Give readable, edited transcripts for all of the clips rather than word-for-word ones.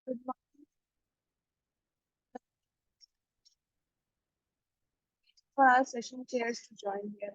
Good morning for our session chairs to join here.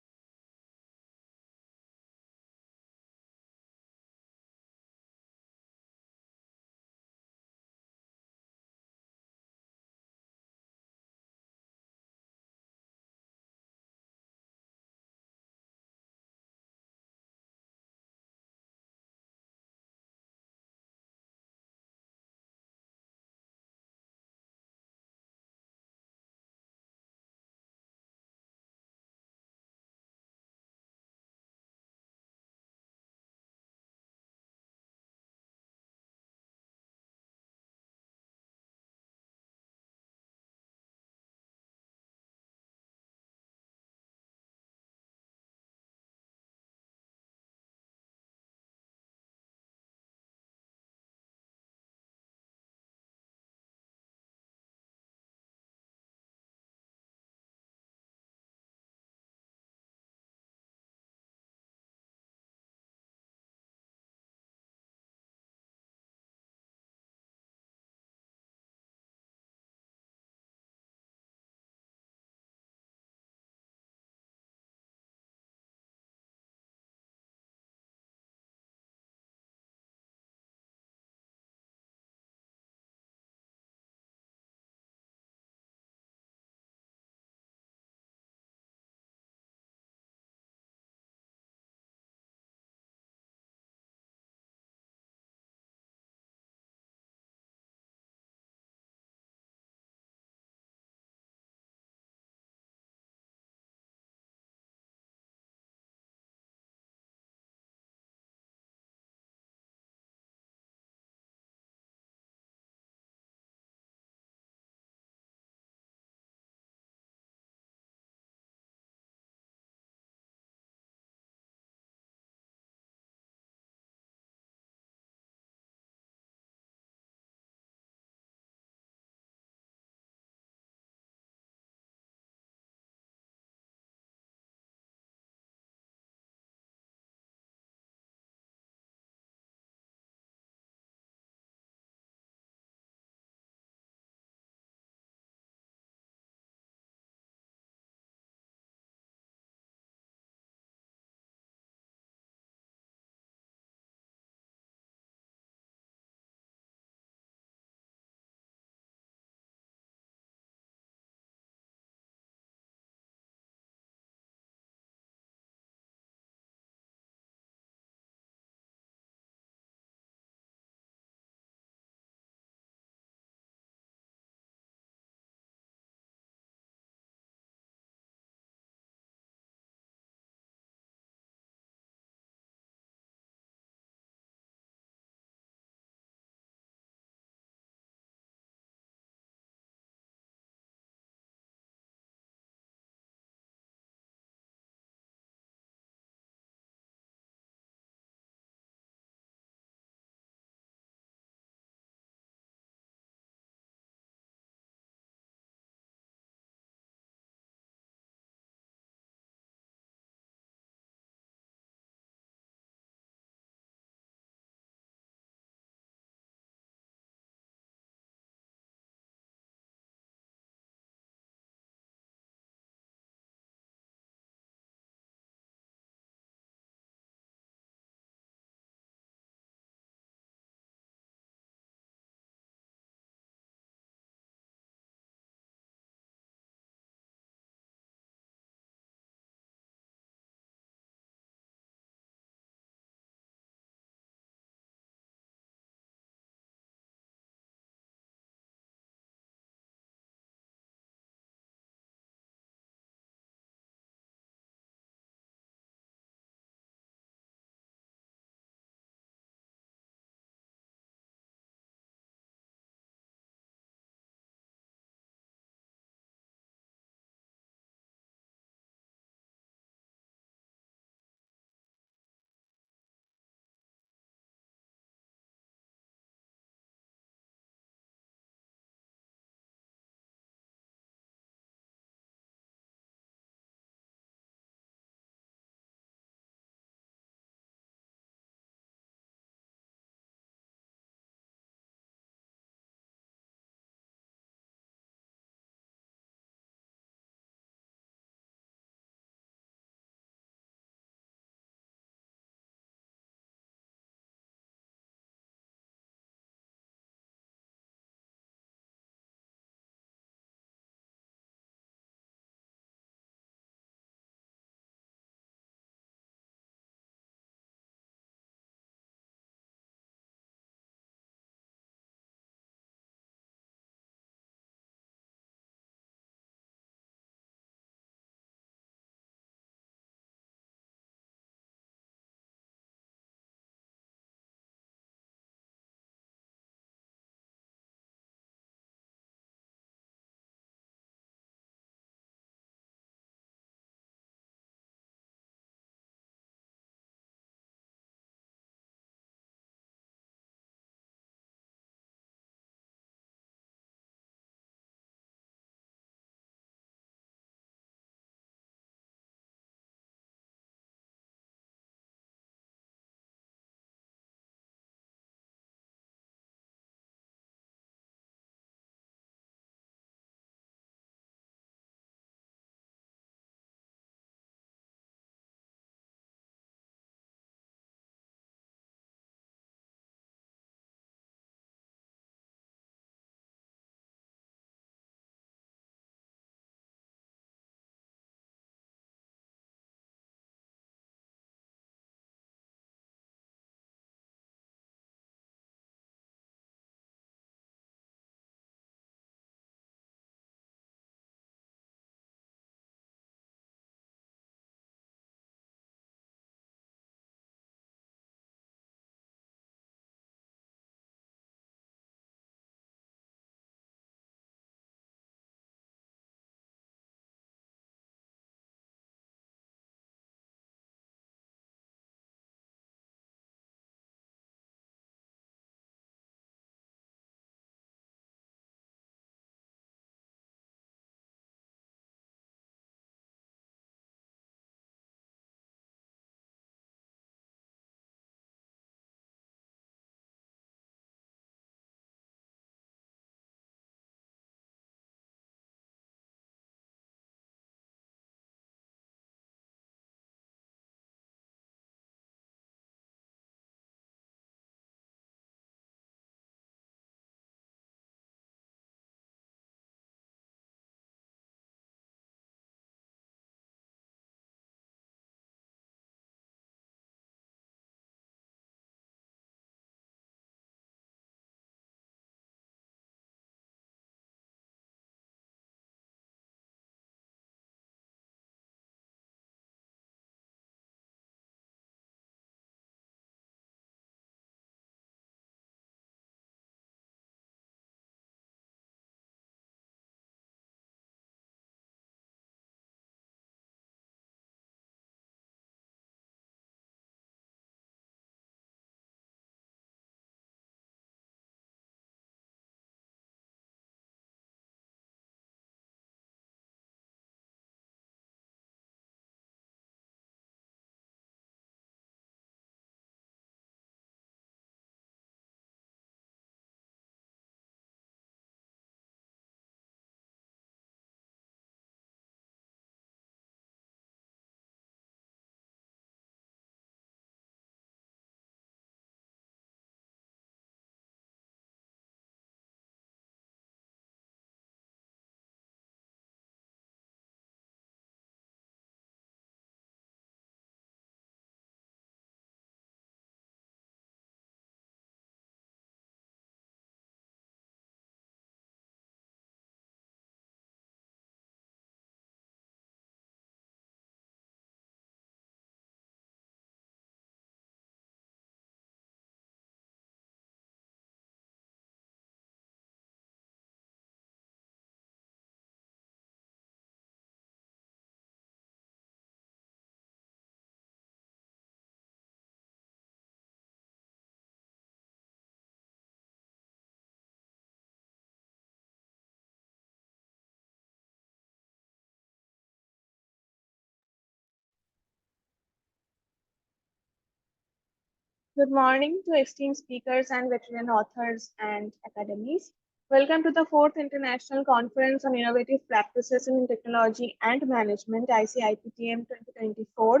Good morning to esteemed speakers and veteran authors and academies. Welcome to the fourth International Conference on Innovative Practices in Technology and Management, ICIPTM 2024.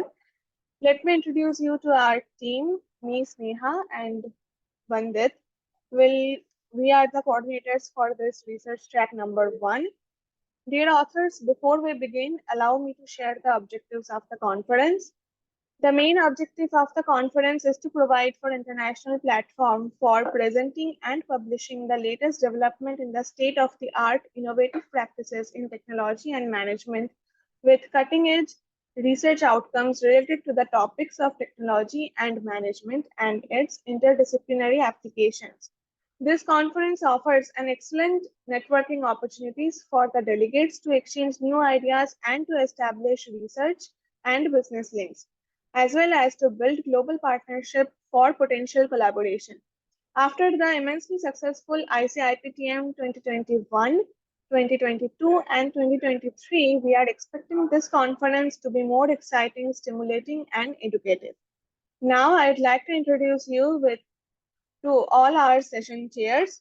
Let me introduce you to our team, me, Sneha, and Vandit. We are the coordinators for this research track number 1. Dear authors, before we begin, allow me to share the objectives of the conference. The main objective of the conference is to provide for international platform for presenting and publishing the latest development in the state-of-the-art innovative practices in technology and management with cutting-edge research outcomes related to the topics of technology and management and its interdisciplinary applications. This conference offers an excellent networking opportunities for the delegates to exchange new ideas and to establish research and business links, as well as to build global partnership for potential collaboration. After the immensely successful ICIPTM 2021, 2022, and 2023, we are expecting this conference to be more exciting, stimulating, and educative. Now, I'd like to introduce you to all our session chairs.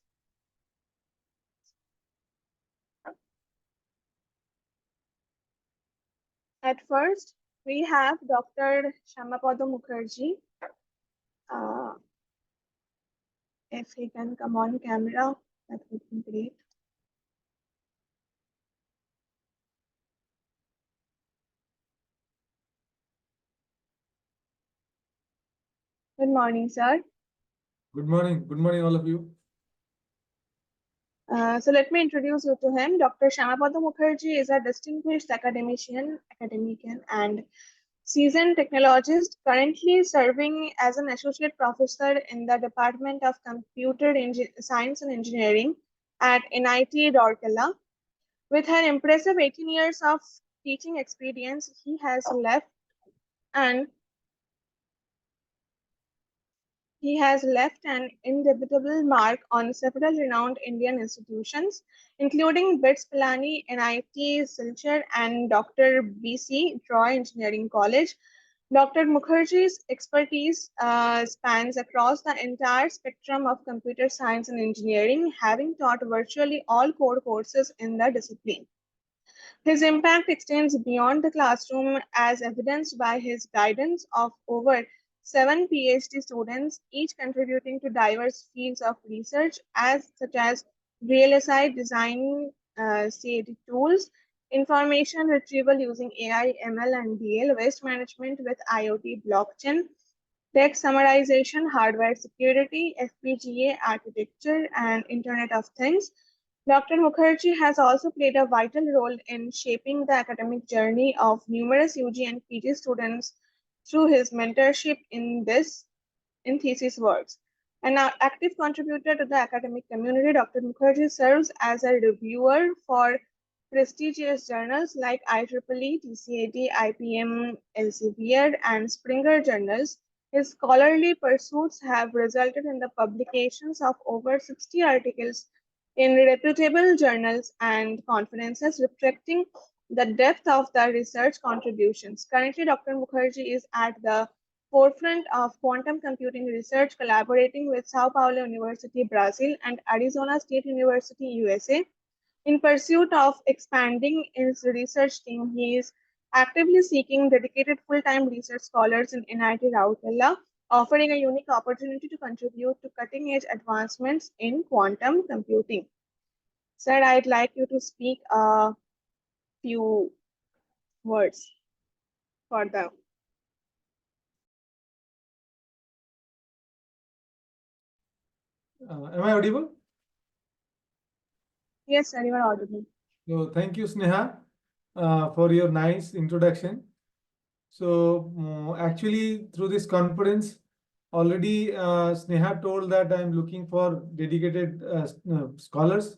At first, we have Dr. Shamapada Mukherjee. If he can come on camera, that would be great. Good morning, sir. Good morning. Good morning, all of you. So let me introduce you to him. Dr. Shamapada Mukherjee is a distinguished academician, and seasoned technologist, currently serving as an associate professor in the Department of Computer Science and Engineering at NIT Rourkela. With an impressive 18 years of teaching experience, he has left an indelible mark on several renowned Indian institutions, including BITS Pilani, NIT Silchar, and Dr. B.C. Roy Engineering College. Dr. Mukherjee's expertise spans across the entire spectrum of computer science and engineering, having taught virtually all core courses in the discipline. His impact extends beyond the classroom, as evidenced by his guidance of over 7 PhD students, each contributing to diverse fields of research, such as real-SI design, CAD tools, information retrieval using AI, ML, and DL, waste management with IoT, blockchain, text summarization, hardware security, FPGA architecture, and Internet of Things. Dr. Mukherjee has also played a vital role in shaping the academic journey of numerous UG and PG students through his mentorship in thesis works. An active contributor to the academic community, Dr. Mukherjee serves as a reviewer for prestigious journals like IEEE, TCAD, IPM, Elsevier, and Springer journals. His scholarly pursuits have resulted in the publications of over 60 articles in reputable journals and conferences, reflecting the depth of the research contributions. Currently, Dr. Mukherjee is at the forefront of quantum computing research, collaborating with Sao Paulo University, Brazil, and Arizona State University, USA. In pursuit of expanding his research team, he is actively seeking dedicated full-time research scholars in NIT Rourkela, offering a unique opportunity to contribute to cutting-edge advancements in quantum computing. Sir, I'd like you to speak a few words for them. Am I audible? Yes, sir, you are audible. So thank you, Sneha, for your nice introduction. So actually, through this conference, already Sneha told that I'm looking for dedicated scholars,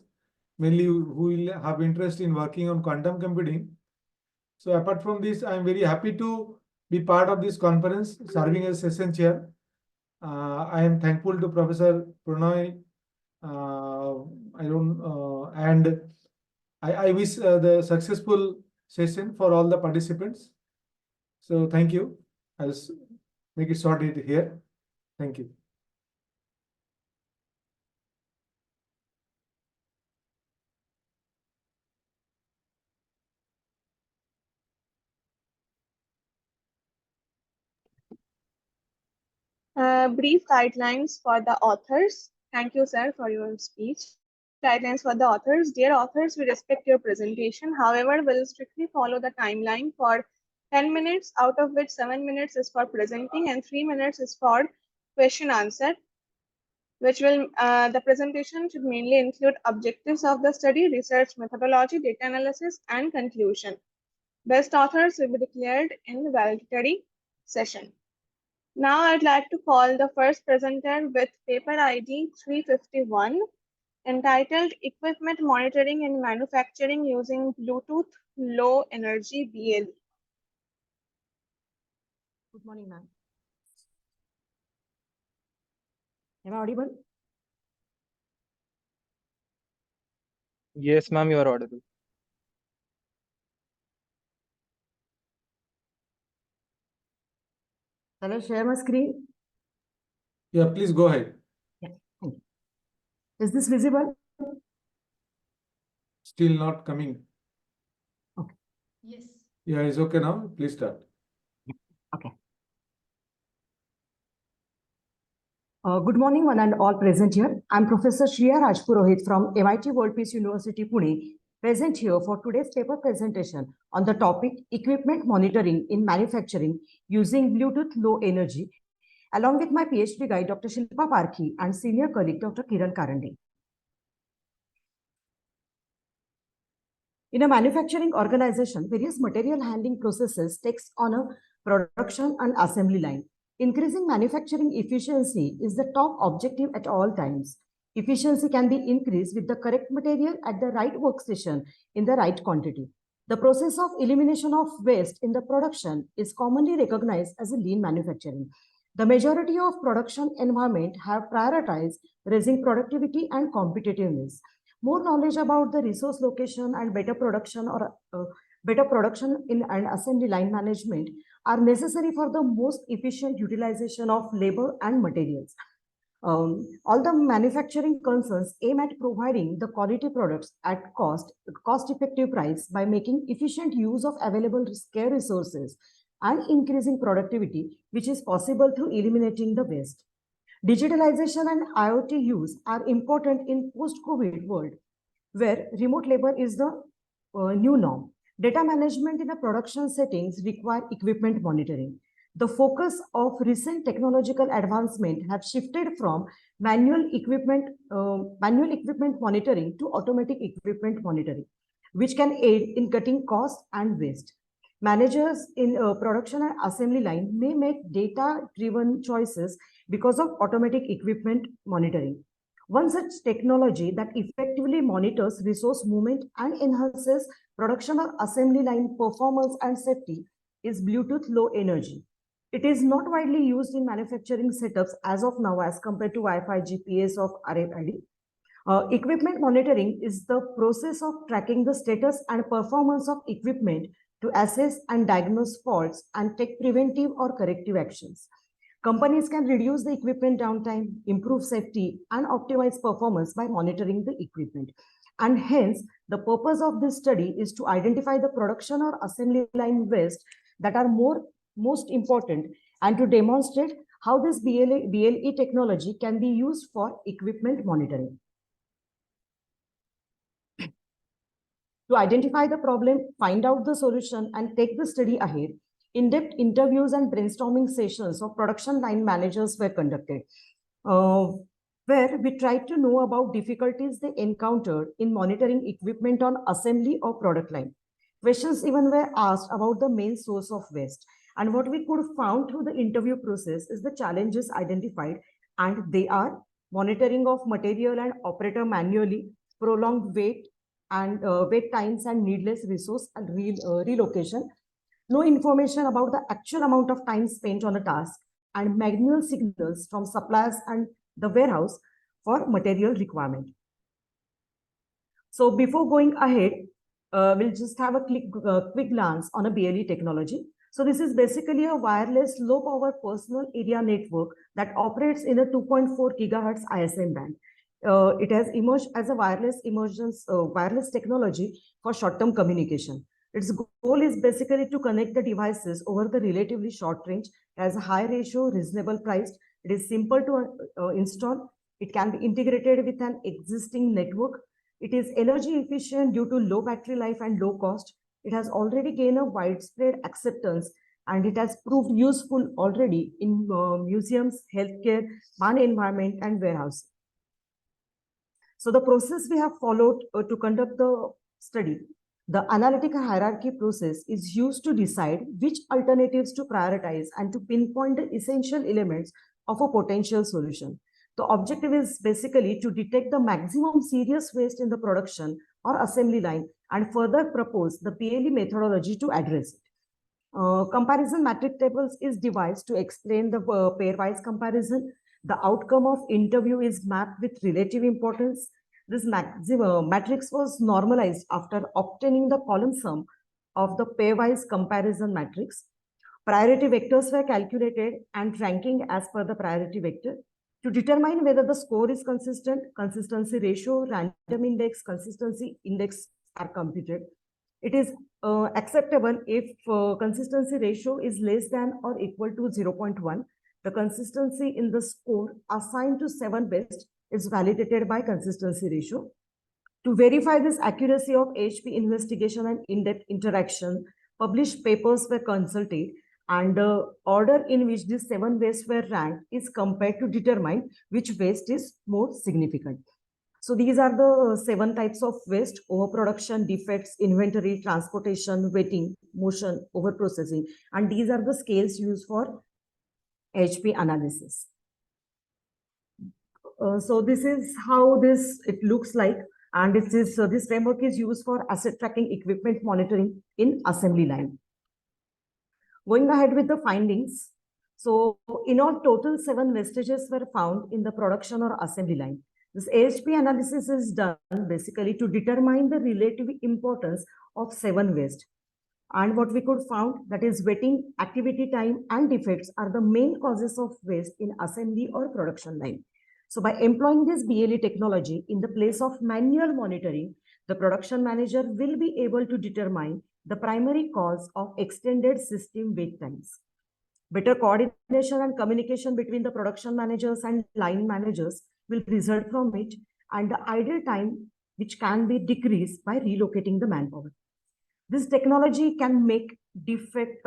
mainly who will have interest in working on quantum computing. So apart from this, I'm very happy to be part of this conference, serving as session chair. I am thankful to Professor Pranay. And I wish the successful session for all the participants. So thank you. I'll make it short here. Thank you. Brief guidelines for the authors. Thank you, sir, for your speech. Guidelines for the authors. Dear authors, we respect your presentation. However, we'll strictly follow the timeline for 10 minutes, out of which 7 minutes is for presenting and 3 minutes is for question answer, which will the presentation should mainly include objectives of the study, research methodology, data analysis, and conclusion. Best authors will be declared in the valedictory session. Now I'd like to call the first presenter with paper ID 351, entitled Equipment Monitoring in Manufacturing Using Bluetooth Low Energy BLE. Good morning, ma'am. Am I audible? Yes, ma'am, you are audible. Shall I share my screen? Yeah, please go ahead. Yeah. Thank you. Is this visible? Still not coming. Okay. Yes. Yeah, it's okay now. Please start. Okay. Good morning, one and all present here. I'm Professor Shriya Rajpurohit from MIT World Peace University, Pune, present here for today's paper presentation on the topic Equipment Monitoring in Manufacturing Using Bluetooth Low Energy, along with my PhD guide, Dr. Shilpa Parkhi, and senior colleague, Dr. Kiran Karande. In a manufacturing organization, various material handling processes takes on a production and assembly line. Increasing manufacturing efficiency is the top objective at all times. Efficiency can be increased with the correct material at the right workstation in the right quantity. The process of elimination of waste in the production is commonly recognized as a lean manufacturing. The majority of production environment have prioritized raising productivity and competitiveness. More knowledge about the resource location and better production in and assembly line management are necessary for the most efficient utilization of labor and materials. All the manufacturing concerns aim at providing the quality products at cost-effective price by making efficient use of available scarce resources and increasing productivity, which is possible through eliminating the waste. Digitalization and IoT use are important in post-COVID world, where remote labor is the new norm. Data management in the production settings require equipment monitoring. The focus of recent technological advancement have shifted from manual equipment monitoring to automatic equipment monitoring, which can aid in cutting costs and waste. Managers in production and assembly line may make data-driven choices because of automatic equipment monitoring. One such technology that effectively monitors resource movement and enhances production or assembly line performance and safety is Bluetooth Low Energy. It is not widely used in manufacturing setups as of now as compared to Wi-Fi, GPS, or RFID. Equipment monitoring is the process of tracking the status and performance of equipment to assess and diagnose faults and take preventive or corrective actions. Companies can reduce the equipment downtime, improve safety, and optimize performance by monitoring the equipment. And hence, the purpose of this study is to identify the production or assembly line waste that are most important and to demonstrate how this BLE technology can be used for equipment monitoring. To identify the problem, find out the solution, and take the study ahead, in-depth interviews and brainstorming sessions of production line managers were conducted, where we tried to know about difficulties they encountered in monitoring equipment on assembly or product line. Questions even were asked about the main source of waste. And what we could found through the interview process is the challenges identified, and they are monitoring of material and operator manually, prolonged wait times and needless resource and relocation, no information about the actual amount of time spent on a task, and manual signals from suppliers and the warehouse for material requirement. So before going ahead, we'll just have a quick glance on a BLE technology. So this is basically a wireless low power personal area network that operates in a 2.4 gigahertz ISM band. It has emerged as a wireless technology for short-term communication. Its goal is basically to connect the devices over the relatively short range, has a high ratio, reasonable priced. It is simple to install. It can be integrated with an existing network. It is energy efficient due to low battery life and low cost. It has already gained a widespread acceptance and it has proved useful already in museums, healthcare, man environment, and warehouse. So the process we have followed to conduct the study, the analytical hierarchy process is used to decide which alternatives to prioritize and to pinpoint the essential elements of a potential solution. The objective is basically to detect the maximum serious waste in the production or assembly line and further propose the PLE methodology to address it. Comparison matrix tables is devised to explain the pairwise comparison. The outcome of interview is mapped with relative importance. This matrix was normalized after obtaining the column sum of the pairwise comparison matrix. Priority vectors were calculated and ranking as per the priority vector. To determine whether the score is consistent, consistency ratio, random index, consistency index are computed. It is acceptable if consistency ratio is less than or equal to 0.1. The consistency in the score assigned to 7 best is validated by consistency ratio. To verify this accuracy of HP investigation and in-depth interaction, published papers were consulted and the order in which these 7 wastes were ranked is compared to determine which waste is more significant. So these are the 7 types of waste: overproduction, defects, inventory, transportation, wetting, motion, overprocessing. And these are the scales used for HP analysis. So this is how it looks like. And this framework is used for asset tracking equipment monitoring in assembly line. Going ahead with the findings. So in all, total 7 wastages were found in the production or assembly line. This AHP analysis is done basically to determine the relative importance of 7 waste. And what we could found, that is wetting, activity time, and defects are the main causes of waste in assembly or production line. So by employing this BLE technology in the place of manual monitoring, the production manager will be able to determine the primary cause of extended system wait times. Better coordination and communication between the production managers and line managers will result from it, and the idle time which can be decreased by relocating the manpower. This technology can make defect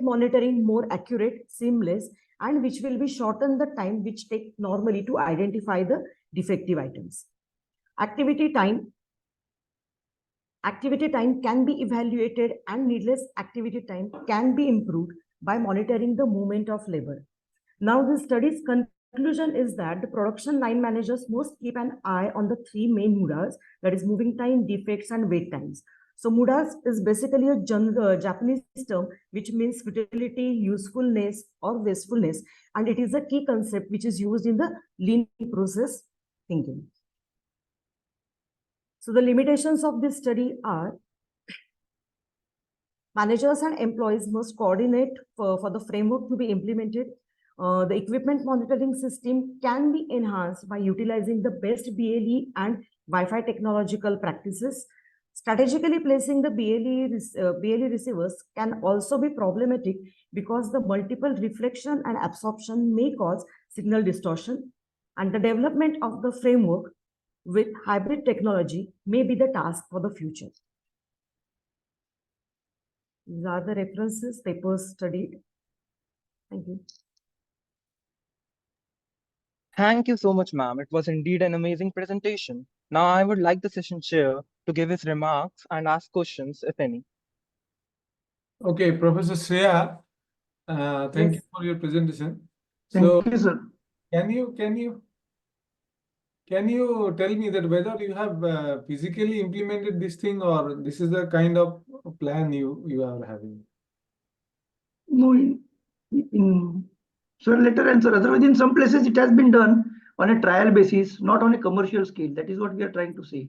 monitoring more accurate, seamless, and which will be shorten the time which take normally to identify the defective items. Activity time can be evaluated and needless activity time can be improved by monitoring the movement of labor. Now, the study's conclusion is that the production line managers must keep an eye on the 3 main mudas, that is moving time, defects, and wait times. So mudas is basically a Japanese term which means futility, usefulness, or wastefulness, and it is a key concept which is used in the lean process thinking. So the limitations of this study are: managers and employees must coordinate for the framework to be implemented. The equipment monitoring system can be enhanced by utilizing the best BLE and Wi-Fi technological practices. Strategically placing the BLE receivers can also be problematic because the multiple reflection and absorption may cause signal distortion, and the development of the framework with hybrid technology may be the task for the future. These are the references, papers studied. Thank you. Thank you so much, ma'am. It was indeed an amazing presentation. Now I would like the session chair to give his remarks and ask questions, if any. Okay, Professor Shreya, thank you Yes. for your presentation. Thank you, sir. Can you tell me that whether you have physically implemented this thing or this is the kind of plan you are having? No, sir, later answer. Otherwise, in some places it has been done on a trial basis, not on a commercial scale. That is what we are trying to say.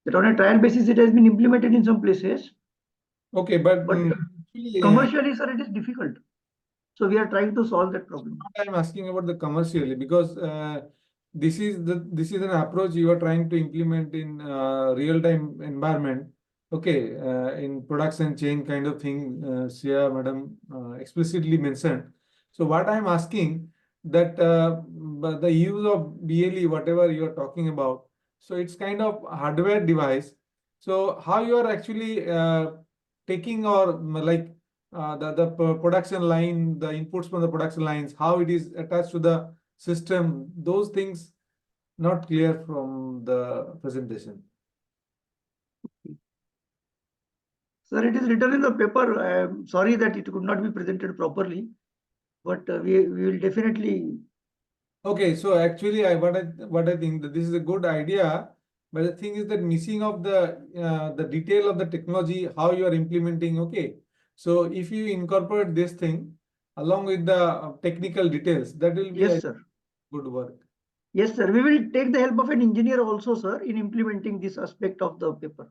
That on a trial basis, it has been implemented in some places. Okay, but But Commercially, sir, it is difficult. So we are trying to solve that problem. I'm asking about the commercially because this is an approach you are trying to implement in real-time environment. Okay, in production chain kind of thing, Sia madam explicitly mentioned. So what I'm asking that but the use of BLE, whatever you are talking about, so it's kind of hardware device. So how you are actually taking or like the production line, the inputs from the production lines, how it is attached to the system, those things not clear from the presentation. Sir, it is written in the paper. I am sorry that it could not be presented properly, but we will definitely. Okay, so actually, what I think that this is a good idea, but the thing is that missing of the detail of the technology, how you are implementing. Okay, so if you incorporate this thing along with the technical details, that will be Yes, a sir. good work. Yes, sir. We will take the help of an engineer also, sir, in implementing this aspect of the paper.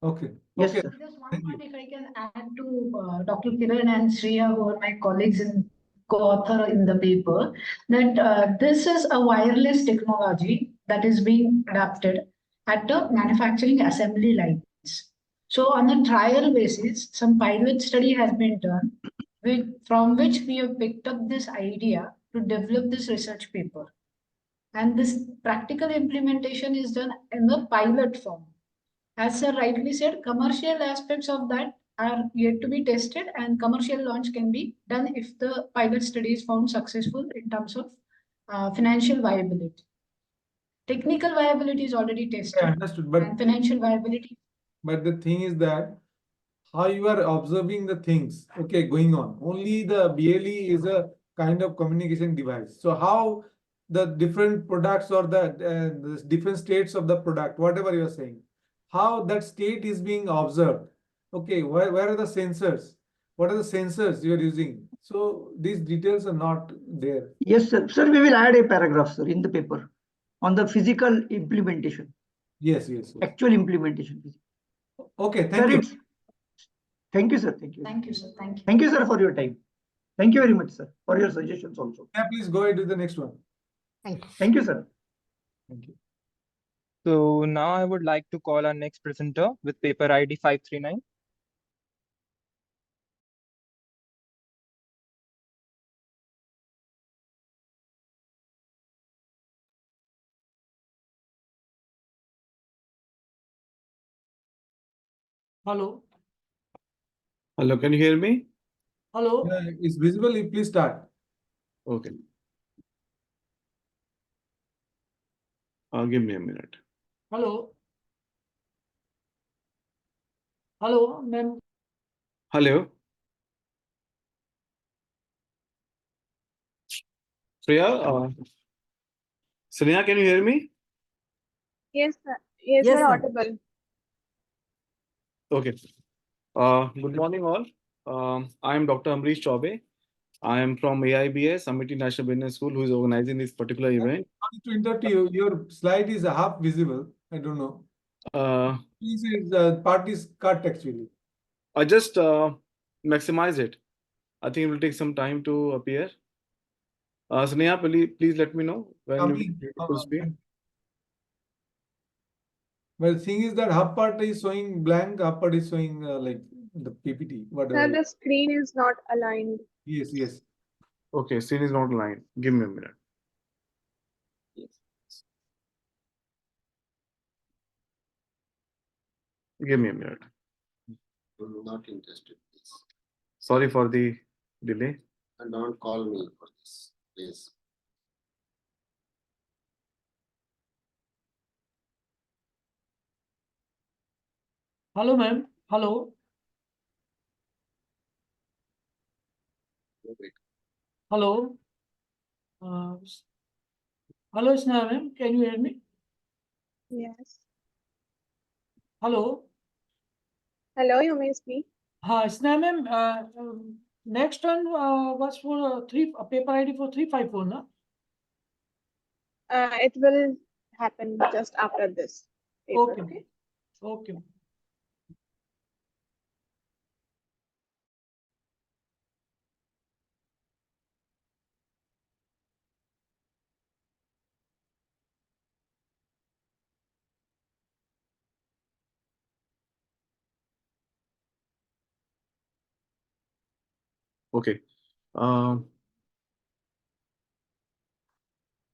Okay. Yes, Okay. sir. Just one Thank you. point, if I can add to Dr. Kiran and Shreya, who are my colleagues and co-author in the paper, that this is a wireless technology that is being adapted at the manufacturing assembly lines. So on a trial basis, some pilot study has been done, from which we have picked up this idea to develop this research paper. And this practical implementation is done in the pilot form. As sir rightly said, commercial aspects of that are yet to be tested, and commercial launch can be done if the pilot study is found successful in terms of financial viability. Technical viability is already tested, I understood, but and financial viability. But the thing is that how you are observing the things, okay, going on. Only the BLE is a kind of communication device. So how the different products or the different states of the product, whatever you are saying, how that state is being observed. Okay, where are the sensors? What are the sensors you are using? So these details are not there. Yes, sir. Sir, we will add a paragraph, sir, in the paper on the physical implementation, Yes, yes, yes. actual implementation. Okay, Sir, thank you. thank you, sir. Thank you. Thank you, sir. Thank you. Thank you, sir, for your time. Thank you very much, sir, for your suggestions also. Yeah, please go ahead with the next one. Thank you, sir. Thank you. So now I would like to call our next presenter with paper ID 539. Hello. Hello, can you hear me? Hello. Yeah, it's visible. Please start. Okay. Give me a minute. Hello. Hello, ma'am. Hello. Sneha, can you hear me? Yes, sir. Yes, Yes, sir, sir. audible. Okay. Good morning, all. I am Dr. Amrish Chaube. I am from AIBS, Amity National Business School, who is organizing this particular event. Sorry to interrupt you. Your slide is half visible. I don't know. Please, part is cut actually. I just maximize it. I think it will take some time to appear. Sneha, please let me know when you Coming. full screen. Well, the thing is that half part is showing blank, half part is showing like the PPT, Sir, whatever. the screen is not aligned. Yes, yes. Okay, screen is not aligned. Give me a minute. Give me a minute. Not interested, please. Sorry for the delay. And don't call me for this, please. Hello, ma'am. Hello. Wait. Hello. Uh, hello, Sneha, ma'am. Can you hear me? Yes. Hello. Hello, you may speak. Hi, Sneha, ma'am. Next one was for paper ID for 354, no? It will happen just after this paper. Okay. Okay. Okay. Okay. I'm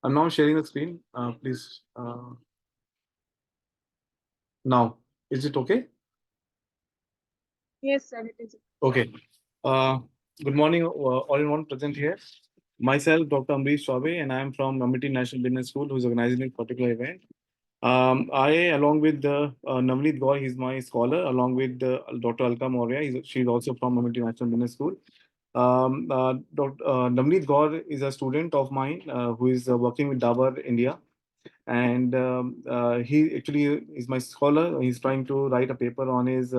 now sharing the screen. Please. Now, is it okay? Yes, sir, it is. Okay. Uh, Good morning, all in one present here. Myself, Dr. Amrish Chaube, and I am from Amity National Business School, who is organizing this particular event. I, along with Navneet Gaur, he's my scholar, along with Dr. Alka Maurya, she's also from Amity National Business School. Navneet Gaur is a student of mine who is working with Dabur India, and he actually is my scholar. He's trying to write a paper on his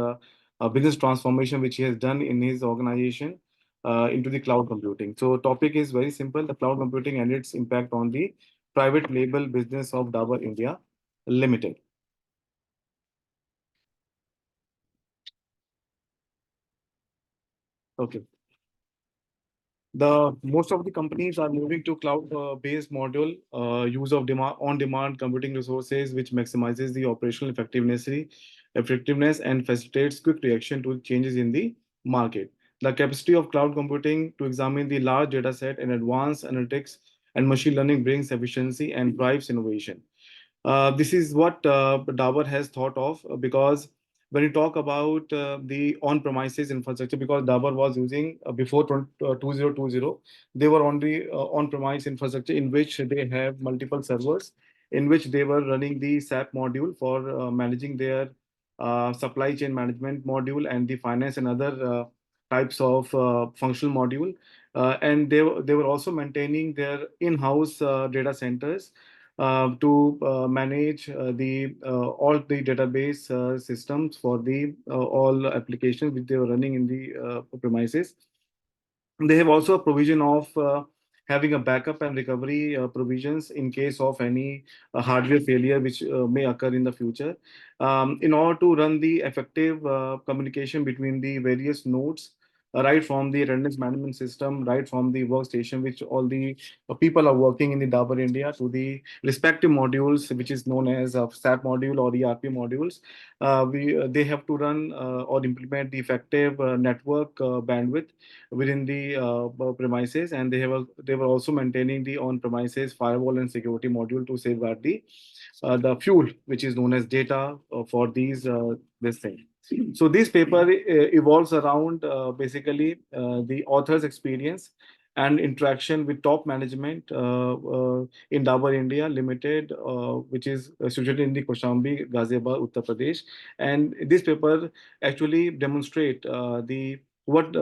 business transformation, which he has done in his organization into the cloud computing. So, topic is very simple: the cloud computing and its impact on the private label business of Dabur India Limited. Okay. The most of the companies are moving to cloud-based module use of on-demand computing resources, which maximizes the operational effectiveness and facilitates quick reaction to changes in the market. The capacity of cloud computing to examine the large data set and advanced analytics and machine learning brings efficiency and drives innovation. This is what Dabur has thought of because when you talk about the on-premises infrastructure, because Dabur was using before 2020, they were on the on-premise infrastructure in which they have multiple servers, in which they were running the SAP module for managing their supply chain management module and the finance and other types of functional module. And they were also maintaining their in-house data centers to manage the all the database systems for the all applications which they were running in the premises. They have also a provision of having a backup and recovery provisions in case of any hardware failure which may occur in the future. In order to run the effective communication between the various nodes, right from the attendance management system, right from the workstation, which all the people are working in the Dabur India, to the respective modules, which is known as SAP module or ERP modules, they have to run or implement the effective network bandwidth within the premises, and they were also maintaining the on-premises firewall and security module to safeguard the fuel, which is known as data for this thing. So this paper evolves around basically the author's experience and interaction with top management in Dabur India Limited, which is situated in the Kaushambi, Ghaziabad, Uttar Pradesh. And this paper actually demonstrate the what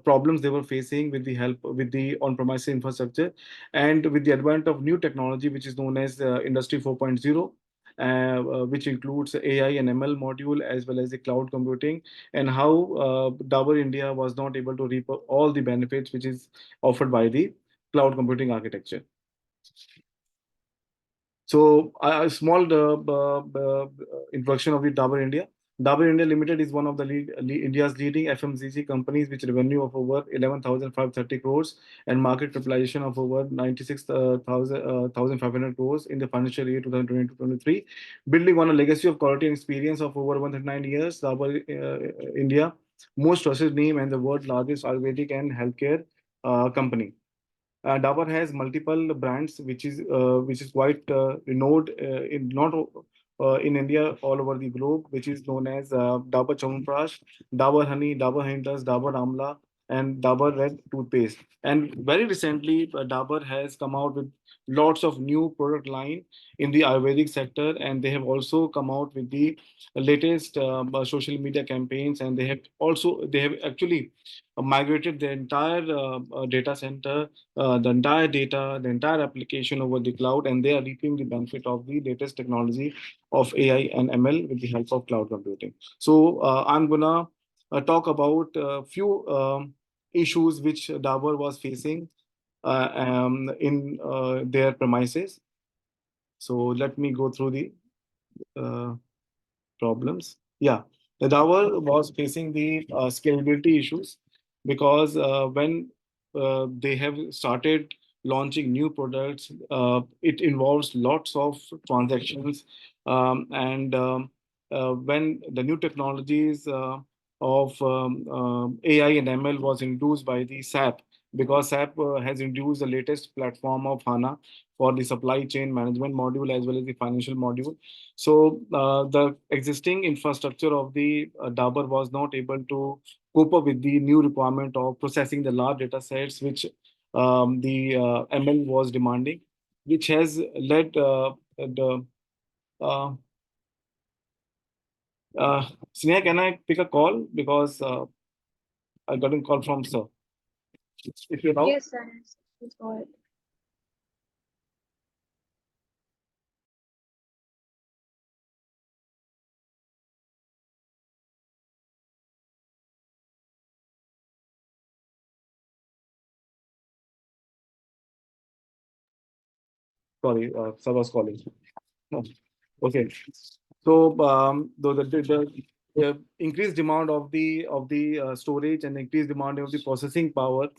problems they were facing with the help with the on-premise infrastructure and with the advent of new technology, which is known as Industry 4.0. Which includes AI and ML module as well as the cloud computing, and how Dabur India was not able to reap all the benefits which is offered by the cloud computing architecture. So a small introduction of the Dabur India. Dabur India Limited is one of the India's leading FMCG companies with revenue of over 11,530 crores and market capitalization of over 96,500 crores in the financial year 2022-23. Building on a legacy of quality and experience of over 139 years, Dabur India, most trusted name and the world's largest Ayurvedic and healthcare company. Dabur has multiple brands, which is quite renowned in not in India, all over the globe, which is known as Dabur Chyawanprash, Dabur Honey, Dabur Hindus, Dabur Amla, and Dabur Red toothpaste. And very recently, Dabur has come out with lots of new product line in the Ayurvedic sector, and they have also come out with the latest social media campaigns, and they have actually migrated the entire data center, the entire data, the entire application over the cloud, and they are reaping the benefit of the latest technology of AI and ML with the help of cloud computing. So I'm gonna talk about a few issues which Dabur was facing in their premises. So let me go through the uh, problems. Yeah, the Dabur was facing the scalability issues because when they have started launching new products, it involves lots of transactions, and when the new technologies of AI and ML was introduced by the SAP, because SAP has introduced the latest platform of HANA for the supply chain management module as well as the financial module. So the existing infrastructure of the Dabur was not able to cope up with the new requirement of processing the large data sets which the ML was demanding, which has led the uh, Sneha, can I pick a call? Because I got a call from sir. If you're out. Yes, sir. Please go ahead. Sorry, sir was calling. No. Okay. So the increased demand of the storage and increased demand of the processing power,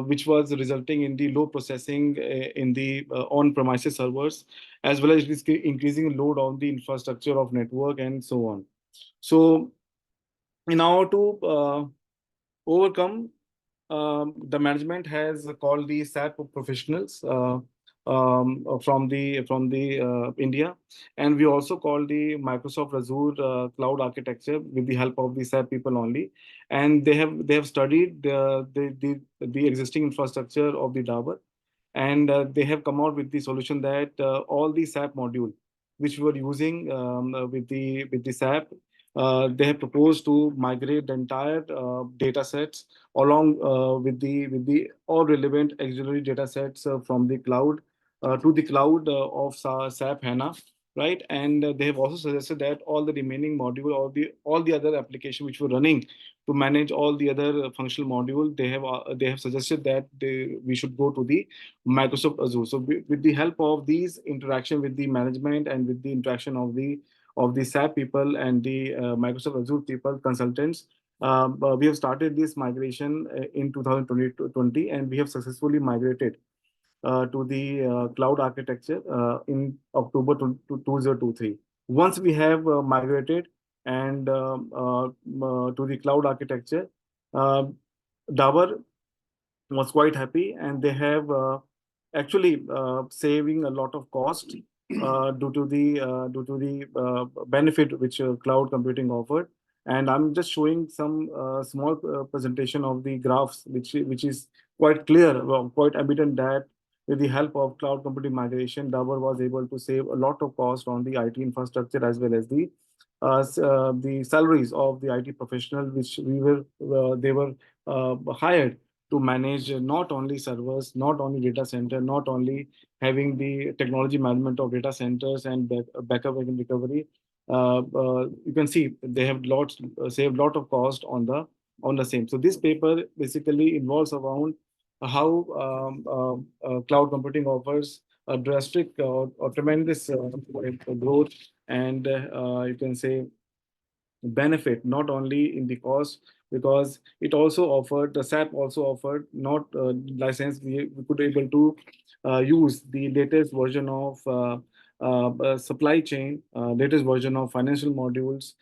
which was resulting in the low processing in the on-premises servers, as well as this increasing load on the infrastructure of network and so on. So in order to overcome, the management has called the SAP professionals from the India, and we also call the Microsoft Azure cloud architecture with the help of the SAP people only, and they have studied the existing infrastructure of the Dabur, and they have come out with the solution that all the SAP module which we were using with the SAP, they have proposed to migrate the entire data sets along with the all relevant auxiliary data sets from the cloud to the cloud of SAP HANA, right? And they have also suggested that all the remaining module, all the other application which were running to manage all the other functional module, they have suggested that we should go to the Microsoft Azure. So with the help of these interaction with the management and with the interaction of the SAP people and the Microsoft Azure people, consultants, we have started this migration in 2020, and we have successfully migrated to the cloud architecture in October 2023. Once we have migrated and to the cloud architecture, uh, Dabur was quite happy, and they have actually saving a lot of cost due to the benefit which cloud computing offered. And I'm just showing some small presentation of the graphs, which is quite clear, quite evident that with the help of cloud computing migration, Dabur was able to save a lot of cost on the IT infrastructure as well as the salaries of the IT professional, which they were hired to manage not only servers, not only data center, not only having the technology management of data centers and backup and recovery. You can see they have saved lot of cost on the same. So this paper basically involves around how cloud computing offers a drastic or tremendous growth, and you can say benefit not only in the cost, because it also offered, the SAP also offered not license, we could able to use the latest version of supply chain, latest version of financial modules,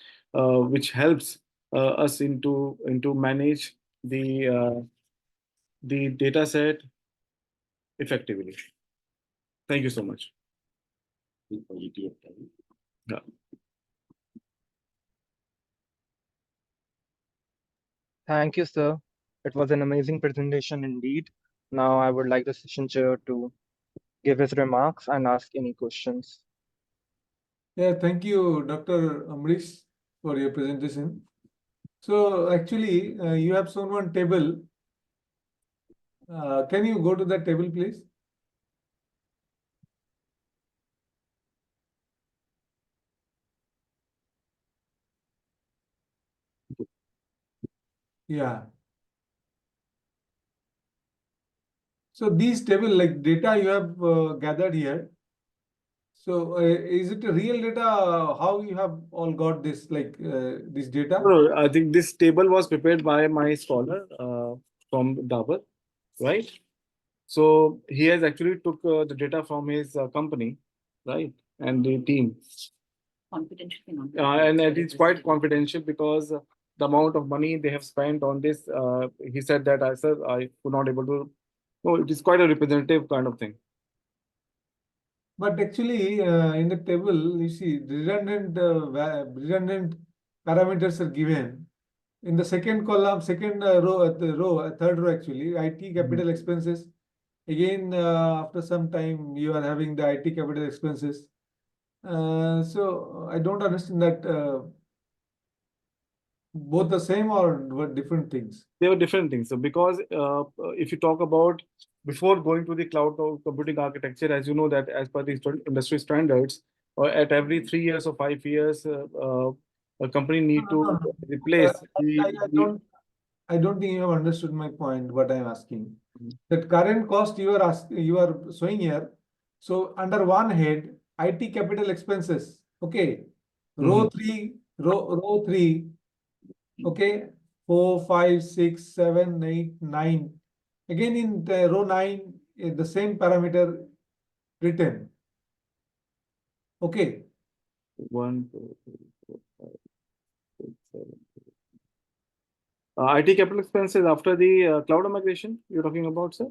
which helps us into manage the data set effectively. Thank you so much. Yeah. Thank you, sir. It was an amazing presentation indeed. Now I would like the session chair to give his remarks and ask any questions. Yeah, thank you, Dr. Amrish, for your presentation. So actually, you have shown one table. Can you go to that table, please? Yeah. So these table like data you have gathered here. So is it a real data? How you have all got this this data? No, I think this table was prepared by my scholar from Dabur, right? So he has actually took the data from his company, right, and the team. Confidential. And it is quite confidential because the amount of money they have spent on this. He said that I said I could not able to. No, it is quite a representative kind of thing. But actually, in the table, you see redundant parameters are given. In the second column, second third row actually, IT capital expenses. Again, after some time, you are having the IT capital expenses. So I don't understand that both the same or different things. They were different things. So because if you talk about before going to the cloud computing architecture, as you know that as per the industry standards, at every 3 years or 5 years, a company need to replace I don't think you have understood my point, what I am asking. That current cost you are showing here. So under one head, IT capital expenses. Okay. Row three, row three. Okay. 4, 5, 6, 7, 8, 9. Again in the row 9, the same parameter written. Okay. 1, 2, 3, 4, 5, 6, 7. IT capital expenses after the cloud migration you're talking about, sir?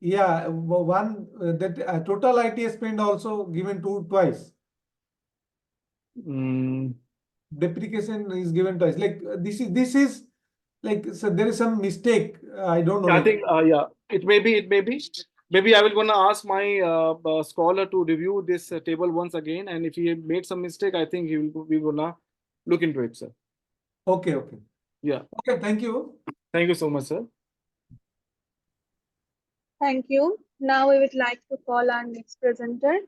Yeah, one that total IT spend also given twice. Depreciation is given twice. Like this is like, so there is some mistake. I don't know. I think yeah, it may be. Maybe I will gonna ask my scholar to review this table once again, and if he made some mistake, I think we will gonna look into it, sir. Okay. Yeah. Okay, thank you. Thank you so much, sir. Thank you. Now we would like to call our next presenter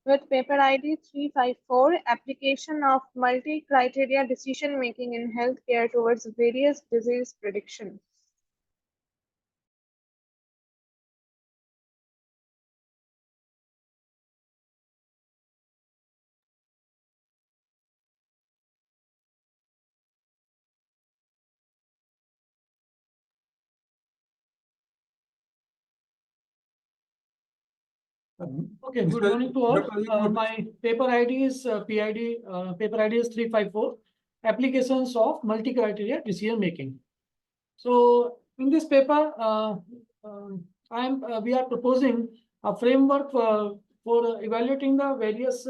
with paper ID 354, application of multi-criteria decision making in healthcare towards various disease prediction. Okay, good morning to all. My paper ID is paper ID is 354, applications of multi-criteria decision making. So in this paper, we are proposing a framework for evaluating the various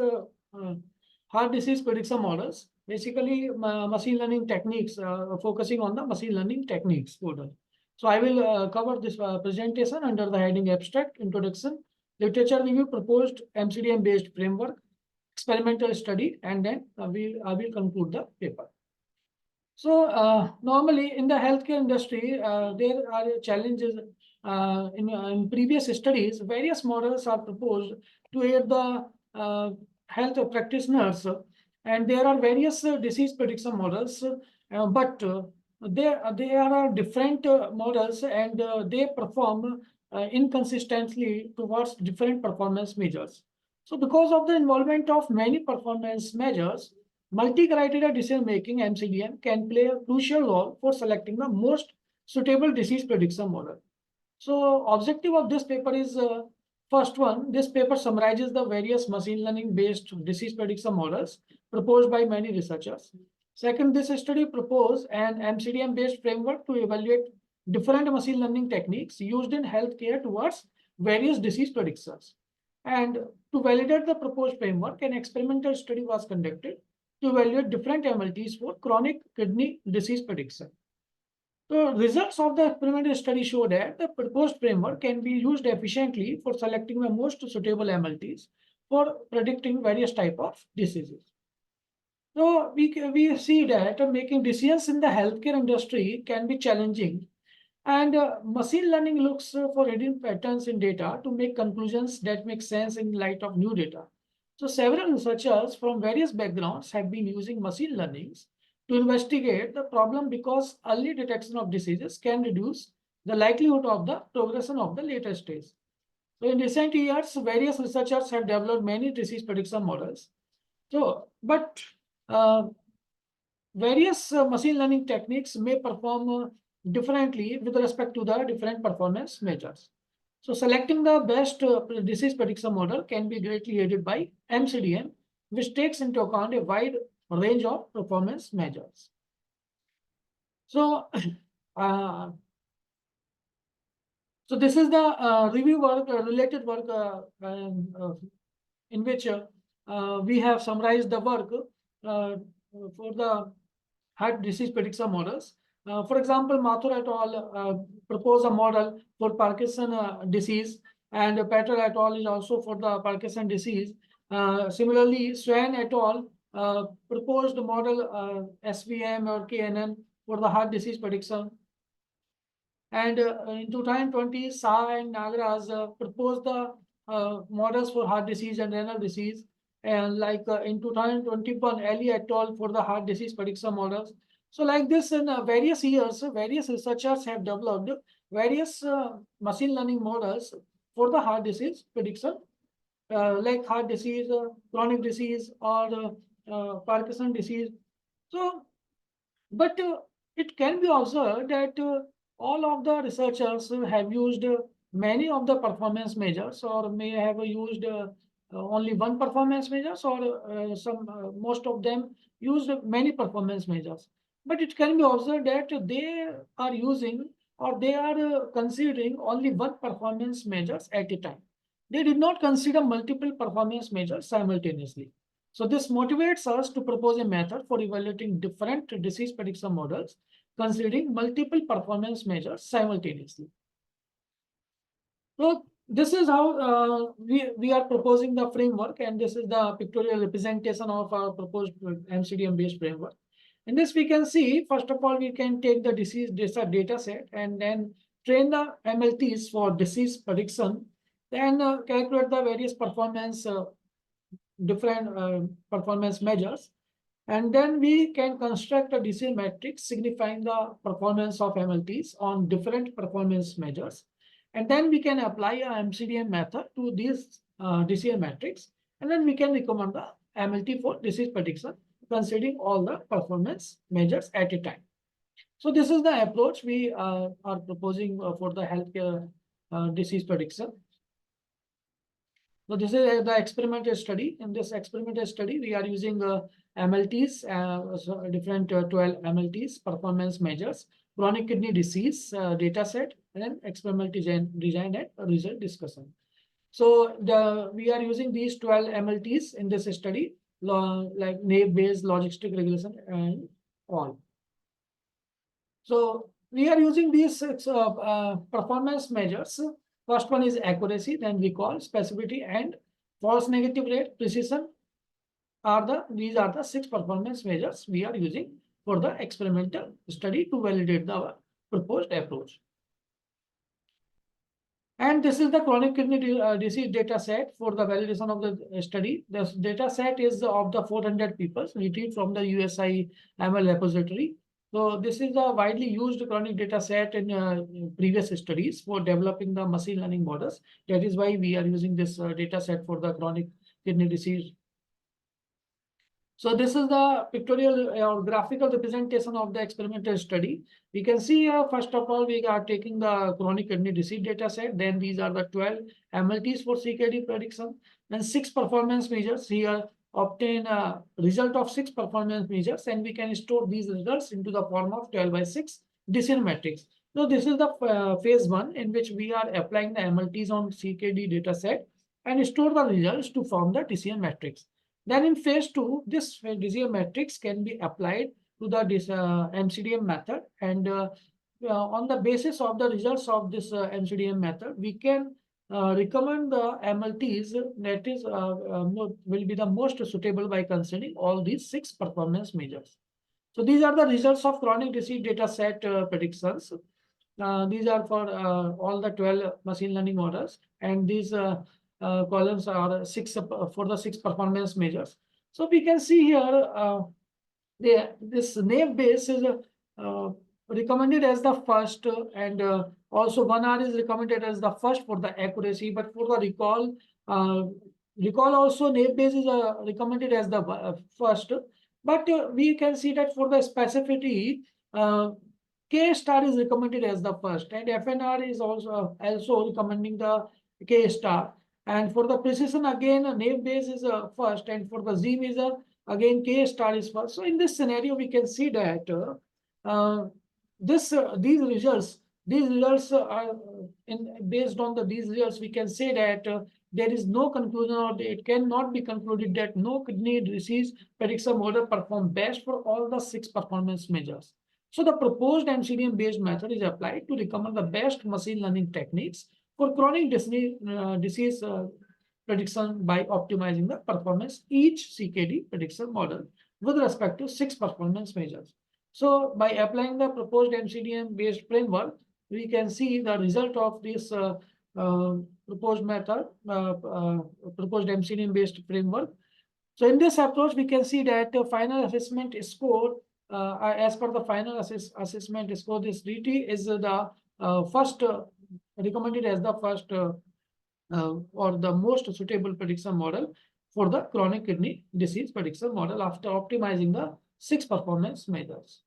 heart disease prediction models, basically machine learning techniques, focusing on the machine learning techniques model. So I will cover this presentation under the heading abstract, introduction, literature review, proposed MCDM based framework, experimental study, and then I will conclude the paper. So normally in the healthcare industry, there are challenges. In previous studies, various models are proposed to aid the health practitioners, and there are various disease prediction models, but there are different models, and they perform inconsistently towards different performance measures. So because of the involvement of many performance measures, multi-criteria decision-making (MCDM) can play a crucial role for selecting the most suitable disease prediction model. So objective of this paper is first one, this paper summarizes the various machine learning-based disease prediction models proposed by many researchers. Second, this study proposed an MCDM-based framework to evaluate different machine learning techniques used in healthcare towards various disease predictions. And to validate the proposed framework, an experimental study was conducted to evaluate different MLTs for chronic kidney disease prediction. The results of the experimental study show that the proposed framework can be used efficiently for selecting the most suitable MLTs for predicting various types of diseases. So we see that making decisions in the healthcare industry can be challenging, and machine learning looks for hidden patterns in data to make conclusions that make sense in light of new data. So several researchers from various backgrounds have been using machine learnings to investigate the problem because early detection of diseases can reduce the likelihood of the progression of the later stage. So in recent years, various researchers have developed many disease prediction models. So, but various machine learning techniques may perform differently with respect to the different performance measures. So selecting the best disease prediction model can be greatly aided by MCDM, which takes into account a wide range of performance measures. So, so this is the review work, related work in which we have summarized the work for the heart disease prediction models. For example, Mathur et al. Propose a model for Parkinson disease, and Petter et al. Is also for the Parkinson disease. Similarly, Swan et al. Proposed model SVM or KNN for the heart disease prediction. And in 2020, Shah and Nagaraj proposed the models for heart disease and renal disease. And like in 2021, Ali et al. For the heart disease prediction models. So like this, in various years, various researchers have developed various machine learning models for the heart disease prediction, like heart disease, chronic disease, or Parkinson disease. So, but it can be observed that all of the researchers have used many of the performance measures, or may have used only one performance measures, or most of them used many performance measures. But it can be observed that they are using, or they are considering only one performance measures at a time. They did not consider multiple performance measures simultaneously. So this motivates us to propose a method for evaluating different disease prediction models, considering multiple performance measures simultaneously. So this is how we are proposing the framework, and this is the pictorial representation of our proposed MCDM-based framework. In this, we can see, first of all, we can take the disease data set and then train the MLTs for disease prediction, then calculate the various performance different performance measures, and then we can construct a decision matrix signifying the performance of MLTs on different performance measures, and then we can apply a MCDM method to these decision matrix, and then we can recommend the MLT for disease prediction considering all the performance measures at a time. So this is the approach we are proposing for the healthcare disease prediction. So this is the experimental study. In this experimental study, we are using MLTs, so different 12 MLTs, performance measures, chronic kidney disease data set, and then experimental design and result discussion. So we are using these 12 MLTs in this study, like naive-Bayes logistic regression and all. So we are using these performance measures. First one is accuracy, then recall, specificity, and false negative rate, precision. These are the 6 performance measures we are using for the experimental study to validate the proposed approach. And this is the chronic kidney disease data set for the validation of the study. This data set is of the 400 people retrieved from the USI ML repository. So this is a widely used chronic data set in previous studies for developing the machine learning models. That is why we are using this data set for the chronic kidney disease. So this is the pictorial or graphical representation of the experimental study. We can see here, first of all, we are taking the chronic kidney disease data set. Then these are the 12 MLTs for CKD prediction. Then 6 performance measures. Here obtain a result of 6 performance measures, and we can store these results into the form of 12/6 decision matrix. So this is the phase 1 in which we are applying the MLTs on CKD data set and store the results to form the decision matrix. Then in phase 2, this decision matrix can be applied to the MCDM method, and on the basis of the results of this MCDM method, we can recommend the MLTs that is will be the most suitable by considering all these 6 performance measures. So these are the results of chronic disease data set predictions. These are for all the 12 machine learning models, and these columns are 6 for the 6 performance measures. So we can see here this naive-Bayes is recommended as the first, and also 1R is recommended as the first for the accuracy, but for the recall, also naive-Bayes is recommended as the first. But we can see that for the specificity, K star is recommended as the first, and FNR is also recommending the K star. And for the precision, again, naive-Bayes is first, and for the Z measure, again, K star is first. So in this scenario, we can see that these results are based on these results, we can say that there is no conclusion, or it cannot be concluded that no kidney disease prediction model perform best for all the 6 performance measures. So the proposed MCDM based method is applied to recommend the best machine learning techniques for chronic disease prediction by optimizing the performance each CKD prediction model with respect to 6 performance measures. So by applying the proposed MCDM based framework, we can see the result of this proposed method, proposed MCDM based framework. So in this approach, we can see that the final assessment score, as per the final assessment score, this DT is the first recommended as the first or the most suitable prediction model for the chronic kidney disease prediction model after optimizing the 6 performance measures.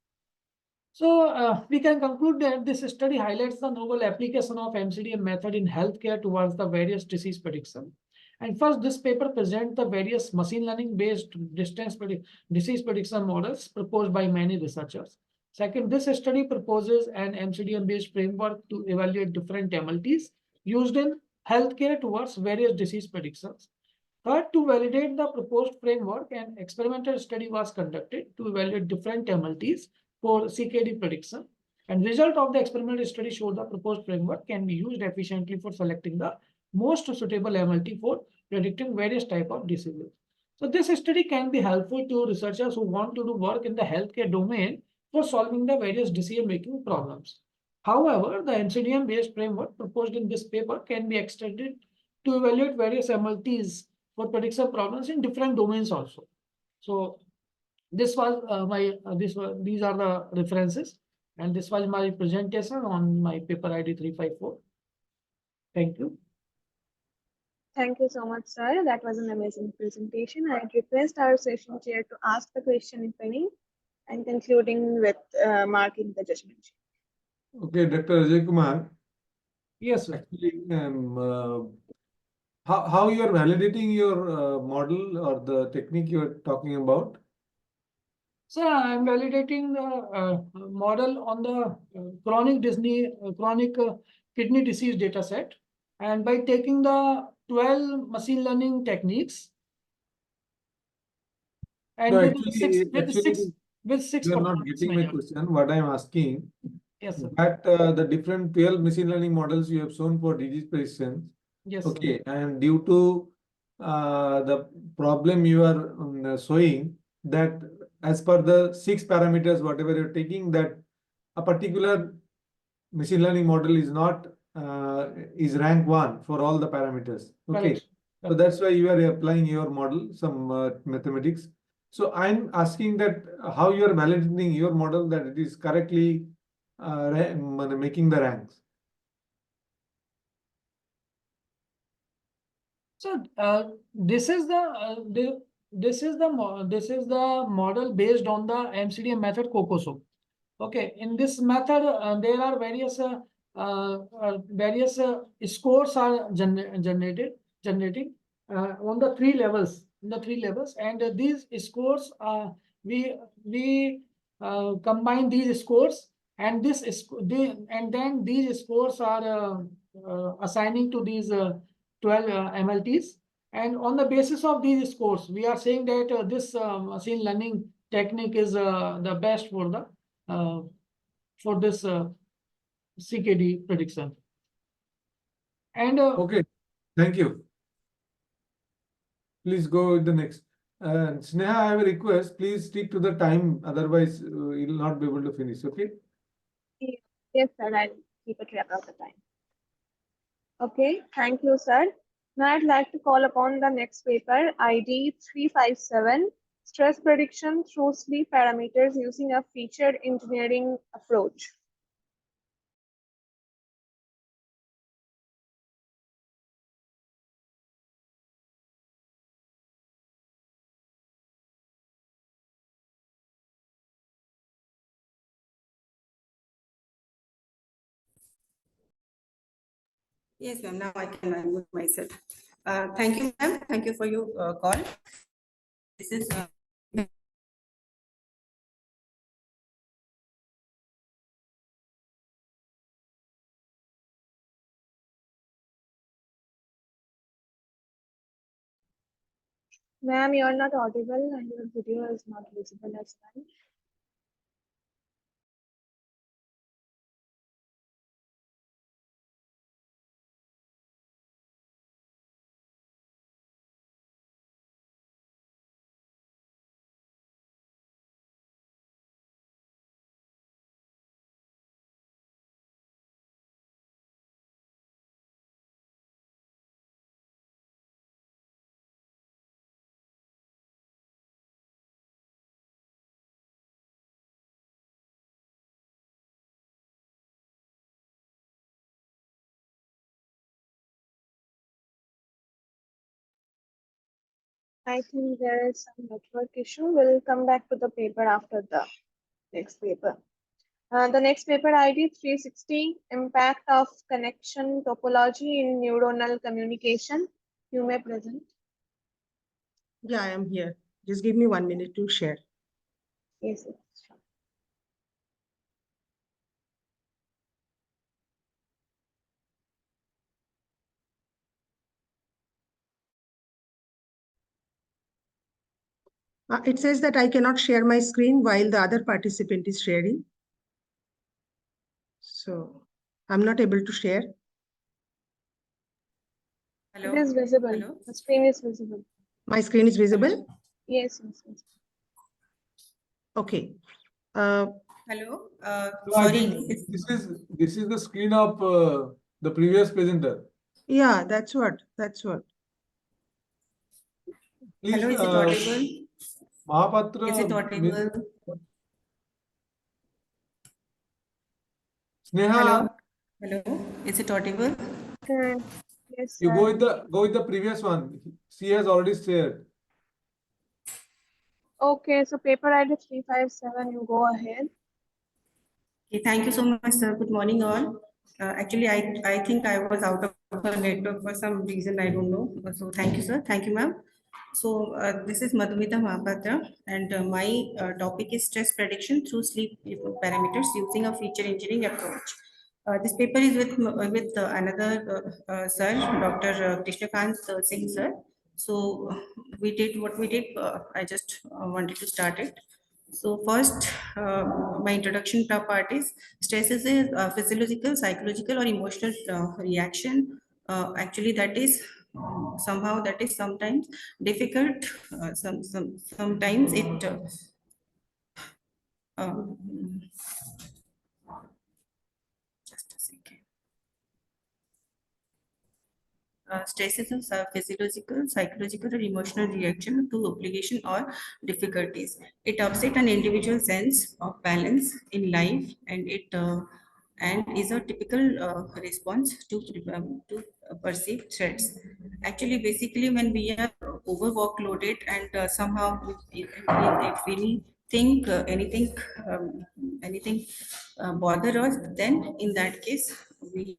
So we can conclude that this study highlights the novel application of MCDM method in healthcare towards the various disease prediction. And first, this paper presents the various machine learning based disease prediction models proposed by many researchers. Second, this study proposes an MCDM based framework to evaluate different MLTs used in healthcare towards various disease predictions. Third, to validate the proposed framework, an experimental study was conducted to evaluate different MLTs for CKD prediction. And result of the experimental study showed the proposed framework can be used efficiently for selecting the most suitable MLT for predicting various types of diseases. So this study can be helpful to researchers who want to do work in the healthcare domain for solving the various decision-making problems. However, the MCDM-based framework proposed in this paper can be extended to evaluate various MLTs for prediction problems in different domains also. So this was these are the references, and this was my presentation on my paper ID 354. Thank you. Thank you so much, sir. That was an amazing presentation. I request our session chair to ask the question, if any, and concluding with marking the judgment. Okay, Dr. Ajay Kumar. Yes, sir. Actually, how you are validating your model or the technique you are talking about? So I'm validating the model on the chronic kidney disease data set, and by taking the 12 machine learning techniques, and No, with six you are not performance getting my measures. question. What I'm asking, Yes, sir. that the different 12 machine learning models you have shown for disease prediction. Yes, okay, and due to the problem you are showing, that as per the 6 parameters, whatever you're taking, that a particular machine learning model is not is rank 1 for all the parameters. Okay, Correct. so that's why you are applying your model, some mathematics. So I'm asking that how you are validating your model that it is correctly making the ranks. So this is the model based on the MCDM method COCOSO. Okay, in this method there are various scores are generating on the 3 levels. And these scores we combine these scores, and then these scores are assigning to these 12 MLTs. And on the basis of these scores, we are saying that this machine learning technique is the best for this CKD prediction. And okay, thank you. Please go with the next. Sneha, I have a request. Please stick to the time. Otherwise, you'll not be able to finish. Okay. Yes, sir. I'll keep a track of the time. Okay, thank you, sir. Now I'd like to call upon the next paper, ID 357, stress prediction through sleep parameters using a featured engineering approach. Yes, ma'am. Now I can unmute myself. Thank you, ma'am. Thank you for your call. This is Ma'am, you're not audible and your video is not visible as well. I think there is some network issue. We'll come back to the paper after the next paper. The next paper ID 360, Impact of Connection Topology in Neuronal Communication. You may present. Yeah, I am here. Just give me 1 minute to share. Yes, yes, sure. It says that I cannot share my screen while the other participant is sharing. So I'm not able to share. Hello. It is visible. Hello. The screen is visible. My screen is visible? Yes, yes, yes. Okay. Hello. So I Sorry. think this is the screen of the previous presenter. Yeah, that's what. Please, Hello, is it audible? Mahapatra. Is it audible? Sneha, Hello. Hello. Is it audible? Okay. Yes, you sir. go with the previous one. She has already shared. Okay, so paper ID 357, you go ahead. Okay, thank you so much, sir. Good morning, all. Actually, I think I was out of the network for some reason. I don't know. So thank you, sir. Thank you, ma'am. So this is Madhumita Mahapatra, and my topic is stress prediction through sleep parameters using a feature engineering approach. This paper is with another sir, Dr. Krishnakant Singh, sir. So we did what we did. I just wanted to start it. So first, my introduction part is stress is a physiological, psychological, or emotional reaction. Actually, that is somehow that is sometimes difficult. Sometimes it. Just a second. Stress is a physiological, psychological, or emotional reaction to obligation or difficulties. It upsets an individual sense of balance in life, and it and is a typical response to perceived threats. Actually, basically, when we are over workloaded and somehow if we think anything bother us, then in that case we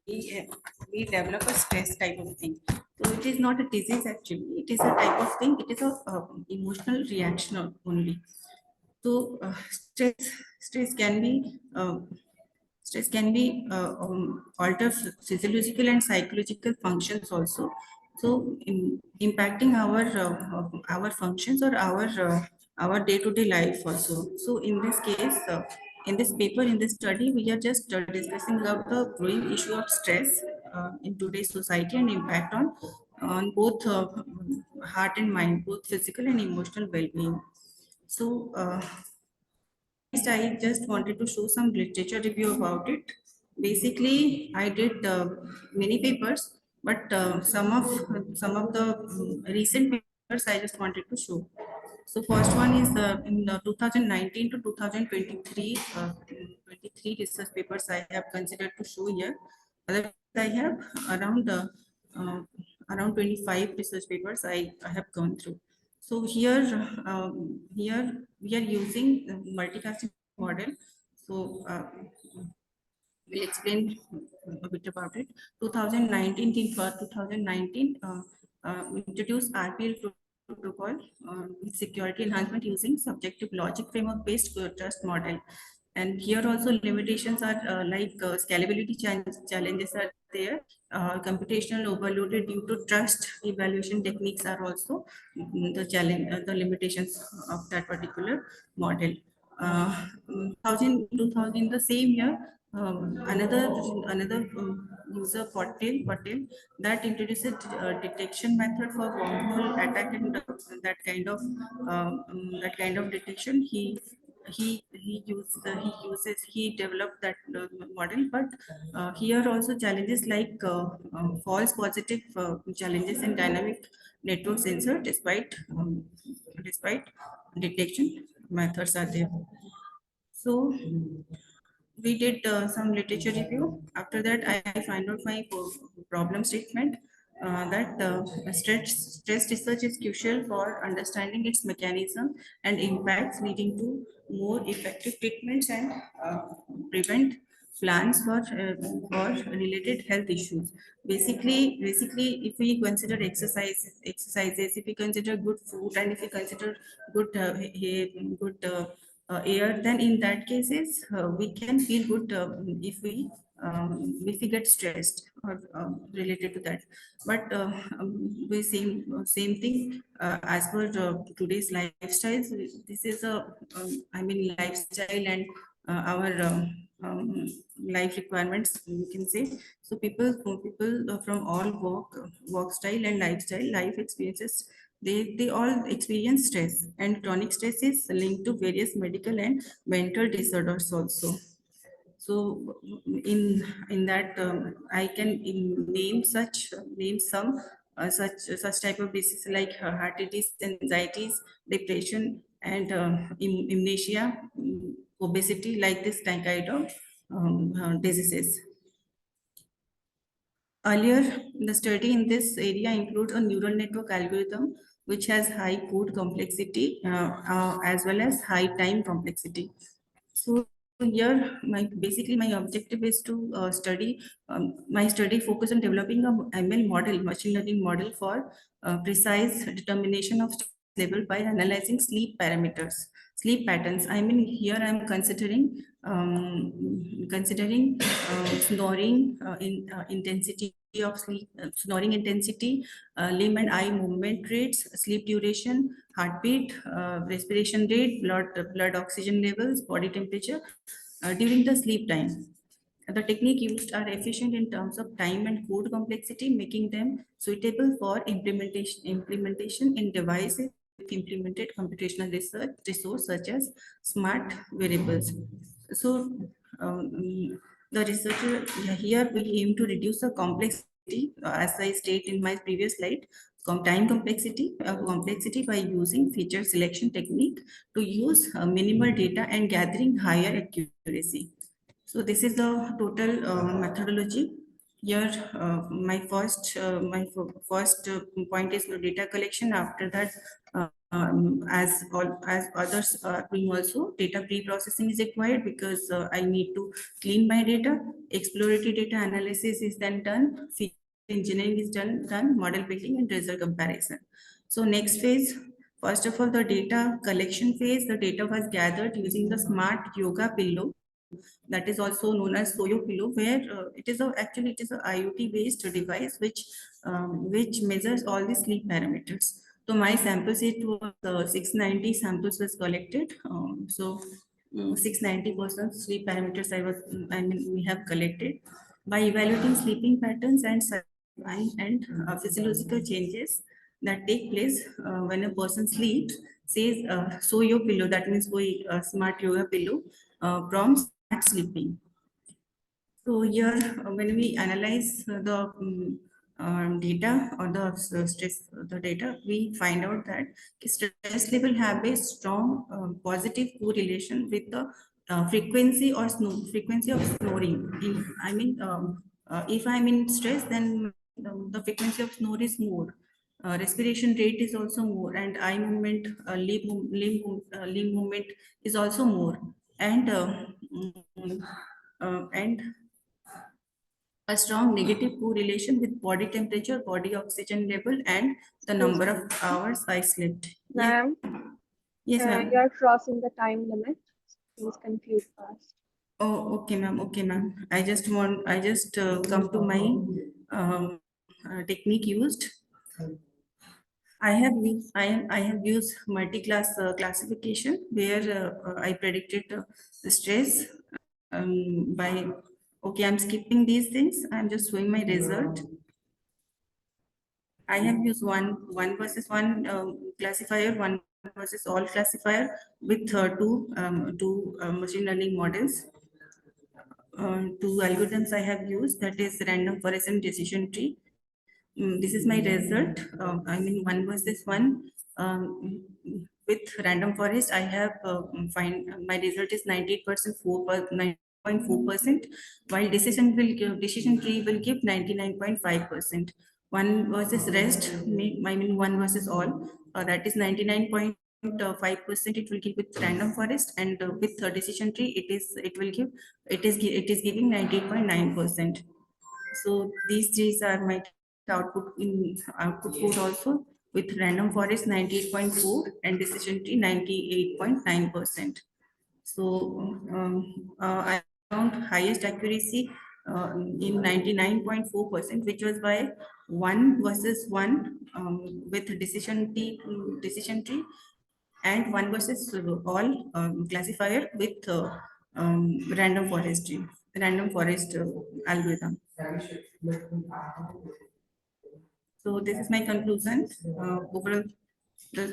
develop a stress type of thing. So it is not a disease actually. It is a type of thing. It is a emotional reaction only. So stress can be alter physiological and psychological functions also. So impacting our functions or our day-to-day life also. So in this case, in this paper, in this study, we are just discussing about the growing issue of stress in today's society and impact on both heart and mind, both physical and emotional well-being. So next, I just wanted to show some literature review about it. Basically, I did many papers, but some of the recent papers I just wanted to show. So first one is in 2019 to 2023, 23 research papers I have considered to show here. Otherwise, I have around uh, around 25 research papers I have gone through. So here we are using multicasting model. So we'll explain a bit about it. 2019, for 2019, introduced RPL protocol with security enhancement using subjective logic framework based trust model. And here also limitations are like scalability challenges are there. Computational overloaded due to trust evaluation techniques are also the challenge, the limitations of that particular model. 2000, the same year, another user Patel that introduced a detection method for wormhole attack, and that kind of detection he developed that model. But here also challenges like false positive challenges in dynamic network sensor, despite detection methods are there. So we did some literature review. After that, I find out my problem statement, that stress research is crucial for understanding its mechanism and impacts, leading to more effective treatments and prevent plans for related health issues. Basically, if we consider exercises, if we consider good food, and if we consider good air, then in that cases we can feel good if we get stressed or related to that. But we same thing as per today's lifestyles. This is a lifestyle and our life requirements, you can say. So people from all work style and lifestyle life experiences, they all experience stress, and chronic stress is linked to various medical and mental disorders also. So in that I can name some such type of disease like heart disease, anxieties, depression, and amnesia, obesity, like this kind of diseases. Earlier, the study in this area includes a neural network algorithm which has high code complexity as well as high time complexity. So here, basically my objective is to study. My study focus on developing a ML model, machine learning model for precise determination of stress level by analyzing sleep parameters, sleep patterns. Here I'm considering snoring intensity of sleep, snoring intensity, limb and eye movement rates, sleep duration, heartbeat, respiration rate, blood oxygen levels, body temperature during the sleep time. The technique used are efficient in terms of time and code complexity, making them suitable for implementation in devices with implemented computational resource such as smart wearables. So the researcher here, we aim to reduce the complexity, as I stated in my previous slide, time complexity by using feature selection technique to use minimal data and gathering higher accuracy. So this is the total methodology. Here, my first point is data collection. After that, as others are doing also, data pre-processing is required because I need to clean my data. Exploratory data analysis is then done. Feature engineering is done. Model building and result comparison. So next phase. First of all, the data collection phase. The data was gathered using the smart yoga pillow, that is also known as Soyo Pillow, where actually it is a IoT based device which measures all the sleep parameters. So my sample set was 690 samples was collected. 690% sleep parameters we have collected by evaluating sleeping patterns and physiological changes that take place when a person sleeps. Says Soyo Pillow, that means smart yoga pillow, prompts sleeping. So here, when we analyze the data or the data, we find out that stress level have a strong positive correlation with the frequency of snoring. If I'm in stress, then the frequency of snore is more. Respiration rate is also more, and eye movement, limb movement is also more, and and a strong negative correlation with body temperature, body oxygen level, and the number of hours I slept. Ma'am, Yes, ma'am. you are crossing the time limit. please conclude first. Oh, okay, ma'am. Okay, ma'am. I just come to my technique used. I have used multi-class classification where I predicted the stress by, okay, I'm skipping these things. I'm just showing my result. I have used one versus one classifier, one versus all classifier with two machine learning models. Two algorithms I have used, that is random forest and decision tree. This is my result. I mean, one versus one with random forest. I have find my result is 98% 9.4%, while decision tree will give 99.5%. One versus rest, I mean one versus all. That is 99.5%. It will give with random forest, and with decision tree, it is giving 98.9%. So these threes are my output code also, with random forest 98.4 and decision tree 98.9%. So I found highest accuracy in 99.4%, which was by one versus one with decision tree, and one versus all classifier with random forest algorithm. So this is my conclusion. Overall, the,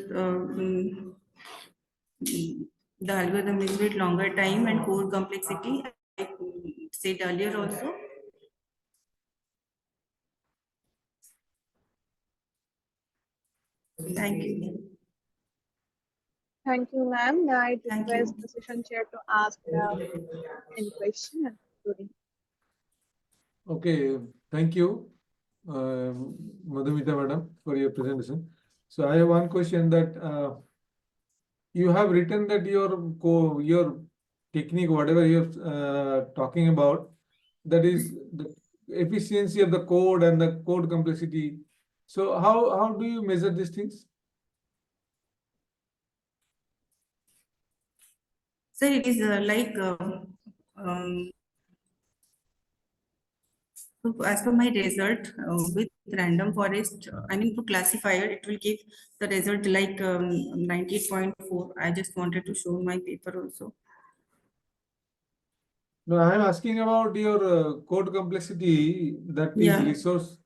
the algorithm is with longer time and core complexity. I said earlier also. Thank you. Thank you, ma'am. Now I Thank request you. the session chair to ask any question and concluding. Okay, thank you, Madhumita madam, for your presentation. So I have one question that you have written that your technique, whatever you're talking about, that is the efficiency of the code and the code complexity. So how do you measure these things? So it is like so as per my result with random forest, I mean to classifier, it will give the result like 98.4. I just wanted to show my paper also. No, I am asking about your code complexity, that is Yeah. resource.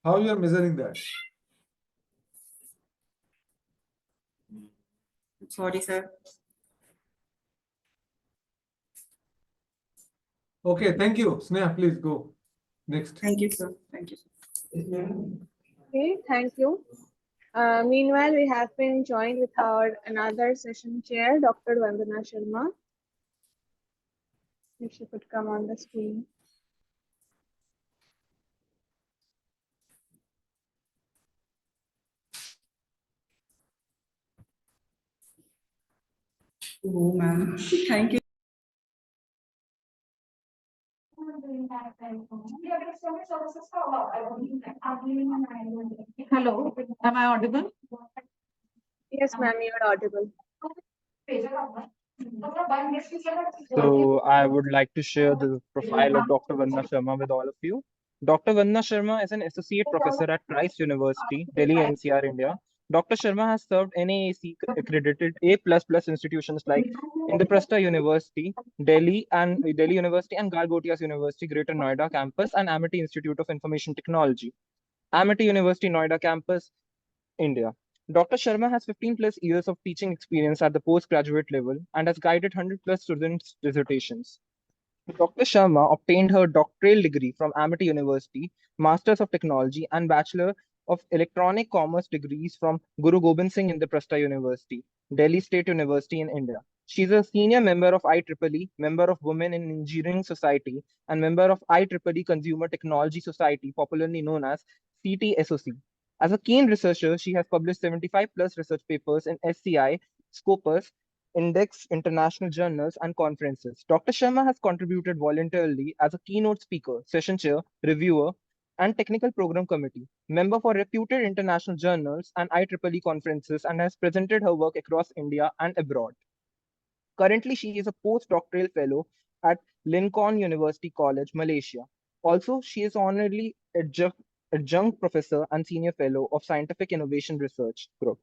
How you are measuring that? Sorry, sir. Okay, thank you. Sneha, please go. Next. Thank you, sir. Thank you. Okay, thank you. Meanwhile, we have been joined with our another session chair, Dr. Vandana Sharma. If she could come on the screen. Oh, ma'am. Thank you. Hello, am I audible? Yes, ma'am, you are audible. So I would like to share the profile of Dr. Vandana Sharma with all of you. Dr. Vandana Sharma is an associate professor at Christ University, Delhi, NCR, India. Dr. Sharma has served NAAC accredited A++ institutions like Indraprastha University, Delhi University, and Galgotias University, Greater Noida campus, and Amity Institute of Information Technology, Amity University, Noida campus, India. Dr. Sharma has 15 plus years of teaching experience at the postgraduate level and has guided 100 plus students' dissertations. Dr. Sharma obtained her doctoral degree from Amity University, Masters of Technology, and Bachelor of Electronic Commerce degrees from Guru Gobind Singh Indraprastha University, Delhi State University in India. She is a senior member of IEEE, member of Women in Engineering Society, and member of IEEE Consumer Technology Society, popularly known as CTSOC. As a keen researcher, she has published 75 plus research papers in SCI, Scopus, Index, international journals, and conferences. Dr. Sharma has contributed voluntarily as a keynote speaker, session chair, reviewer, and technical program committee, member for reputed international journals and IEEE conferences, and has presented her work across India and abroad. Currently, she is a postdoctoral fellow at Lincoln University College, Malaysia. Also, she is honorary adjunct professor and senior fellow of Scientific Innovation Research Group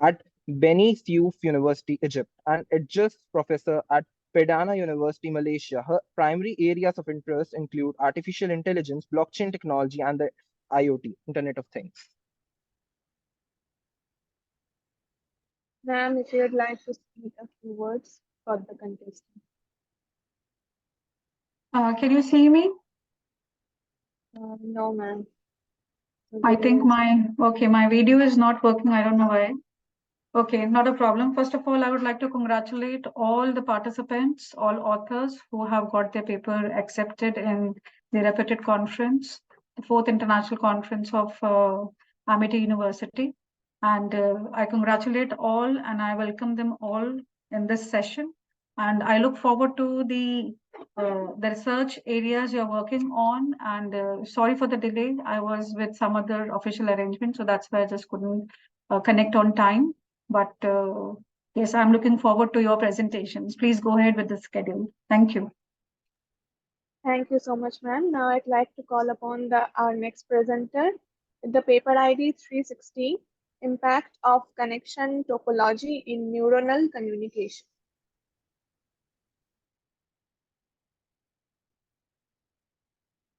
at Beni Suef University, Egypt, and adjunct professor at Perdana University, Malaysia. Her primary areas of interest include artificial intelligence, blockchain technology, and the IoT, Internet of Things. Ma'am, if you would like to speak a few words for the contestant. Can you see me? No, ma'am. I think my video is not working. I don't know why. Okay, not a problem. First of all, I would like to congratulate all the participants, all authors who have got their paper accepted in the reputed conference, the 4th International Conference of Amity University. And I congratulate all and I welcome them all in this session. And I look forward to the research areas you're working on. And sorry for the delay. I was with some other official arrangement, so that's why I just couldn't connect on time. But yes, I'm looking forward to your presentations. Please go ahead with the schedule. Thank you. Thank you so much, ma'am. Now I'd like to call upon our next presenter, the paper ID 360, Impact of Connection Topology in Neuronal Communication.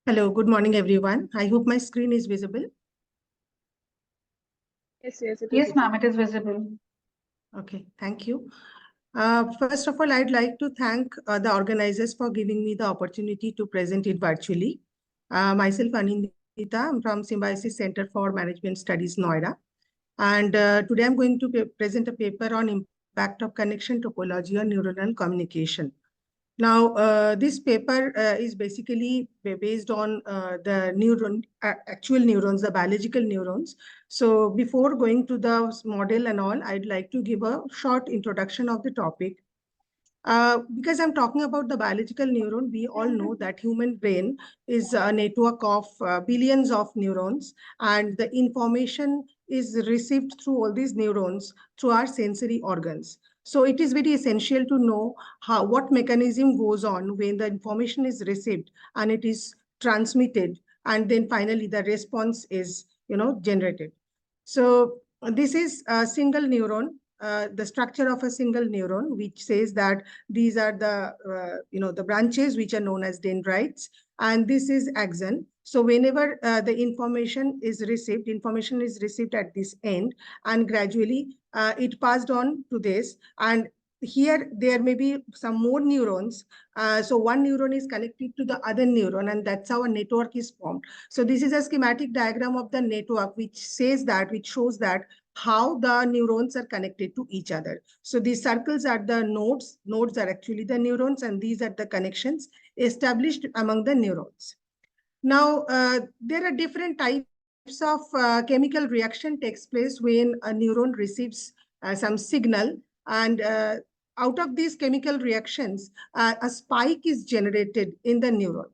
Hello, good morning, everyone. I hope my screen is visible. Yes, it is. Yes, ma'am, it is visible. Okay, thank you. First of all, I'd like to thank the organizers for giving me the opportunity to present it virtually. Myself, Anindita, I'm from Symbiosis Center for Management Studies, Noida. And today I'm going to present a paper on impact of connection topology on neuronal communication. Now, this paper is basically based on the actual neurons, the biological neurons. So before going to the model and all, I'd like to give a short introduction of the topic. Because I'm talking about the biological neuron, we all know that human brain is a network of billions of neurons, and the information is received through all these neurons through our sensory organs. So it is very essential to know what mechanism goes on when the information is received and it is transmitted, and then finally the response is generated. So this is a single neuron, the structure of a single neuron, which says that these are the branches which are known as dendrites, and this is axon. So whenever the information is received at this end, and gradually it passed on to this, and here there may be some more neurons. So one neuron is connected to the other neuron, and that's how a network is formed. So this is a schematic diagram of the network, which shows that how the neurons are connected to each other. So these circles are the nodes. Nodes are actually the neurons, and these are the connections established among the neurons. Now, there are different types of chemical reaction takes place when a neuron receives some signal, and out of these chemical reactions, a spike is generated in the neuron.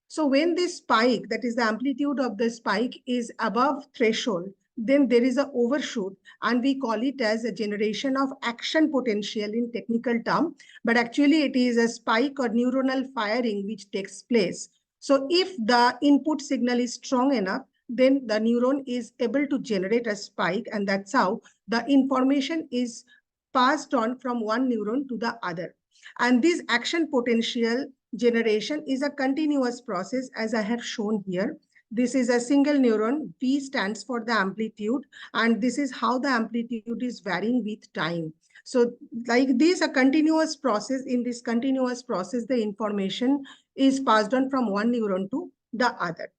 So when this spike, that is the amplitude of the spike, is above threshold, then there is an overshoot, and we call it as a generation of action potential in technical term, but actually it is a spike or neuronal firing which takes place. So if the input signal is strong enough, then the neuron is able to generate a spike, and that's how the information is passed on from one neuron to the other. And this action potential generation is a continuous process, as I have shown here. This is a single neuron. V stands for the amplitude, and this is how the amplitude is varying with time. So like this, a continuous process. In this continuous process, the information is passed on from one neuron to the other.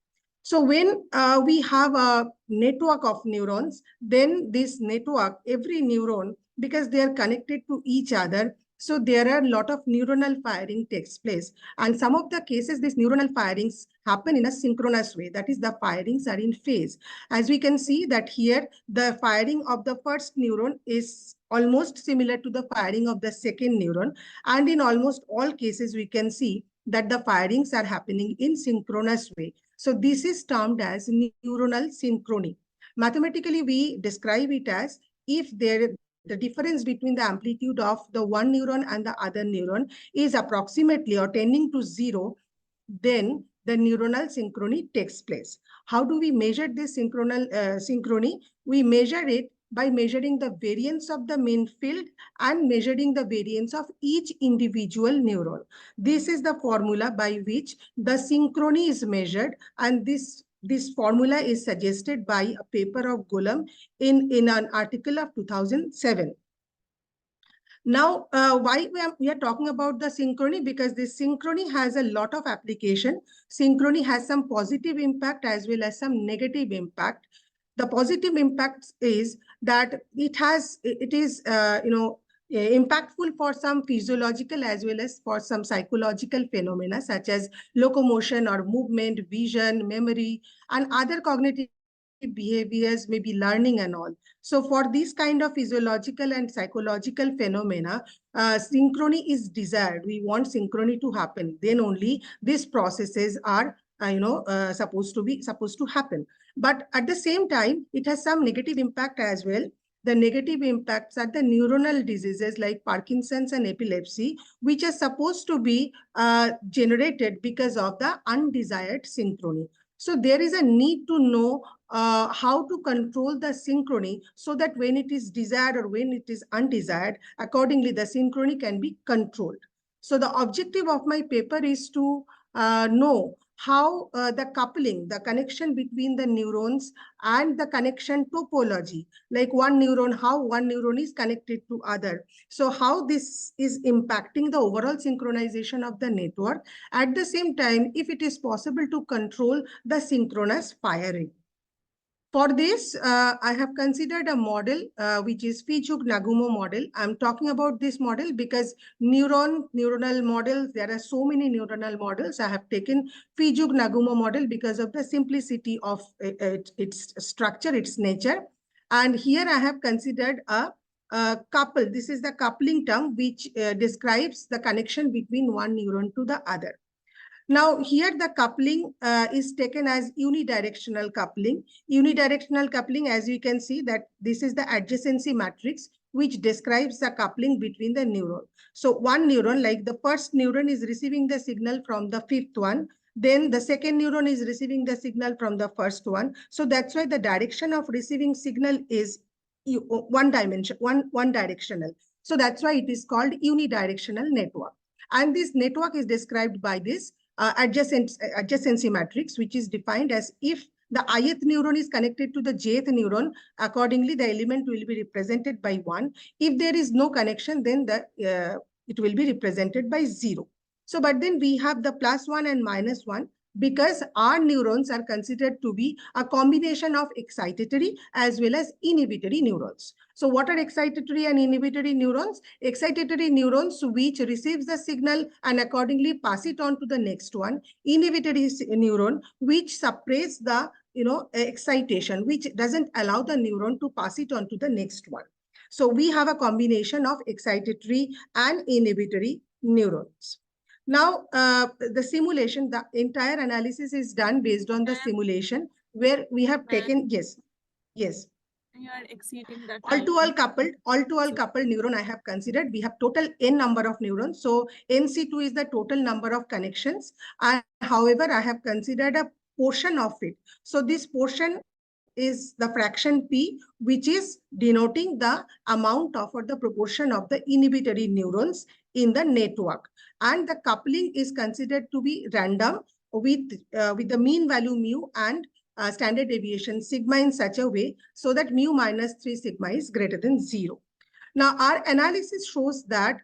So when we have a network of neurons, then this network, every neuron, because they are connected to each other, so there are a lot of neuronal firing takes place. And some of the cases, these neuronal firings happen in a synchronous way. That is, the firings are in phase. As we can see that here, the firing of the first neuron is almost similar to the firing of the second neuron. And in almost all cases, we can see that the firings are happening in synchronous way. So this is termed as neuronal synchrony. Mathematically, we describe it as if there the difference between the amplitude of the one neuron and the other neuron is approximately or tending to 0, then the neuronal synchrony takes place. How do we measure this synchronal synchrony? We measure it by measuring the variance of the main field and measuring the variance of each individual neuron. This is the formula by which the synchrony is measured, and this formula is suggested by a paper of Ghulam in an article of 2007. Now, why we are talking about the synchrony? Because this synchrony has a lot of application. Synchrony has some positive impact as well as some negative impact. The positive impact is that it is impactful for some physiological as well as for some psychological phenomena such as locomotion or movement, vision, memory, and other cognitive behaviors, maybe learning and all. So for these kind of physiological and psychological phenomena, synchrony is desired. We want synchrony to happen. Then only these processes are supposed to happen. But at the same time, it has some negative impact as well. The negative impacts are the neuronal diseases like Parkinson's and epilepsy, which are supposed to be generated because of the undesired synchrony. So there is a need to know how to control the synchrony so that when it is desired or when it is undesired, accordingly the synchrony can be controlled. So the objective of my paper is to know how the coupling, the connection between the neurons and the connection topology, like how one neuron is connected to other. So how this is impacting the overall synchronization of the network. At the same time, if it is possible to control the synchronous firing. For this, I have considered a model which is Fizhou-Nagumo model. I'm talking about this model because neuronal models, there are so many neuronal models. I have taken Fizhou-Nagumo model because of the simplicity of its structure, its nature. And here I have considered a couple. This is the coupling term which describes the connection between one neuron to the other. Now, here the coupling is taken as unidirectional coupling. Unidirectional coupling, as you can see, that this is the adjacency matrix, which describes the coupling between the neuron. So one neuron, like the first neuron is receiving the signal from the fifth one, then the second neuron is receiving the signal from the first one. So that's why the direction of receiving signal is one directional. So that's why it is called unidirectional network. And this network is described by this adjacency matrix, which is defined as if the ith neuron is connected to the jth neuron, accordingly the element will be represented by 1. If there is no connection, then it will be represented by 0. So, but then we have the +1 and -1 because our neurons are considered to be a combination of excitatory as well as inhibitory neurons. So what are excitatory and inhibitory neurons? Excitatory neurons which receives the signal and accordingly pass it on to the next one. Inhibitory neuron which suppress the excitation, which doesn't allow the neuron to pass it on to the next one. So we have a combination of excitatory and inhibitory neurons. Now, the simulation, the entire analysis is done based on the simulation where we have taken, yes. You are exceeding that. All-to-all coupled neuron I have considered. We have total n number of neurons. So NC2 is the total number of connections. And however, I have considered a portion of it. So this portion is the fraction P, which is denoting the amount of or the proportion of the inhibitory neurons in the network. And the coupling is considered to be random with the mean value mu and standard deviation sigma in such a way so that mu -3 sigma is greater than 0. Now, our analysis shows that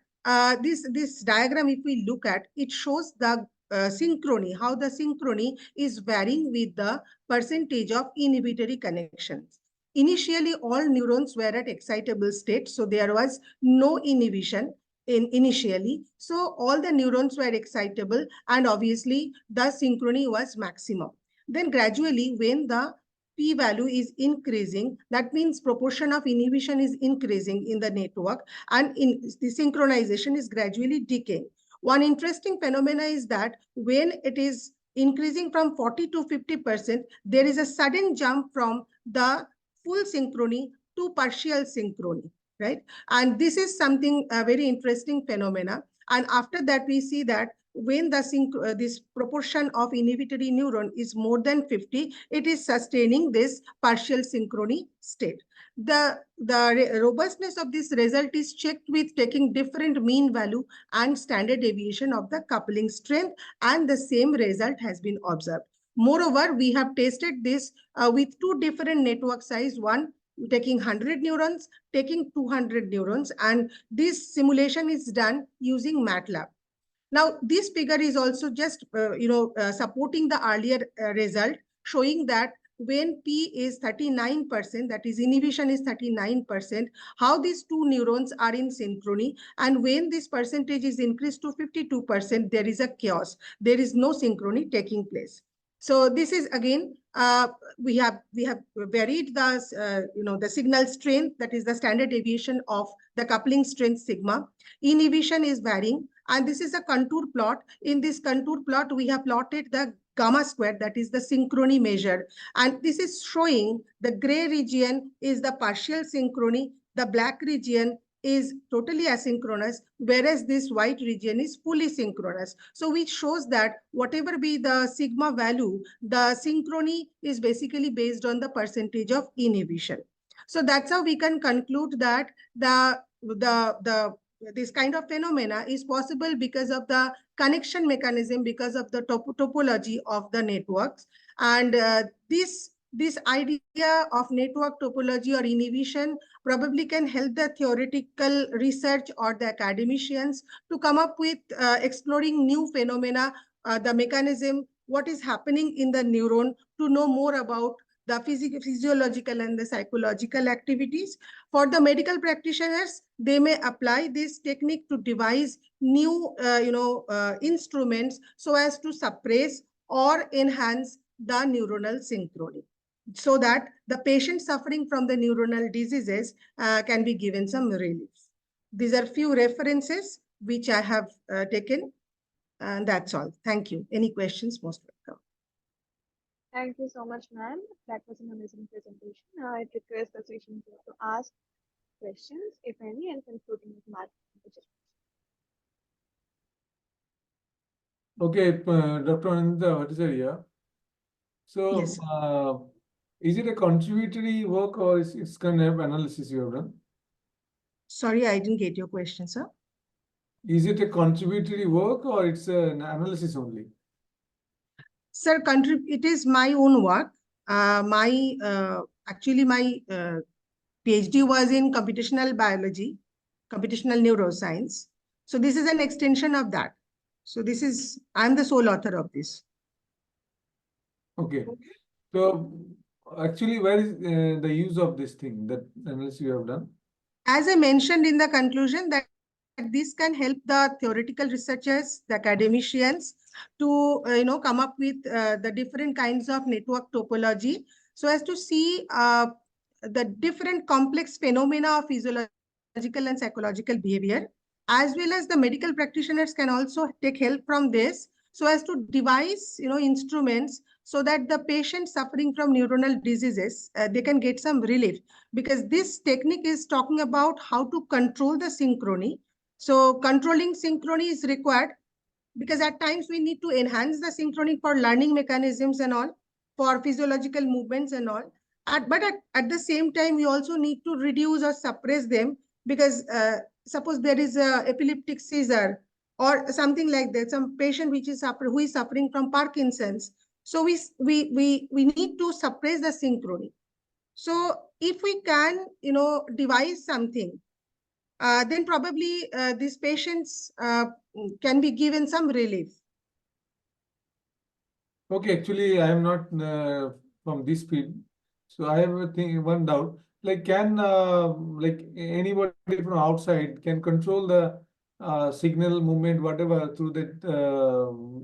this diagram, if we look at, it shows the synchrony, how the synchrony is varying with the percentage of inhibitory connections. Initially, all neurons were at excitable state, so there was no inhibition initially. So all the neurons were excitable and obviously the synchrony was maximum. Then gradually when the P value is increasing, that means proportion of inhibition is increasing in the network and the synchronization is gradually decaying. One interesting phenomena is that when it is increasing from 40 to 50%, there is a sudden jump from the full synchrony to partial synchrony. right? And this is something very interesting phenomena. And after that, we see that when this proportion of inhibitory neuron is more than 50, it is sustaining this partial synchrony state. The robustness of this result is checked with taking different mean value and standard deviation of the coupling strength, and the same result has been observed. Moreover, we have tested this with two different network size, one taking 100 neurons, taking 200 neurons, and this simulation is done using MATLAB. Now, this figure is also just, supporting the earlier result, showing that when P is 39%, that is inhibition is 39%, how these two neurons are in synchrony. And when this percentage is increased to 52%, there is a chaos. There is no synchrony taking place. So this is again, we have varied the, the signal strength, that is the standard deviation of the coupling strength sigma. Inhibition is varying. And this is a contour plot. In this contour plot, we have plotted the gamma square, that is the synchrony measure. And this is showing the gray region is the partial synchrony, the black region is totally asynchronous, whereas this white region is fully synchronous. So which shows that whatever be the sigma value, the synchrony is basically based on the percentage of inhibition. So that's how we can conclude that this kind of phenomena is possible because of the connection mechanism, because of the topology of the networks. And this idea of network topology or inhibition probably can help the theoretical research or the academicians to come up with exploring new phenomena, the mechanism, what is happening in the neuron, to know more about the physiological and the psychological activities. For the medical practitioners, they may apply this technique to devise new instruments so as to suppress or enhance the neuronal synchrony, so that the patient suffering from the neuronal diseases can be given some relief. These are few references which I have taken, and that's all. Thank you. Any questions? Most welcome. Thank you so much, ma'am. That was an amazing presentation. I request the session to ask questions, if any, and concluding with mark. Okay, Dr. Ananda, what is the idea? So, Yes. Is it a contributory work or it's kind of analysis you have done? Sorry, I didn't get your question, sir. Is it a contributory work or it's an analysis only? Sir, it is my own work. Actually, my PhD was in computational biology, computational neuroscience. So this is an extension of that. So I'm the sole author of this. Okay. So actually, where is the use of this thing, that analysis you have done? As I mentioned in the conclusion, that this can help the theoretical researchers, the academicians, to come up with the different kinds of network topology, so as to see the different complex phenomena of physiological and psychological behavior, as well as the medical practitioners can also take help from this, so as to devise instruments, so that the patients suffering from neuronal diseases, they can get some relief, because this technique is talking about how to control the synchrony. So controlling synchrony is required, because at times we need to enhance the synchrony for learning mechanisms and all, for physiological movements and all. But at the same time, we also need to reduce or suppress them, because suppose there is a epileptic seizure or something like that, some patient who is suffering from Parkinson's. So we need to suppress the synchrony. So if we can, devise something, then probably these patients can be given some relief. Okay, actually, I am not from this field, so I have one doubt. Like, can like anybody from outside can control the signal movement, whatever, through that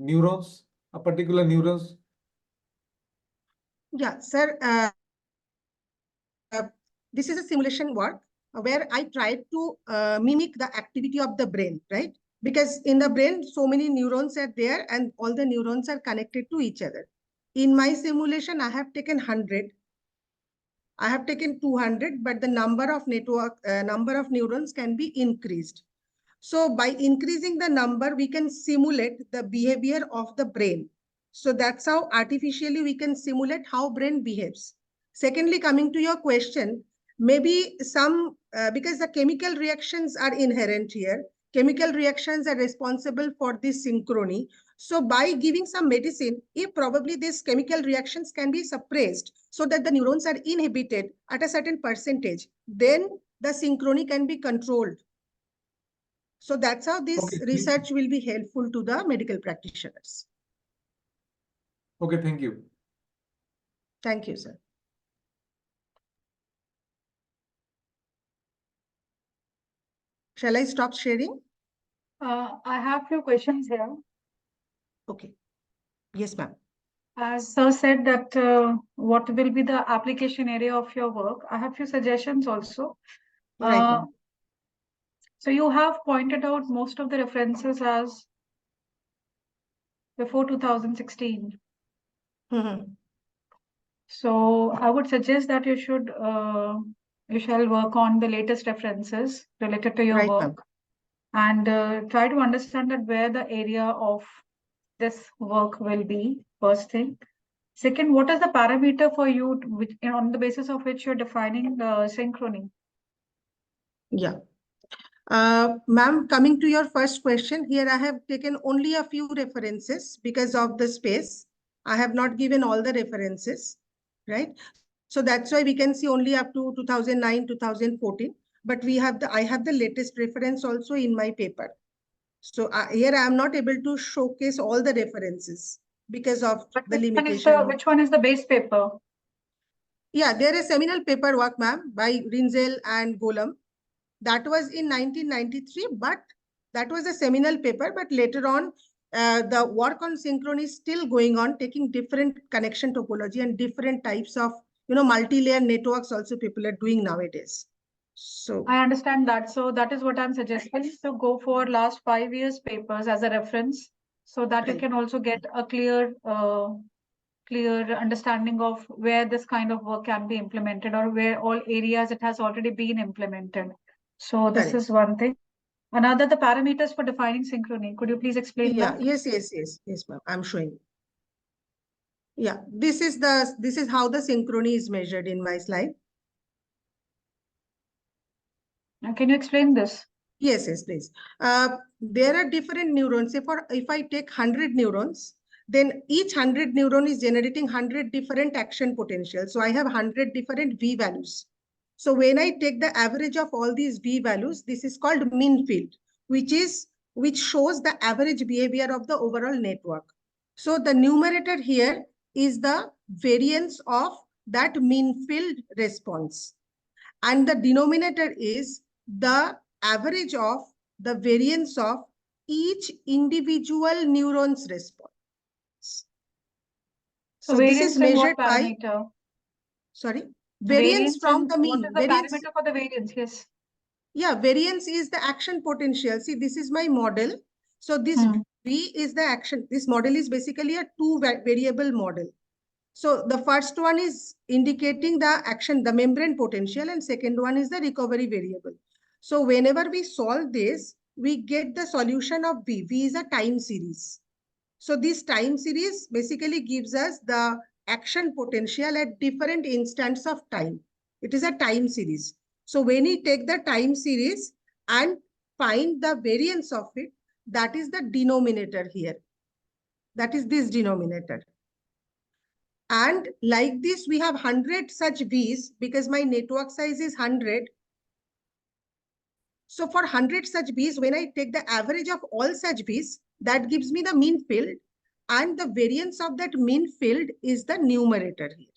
neurons, a particular neurons? Yeah, sir. This is a simulation work where I tried to mimic the activity of the brain, right? Because in the brain, so many neurons are there and all the neurons are connected to each other. In my simulation, I have taken 100. I have taken 200, but the number of neurons can be increased. So by increasing the number, we can simulate the behavior of the brain. So that's how artificially we can simulate how brain behaves. Secondly, coming to your question, maybe some, because the chemical reactions are inherent here, chemical reactions are responsible for this synchrony. So by giving some medicine, if probably these chemical reactions can be suppressed so that the neurons are inhibited at a certain percentage, then the synchrony can be controlled. So that's how this research will be helpful to the medical practitioners. Okay, thank you. Thank you, sir. Shall I stop sharing? I have few questions here. Okay. Yes, ma'am. As sir said that what will be the application area of your work, I have few suggestions also. Right. So you have pointed out most of the references as before 2016. So I would suggest that you shall work on the latest references related to your work and try to understand that where the area of this work will be, first thing. Second, what is the parameter for you on the basis of which you're defining the synchrony? Yeah. Ma'am, coming to your first question, here I have taken only a few references because of the space. I have not given all the references, right? So that's why we can see only up to 2009, 2014. But I have the latest reference also in my paper. So here I am not able to showcase all the references because of the limitation. Which one is the base paper? Yeah, there is seminal paper work, ma'am, by Rinzel and Golem. That was in 1993, but that was a seminal paper. But later on, the work on synchrony is still going on, taking different connection topology and different types of, multi-layer networks also people are doing nowadays. So I understand that. So that is what I'm suggesting, to go for last 5 years papers as a reference, so that you can also get a clear understanding of where this kind of work can be implemented or where all areas it has already been implemented. So this is one thing. Another, the parameters for defining synchrony. Could you please explain that? Yes, ma'am. I'm showing. Yeah, this is how the synchrony is measured in my slide. Can you explain this? Yes, please. There are different neurons. If I take 100 neurons, then each 100 neuron is generating 100 different action potentials. So I have 100 different V values. So when I take the average of all these V values, this is called mean field, which shows the average behavior of the overall network. So the numerator here is the variance of that mean field response. And the denominator is the average of the variance of each individual neuron's response. So this is measured by, variance from the mean. What is the parameter for the variance? Yes. Yeah, variance is the action potential. See, this is my model. So this V is the action. This model is basically a two variable model. So the first one is indicating the action, the membrane potential, and second one is the recovery variable. So whenever we solve this, we get the solution of V. V is a time series. So this time series basically gives us the action potential at different instants of time. It is a time series. So when we take the time series and find the variance of it, that is the denominator here. That is this denominator. And like this, we have 100 such Vs because my network size is 100. So for 100 such Vs, when I take the average of all such Vs, that gives me the mean field. And the variance of that mean field is the numerator here.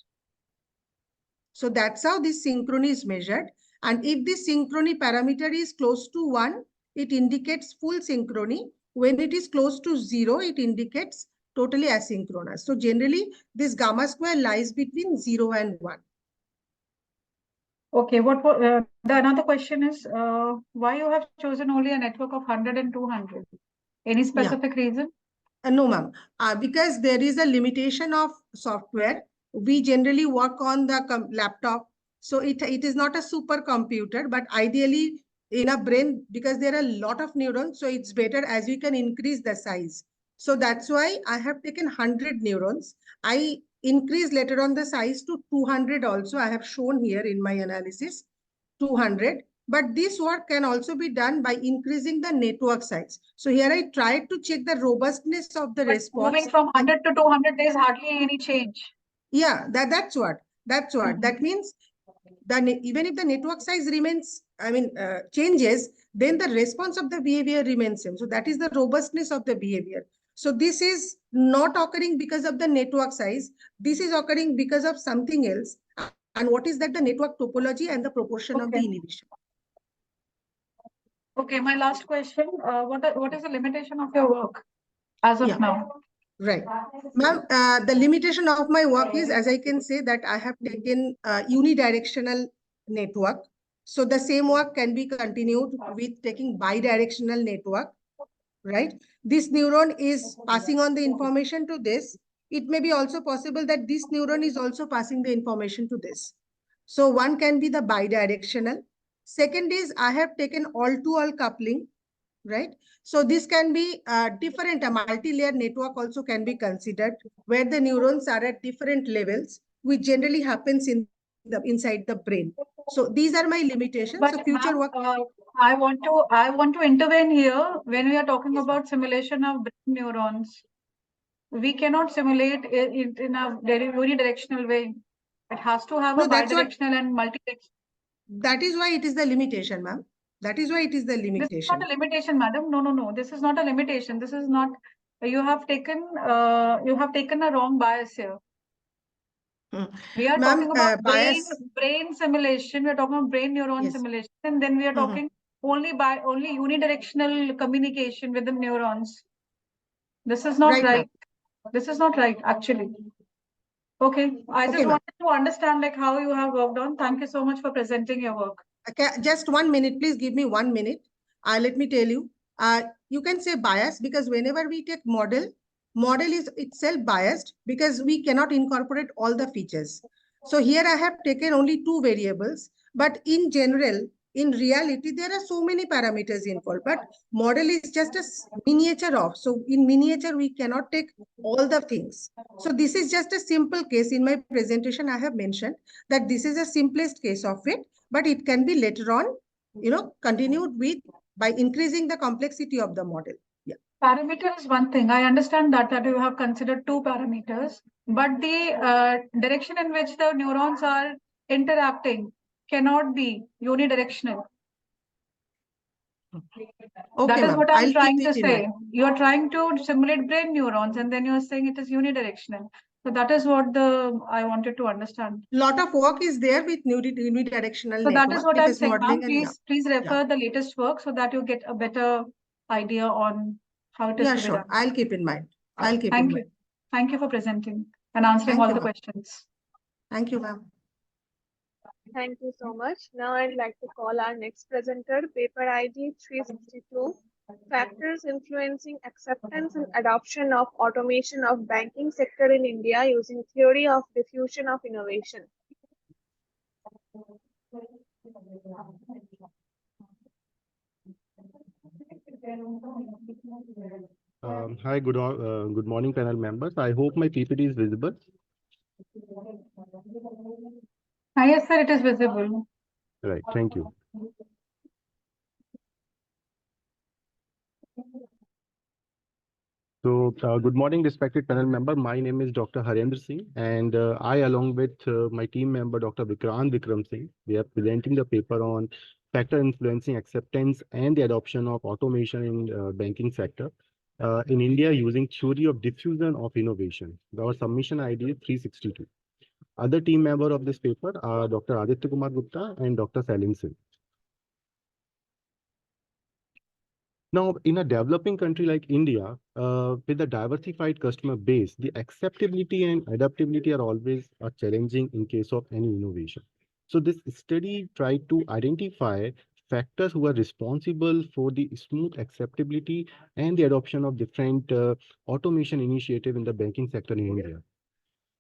So that's how this synchrony is measured. And if this synchrony parameter is close to 1, it indicates full synchrony. When it is close to 0, it indicates totally asynchronous. So generally, this gamma square lies between 0 and 1. Okay, the another question is why you have chosen only a network of 100 and 200? Any specific reason? No, ma'am. Because there is a limitation of software. We generally work on the laptop. So it is not a supercomputer, but ideally in a brain, because there are a lot of neurons, so it's better as we can increase the size. So that's why I have taken 100 neurons. I increase later on the size to 200 also. I have shown here in my analysis 200. But this work can also be done by increasing the network size. So here I tried to check the robustness of the response. Moving from 100 to 200, there's hardly any change. Yeah, that's what. That means even if the network size remains, changes, then the response of the behavior remains same. So that is the robustness of the behavior. So this is not occurring because of the network size. This is occurring because of something else. And what is that? The network topology and the proportion of the inhibition. Okay, my last question. What is the limitation of your work as of now? Right. Ma'am, the limitation of my work is, as I can say, that I have taken unidirectional network. So the same work can be continued with taking bidirectional network, right? This neuron is passing on the information to this. It may be also possible that this neuron is also passing the information to this. So one can be the bidirectional. Second is I have taken all-to-all coupling, right? So this can be different, a multi-layer network also can be considered, where the neurons are at different levels, which generally happens inside the brain. So these are my limitations. But so future work. I want to intervene here when we are talking about simulation of brain neurons. We cannot simulate it in a very unidirectional way. It has to have a bidirectional and multidirectional. That is why it is the limitation, ma'am. That is why it is the limitation. This is not a limitation, madam. No. This is not a limitation. This is not. You have taken a wrong bias here. We are talking about brain simulation. We are talking about brain neuron simulation, and then we are talking only unidirectional communication with the neurons. This is not right. This is not right, actually. Okay, I just wanted to understand like how you have worked on. Thank you so much for presenting your work. Okay, just 1 minute, please give me 1 minute. Let me tell you. You can say bias because whenever we take model is itself biased because we cannot incorporate all the features. So here I have taken only 2 variables, but in general, in reality, there are so many parameters involved, but model is just a miniature of. So in miniature, we cannot take all the things. So this is just a simple case. In my presentation, I have mentioned that this is a simplest case of it, but it can be later on, continued with by increasing the complexity of the model. Yeah. Parameter is one thing. I understand that you have considered 2 parameters, but the direction in which the neurons are interacting cannot be unidirectional. Okay, that is what I'm trying to say. Mind. You are trying to simulate brain neurons and then you are saying it is unidirectional. So that is what I wanted to understand. Lot of work is there with unidirectional So that is what I'm saying. Please refer the latest work so that you get a better idea on how it is to be done. I'll keep in mind. Thank you. Thank you for presenting and answering all the questions. Thank you, ma'am. Thank you so much. Now I'd like to call our next presenter, paper ID 362, Factors Influencing Acceptance and Adoption of Automation of Banking Sector in India using Theory of Diffusion of Innovation. Hi, good morning, panel members. I hope my PPT is visible. Yes, sir, it is visible. Right, thank you. So, good morning, respected panel member. My name is Dr. Harendra Singh, and I, along with my team member, Dr. Vikrant Vikram Singh, we are presenting the paper on factor influencing acceptance and the adoption of automation in banking sector in India using theory of diffusion of innovation. Our submission ID is 362. Other team member of this paper are Dr. Aditya Kumar Gupta and Dr. Salim Singh. Now, in a developing country like India, with a diversified customer base, the acceptability and adaptability are always challenging in case of any innovation. So this study tried to identify factors who are responsible for the smooth acceptability and the adoption of different automation initiative in the banking sector in India.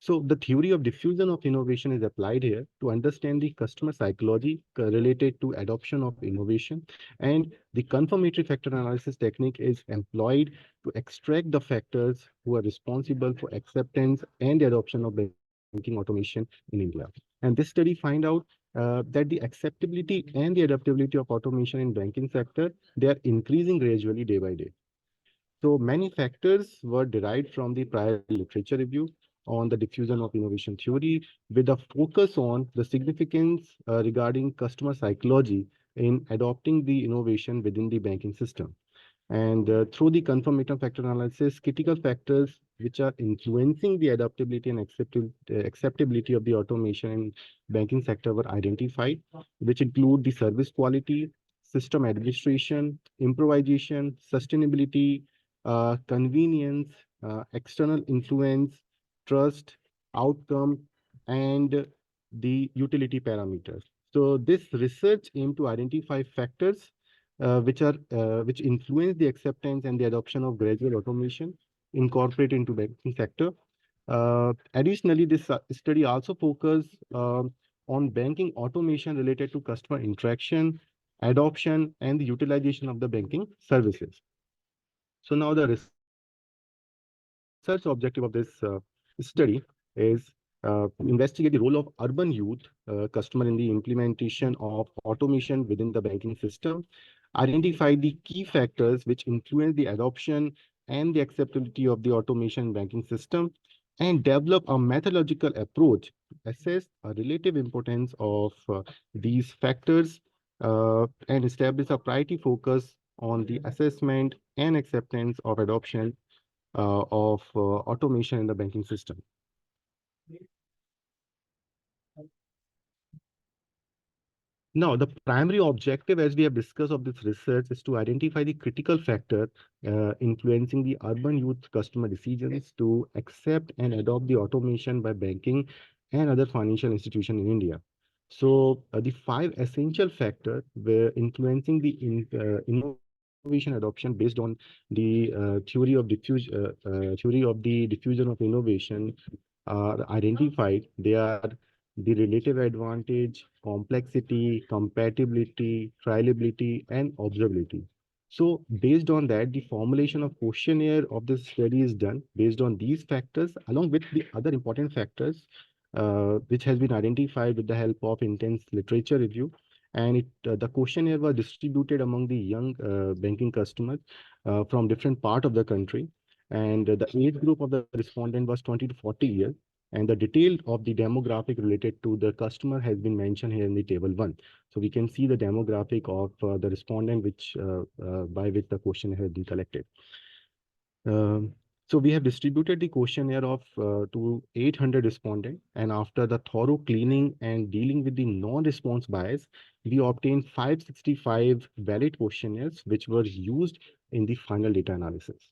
So the theory of diffusion of innovation is applied here to understand the customer psychology related to adoption of innovation. And the confirmatory factor analysis technique is employed to extract the factors who are responsible for acceptance and the adoption of banking automation in India. And this study find out that the acceptability and the adaptability of automation in banking sector, they are increasing gradually day by day. So many factors were derived from the prior literature review on the diffusion of innovation theory with a focus on the significance regarding customer psychology in adopting the innovation within the banking system. And through the confirmatory factor analysis, critical factors which are influencing the adaptability and acceptability of the automation in banking sector were identified, which include the service quality, system administration, improvisation, sustainability, convenience, external influence, trust, outcome, and the utility parameters. So this research aimed to identify factors which influence the acceptance and the adoption of gradual automation incorporated into banking sector. Additionally, this study also focused on banking automation related to customer interaction, adoption, and the utilization of the banking services. So now the research objective of this study is investigate the role of urban youth customer in the implementation of automation within the banking system, identify the key factors which influence the adoption and the acceptability of the automation banking system, and develop a methodological approach to assess a relative importance of these factors and establish a priority focus on the assessment and acceptance of adoption of automation in the banking system. Now, the primary objective, as we have discussed, of this research is to identify the critical factor influencing the urban youth customer decisions to accept and adopt the automation by banking and other financial institutions in India. So, the five essential factors were influencing the innovation adoption based on the theory of the diffusion of innovation are identified. They are the relative advantage, complexity, compatibility, trialability, and observability. So based on that, the formulation of questionnaire of this study is done based on these factors, along with the other important factors, which has been identified with the help of intense literature review. And the questionnaire was distributed among the young banking customers from different part of the country. And the age group of the respondent was 20 to 40 years. And the detail of the demographic related to the customer has been mentioned here in the table 1. So we can see the demographic of the respondent by which the questionnaire has been collected. So we have distributed the questionnaire to 800 respondents, and after the thorough cleaning and dealing with the non-response bias, we obtained 565 valid questionnaires which were used in the final data analysis.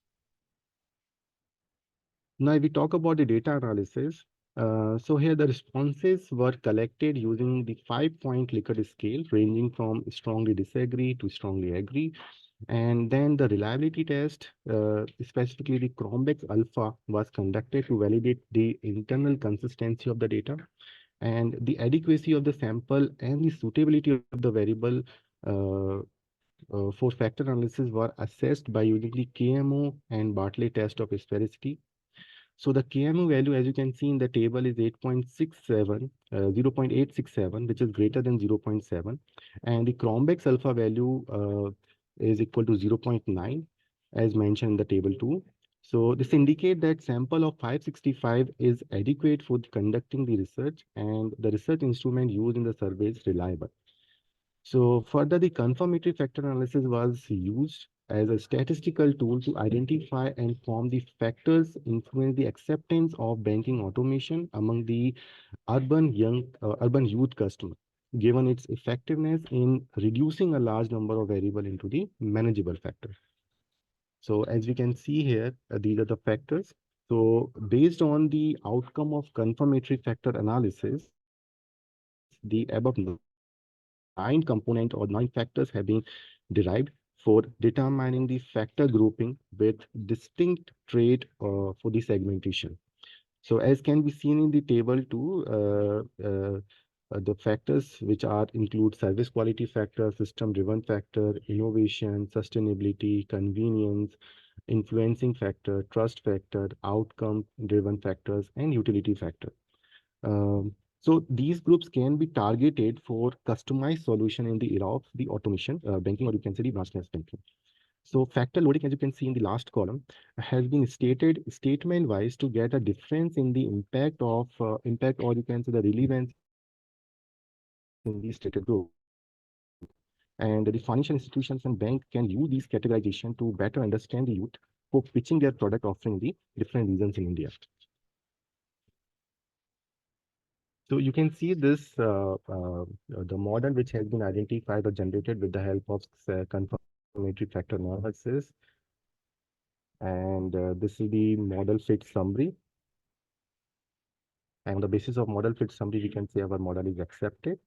Now, if we talk about the data analysis, so here the responses were collected using the 5-point Likert scale, ranging from strongly disagree to strongly agree. And then the reliability test, specifically the Cronbach's alpha, was conducted to validate the internal consistency of the data, and the adequacy of the sample and the suitability of the variable for factor analysis were assessed by using the KMO and Bartlett test of sphericity. So the KMO value, as you can see in the table, is 0.867, which is greater than 0.7. And the Cronbach's alpha value is equal to 0.9, as mentioned in the table 2. So this indicates that sample of 565 is adequate for conducting the research, and the research instrument used in the survey is reliable. So further, the confirmatory factor analysis was used as a statistical tool to identify and form the factors influence the acceptance of banking automation among the urban youth customer, given its effectiveness in reducing a large number of variables into the manageable factor. So as we can see here, these are the factors. So based on the outcome of confirmatory factor analysis, the above 9 component or 9 factors have been derived for determining the factor grouping with distinct trait for the segmentation. So So as can be seen in the table too, the factors which are include service quality factor, system driven factor, innovation, sustainability, convenience, influencing factor, trust factor, outcome driven factors, and utility factor. So these groups can be targeted for customized solution in the era of the automation banking, or you can say the branchless banking. So factor loading, as you can see in the last column, has been stated statement-wise to get a difference in the impact of impact, or you can say the relevance in the stated group. And the financial institutions and bank can use these categorization to better understand the youth for pitching their product offering in the different regions in India. So you can see this the model which has been identified or generated with the help of confirmatory factor analysis, and this is the model fit summary. And on the basis of model fit summary, we can say our model is accepted.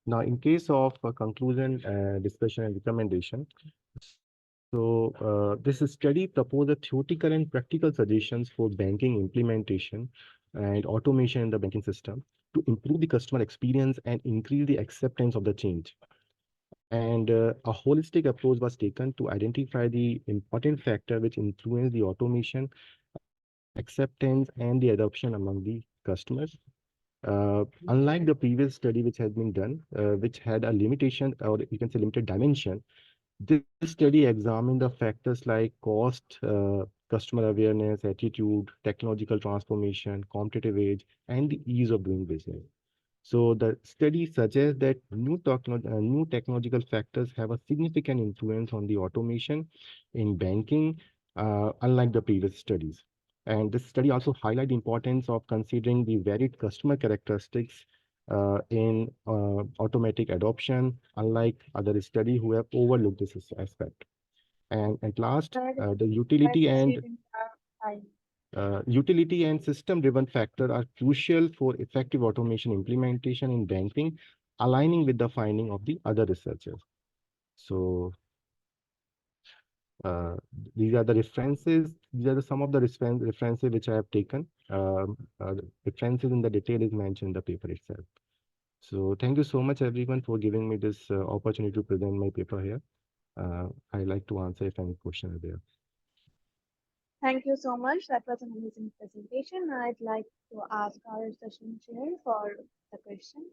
Now, in case of conclusion, discussion, and recommendation, this study proposed theoretical and practical suggestions for banking implementation and automation in the banking system to improve the customer experience and increase the acceptance of the change. And a holistic approach was taken to identify the important factor which influence the automation, acceptance, and the adoption among the customers. Unlike the previous study which has been done, which had a limitation, or you can say limited dimension, this study examined the factors like cost, customer awareness, attitude, technological transformation, competitive age, and the ease of doing business. So the study suggests that new technological factors have a significant influence on the automation in banking, unlike the previous studies. And this study also highlight the importance of considering the varied customer characteristics in automatic adoption, unlike other study who have overlooked this aspect. And at last, the utility and system-driven factors are crucial for effective automation implementation in banking, aligning with the finding of the other researchers. So uh, these are the references. These are some of the references which I have taken. References in the detail is mentioned in the paper itself. So thank you so much, everyone, for giving me this opportunity to present my paper here. I'd like to answer if any question are there. Thank you so much. That was an amazing presentation. I'd like to ask our session chair for the questions.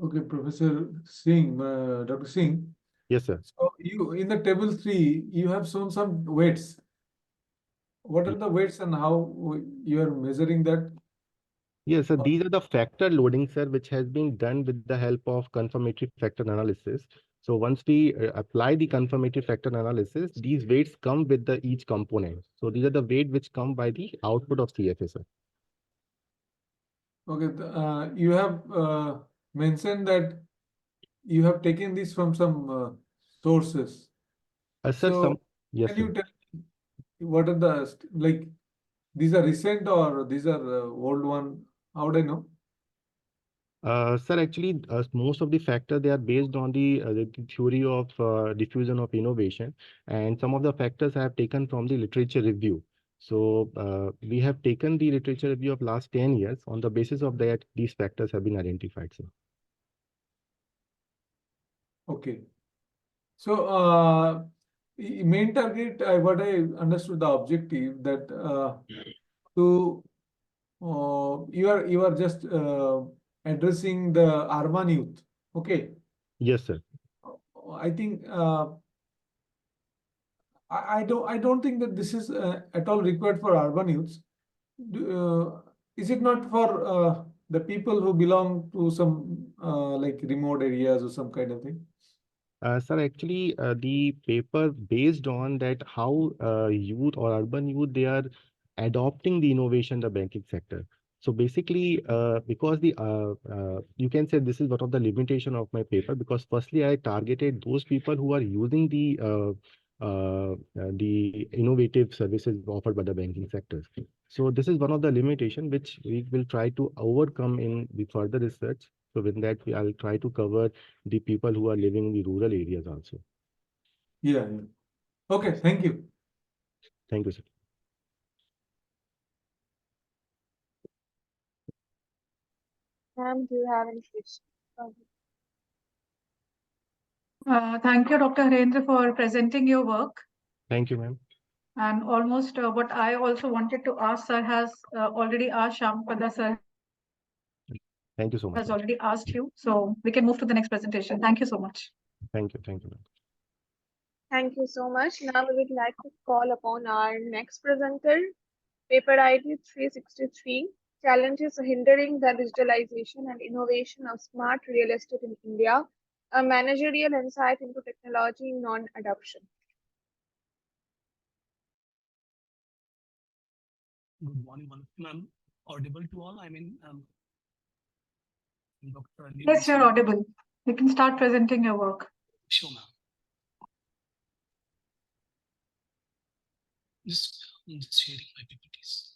Okay, Professor Singh, Dr. Singh. Yes, sir. So you in the table 3, you have shown some weights. What are the weights and how you are measuring that? Yes, so these are the factor loading, sir, which has been done with the help of confirmatory factor analysis. So once we apply the confirmatory factor analysis, these weights come with the each component. So these are the weight which come by the output of CFA, sir. Okay, you have mentioned that you have taken this from some sources. Sir, yes, can you tell me what are the like these are recent or these are old one? How do I know? Sir, actually, most of the factors, they are based on the theory of diffusion of innovation, and some of the factors I have taken from the literature review. So we have taken the literature review of last 10 years. On the basis of that, these factors have been identified, sir. Okay. So main target, what I understood the objective that to you are just addressing the urban youth. Okay. Yes, sir. I think I don't think that this is at all required for urban youths. Is it not for the people who belong to some like remote areas or some kind of thing? Sir, actually, the paper based on that how youth or urban youth, they are adopting the innovation in the banking sector. So basically, because you can say this is one of the limitation of my paper, because firstly I targeted those people who are using the innovative services offered by the banking sector. So this is one of the limitation which we will try to overcome in the further research. So with that, I'll try to cover the people who are living in the rural areas also. Yeah. Okay, thank you. Thank you, sir. Ma'am, do you have any questions? Thank you, Dr. Harendra, for presenting your work. Thank you, ma'am. And almost what I also wanted to ask, sir, has already asked. Shampada sir Thank you so much, has ma'am. already asked you. So we can move to the next presentation. Thank you so much. Thank you, ma'am. Thank you so much. Now we would like to call upon our next presenter, paper ID 363, Challenges Hindering the Digitalization and Innovation of Smart Real Estate in India, a managerial insight into technology non-adoption. Good morning, ma'am. Audible to all? I mean, Dr. Yes, you're audible. You can start presenting your work. Sure, ma'am. I'm just sharing my PPTs.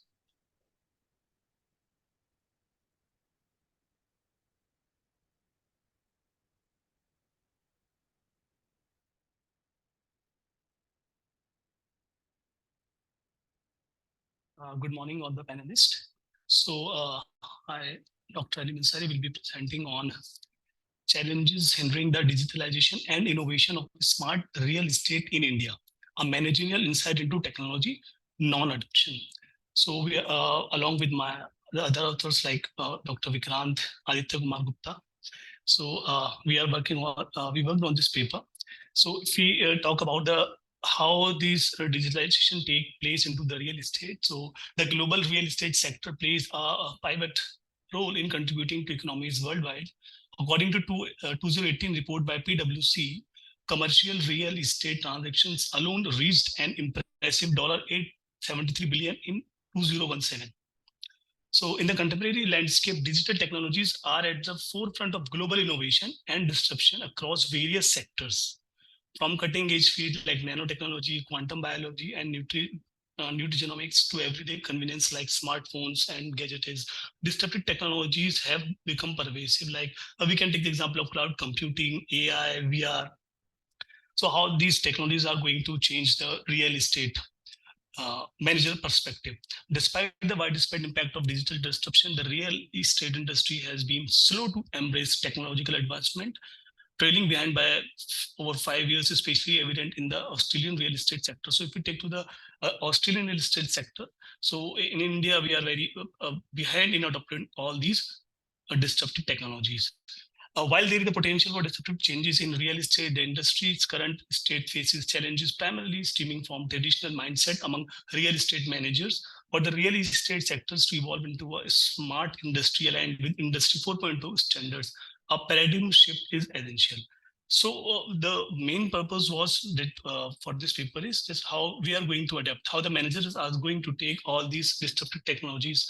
Good morning, all the panelists. So, I, Dr. Ali Mansari, will be presenting on challenges hindering the digitalization and innovation of smart real estate in India, a managerial insight into technology non-adoption. So we, along with the other authors like Dr. Vikrant, Aditya Kumar Gupta. So we are working on, we worked on this paper. So if we talk about how these digitalization take place into the real estate. So the global real estate sector plays a pivot role in contributing to economies worldwide. According to 2018 report by PwC, commercial real estate transactions alone reached an impressive $873 billion in 2017. So in the contemporary landscape, digital technologies are at the forefront of global innovation and disruption across various sectors, from cutting-edge fields like nanotechnology, quantum biology, and nutrigenomics to everyday convenience like smartphones and gadgets. Disruptive technologies have become pervasive. Like we can take the example of cloud computing, AI, VR. So how these technologies are going to change the real estate manager perspective. Despite the widespread impact of digital disruption, the real estate industry has been slow to embrace technological advancement, trailing behind by over 5 years, especially evident in the Australian real estate sector. So if we take to the Australian real estate sector, so in India, we are very behind in adopting all these disruptive technologies. While there is the potential for disruptive changes in real estate, the industry's current state faces challenges primarily stemming from traditional mindset among real estate managers for the real estate sectors to evolve into a smart industry aligned with Industry 4.0 standards. A paradigm shift is essential. So the main purpose was that for this paper is just how we are going to adapt, how the managers are going to take all these disruptive technologies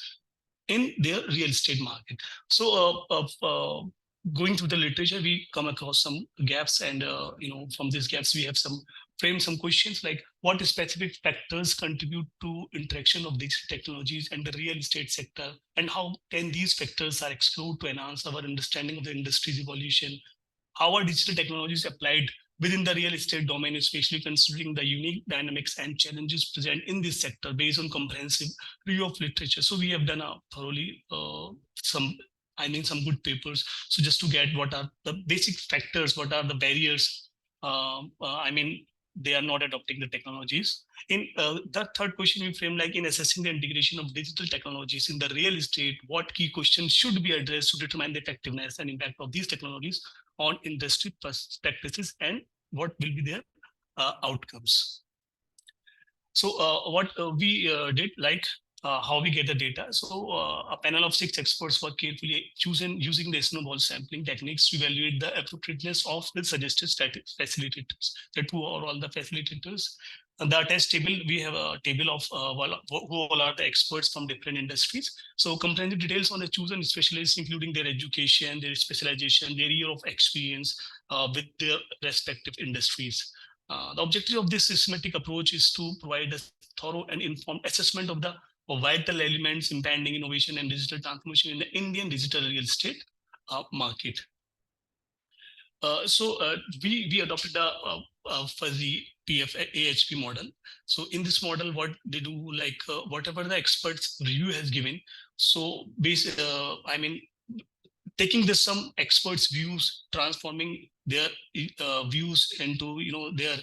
in their real estate market. So going through the literature, we come across some gaps, and from these gaps, we have framed some questions like what specific factors contribute to interaction of these technologies and the real estate sector, and how can these factors are explored to enhance our understanding of the industry's evolution. How are digital technologies applied within the real estate domain, especially considering the unique dynamics and challenges present in this sector based on comprehensive review of literature. So we have done a thoroughly some good papers. So just to get what are the basic factors, what are the barriers, they are not adopting the technologies. In the third question we frame, like in assessing the integration of digital technologies in the real estate, what key questions should be addressed to determine the effectiveness and impact of these technologies on industry practices and what will be their outcomes. So what we did, like how we get the data. So a panel of 6 experts were carefully chosen using the snowball sampling techniques to evaluate the appropriateness of the suggested facilitators. The two are all the facilitators. The attached table, we have a table of who all are the experts from different industries. So comprehensive details on the chosen specialists, including their education, their specialization, their year of experience with their respective industries. The objective of this systematic approach is to provide a thorough and informed assessment of the vital elements impending innovation and digital transformation in the Indian digital real estate market. So we adopted a fuzzy AHP model. So in this model, what they do, like whatever the experts review has given, so taking the some experts' views, transforming their views into their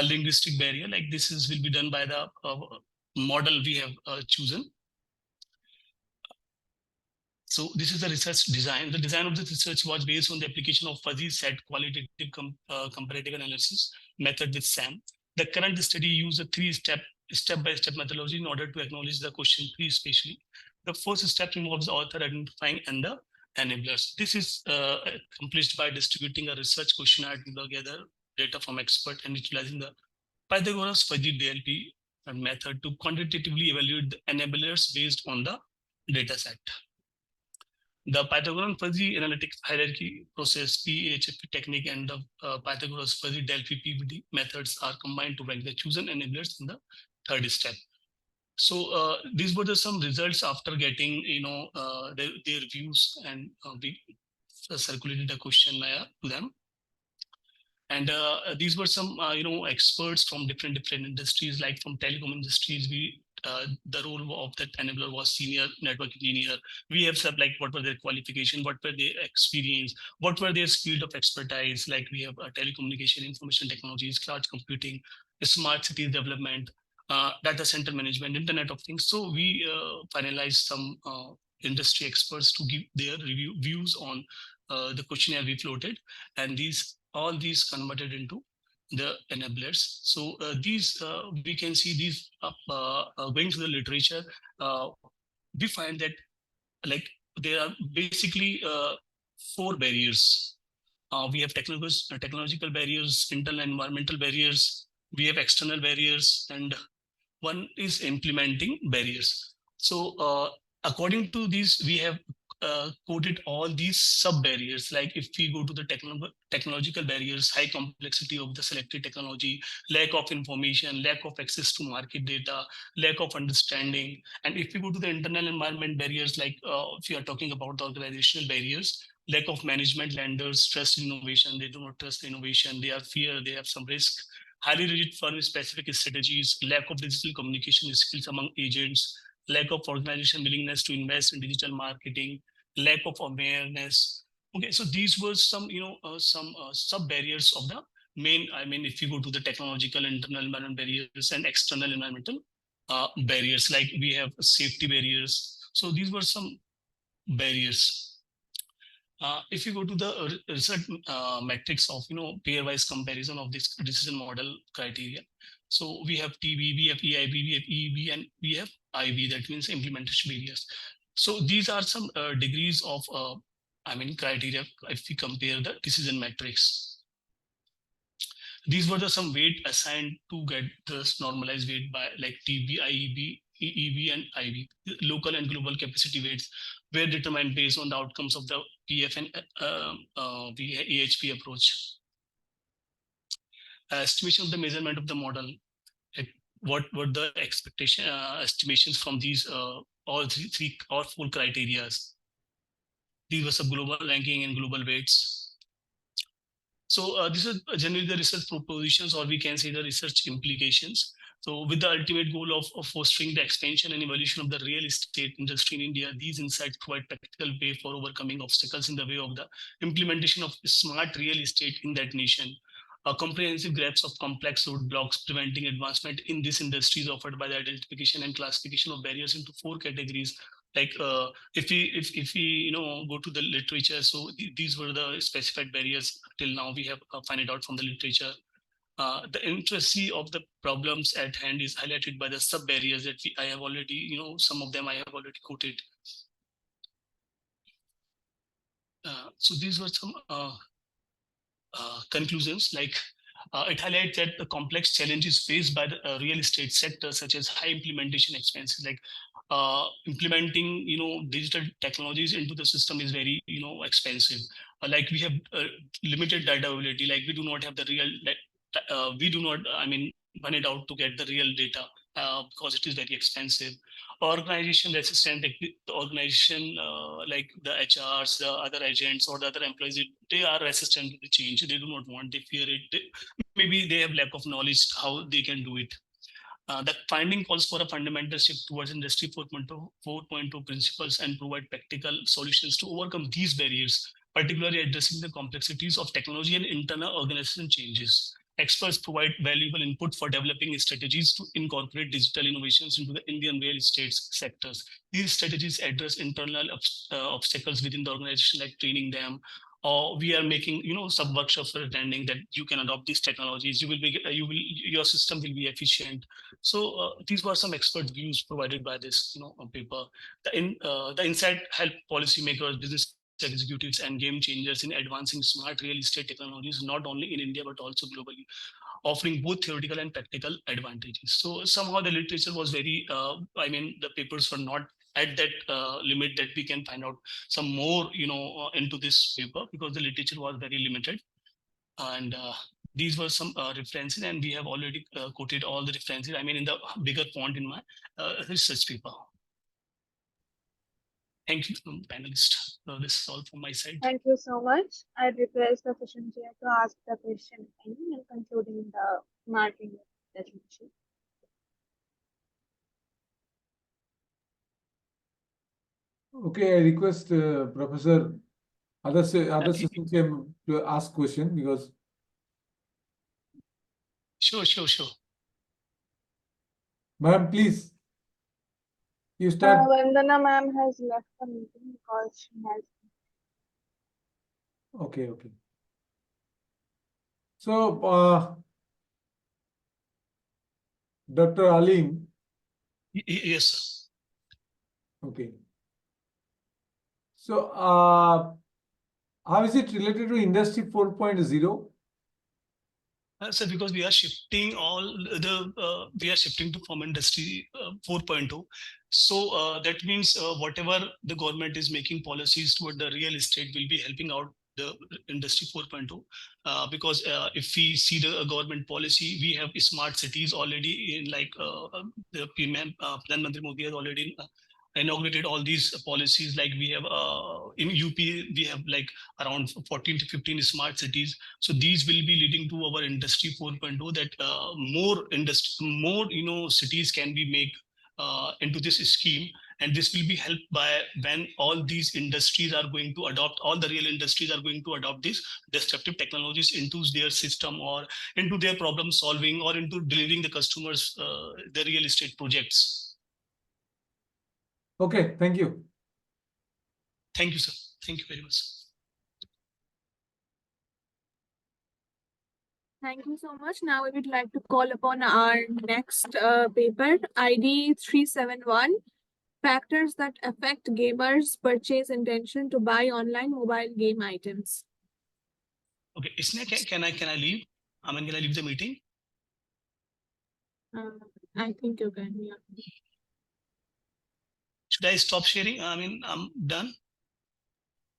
linguistic barrier. Like this will be done by the model we have chosen. So this is the research design. The design of the research was based on the application of fuzzy set qualitative comparative analysis method with SAM. The current study used a step-by-step methodology in order to acknowledge the question tree, especially. The first step involves the author identifying and the enablers. This is accomplished by distributing a research questionnaire to gather data from expert and utilizing the Pythagoras fuzzy DLP method to quantitatively evaluate the enablers based on the data set. The Pythagorean fuzzy analytics hierarchy process, PHFP technique, and the Pythagoras fuzzy Delphi PVD methods are combined to rank the chosen enablers in the third step. So these were some results after getting their views, and we circulated a questionnaire to them. And these were some experts from different industries, like from telecom industries. The role of that enabler was senior network engineer. We have said like what were their qualification, what were their experience, what were their field of expertise. Like we have telecommunication, information technologies, cloud computing, smart city development, data center management, Internet of Things. So we finalized some industry experts to give their views on the questionnaire we floated, and all these converted into the enablers. So these we can see these going to the literature. We find that like there are basically 4 barriers. We have technological barriers, internal environmental barriers, we have external barriers, and one is implementing barriers. So according to these, we have coded all these sub barriers. Like if we go to the technological barriers, high complexity of the selected technology, lack of information, lack of access to market data, lack of understanding. And if we go to the internal environment barriers, like if you are talking about the organizational barriers, lack of management, lenders trust innovation, they do not trust the innovation, they are fear, they have some risk, highly rigid firm-specific strategies, lack of digital communication skills among agents, lack of organization willingness to invest in digital marketing, lack of awareness. Okay, so these were some, sub barriers of the main. I mean, if you go to the technological internal environment barriers and external environmental barriers, like we have safety barriers. So these were some barriers. If you go to the research metrics of pairwise comparison of this decision model criteria, so we have TB, we have EIB, we have EEB, and we have IB. That means implementation barriers. So these are some degrees of criteria if we compare the decision metrics. These were some weight assigned to get this normalized weight by like TB, IEB, EEB, and IB. Local and global capacity weights were determined based on the outcomes of the PF and AHP approach. Estimation of the measurement of the model. Like what were the estimations from these all 4 criteria? These were some global ranking and global weights. So this is generally the research propositions, or we can say the research implications. So with the ultimate goal of fostering the expansion and evolution of the real estate industry in India, these insights provide practical way for overcoming obstacles in the way of the implementation of smart real estate in that nation. A comprehensive grasp of complex roadblocks preventing advancement in this industry is offered by the identification and classification of barriers into 4 categories. Like if we go to the literature, so these were the specified barriers till now we have find it out from the literature. The intricacy of the problems at hand is highlighted by the sub barriers that I have already, some of them I have already quoted. So these were some conclusions. Like it highlights that the complex challenges faced by the real estate sector, such as high implementation expenses, like implementing digital technologies into the system is very expensive. Like we have limited data availability. Like we do not have the real we do not find it out to get the real data because it is very expensive. organization resistant, like the organization like the HRs, the other agents or the other employees, they are resistant to the change. They do not want, they fear it. Maybe they have lack of knowledge how they can do it. The finding calls for a fundamental shift towards Industry 4.0 principles and provide practical solutions to overcome these barriers, particularly addressing the complexities of technology and internal organization changes. Experts provide valuable input for developing strategies to incorporate digital innovations into the Indian real estate sectors. These strategies address internal obstacles within the organization, like training them, or we are making some workshops for attending that you can adopt these technologies. Your system will be efficient. So these were some expert views provided by this paper. The insight help policymakers, business executives, and game changers in advancing smart real estate technologies, not only in India but also globally, offering both theoretical and practical advantages. So somehow the literature was very, the papers were not at that limit that we can find out some more, into this paper, because the literature was very limited. And these were some references, and we have already quoted all the references, in the bigger font in my research paper. Thank you, panelists. This is all from my side. Thank you so much. I request the session chair to ask the question and concluding the marking definition. Okay, I request Professor other session chair to ask question, because Sure. ma'am, please. You start. Vandana ma'am has left the meeting because she has. Okay. So, Dr. Alim. Yes, sir. Okay. So, how is it related to Industry 4.0? So because we are shifting from Industry 4.0. So that means whatever the government is making policies toward the real estate will be helping out the Industry 4.0. Because if we see the government policy, we have smart cities already in, like the Pradhan Mantri Modi has already inaugurated all these policies. Like we have in UP, we have like around 14 to 15 smart cities. So these will be leading to our Industry 4.0, that more cities can be made into this scheme. And this will be helped by when all these industries are going to adopt, all the real industries are going to adopt these disruptive technologies into their system, or into their problem solving, or into delivering the customers the real estate projects. Okay, thank you. Thank you, sir. Thank you very much. Thank you so much. Now we would like to call upon our next paper, ID 371, Factors that Affect Gamers' Purchase Intention to Buy Online Mobile Game Items. Okay, Isne, can I leave? Can I leave the meeting? I think you can, yeah. Should I stop sharing? I'm done.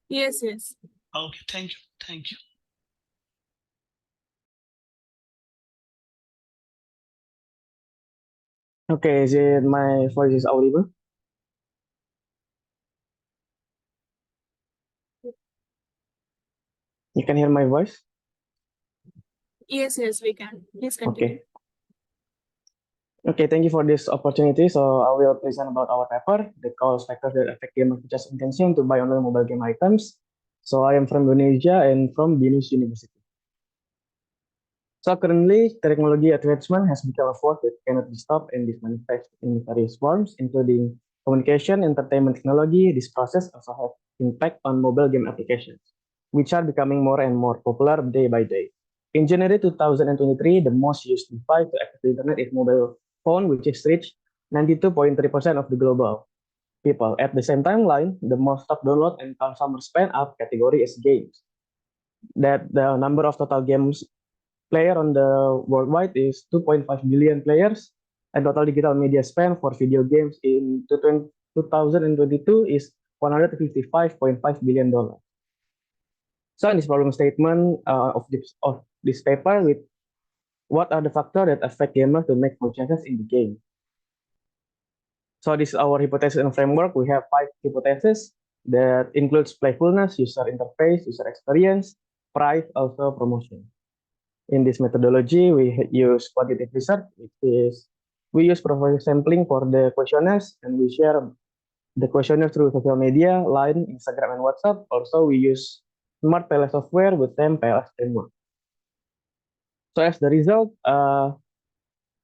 Yes. Okay, thank you. Okay, is it my voice is audible? You can hear my voice? Yes, we can. Please continue. Okay, thank you for this opportunity. So I will present about our paper, the cause factors that affect gamer purchase intention to buy online mobile game items. So I am from Indonesia and from BINUS University. So currently, technology advancement has become a force that cannot be stopped and is manifest in various forms, including communication, entertainment technology. This process also has impact on mobile game applications, which are becoming more and more popular day by day. In January 2023, the most used device to access the internet is mobile phone, which is reached 92.3% of the global people. At the same timeline, the most top download and consumer spend up category is games. That the number of total games player on the worldwide is 2.5 billion players, and total digital media spend for video games in 2022 is $155.5 billion. So in this problem statement of this paper, with what are the factors that affect gamers to make purchases in the game? So this is our hypothesis and framework. We have 5 hypotheses that includes playfulness, user interface, user experience, price, also promotion. In this methodology, we use quantitative research, which is we use profile sampling for the questionnaires, and we share the questionnaire through social media, Line, Instagram, and WhatsApp. Also, we use smart PLS software with them PLS framework. So as the result,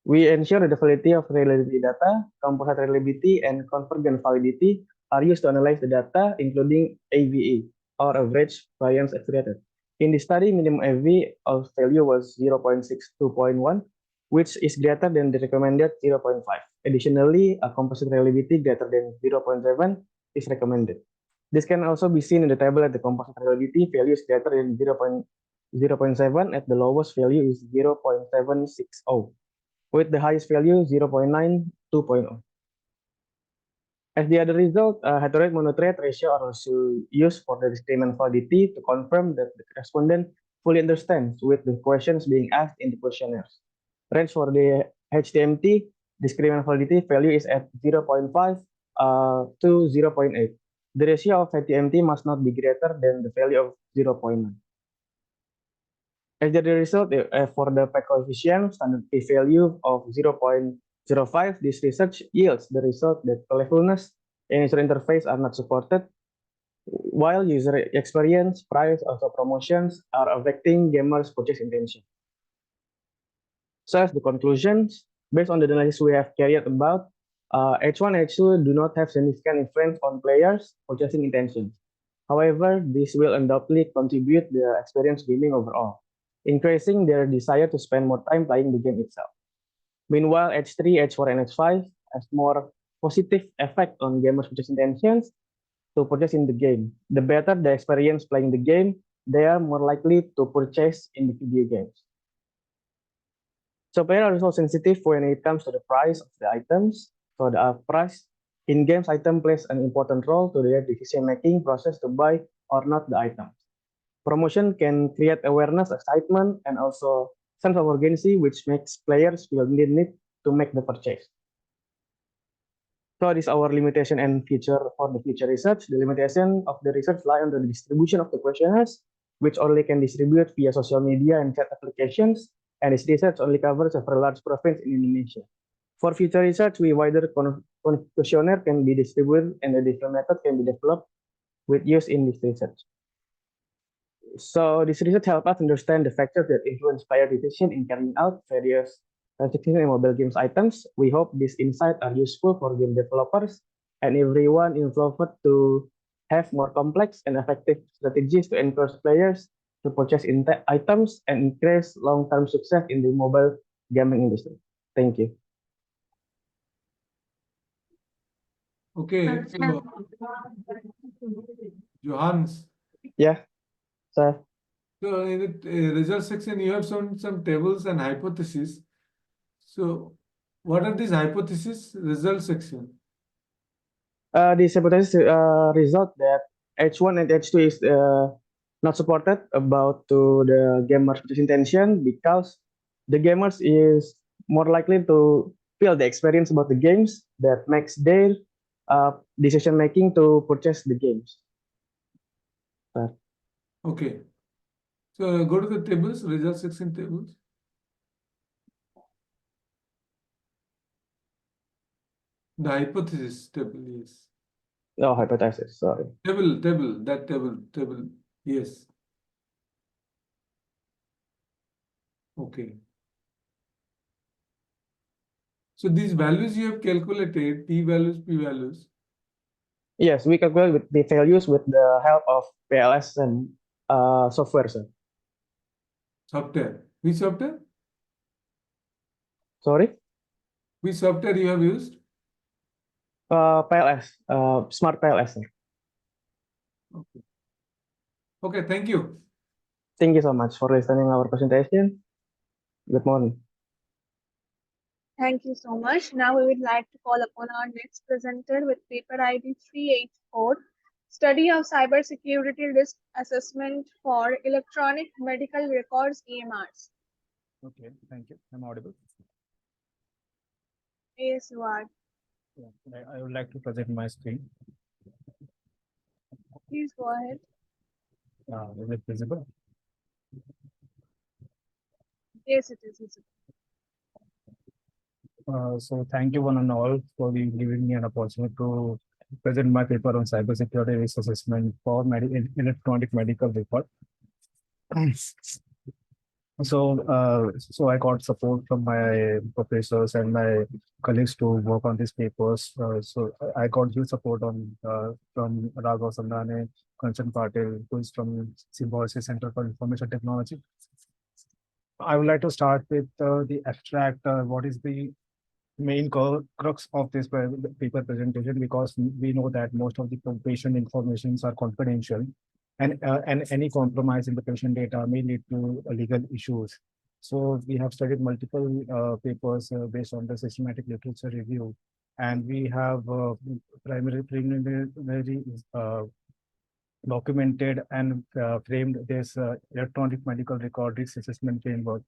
we ensure the validity of reliability data, composite reliability, and convergent validity are used to analyze the data, including AVE, or average variance estimated. In this study, minimum AV of value was 0.62.1, which is greater than the recommended 0.5. Additionally, a composite reliability greater than 0.7 is recommended. This can also be seen in the table at the composite reliability value is greater than 0.7 at the lowest value is 0.760. With the highest value 0.9, 2.0. As the other result, heteroid monotrade ratio are also used for the discriminant validity to confirm that the respondent fully understands with the questions being asked in the questionnaires. Range for the HTMT discriminant validity value is at 0.5 to 0.8. The ratio of HTMT must not be greater than the value of 0.9. As the result, for the P coefficient standard P value of 0.05, this research yields the result that playfulness and user interface are not supported, while user experience, price, also promotions are affecting gamers' purchase intention. So as the conclusions, based on the analysis we have carried about, H1 and H2 do not have significant influence on players' purchasing intentions. However, this will undoubtedly contribute to the experience gaming overall, increasing their desire to spend more time playing the game itself. Meanwhile, H3, H4, and H5 has more positive effect on gamers' purchase intentions to purchase in the game. The better the experience playing the game, they are more likely to purchase in the video games. So players are also sensitive when it comes to the price of the items. So the price in games item plays an important role to their decision-making process to buy or not the item. Promotion can create awareness, excitement, and also sense of urgency, which makes players feel the need to make the purchase. So this is our limitation and future for the future research. The limitation of the research lie on the distribution of the questionnaires, which only can distribute via social media and chat applications, and this research only covers a very large province in Indonesia. For future research, we wider questionnaire can be distributed and a different method can be developed with use in this research. So this research helps us understand the factors that influence player decision in carrying out various transactions in mobile games items. We hope these insights are useful for game developers and everyone involved to have more complex and effective strategies to encourage players to purchase items and increase long-term success in the mobile gaming industry. Thank you. Okay, so Johannes. Yeah, sir. So in the result section, you have shown some tables and hypotheses. So what are these hypotheses? Result section. This hypothesis result that H1 and H2 is not supported about to the gamers' purchase intention because the gamers is more likely to feel the experience about the games that makes their decision making to purchase the games. Okay. So go to the tables, result section tables. The hypothesis table, yes. No, hypothesis, sorry. Table, yes. Okay. So these values you have calculated, T values, P values. Yes, we calculate with the values with the help of PLS and software, sir. Software. Which software? Sorry? Which software you have used? PLS, smart PLS, sir. Okay. Okay, thank you. Thank you so much for listening our presentation. Good morning. Thank you so much. Now we would like to call upon our next presenter with paper ID 384, Study of Cybersecurity Risk Assessment for Electronic Medical Records EMRs. Okay, thank you. I'm audible. Yes, you are. I would like to present my screen. Please go ahead. Is it visible? Yes, it is visible. So thank you one and all for giving me an opportunity to present my paper on cybersecurity risk assessment for electronic medical record. So I got support from my professors and my colleagues to work on these papers. So I got huge support on from Raghav Sandhane, Kanchan Patel, who is from Symbiosis Center for Information Technology. I would like to start with the abstract. What is the main crux of this paper presentation, because we know that most of the patient informations are confidential, and any compromise in the patient data may lead to legal issues. So we have studied multiple papers based on the systematic literature review, and we have preliminary documented and framed this electronic medical record risk assessment framework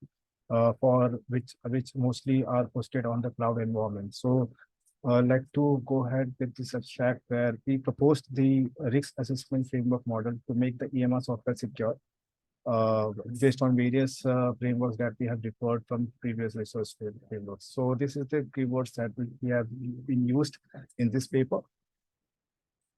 for which mostly are hosted on the cloud environment. So like to go ahead with this abstract where we proposed the risk assessment framework model to make the EMR software secure based on various frameworks that we have referred from previous research frameworks. So this is the keywords that we have been used in this paper.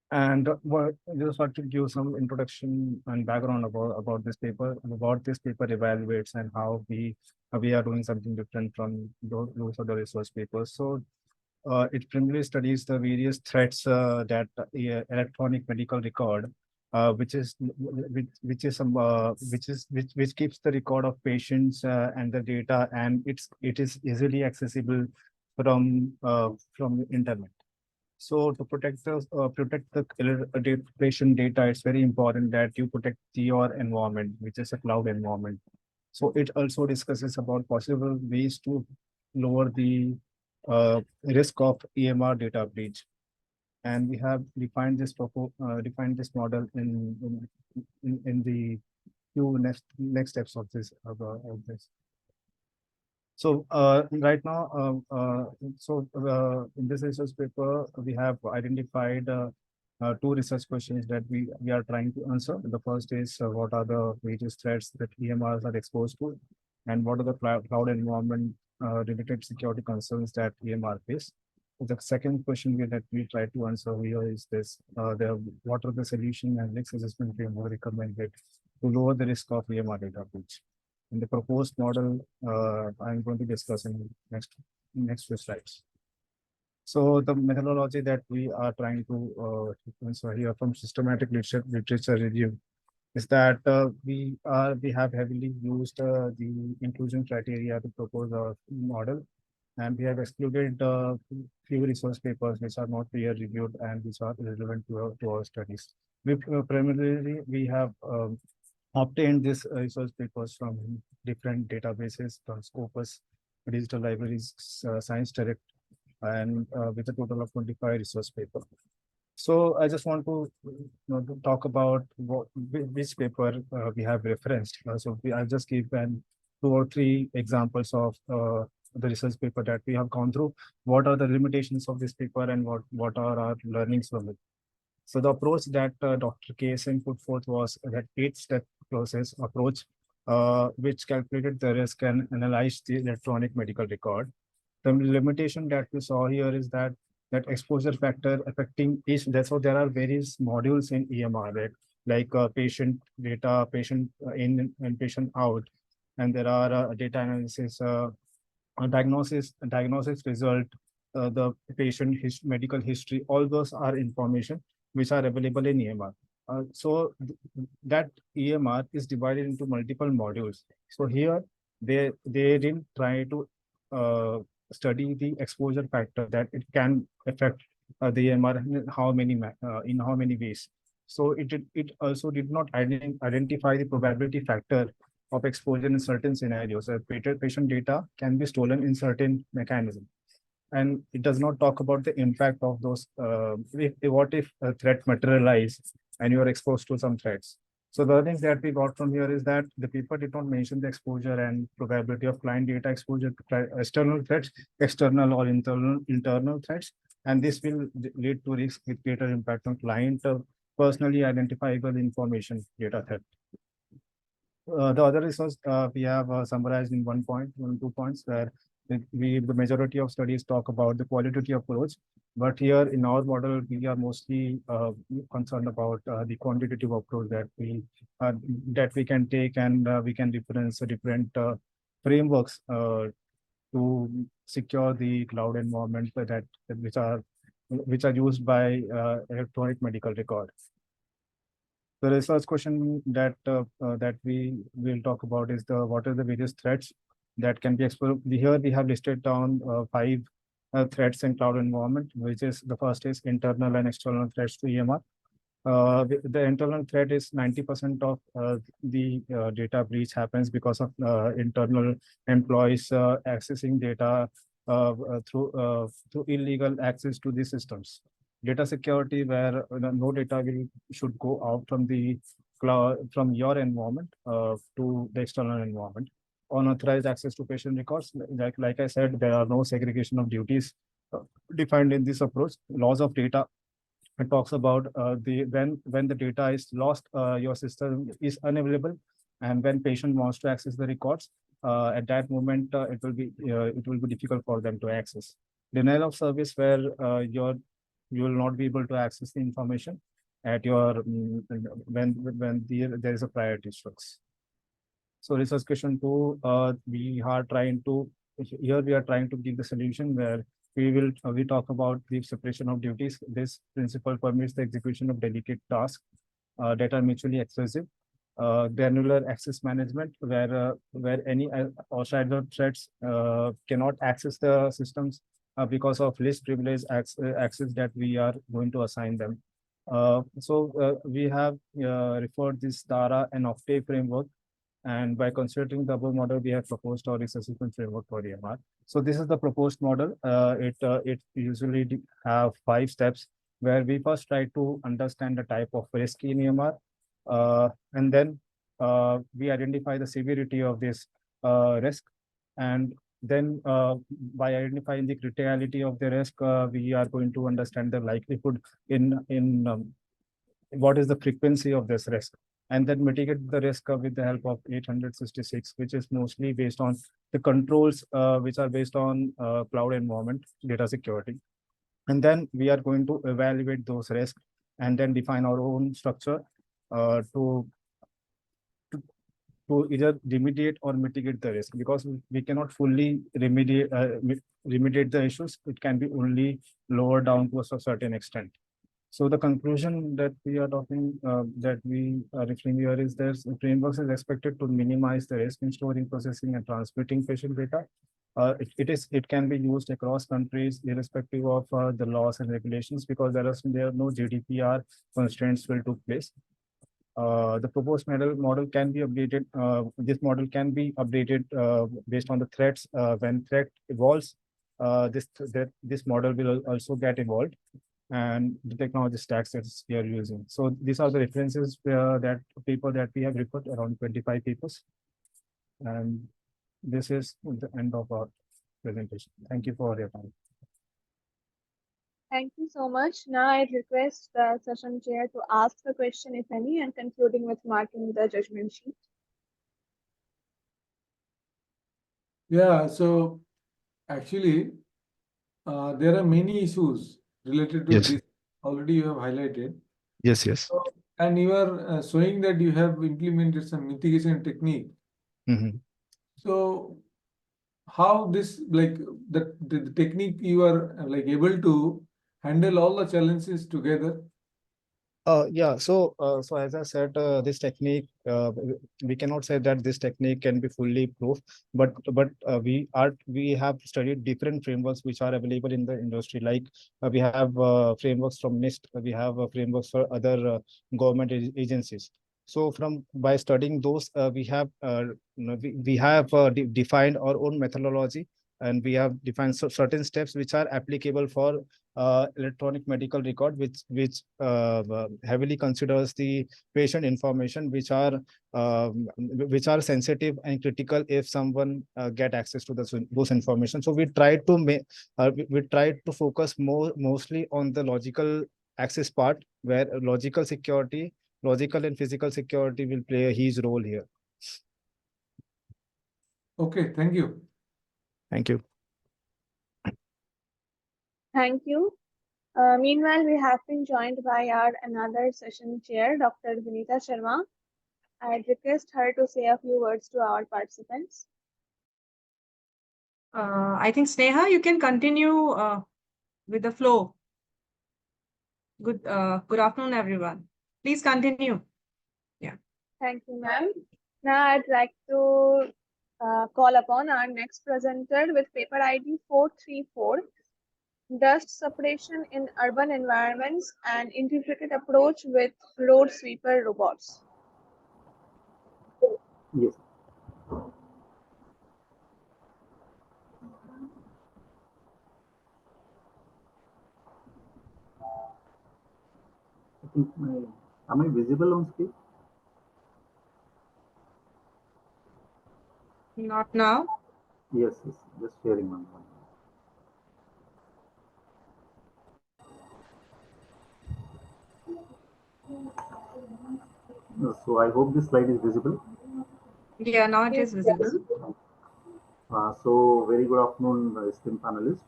And I just want to give some introduction and background about this paper and what this paper evaluates and how we are doing something different from those other research papers. So it primarily studies the various threats that electronic medical record, which keeps the record of patients and the data, and it is easily accessible from the internet. So to protect the patient data, it's very important that you protect your environment, which is a cloud environment. So it also discusses about possible ways to lower the risk of EMR data breach. And we have defined this model in the few next steps of this. So right now, in this research paper, we have identified two research questions that we are trying to answer. The first is what are the various threats that EMRs are exposed to, and what are the cloud environment related security concerns that EMR face. The second question that we try to answer here is this: what are the solution and risk assessment framework recommended to lower the risk of EMR data breach? In the proposed model, I'm going to discuss in next few slides. So the methodology that we are trying to answer here from systematic literature review is that we have heavily used the inclusion criteria to propose a model, and we have excluded few resource papers which are not peer reviewed and which are irrelevant to our studies. Primarily we have obtained these research papers from different databases, from Scopus, Digital Libraries, Science Direct, and with a total of 25 research papers. So I just want to, to talk about which paper we have referenced. I'll just give 2 or 3 examples of the research paper that we have gone through. What are the limitations of this paper and what are our learnings from it? So the approach that Dr. KSN put forth was that 8-step process approach, which calculated the risk and analyzed the electronic medical record. The limitation that we saw here is that exposure factor affecting each. That's why there are various modules in EMR, right? Like patient data, patient in and patient out, and there are data analysis, diagnosis result, the patient medical history. All those are information which are available in EMR. So that EMR is divided into multiple modules. So here they didn't try to study the exposure factor that it can affect the EMR in how many ways. So it also did not identify the probability factor of exposure in certain scenarios. Patient data can be stolen in certain mechanisms. And it does not talk about the impact of those. What if a threat materialize and you are exposed to some threats? So the other thing that we got from here is that the paper did not mention the exposure and probability of client data exposure to external threats, external or internal threats, and this will lead to risk with greater impact on client personally identifiable information data theft. The other research we have summarized in 2 points, where the majority of studies talk about the qualitative approach, but here in our model we are mostly concerned about the quantitative approach that we can take, and we can reference different frameworks to secure the cloud environment which are used by electronic medical records. The research question that we will talk about is what are the various threats that can be explored. Here we have listed down 5 threats in cloud environment, which is the first is internal and external threats to EMR. The internal threat is 90% of the data breach happens because of internal employees accessing data through illegal access to the systems. Data security, where no data should go out from the cloud, from your environment to the external environment. Unauthorized access to patient records, like I said, there are no segregation of duties defined in this approach. Loss of data, it talks about when the data is lost, your system is unavailable, and when patient wants to access the records, at that moment it will be difficult for them to access. Denial of service, where you will not be able to access the information at your when there is a priority strikes. So research question 2, we are trying to give the solution where we talk about the separation of duties. This principle permits the execution of delicate tasks that are mutually exclusive. Granular access management, where any outsider threats cannot access the systems because of least privileged access that we are going to assign them. We have referred this DARA and Octave framework, and by considering the above model, we have proposed our research sequence framework for EMR. So this is the proposed model. It usually have 5 steps, where we first try to understand the type of risk in EMR, and then we identify the severity of this risk, and then by identifying the criticality of the risk, we are going to understand the likelihood in what is the frequency of this risk, and then mitigate the risk with the help of 866, which is mostly based on the controls which are based on cloud environment data security. And then we are going to evaluate those risks and then define our own structure to either remediate or mitigate the risk, because we cannot fully remediate the issues. It can be only lower down to a certain extent. So the conclusion that we are talking, that we are referring here is that frameworks is expected to minimize the risk in storing, processing, and transmitting patient data. It can be used across countries irrespective of the laws and regulations, because there are no GDPR constraints will take place. The proposed model can be updated. This model can be updated based on the threats. When threat evolves, this model will also get evolved, and the technology stacks that we are using. So these are the references that paper that we have referred, around 25 papers. And this is the end of our presentation. Thank you for your time. Thank you so much. Now I request the session chair to ask the question, if any, and concluding with marking the judgment sheet. Yeah, so actually, there are many issues related to Yes. this. Already you have highlighted. Yes, yes. So, and you are showing that you have implemented some mitigation technique. Mhm. So how this, like the technique you are able to handle all the challenges together? Yeah, so as I said, this technique, we cannot say that this technique can be fully proof, but we have studied different frameworks which are available in the industry. Like we have frameworks from NIST, we have frameworks for other government agencies. So by studying those, we have defined our own methodology and we have defined certain steps which are applicable for electronic medical record, which heavily considers the patient information, which are sensitive and critical if someone get access to those information. So we try to we try to focus mostly on the logical access part, where logical and physical security will play a huge role here. Okay, thank you. Thank you. Thank you. Meanwhile, we have been joined by our another session chair, Dr. Vinita Sharma. I'd request her to say a few words to our participants. I think Sneha, you can continue with the flow. Good afternoon, everyone. Please continue. Yeah. Thank you, ma'am. Now I'd like to call upon our next presenter with paper ID 434, Dust Separation in Urban Environments, an Integrated Approach with Road Sweeper Robots. Yes. I think am I visible on screen? Not now. Yes, just sharing one. So I hope this slide is visible. Yeah, now it is visible. So very good afternoon, esteemed panelists.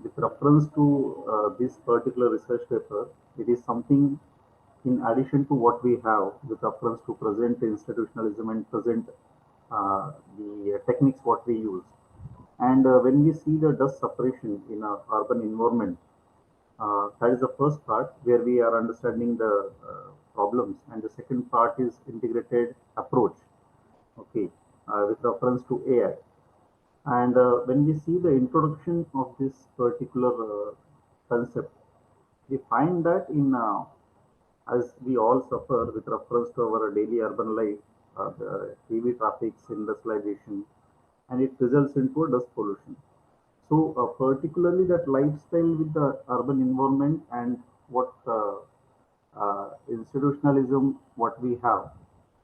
With reference to this particular research paper, it is something in addition to what we have with reference to present institutionalism and present the techniques what we use. And when we see the dust separation in an urban environment, that is the first part where we are understanding the problems, and the second part is integrated approach, okay, with reference to AI. And when we see the introduction of this particular concept, we find that in as we all suffer with reference to our daily urban life, the heavy traffic, industrialization, and it results into a dust pollution. So, particularly that lifestyle with the urban environment and what institutionalism, what we have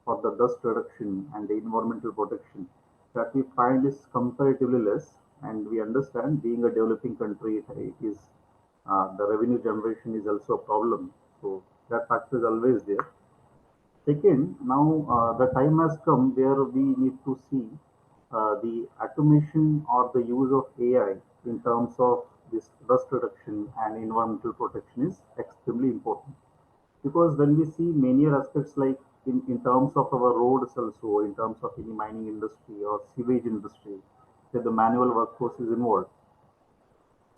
for the dust reduction and the environmental protection, that we find is comparatively less. And we understand, being a developing country, it is the revenue generation is also a problem. So that factor is always there. Second, now the time has come where we need to see the automation or the use of AI in terms of this dust reduction and environmental protection is extremely important. Because when we see many aspects like in terms of our roads also, in terms of any mining industry or sewage industry, where the manual workforce is involved.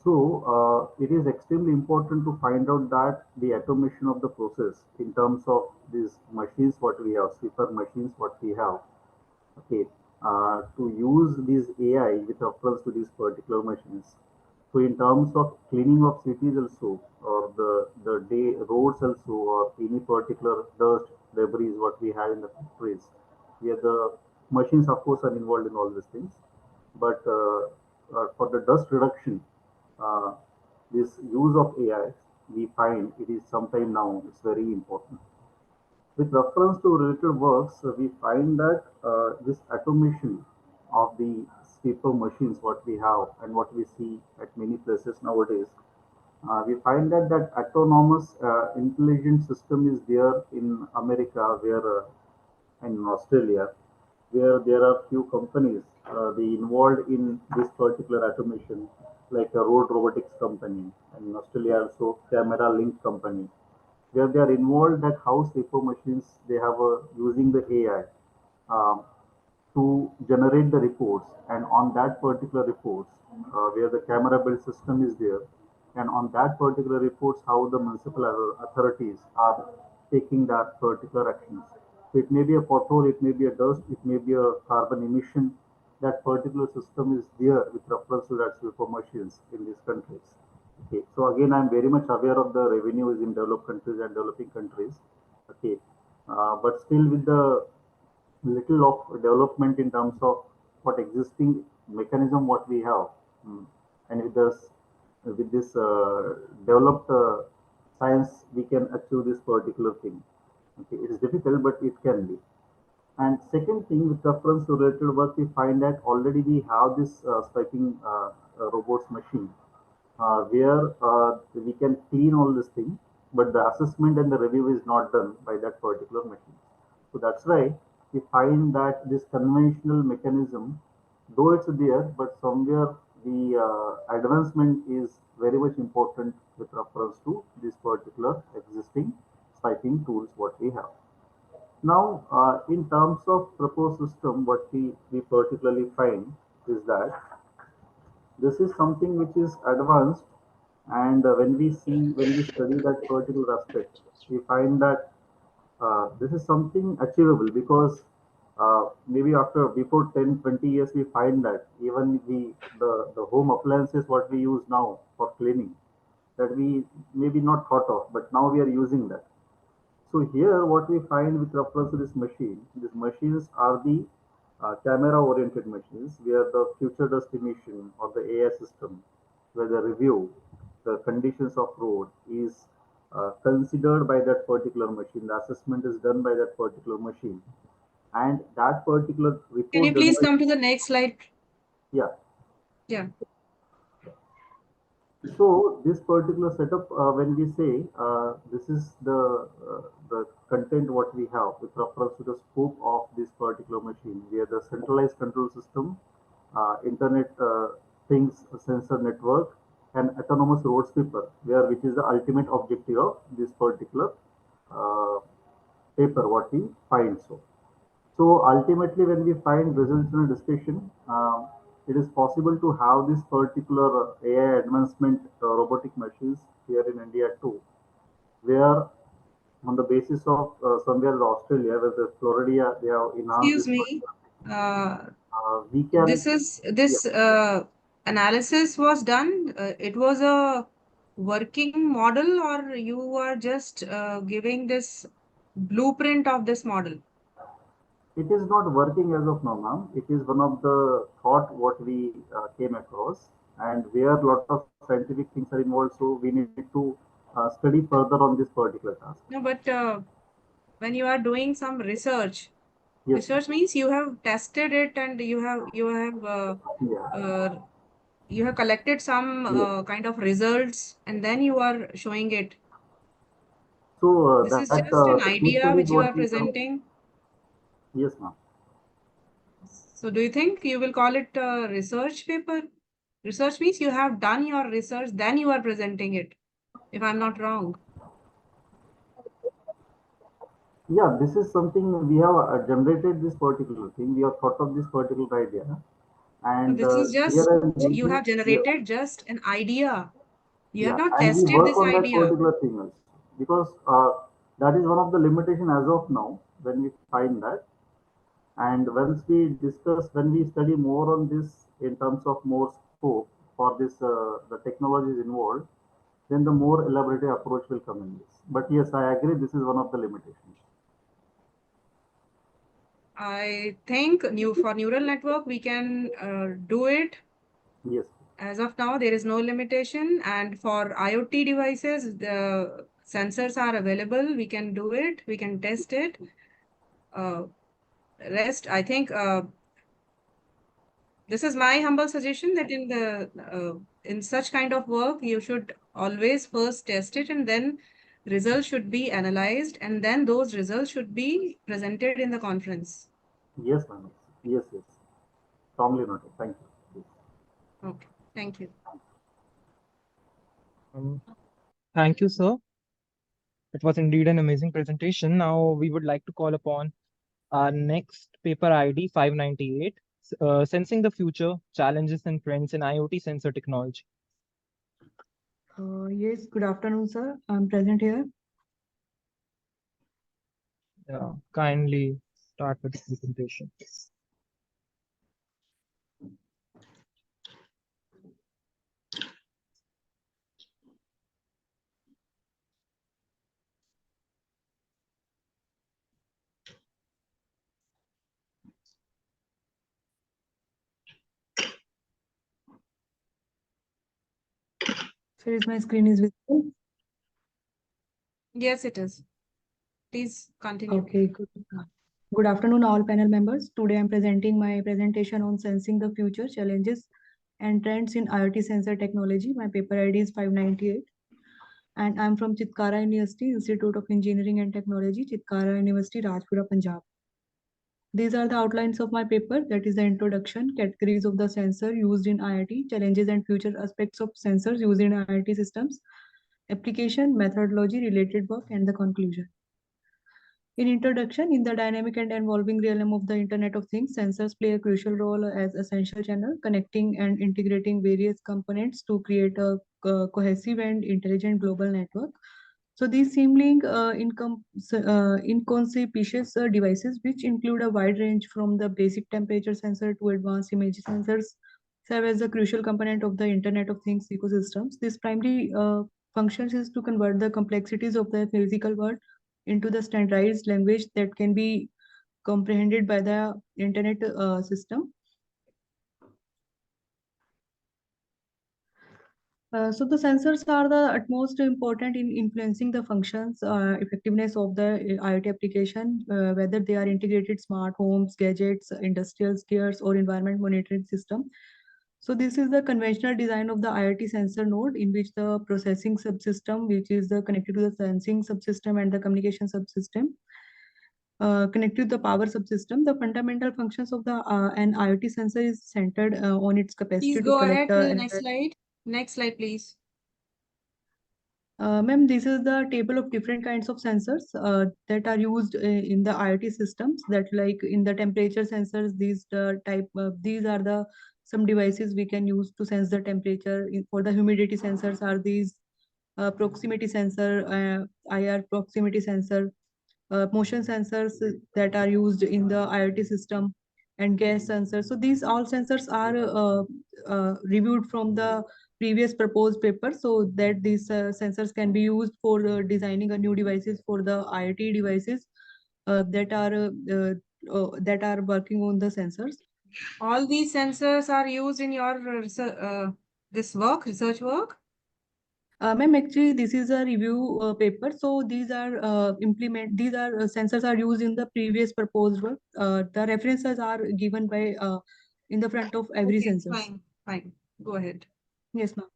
So it is extremely important to find out that the automation of the process in terms of these machines, what we have, sweeper machines, what we have, okay, to use these AI with reference to these particular machines. So in terms of cleaning of cities also, or the day roads also, or any particular dust, debris, what we have in the factories, where the machines of course are involved in all these things. But for the dust reduction, uh, this use of AI, we find it is sometime now, it's very important. With reference to related works, we find that this automation of the sweeper machines, what we have and what we see at many places nowadays, we find that autonomous intelligent system is there in America, where in Australia, where there are few companies they involved in this particular automation, like a road robotics company, and in Australia also Camera Link company, where they are involved at house eco machines. They have using the AI um, to generate the reports, and on that particular reports, where the camera built system is there, and on that particular reports, how the municipal authorities are taking that particular actions. So it may be a pothole, it may be a dust, it may be a carbon emission. That particular system is there with reference to that sweeper machines in these countries. Okay, so again, I'm very much aware of the revenues in developed countries and developing countries. Okay, but still with the little of development in terms of what existing mechanism what we have, and with this developed science, we can achieve this particular thing. Okay, it is difficult, but it can be. And second thing, with reference to related work, we find that already we have this striping robots machine where we can clean all this thing, but the assessment and the review is not done by that particular machine. So that's why we find that this conventional mechanism, though it's there, but somewhere the advancement is very much important with reference to this particular existing striping tools what we have. Now, in terms of proposed system, what we particularly find is that this is something which is advanced, and when we study that particular aspect, we find that this is something achievable because maybe after before 10, 20 years, we find that even the home appliances what we use now for cleaning, that we maybe not thought of, but now we are using that. So here, what we find with reference to this machine, these machines are the camera-oriented machines, where the future destination or the AI system, where the review, the conditions of road is considered by that particular machine. The assessment is done by that particular machine, and that particular Can you report please generates. come to the next slide? Yeah. Yeah. So this particular setup, when we say this is the content what we have with reference to the scope of this particular machine, where the centralized control system, internet things sensor network, and autonomous road sweeper, where which is the ultimate objective of this particular uh, paper what we find. So ultimately, when we find resolution discussion, it is possible to have this particular AI advancement robotic machines here in India too, where on the basis of somewhere in Australia, where the Florida, they have enhanced Excuse this me. particular. Uh, We can, this yeah. analysis was done. It was a working model, or you are just giving this blueprint of this model? It is not working as of now, ma'am. It is one of the thought what we came across, and where a lot of scientific things are involved. So we need to study further on this particular task. No, but when you are doing some research, Yes, ma'am. research means you have tested it and Yeah. uh, you have collected some Yes. kind of results, and then you are showing it. So This is that just an the case idea studies which you what are we have. presenting. Yes, ma'am. So do you think you will call it a research paper? Research means you have done your research, then you are presenting it, if I'm not wrong. Yeah, this is something we have generated this particular thing. We have thought of this particular idea, So and this is here just, I'm you bringing. have generated just an idea. You have Yeah, not and we tested work this on that idea. particular thing also, because that is one of the limitation as of now when we find that. And once we discuss, when we study more on this in terms of more scope for this, the technologies involved, then the more elaborative approach will come in this. But yes, I agree, this is one of the limitations. I think for neural network, we can do it. Yes. As of now, there is no limitation. And for IoT devices, the sensors are available. We can do it. We can test it. Rest, I think this is my humble suggestion that in such kind of work, you should always first test it, and then results should be analyzed, and then those results should be presented in the conference. Yes, ma'am. Yes, yes. Strongly noted. Thank you. Okay, thank you. Thank you, sir. It was indeed an amazing presentation. Now we would like to call upon our next paper ID 598, Sensing the Future, Challenges and Trends in IoT Sensor Technology. Yes, good afternoon, sir. I'm present here. Yeah, kindly start with the presentation. Sir, is my screen is visible? Yes, it is. Please continue. Okay, good. Good afternoon, all panel members. Today I'm presenting my presentation on sensing the future challenges and trends in IoT sensor technology. My paper ID is 598. And I'm from Chitkara University, Institute of Engineering and Technology, Chitkara University, Rajpura, Punjab. These are the outlines of my paper. That is the introduction, categories of the sensor used in IoT, challenges and future aspects of sensors used in IoT systems, application, methodology, related work, and the conclusion. In introduction, in the dynamic and evolving realm of the Internet of Things, sensors play a crucial role as essential channel, connecting and integrating various components to create a cohesive and intelligent global network. So these seemingly inconspicuous devices, which include a wide range from the basic temperature sensor to advanced image sensors, serve as a crucial component of the Internet of Things ecosystems. This primary functions is to convert the complexities of the physical world into the standardized language that can be comprehended by the Internet system. So the sensors are the utmost important in influencing the functions, effectiveness of the IoT application, whether they are integrated smart homes, gadgets, industrial gears, or environment monitoring system. So this is the conventional design of the IoT sensor node, in which the processing subsystem, which is the connected to the sensing subsystem and the communication subsystem, connected to the power subsystem. The fundamental functions of the an IoT sensor is centered on its capacity Please to go collect ahead to the the next slide. Next slide, please. Ma'am, this is the table of different kinds of sensors that are used in the IoT systems. That, like in the temperature sensors, these these are the some devices we can use to sense the temperature. For the humidity sensors are these proximity sensor, IR proximity sensor, motion sensors that are used in the IoT system, and gas sensors. So these all sensors are reviewed from the previous proposed paper, so that these sensors can be used for designing a new devices for the IoT devices that are working on the sensors. All these sensors are used in your research work? Ma'am, actually, this is a review paper. So these are sensors are used in the previous proposed work. The references are given by in the front of every sensor. Fine. Go ahead. Yes, ma'am.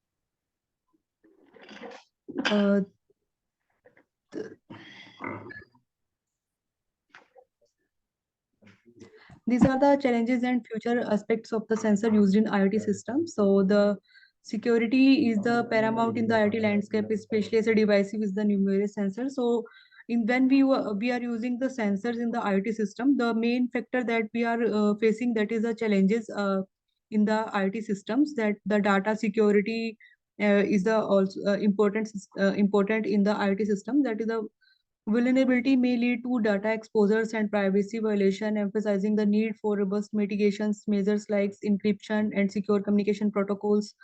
These are the challenges and future aspects of the sensor used in IoT systems. So the security is the paramount in the IoT landscape, especially as a device with the numerous sensors. So when we are using the sensors in the IoT system, the main factor that we are facing, that is the challenges in the IoT systems, that the data security is the also important in the IoT system. That is the vulnerability may lead to data exposures and privacy violation, emphasizing the need for robust mitigations measures like encryption and secure communication protocols.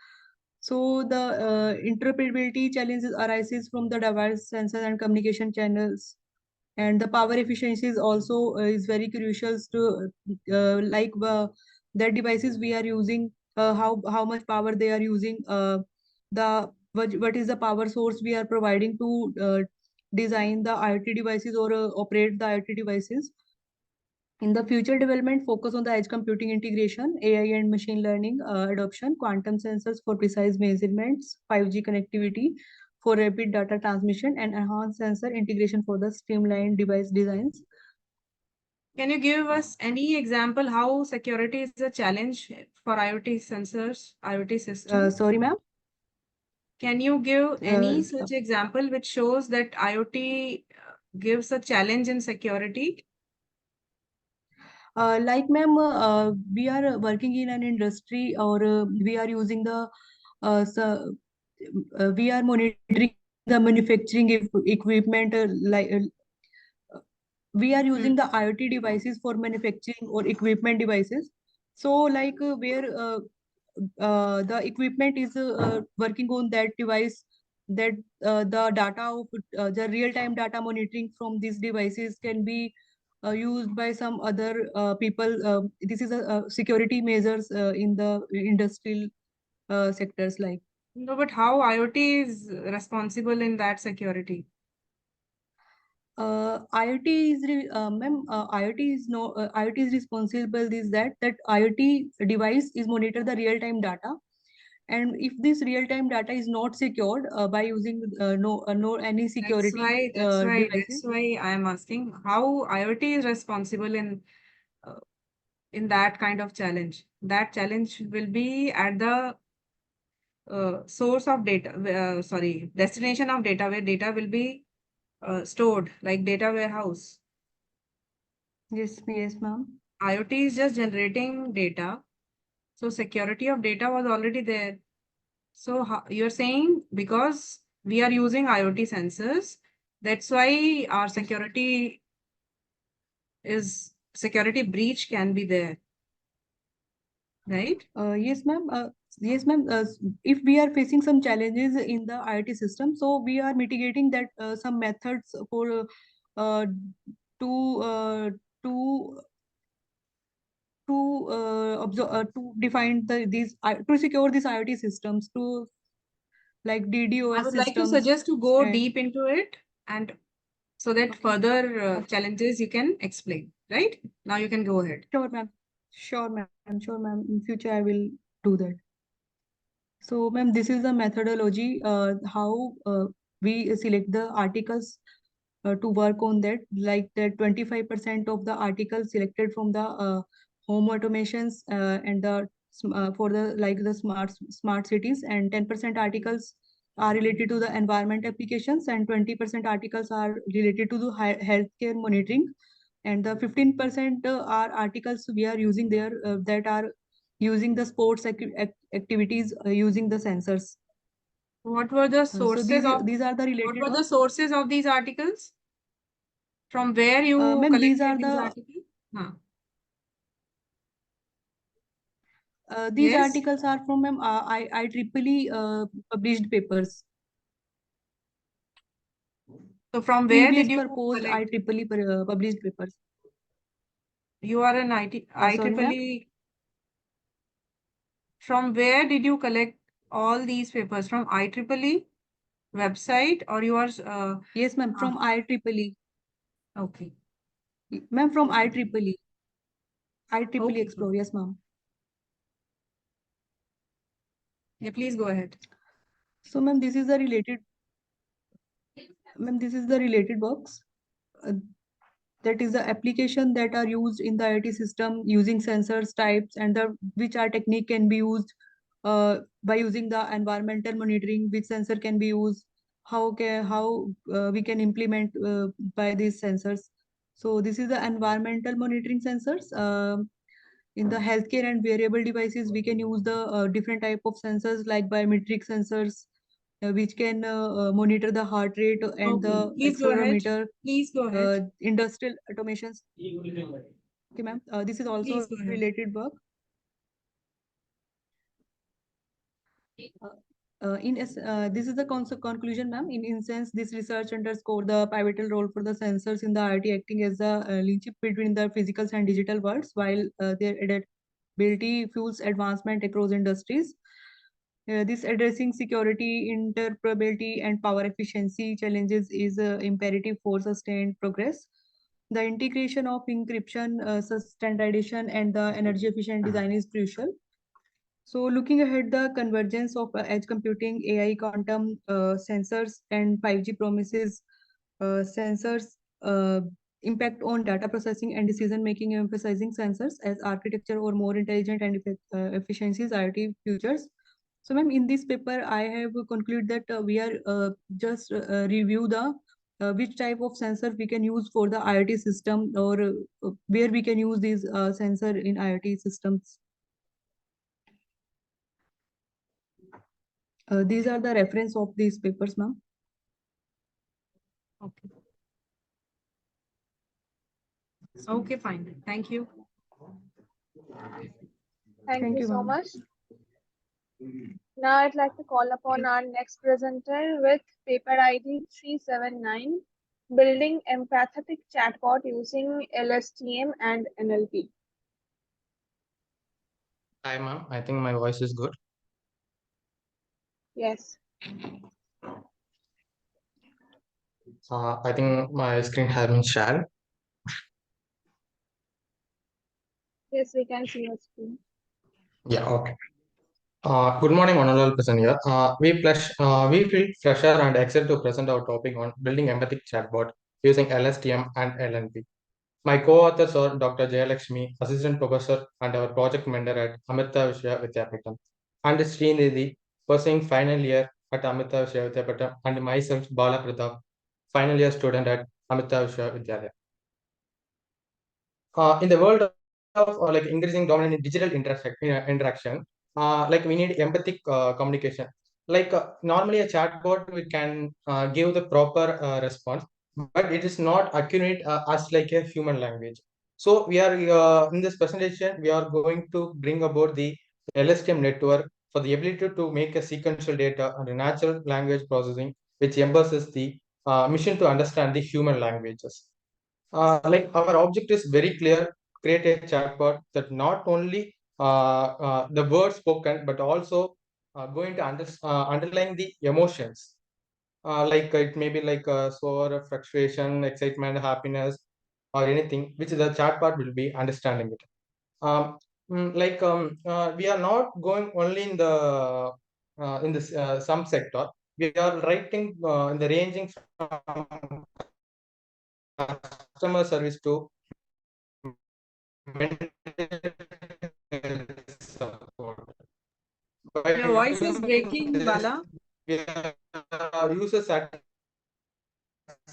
So the interoperability challenges arises from the device sensors and communication channels, and the power efficiency is also is very crucial to that devices we are using, how much power they are using, what is the power source we are providing to design the IoT devices or operate the IoT devices. In the future development, focus on the edge computing integration, AI and machine learning adoption, quantum sensors for precise measurements, 5G connectivity for rapid data transmission, and enhanced sensor integration for the streamlined device designs. Can you give us any example how security is a challenge for IoT sensors, IoT systems? Sorry, ma'am. Can you give any such example which shows that IoT gives a challenge in security? Like, ma'am, we are working in an industry, or we are using the we are monitoring the manufacturing equipment, we are using the IoT devices for manufacturing or equipment devices. So like where the equipment is working on that device, that the data of the real-time data monitoring from these devices can be used by some other people. This is a security measures in the industrial sectors like. No, but how IoT is responsible in that security? IoT is ma'am, IoT is responsible is that IoT device is monitor the real time data, and if this real time data is not secured by using no any security That's devices. why I am asking how IoT is responsible in that kind of challenge. That challenge will be at the source of data, destination of data, where data will be stored, like data warehouse. Yes, ma'am. IoT is just generating data. So security of data was already there. So you're saying because we are using IoT sensors, that's why our security breach can be there, right? Yes, ma'am. Yes, ma'am. If we are facing some challenges in the IoT system, so we are mitigating that some methods for to to to define to secure these IoT systems to like I DDoS would like to systems. suggest to go and deep into it, and so that further challenges you can explain, right? Now you can go ahead. Sure, ma'am. Sure, ma'am. Sure, ma'am. In future, I will do that. So, ma'am, this is the methodology, how we select the articles to work on that. Like that 25% of the articles selected from the home automations and the for the like the smart cities, and 10% articles are related to the environment applications, and 20% articles are related to the healthcare monitoring, and the 15% are articles we are using there that are using the sports activities using the sensors. What were the So sources of these are the what related were the ones. sources of these articles? From where you Ma'am, these are collected these the articles? Huh. these Yes. articles are from IEEE published papers. So from where Previous did you proposed collect? IEEE published papers. You are an Sorry, ma'am. IEEE. From where did you collect all these papers? From IEEE website, or you are? Yes, ma'am. From IEEE. Okay. Ma'am, from IEEE. IEEE Okay. Explore. Yes, ma'am. Yeah, please go ahead. So, ma'am, this is the related. Ma'am, this is the related works. That is the application that are used in the IoT system using sensors types, and the which our technique can be used by using the environmental monitoring, which sensor can be used, how we can implement by these sensors. So this is the environmental monitoring sensors. In the healthcare and wearable devices, we can use the different type of sensors like biometric sensors, which can monitor the heart rate and Okay. the Please go ahead. accelerometer. Please go ahead. Industrial automations. Okay, ma'am. This is also Please go ahead. related work. This is the conclusion, ma'am. In essence, this research underscore the pivotal role for the sensors in the IoT acting as the linchpin between the physical and digital worlds, while their adaptability fuels advancement across industries. This addressing security, interoperability, and power efficiency challenges is imperative for sustained progress. The integration of encryption, standardization, and the energy efficient design is crucial. So looking ahead, the convergence of edge computing, AI, quantum sensors, and 5G promises sensors impact on data processing and decision making, emphasizing sensors as architecture or more intelligent and efficiencies IoT futures. So, ma'am, in this paper, I have concluded that we are just review the which type of sensor we can use for the IoT system, or where we can use these sensor in IoT systems. These are the reference of these papers, ma'am. Okay. Okay, fine. Thank you. Thank you so ma'am. much. Now I'd like to call upon our next presenter with paper ID 379, Building Empathetic Chatbot Using LSTM and NLP. Hi, ma'am. I think my voice is good. Yes. I think my screen has been shared. Yes, we can see your screen. Yeah, okay. Good morning, honorable present here. We feel pleasure and excited to present our topic on building empathic chatbot using LSTM and LNP. My co-authors are Dr. Jayalakshmi, assistant professor and our project mentor at Amrita Vishya Vidyapeetham, and Srinidhi, pursuing final year at Amrita Vishya Vidyapeetham, and myself, Bala Pratap, final year student at Amrita Vishya Vidyalaya. In the world of like increasing dominant in digital interaction, like we need empathic communication. Like normally a chatbot we can give the proper response, but it is not accurate as like a human language. So we are in this presentation we are going to bring about the LSTM network for the ability to make a sequential data and a natural language processing, which embraces the mission to understand the human languages. Like our object is very clear: create a chatbot that not only the words spoken, but also going to underlying the emotions. Like it may be like sorrow, frustration, excitement, happiness, or anything which the chatbot will be understanding it. We are not going only in this some sector. We are writing in the ranging from customer service to support. By Your voice is doing breaking, this, Bala. we are user satisfied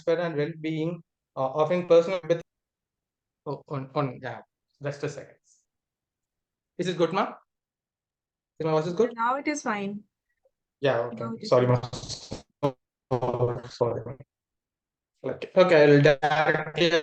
and well-being, offering personal empathy. Yeah, just a second. Is this good, ma'am? Is my voice is good? Now it is fine. Yeah, okay. Now it is Sorry, fine. ma'am. Oh, sorry. Okay, I'll directly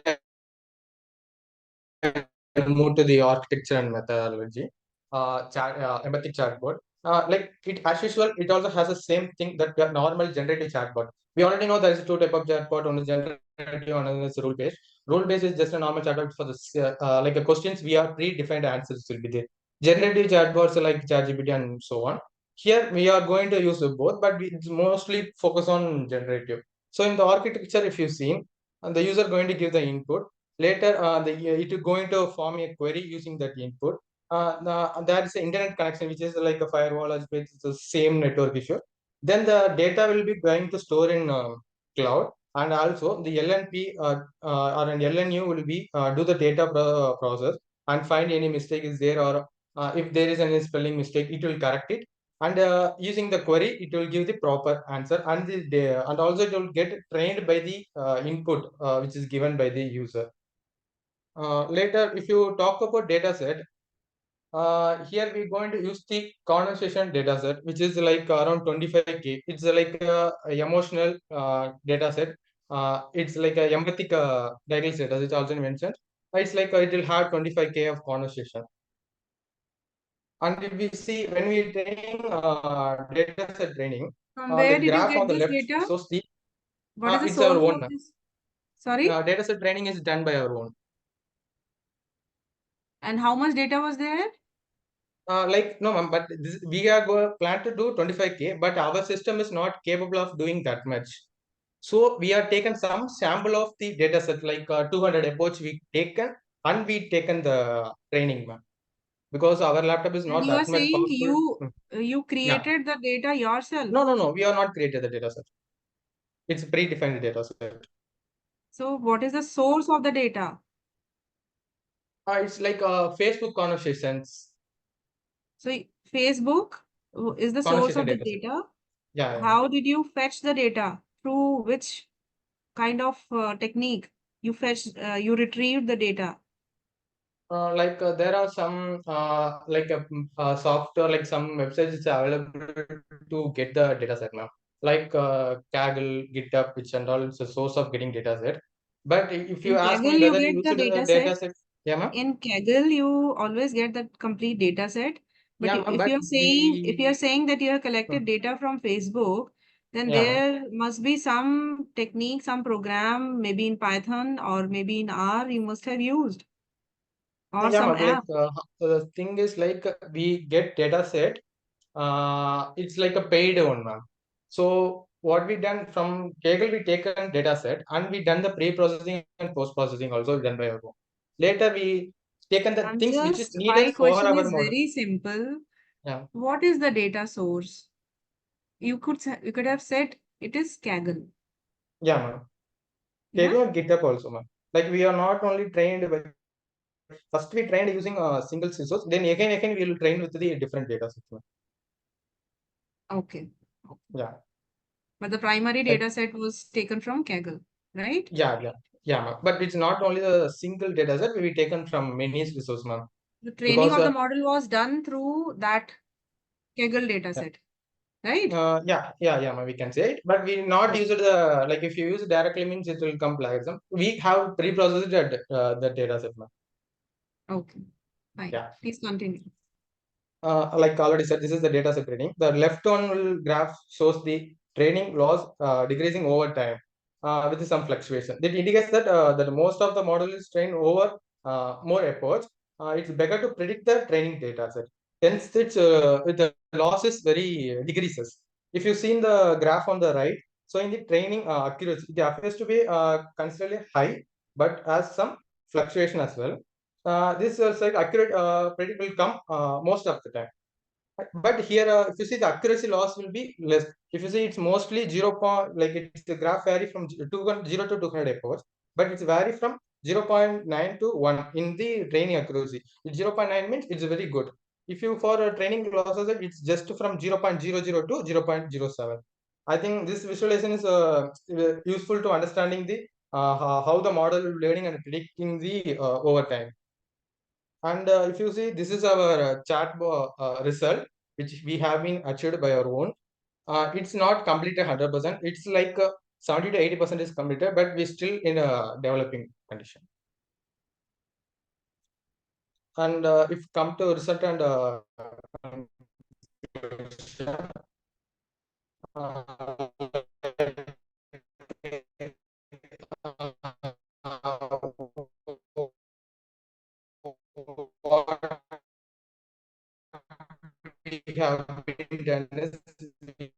move to the architecture and methodology. Empathic chatbot. Like it, as usual, it also has the same thing that the normal generative chatbot. We already know there is two type of chatbot. One is generative, one is rule based. Rule based is just a normal chatbot for the like the questions we are predefined answers will be there. Generative chatbots are like ChatGPT and so on. Here we are going to use both, but it's mostly focus on generative. So in the architecture, if you've seen, the user going to give the input. Later, it is going to form a query using that input. That is the internet connection, which is like a firewall, as it's the same network issue. Then the data will be going to store in cloud, and also the LNP or an LNU will be do the data process and find any mistake is there, or if there is any spelling mistake, it will correct it. And using the query, it will give the proper answer, and and also it will get trained by the input which is given by the user. Later, if you talk about data set, here we're going to use the conversation data set, which is like around 25K. It's like a emotional data set. It's like a empathic diagnosis data, which also mentioned. It's like it will have 25K of conversation. And if we see when we training data set training, From where the did you graph get on the this left data? shows the What is the it's our source own. of this? Sorry? Data set training is done by our own. And how much data was there? Like no, ma'am, but we are plan to do 25K, but our system is not capable of doing that much. So we are taken some sample of the data set, like 200 approach we taken, and we taken the training, ma'am, because our laptop is And not you are that much saying powerful. you Yeah. created the data yourself. No, we are not created the data set. It's predefined data set. So what is the source of the data? It's like Facebook conversations. So Facebook is the source Conversation of the data set. data. Yeah. How did you fetch the data? Through which kind of technique you you retrieved the data? Like there are some like a software, like some websites is available to get the data set, ma'am. Like Kaggle, GitHub, which and all is a source of getting data set. But if you In ask me Kaggle, you whether you get use the the data data set. set, yeah, ma'am. In Kaggle, you always get the complete data set. But Yeah, ma'am, if but you're saying that you have collected data from Facebook, then yeah, ma'am. there must be some technique, some program, maybe in Python or maybe in R, you must have used, or Yeah, some ma'am, like app. the thing is like we get data set it's like a paid one, ma'am. So what we done from Kaggle, we taken data set and we done the pre-processing and post-processing also done by our own. Later we taken the things which is My needed for question our is model. very simple. Yeah. What is the data source? You could have said it is Kaggle. Yeah, ma'am. Yeah? Kaggle and GitHub also, ma'am. Like we are not only trained by first we trained using a single resource, then again we will train with the different data sets, ma'am. Okay. Yeah. But the primary Like- data set was taken from Kaggle, right? Yeah. Ma'am. But it's not only the single data set we taken from many resources, ma'am. The training Because of the model was done through that Kaggle data set, right? ma'am, we can say it. But we not use it like if you use it directly means it will come plagiarism. We have pre-processed the data set, ma'am. Okay. Fine. Yeah. Please continue. Like already said, this is the data set training. The left one will graph shows the training loss decreasing over time with some fluctuation. It indicates that most of the model is trained over more efforts. It's better to predict the training data set. Hence, the loss is very decreases. If you see in the graph on the right, so in the training accuracy, it appears to be considerably high, but has some fluctuation as well. This like accurate predict will come most of the time. But here, if you see the accuracy loss will be less. If you see it's mostly 0. Like it's the graph vary from 0 to 200 efforts, but it's vary from 0.9 to 1 in the training accuracy. 0.9 means it's very good. If you for training losses, it's just from 0.00 to 0.07. I think this visualization is useful to understanding the how the model learning and predicting the over time. And if you see, this is our chat result, which we have been achieved by our own. It's not completed 100%. It's like 70 to 80% is completed, but we're still in a developing condition. And if come to result and we have been done is we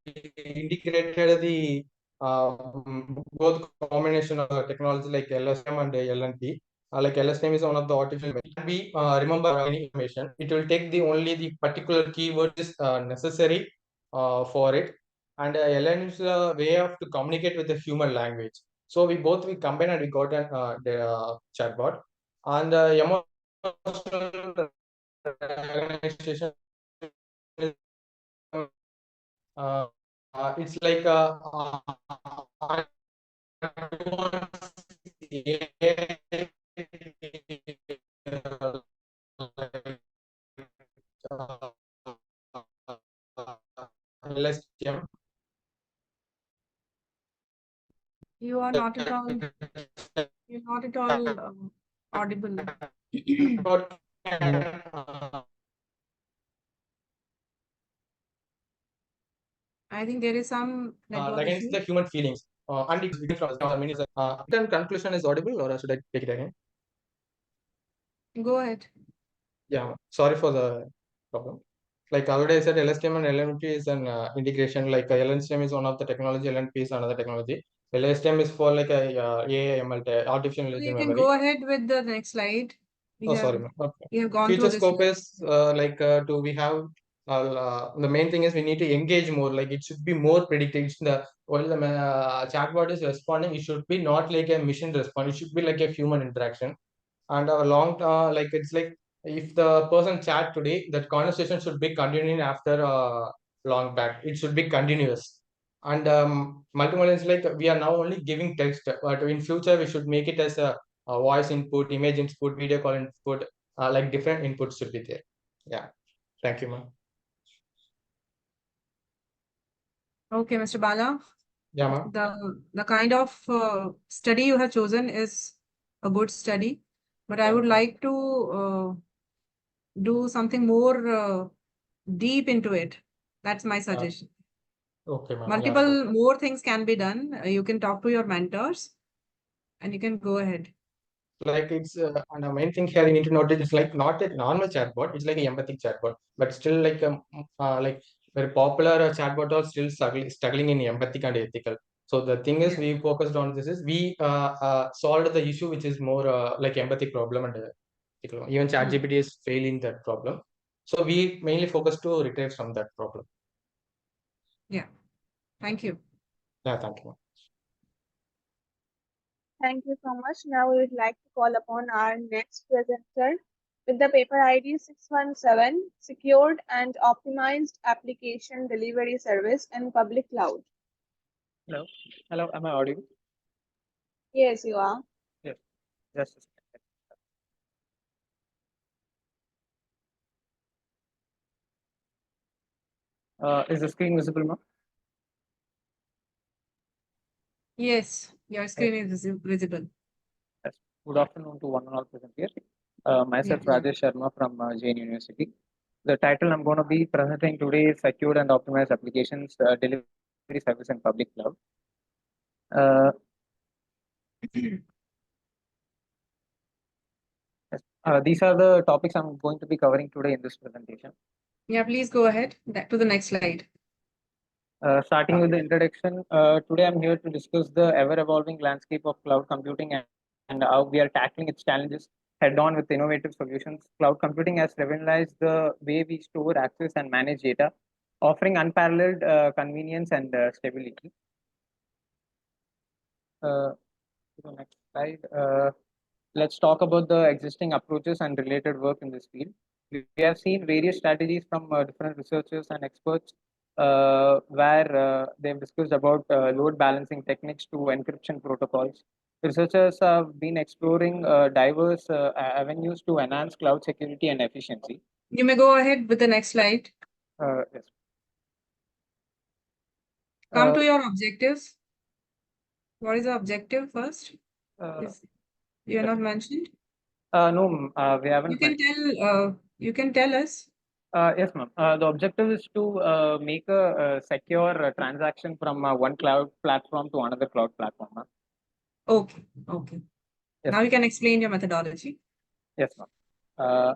integrated the both combination of technology like LSM and LNP. Like LSM is one of the artificial. We remember any information. It will take the only the particular keyword is necessary for it, and LN is a way of to communicate with the human language. So we combine and we got the chatbot, and emotional recognition it's like LSTM. You are not at all. You're not at all audible. I think there is some network Against issue. the human feelings. And it's different from many. Conclusion is audible, or should I take it again? Go ahead. Yeah, sorry for the problem. Like already I said, LSTM and LNP is an integration. Like LSTM is one of the technology, LNP is another technology. LSTM is for like a AI, ML, artificial You intelligence can memory. go ahead with the next slide. Oh, sorry, ma'am. Okay. We have gone Future through this. scope is like do we have the main thing is we need to engage more. Like it should be more predictive. It's the while the chatbot is responding, it should be not like a machine response. It should be like a human interaction. And our long like it's like if the person chat today, that conversation should be continuing after long back. It should be continuous. And multimodal is like we are now only giving text, but in future we should make it as a voice input, image input, video call input, like different inputs should be there. Yeah. Thank you, ma'am. Okay, Mr. Bala. Yeah, ma'am. The kind of study you have chosen is a good study, but I would like to do something more deep into it. That's my suggestion. Okay, ma'am. Multiple more things can be done. You can talk to your mentors and you can go ahead. Like it's and the main thing here you need to notice it's like not a normal chatbot, it's like an empathic chatbot, but still like very popular chatbot are still struggling in empathic and ethical. So the thing is, we focused on this is we solved the issue which is more like empathic problem and ethical. Even ChatGPT is failing that problem. So we mainly focus to retrieve from that problem. Yeah. Thank you. Yeah, thank you. Thank you so much. Now we would like to call upon our next presenter with the paper ID 617, Secured and Optimized Application Delivery Service in Public Cloud. Hello. Hello. Am I audible? Yes, you are. Yes. Just a second. Is the screen visible now? Yes, your screen is visible. Yes. Good afternoon to one and all present here. Myself, Yeah. Rajesh Sharma from Jain University. The title I'm going to be presenting today is Secured and Optimized Applications Delivery Service in Public Cloud. These are the topics I'm going to be covering today in this presentation. Yeah, please go ahead to the next slide. Starting with the introduction, today I'm here to discuss the ever-evolving landscape of cloud computing and how we are tackling its challenges head-on with innovative solutions. Cloud computing has revolutionized the way we store, access, and manage data, offering unparalleled convenience and stability. The next slide. Let's talk about the existing approaches and related work in this field. We have seen various strategies from different researchers and experts where they've discussed about load balancing techniques to encryption protocols. Researchers have been exploring diverse avenues to enhance cloud security and efficiency. You may go ahead with the next slide. Yes. Come to your objectives. What is the objective first? You are not mentioned? No, we haven't. You can tell us. Yes, ma'am. The objective is to make a secure transaction from one cloud platform to another cloud platform, ma'am. Okay. Okay. Yes, now you can explain your methodology. Yes, ma'am.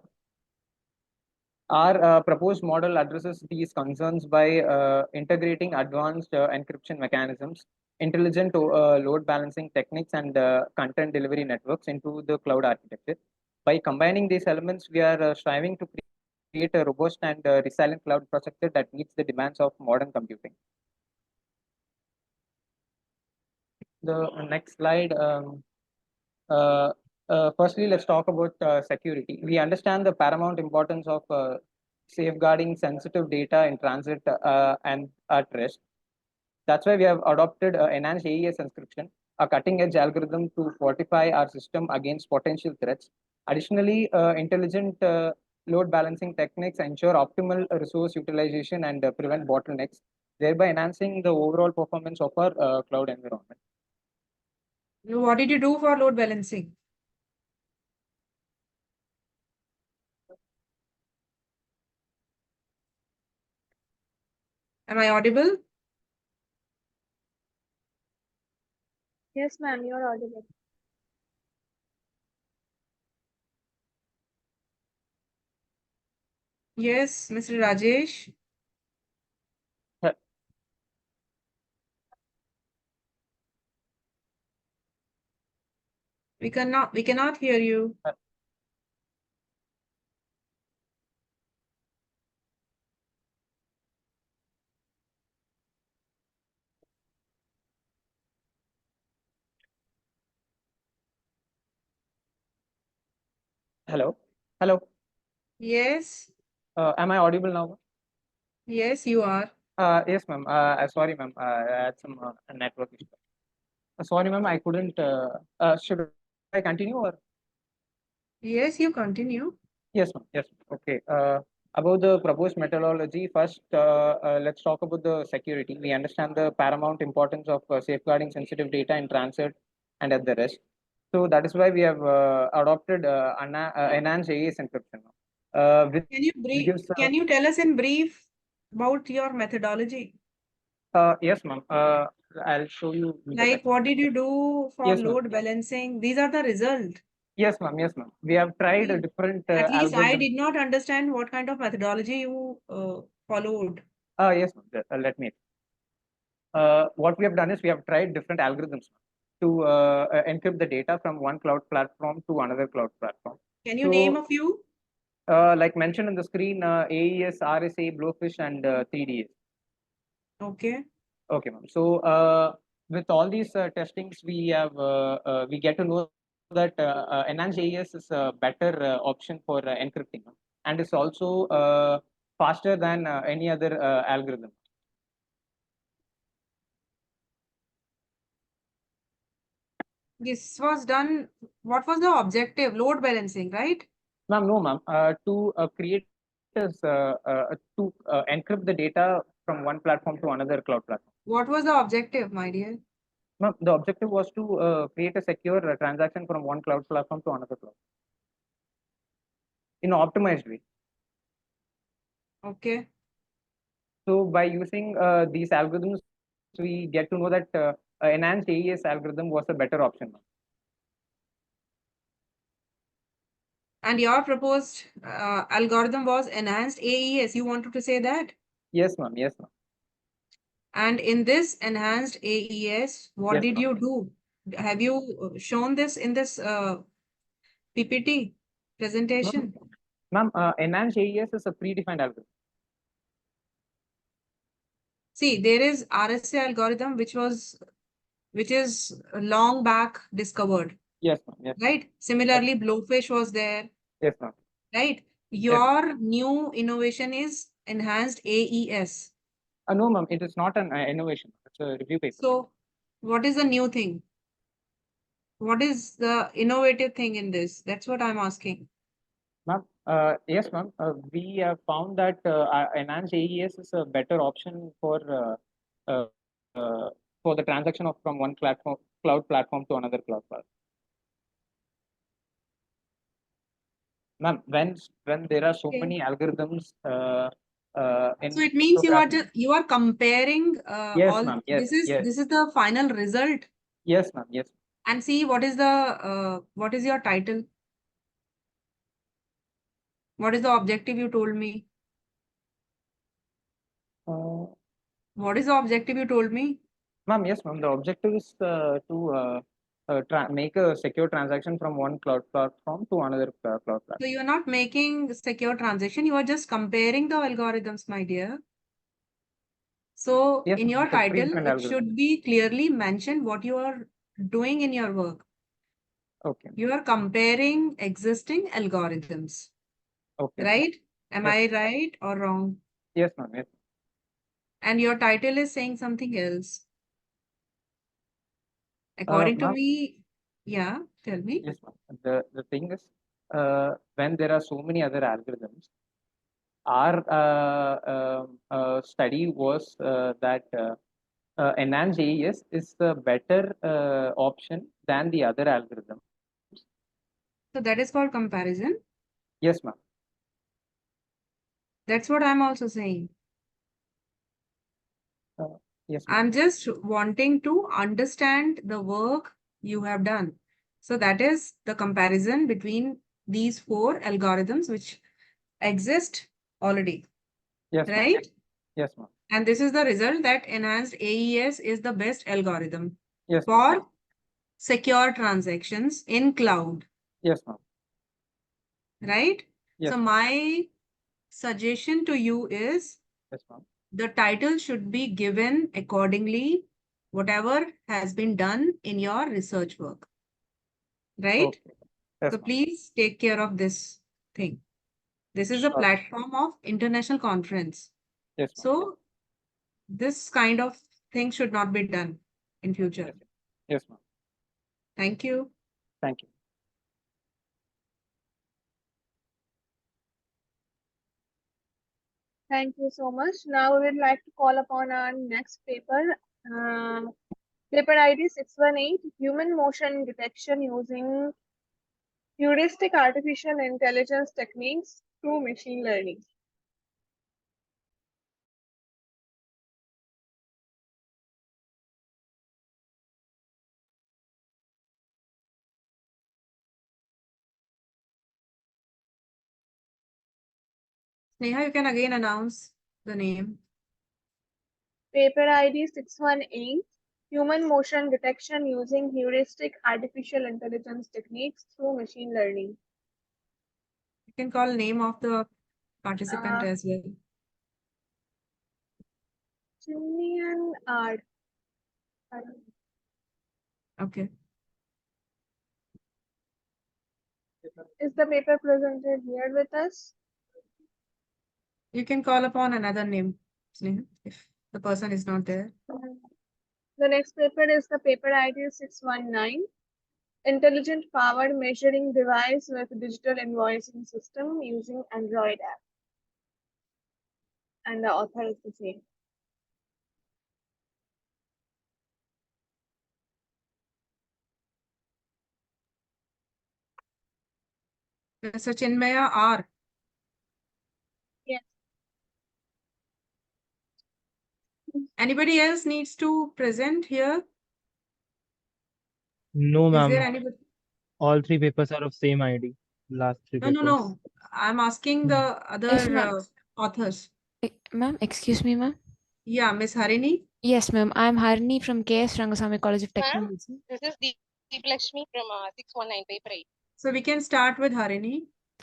Our proposed model addresses these concerns by integrating advanced encryption mechanisms, intelligent load balancing techniques, and content delivery networks into the cloud architecture. By combining these elements, we are striving to create a robust and resilient cloud infrastructure that meets the demands of modern computing. The next slide. Firstly, let's talk about security. We understand the paramount importance of safeguarding sensitive data in transit and at rest. That's why we have adopted enhanced AES encryption, a cutting-edge algorithm to fortify our system against potential threats. Additionally, intelligent load balancing techniques ensure optimal resource utilization and prevent bottlenecks, thereby enhancing the overall performance of our cloud environment. What did you do for load balancing? Am I audible? Yes, ma'am, you're audible. Yes, Mr. Rajesh. We cannot hear you. Hello. Hello. Yes. Am I audible now? Yes, you are. Yes, ma'am. Sorry, ma'am. I had some network issue. Sorry, ma'am. I couldn't. Should I continue or? Yes, you continue. Yes, ma'am. Yes. Okay. About the proposed methodology, first, let's talk about the security. We understand the paramount importance of safeguarding sensitive data in transit and at the rest. So that is why we have adopted enhanced AES encryption. Can you tell us in brief about your methodology? Yes, ma'am. I'll show you. Like what did you do for Yes, ma'am. load balancing? These are the result. Yes, ma'am. Yes, ma'am. We have tried a different At least I algorithm. did not understand what kind of methodology you followed. Yes, let me. What we have done is we have tried different algorithms to encrypt the data from one cloud platform to another cloud platform. Can you name a few? Like mentioned on the screen, AES, RSA, Blowfish, and 3DS. Okay. Okay, ma'am. So with all these testings, we get to know that enhanced AES is a better option for encrypting, and it's also faster than any other algorithm. This was done. What was the objective? Load balancing, right? Ma'am, no, ma'am. To create this, to encrypt the data from one platform to another cloud platform. What was the objective, my dear? Ma'am, the objective was to create a secure transaction from one cloud platform to another cloud in an optimized way. Okay. So by using these algorithms, we get to know that enhanced AES algorithm was a better option. And your proposed algorithm was enhanced AES. You wanted to say that? Yes, ma'am. Yes, ma'am. And in this enhanced AES, what Yes, did ma'am. you do? Have you shown this in this PPT presentation? Ma'am, enhanced AES is a predefined algorithm. See, there is RSA algorithm which is long back discovered. Yes, ma'am. Yes. Right? Similarly, Blowfish was there. Yes, ma'am. Right? Your new innovation is enhanced AES. No, ma'am. It is not an innovation. It's a review paper. So, what is the new thing? What is the innovative thing in this? That's what I'm asking. Ma'am, yes, ma'am. We have found that enhanced AES is a better option for the transaction of from one cloud platform to another cloud platform. Ma'am, when there are so many algorithms in So it means cryptography. you are comparing Yes, all. ma'am. Yes, yes. This is the final result. Yes, ma'am. Yes. And see what is your title? What is the objective you told me? What is the objective you told me? Ma'am, yes, ma'am. The objective is to make a secure transaction from one cloud platform to another cloud platform. So you're not making secure transaction. You are just comparing the algorithms, my dear. So Yes, in your it's a title, predefined it algorithm. should be clearly mentioned what you are doing in your work. Okay. You are comparing existing algorithms. Okay. Right? Am Yes. I right or wrong? Yes, ma'am. Yes. And your title is saying something else. According to Ma'am, me, yeah, tell me. yes, ma'am. The thing is, when there are so many other algorithms, our study was that enhanced AES is the better option than the other algorithms. So that is called comparison. Yes, ma'am. That's what I'm also saying. Yes, ma'am. I'm just wanting to understand the work you have done. So that is the comparison between these four algorithms which exist already. Yes, ma'am. Right? Yes, ma'am. And this is the result that enhanced AES is the best algorithm Yes, for secure transactions in cloud. Yes, ma'am. Right? Yes. So my suggestion to you is Yes, ma'am. the title should be given accordingly, whatever has been done in your research work. Right? Okay. Yes, So ma'am. please take care of this thing. This is a Sure. platform of international conference. Yes, ma'am. So this kind of thing should not be done in future. Yes, ma'am. Thank you. Thank you. Thank you so much. Now we would like to call upon our next paper. Paper ID 618, Human Motion Detection Using Heuristic Artificial Intelligence Techniques through Machine Learning. Neha, you can again announce the name. Paper ID 618, Human Motion Detection Using Heuristic Artificial Intelligence Techniques Through Machine Learning. You can call name of the participant as well. Chinian R. Okay. Is the paper presented here with us? You can call upon another name, Sneha, if the person is not there. The next paper is the paper ID 619, Intelligent Powered Measuring Device with Digital Invoicing System using Android app. And the author is the same. Mr. Chinmaya R. Yes. Anybody else needs to present here? No, Is there ma'am. anybody? All three papers are of same ID. Last three papers. No. I'm asking the other Yes, ma'am. authors. Ma'am, excuse me, ma'am. Yeah, Miss Harini. Yes, ma'am. I'm Harini from KS Rangasamy College of Technology. This is Deep Lakshmi from 619 paper 8. So we can start with Harini.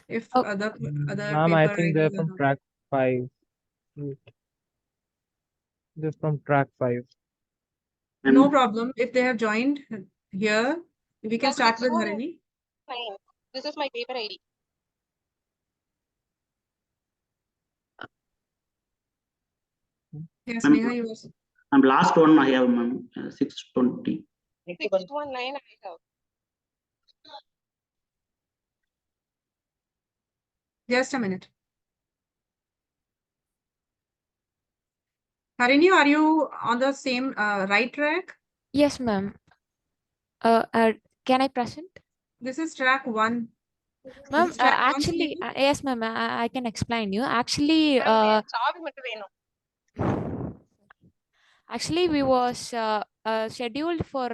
If other Ma'am, I paper think they're IDs are from not. track 5. Wait. They're from track 5. No problem. If they have joined here, we can start with Harini. This is my paper ID. Yes, Neha, you was. And last one I have 620. 619 I have. Just a minute. Harini, are you on the same right track? Yes, ma'am. Can I present? This is track 1. Ma'am, This track one for actually, you? yes, ma'am. I can explain you. Actually, actually, we was scheduled for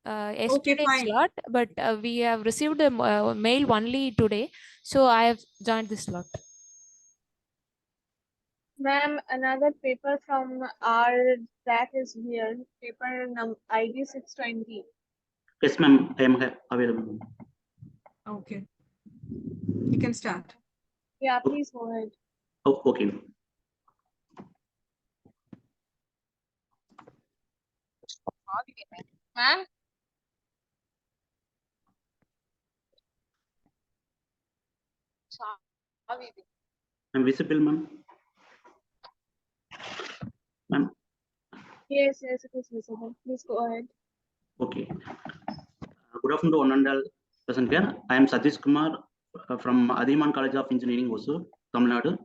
yesterday's fine. slot, but we have received a mail only today, so I have joined this slot. Ma'am, another paper from our track is here. Paper ID 620. Yes, ma'am, I am available. Okay. You can start. Yeah, please go ahead. Oh, okay. Ma'am? I'm visible, ma'am. Ma'am, Yes, it is visible. Please go ahead. okay. Good afternoon to one and all present here. I am Satish Kumar from Adiman College of Engineering, Hosur, Tamil Nadu.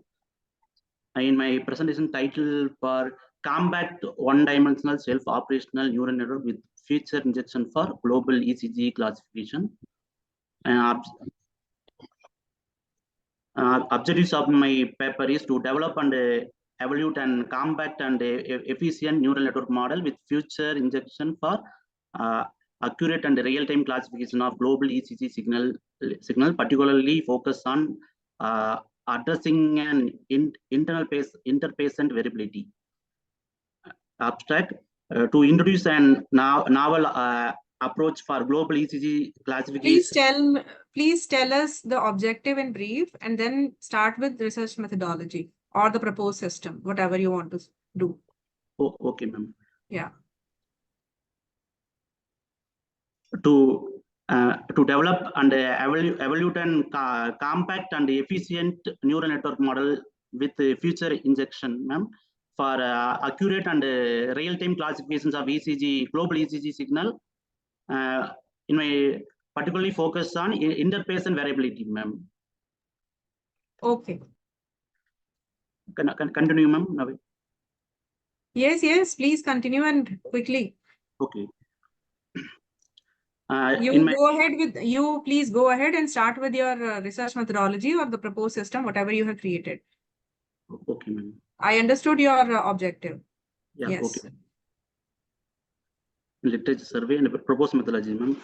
In my presentation title for Combat One-Dimensional Self-Operational Neural Network with Feature Injection for Global ECG Classification. Objectives of my paper is to develop and evaluate and compact and efficient neural network model with feature injection for accurate and real-time classification of global ECG signal, particularly focus on addressing an interpatient variability. Abstract to introduce an novel approach for global ECG classification. Please tell us the objective in brief, and then start with research methodology or the proposed system, whatever you want to do. Oh, okay, ma'am. Yeah. To develop and evaluate and compact and efficient neural network model with feature injection, ma'am, for accurate and real-time classifications of ECG, global ECG signal. In my particularly focus on interpatient variability, ma'am. Okay. Can continue, ma'am? Yes, please continue and quickly. Okay. Please go ahead and start with your research methodology or the proposed system, whatever you have created. Okay, ma'am. I understood your objective. Yeah, yes. Okay. Literature survey and proposed methodology, ma'am.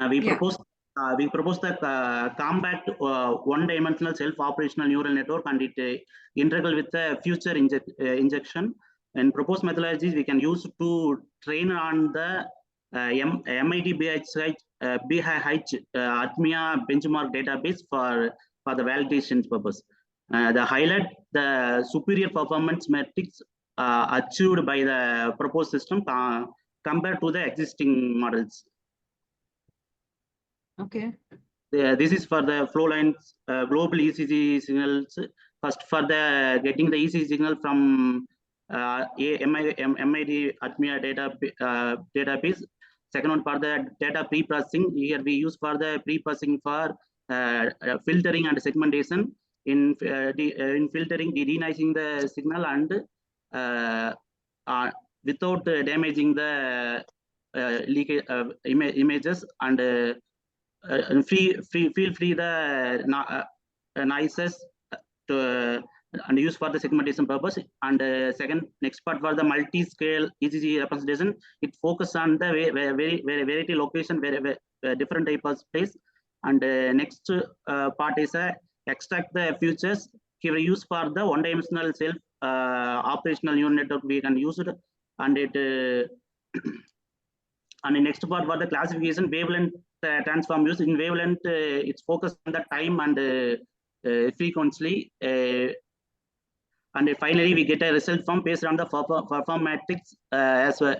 We propose the compact one-dimensional self-operational neural network and it integral with the future injection And proposed methodologies we can use to train on the MIT-BH ATMIA benchmark database for the validation purpose. The highlight the superior performance metrics achieved by the proposed system compared to the existing models. Okay. This is for the flow lines, global ECG signals. First, for the getting the ECG signal from MIT ATMIA database. Second one for the data pre-processing. Here we use for the pre-processing for filtering and segmentation. In filtering, denoising the signal and without damaging the images and feel free the noises to and use for the segmentation purpose. And second, next part for the multi-scale ECG representation, it focus on the very variety location, very different type of space. And next part is extract the features. Here we use for the one-dimensional self operational neural network we can use it, and it and the next part for the classification wavelength transform use. In wavelength, it's focused on the time and frequency. And finally, we get a result from based on the perform matrix as for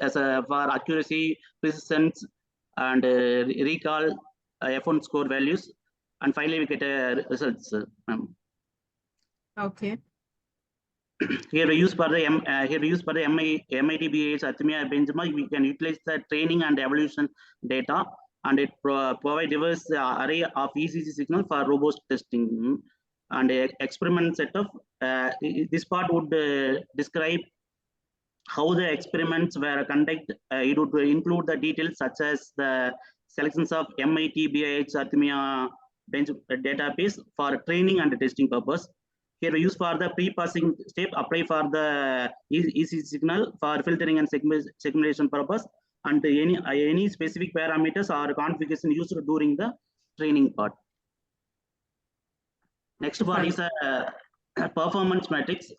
accuracy, precision, and recall F1 score values. And finally, we get results. Okay. Here we use for the MIT-BH ATMIA benchmark. We can utilize the training and evolution data, and it provide diverse array of ECG signal for robust testing. And experiment setup. This part would describe how the experiments were conducted. It would include the details such as the selections of MIT-BH ATMIA bench database for training and testing purpose. Here we use for the pre-passing step, apply for the ECG signal for filtering and segmentation purpose, and any specific parameters or configuration used during the training part. Next part is performance matrix.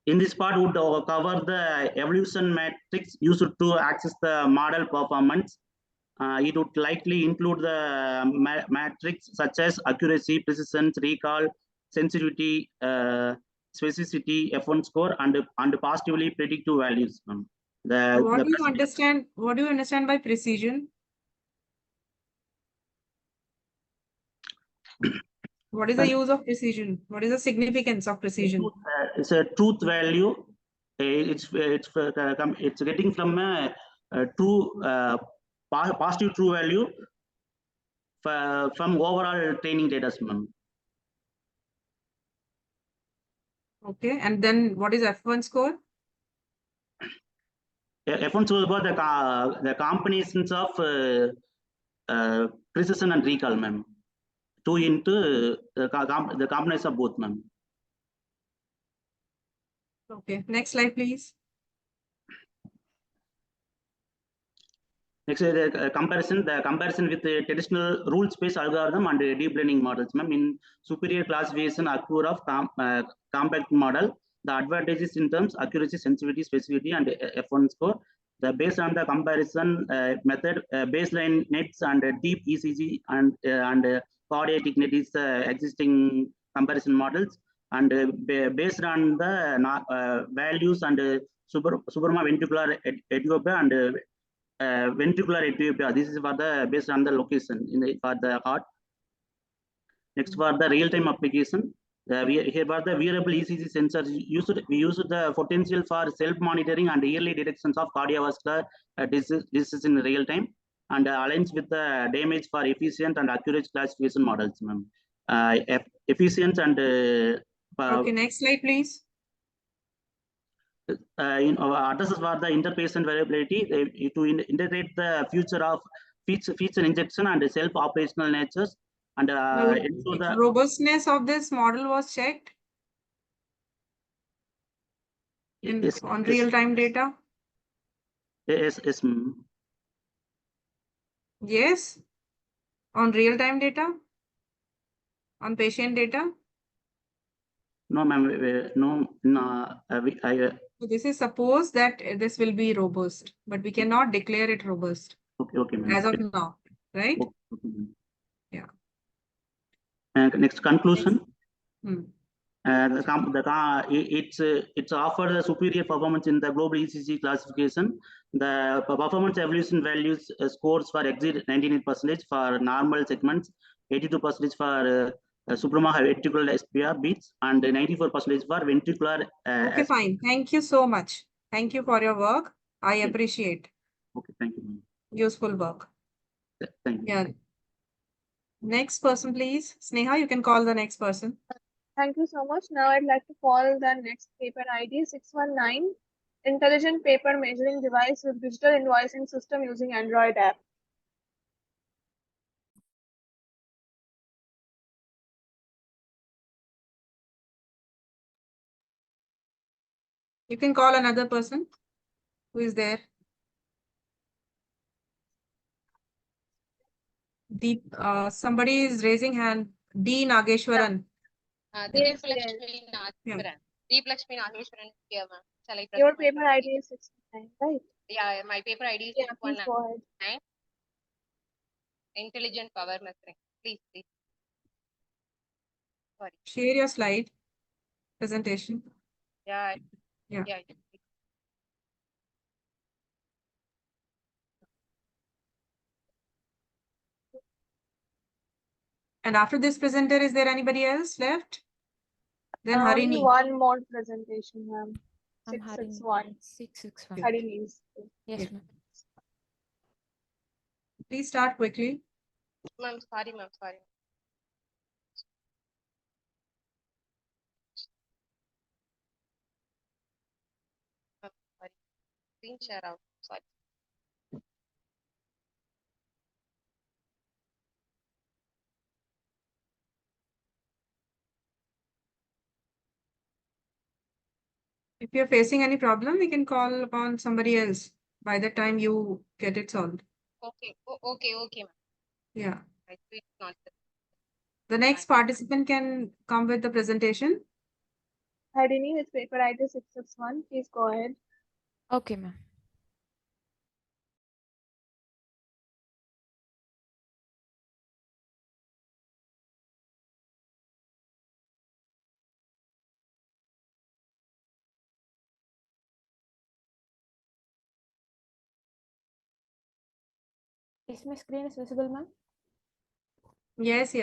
In this part would cover the evolution matrix used to access the model performance. It would likely include the matrix such as accuracy, precision, recall, sensitivity, specificity, F1 score, and positively predictive values. What do you understand? What do you understand by precision? What is the use of precision? What is the significance of precision? It's a truth value. It's getting from a true positive true value from overall training data. Okay, and then what is F1 score? F1 score is about the combinations of precision and recall, ma'am. 2 into the combination of both, ma'am. Okay, next slide, please. Next is the comparison with the traditional rules-based algorithm and deep learning models, ma'am. In superior classification occur of compact model, the advantages in terms accuracy, sensitivity, specificity, and F1 score. Based on the comparison method, baseline nets and deep ECG and quadratic net is existing comparison models, and based on the values and supraventricular Ethiopia and ventricular Ethiopia. This is for the based on the location for the heart. Next for the real-time application. Here for the wearable ECG sensors we use the potential for self-monitoring and early detections of cardiovascular diseases in real time, and aligns with the damage for efficient and accurate classification models, ma'am. Efficient and okay, next slide, please. Addresses for the interpatient variability to integrate the future of feature injection and self-operational natures, and the robustness of this model was checked on real-time data. Yes. Yes, on real-time data, on patient data. No, ma'am. No, no. So this is suppose that this will be robust, but we cannot declare it robust Okay, ma'am. as of now, right? Okay, ma'am. Yeah. Next conclusion. Hmm. It's offered a superior performance in the global ECC classification. The performance evolution values scores for exit 99% for normal segments, 82% for suprema ventricular SPR beats, and 94% for ventricular. Okay, fine. Thank you so much. Thank you for your work. I appreciate. Okay, thank you, ma'am. Useful work. Thank you. Yeah. Next person, please. Sneha, you can call the next person. Thank you so much. Now I'd like to call the next paper ID 619, Intelligent Paper Measuring Device with Digital Invoicing System using Android app. You can call another person who is there. Deep, somebody is raising hand. D. Nageshwaran. Yes, Deep Lakshmi Nageshwaran is here, ma'am. Shall I press Your my paper ID is 619, right? Yeah, my paper ID is Yeah, please go ahead. 619. Intelligent power measuring. Please. Sorry. Share your slide presentation. Yeah. Yeah. And after this presenter, is there anybody else left? Then Harini. One more presentation, ma'am. I'm 661. 661. Harini's. Yes, ma'am. Please start quickly. Ma'am, sorry. Sorry. Screen share out. Sorry. If you're facing any problem, we can call upon somebody else by the time you get it solved. Okay, ma'am. Yeah. It's not The next participant can come with the presentation. Harini with paper ID 661. Please go ahead. Okay, ma'am. Is my screen is visible, ma'am? Yes.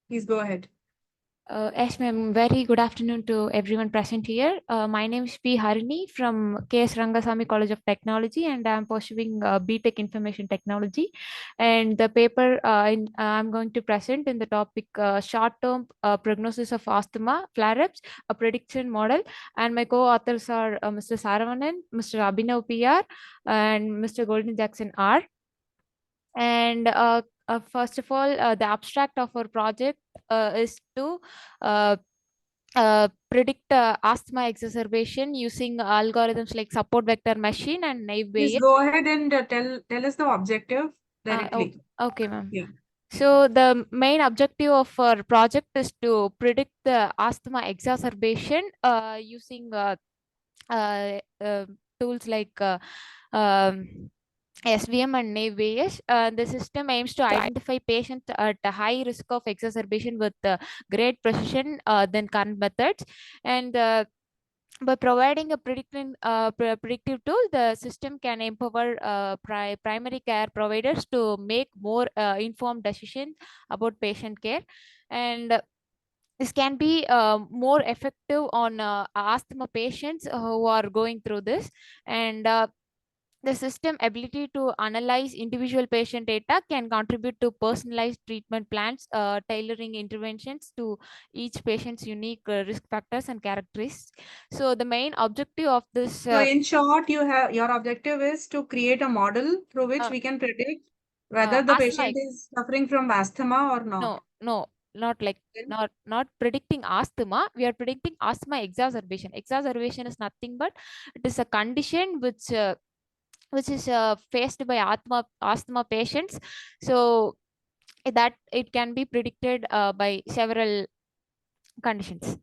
Please go ahead. Yes, ma'am. Very good afternoon to everyone present here. My name is P. Harini from K.S. Rangasamy College of Technology, and I'm pursuing B.Tech Information Technology. And the paper I'm going to present in the topic short-term prognosis of asthma flare-ups, a prediction model. And my co-authors are Mr. Saravanan, Mr. Abhinav PR, and Mr. Golden Jackson R. And first of all, the abstract of our project is to predict asthma exacerbation using algorithms like support vector machine and naive Please Bayes. go ahead and tell us the objective directly. Okay, ma'am. Yeah. So the main objective of our project is to predict the asthma exacerbation using tools like SVM and naive. The system aims to identify patients at a high risk of exacerbation with great precision than current methods. And by providing a predictive tool, the system can empower primary care providers to make more informed decisions about patient care. And this can be more effective on asthma patients who are going through this. And the system ability to analyze individual patient data can contribute to personalized treatment plans, tailoring interventions to each patient's unique risk factors and characteristics. So the main objective of this. So in short, your objective is to create a model through which we can predict whether the patient is suffering from asthma or not. No, not like not predicting asthma. We are predicting asthma exacerbation. Exacerbation is nothing but it is a condition which is faced by asthma patients. So that it can be predicted by several conditions.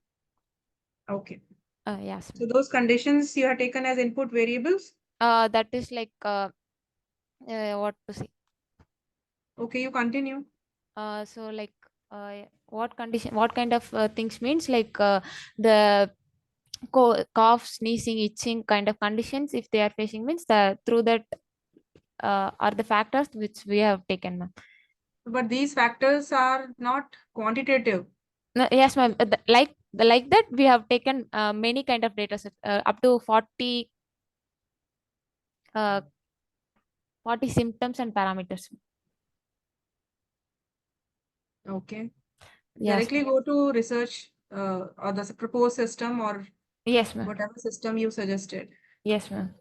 Okay. Yes. So those conditions you have taken as input variables? That is like what to say. Okay, you continue. So like what kind of things means like the cough, sneezing, itching kind of conditions if they are facing means through that are the factors which we have taken, ma'am. But these factors are not quantitative. No, yes, ma'am. Like that we have taken many kind of data sets up to 40 symptoms and parameters. Okay. Yes, Directly go to research or the proposed system or yes, ma'am. whatever system you suggested. Yes, ma'am.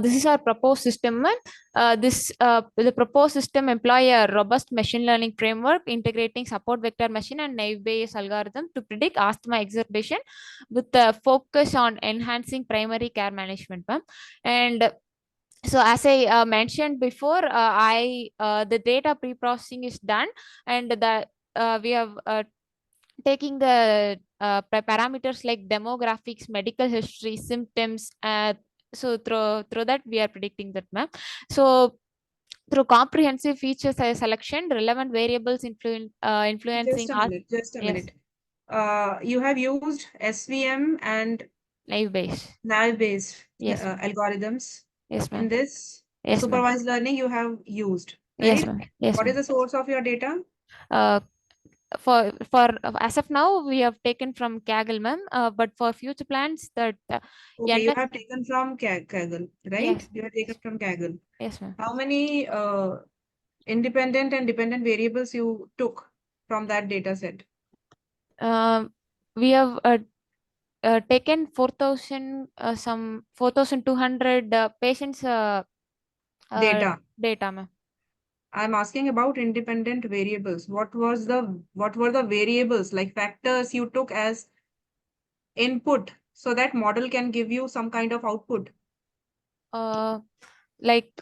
This is our proposed system, ma'am. The proposed system employ a robust machine learning framework integrating support vector machine and naive-Bayes algorithm to predict asthma exacerbation with a focus on enhancing primary care management, ma'am. And so as I mentioned before, the data pre-processing is done, and we have taking the parameters like demographics, medical history, symptoms. So through that we are predicting that, ma'am. So through comprehensive feature selection, relevant variables influencing us. Just a Yes. minute. You have used SVM and naive-Bayes. Yes, algorithms. Yes, In ma'am. this Yes, ma'am. supervised learning you have used, Yes, right? ma'am. Yes, What is ma'am. the source of your data? For as of now we have taken from Kaggle, ma'am. But for future plans that Okay, you have taken from Kaggle, right? Yes. You have taken from Kaggle. Yes, ma'am. How many independent and dependent variables you took from that data set? We have taken 4,000 some 4,200 patients Data. data, ma'am. I'm asking about independent variables. What were the variables like factors you took as input so that model can give you some kind of output? Like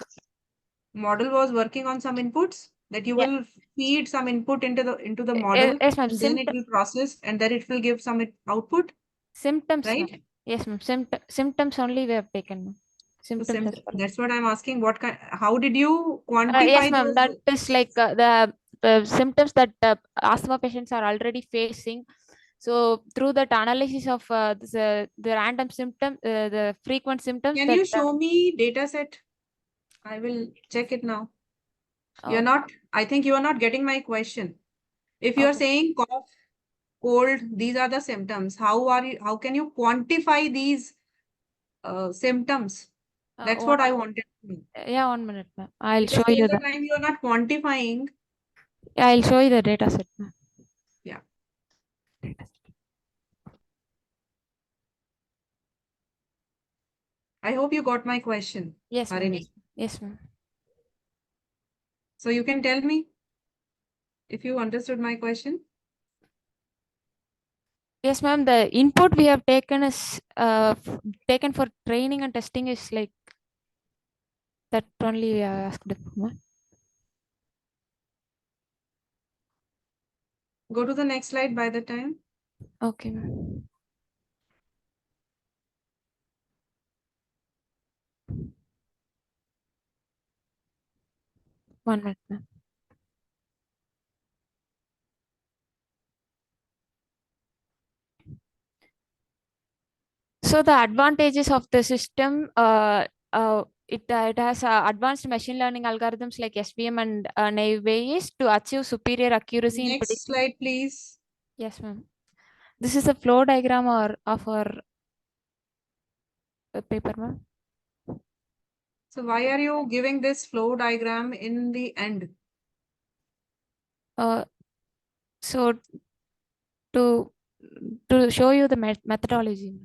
model was working on some inputs that you will feed some input into the model, yes, ma'am. and then it will process and then it will give some output. Symptoms, right? ma'am. Yes, ma'am. Symptoms only we have taken, ma'am. Symptoms. That's what I'm asking. How did you Yes, quantify ma'am. those? That is like the symptoms that asthma patients are already facing. So through that analysis of the random symptom, the frequent symptoms. Can that, you show me data set? I will check it now. You're Okay. not. I think you are not getting my question. If you are saying cough, cold, these are the symptoms. How can you quantify these symptoms? That's what I wanted to know. Yeah, 1 minute, ma'am. I'll Because show till you the the. time you are not quantifying. Yeah, I'll show you the data set, ma'am. Yeah. I hope you got my question. Yes, ma'am. Harini. Yes, ma'am. So you can tell me if you understood my question. Yes, ma'am. The input we have taken is taken for training and testing is like that only we asked, ma'am. Go to the next slide by the time. Okay, ma'am. One minute, ma'am. So the advantages of the system, it has advanced machine learning algorithms like SVM and naive-Bayes to achieve superior accuracy in Next slide, please. Yes, ma'am. This is a flow diagram of our paper, ma'am. So why are you giving this flow diagram in the end? So to show you the methodology.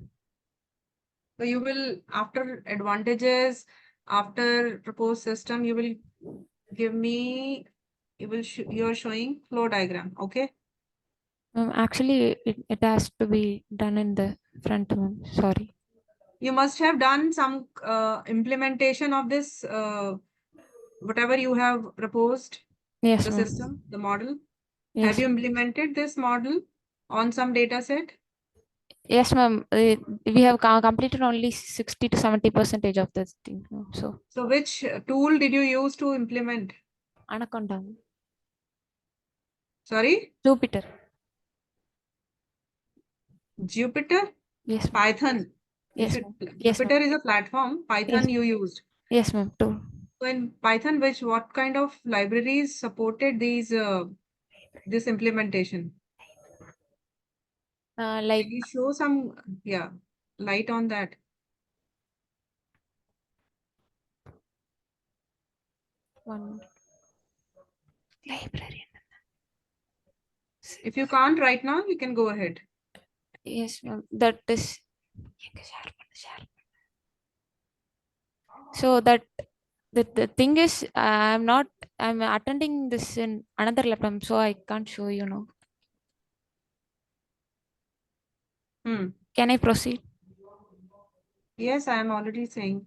So you will, after advantages, after proposed system, you will give me, you're showing flow diagram, okay? Actually, it has to be done in the front, ma'am. Sorry. You must have done some implementation of this, whatever you have proposed, Yes, the ma'am. system, the model. Yes. Have you implemented this model? on some data set? Yes, ma'am. We have completed only 60 to 70% of this thing. So which tool did you use to implement? Anaconda. Sorry? Jupyter. Jupyter? Yes. Python. Yes, Jupyter is a platform. Python you used. Yes, ma'am. Too. So in Python, what kind of libraries supported this implementation? Like, can you show some light on that? One library. If you can't right now, you can go ahead. Yes, ma'am. That is. So that the thing is, I'm attending this in another laptop, so I can't show you now. Can I proceed? Yes, I am already saying.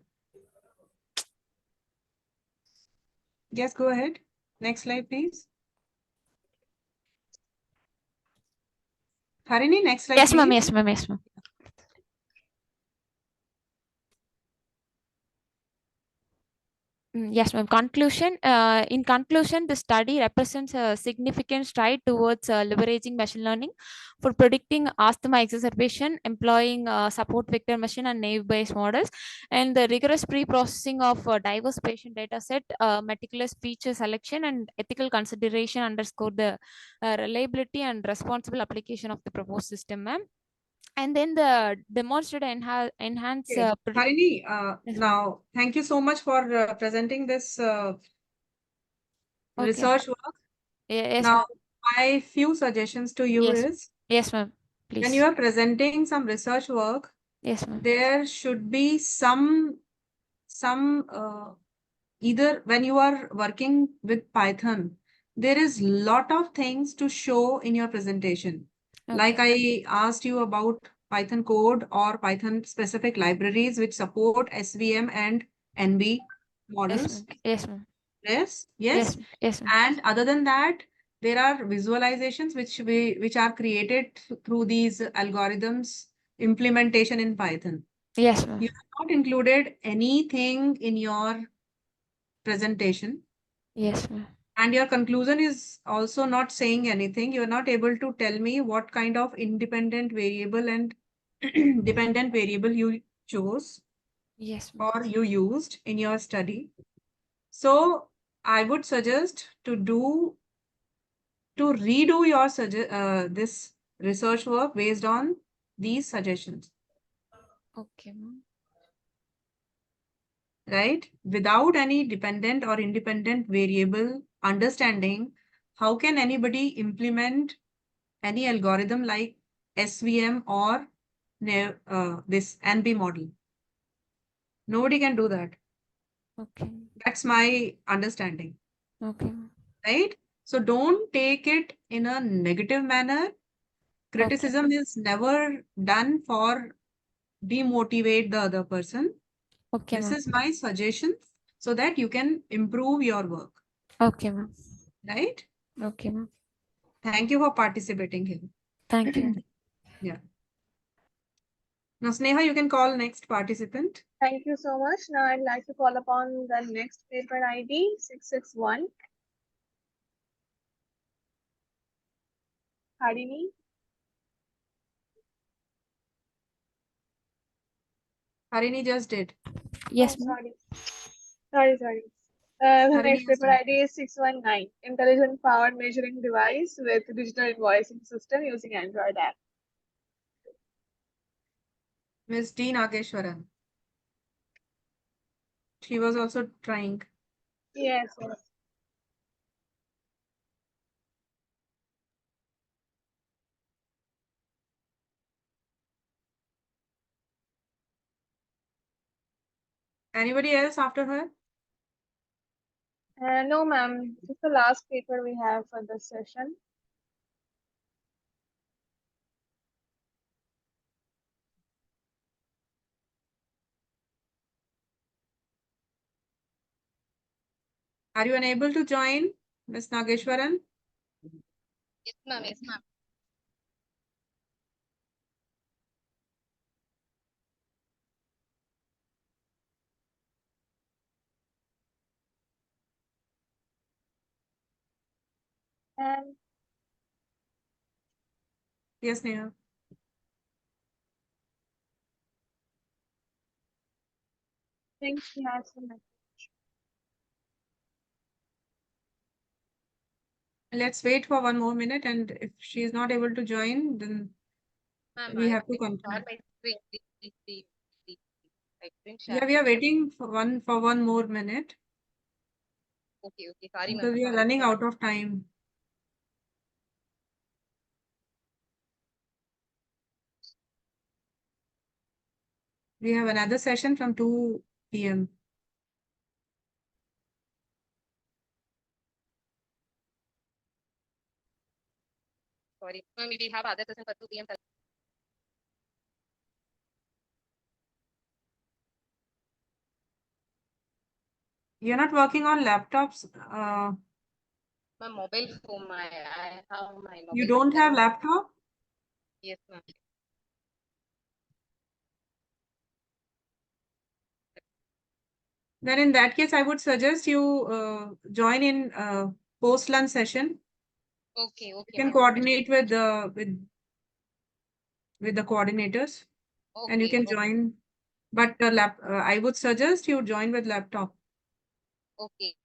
Yes, go ahead. Next slide, please. Harini, next slide, Yes, please. ma'am. Yes, ma'am. Yes, ma'am. Yes, ma'am. Conclusion. In conclusion, the study represents a significant stride towards leveraging machine learning for predicting asthma exacerbation, employing support vector machine and naive-based models, and the rigorous pre-processing of diverse patient data set, meticulous feature selection, and ethical consideration underscore the reliability and responsible application of the proposed system, ma'am. And then the demonstrated enhance. Okay. Harini, now thank you so much for presenting this research work. Yes, now, my few suggestions to you is, yes, ma'am. Please. when you are presenting some research work, yes, ma'am, there should be some either when you are working with Python, there is lot of things to show in your presentation. Like I asked you about Python code or Python specific libraries which support SVM and NB models. Yes, ma'am. Yes, yes. Yes. And other than that, there are visualizations which are created through these algorithms implementation in Python. Yes, ma'am. You have not included anything in your presentation. Yes, ma'am. And your conclusion is also not saying anything. You are not able to tell me what kind of independent variable and dependent variable you chose. Yes, or you used in your study. So I would suggest to redo your this research work based on these suggestions. Okay, ma'am. Right? Without any dependent or independent variable understanding, how can anybody implement any algorithm like SVM or this NB model? Nobody can do that. Okay. That's my understanding. Okay. Right? So don't take it in a negative manner. Criticism is never done for demotivate the other person. Okay, This ma'am. is my suggestion so that you can improve your work. Okay, ma'am. Right? Okay, ma'am. Thank you for participating here. Thank you. Yeah. Now, Sneha, you can call next participant. Thank you so much. Now I'd like to call upon the next paper ID 661. Harini. Harini just did. Yes, oh, ma'am. sorry. The Harini next just paper did. ID is 619. Intelligent power measuring device with digital invoicing system using Android app. Ms. D. Nageshwaran. She was also trying. Yes. Anybody else after her? No, ma'am. This is the last paper we have for this session. Are you unable to join, Ms. Nageshwaran? Yes, ma'am. Yes, ma'am. And Yes, Neha. think she has some message. Let's wait for 1 more minute, and if she is not able to join, then Ma'am, we I have to can continue. start my screen. Please. I couldn't Yeah, share. we are waiting for 1 more minute Okay. Sorry, ma'am. because we are running out of time. We have another session from 2 p.m. Sorry. Ma'am, we have other session for 2 p.m. You're not working on laptops. My mobile phone. I have my You mobile don't phone. have laptop? Yes, ma'am. Then in that case, I would suggest you join in post-lunch session. Okay, You can coordinate with the coordinators, and you Okay, can join. But I would suggest you join with laptop. okay,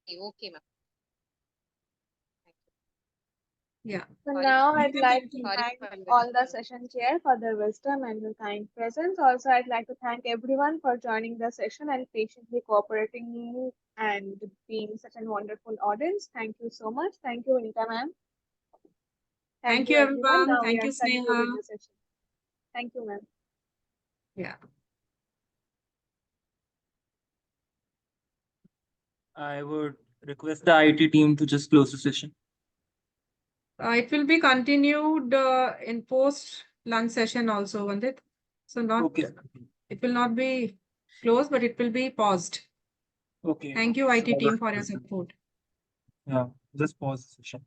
ma'am. Yeah. So Sorry. now I'd like to Sorry thank for the all the session chair for their wisdom and your kind presence. Also, I'd like to thank everyone for joining the session and patiently cooperating and being such a wonderful audience. Thank you so much. Thank you, Vinita ma'am. Thank you, everyone. everyone. Now we Thank are you, concluding Sneha. the session. Thank you, ma'am. Yeah. I would request the IT team to just close the session. It will be continued in post-lunch session also, Vandit. So Okay. it will not be closed, but it will be paused. Okay. Thank you, So IT I team, would- for your support. Yeah, just pause the session.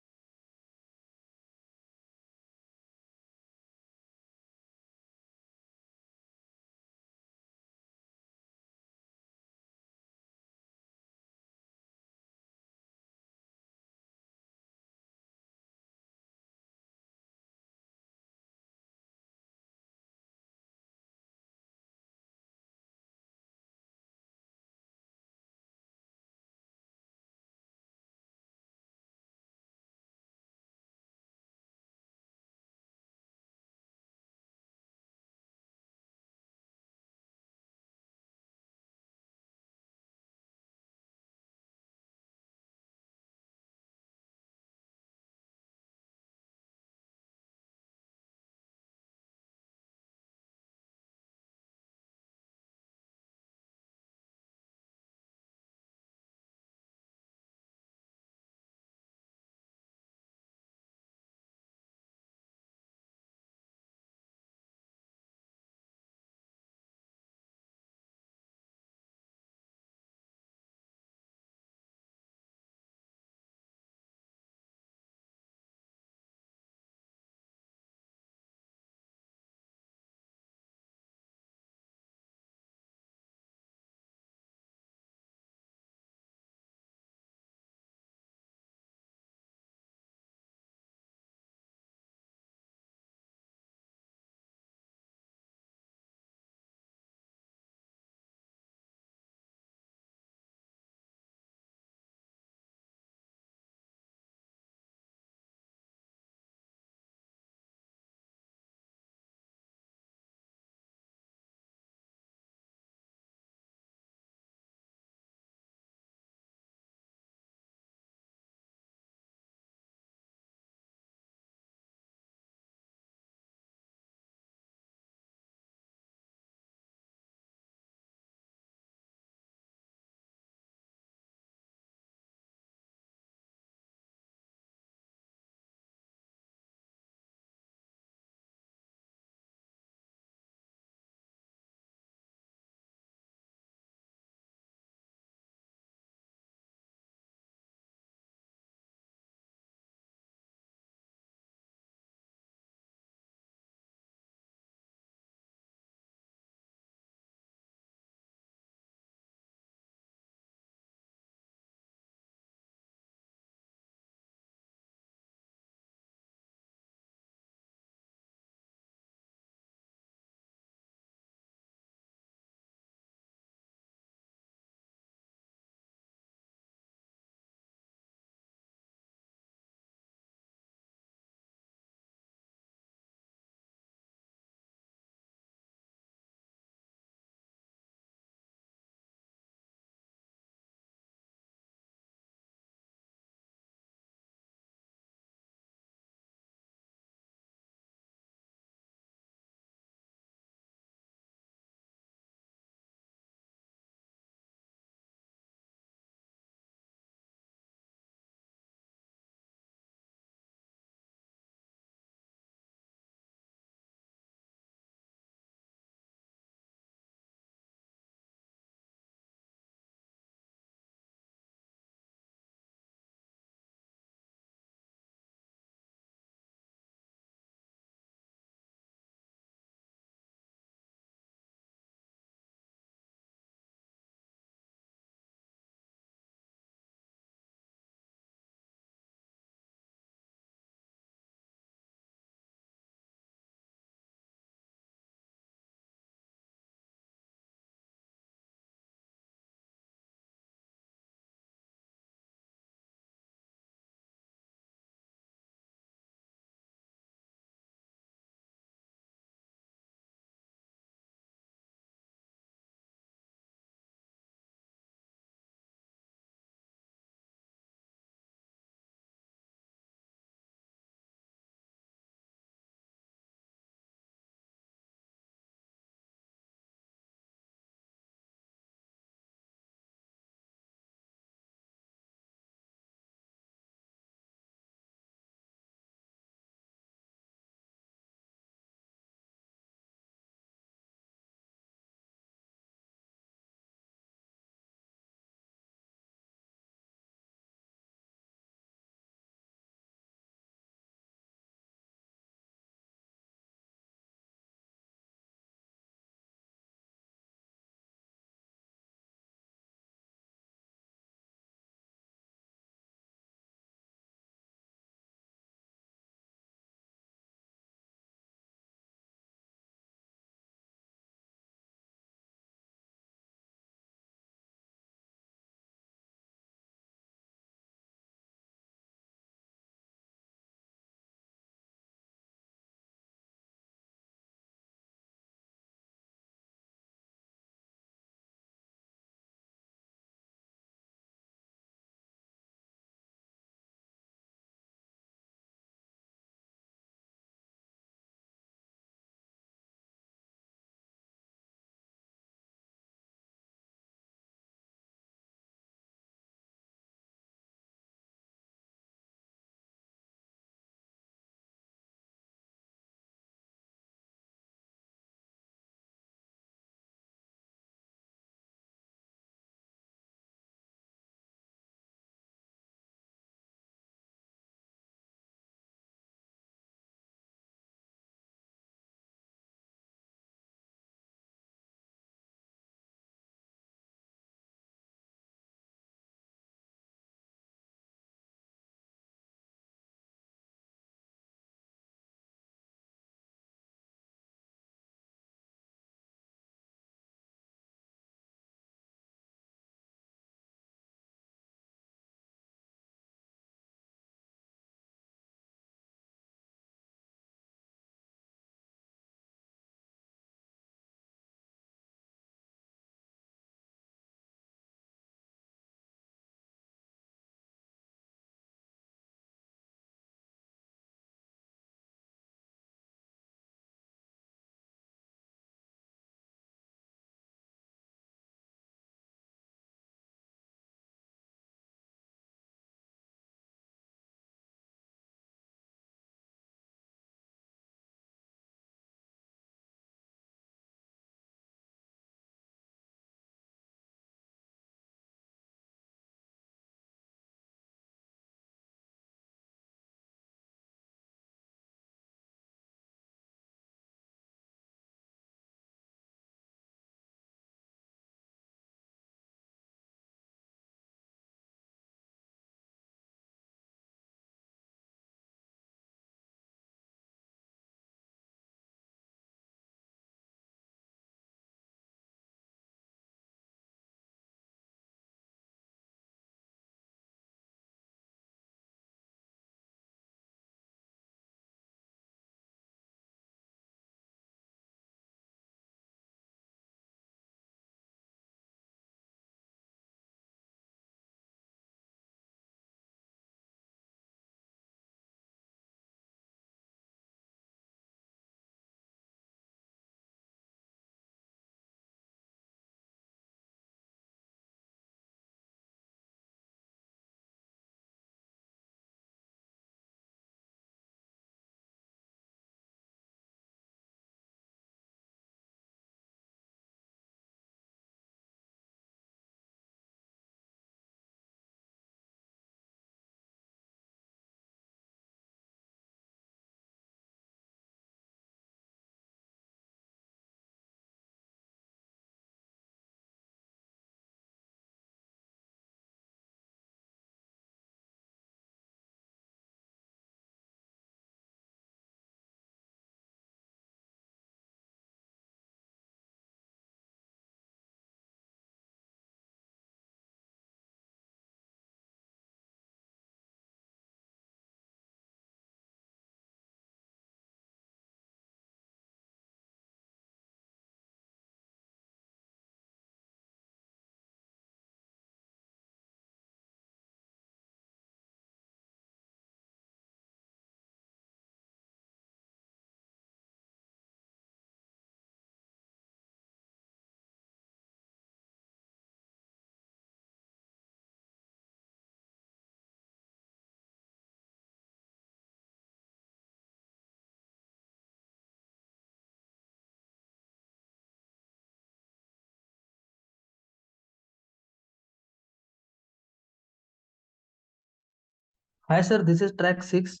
Hi, sir. This is track 6.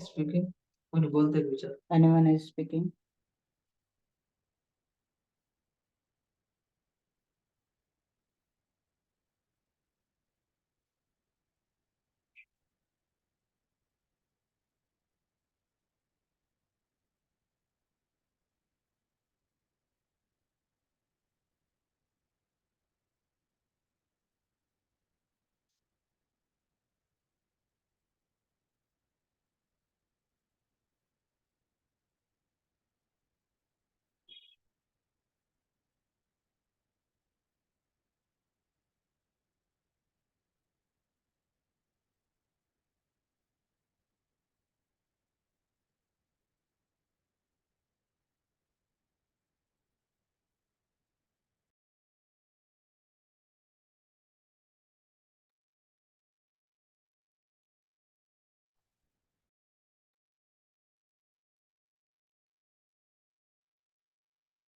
Speaking. कोणी बोलतंय का विचार? Anyone is speaking?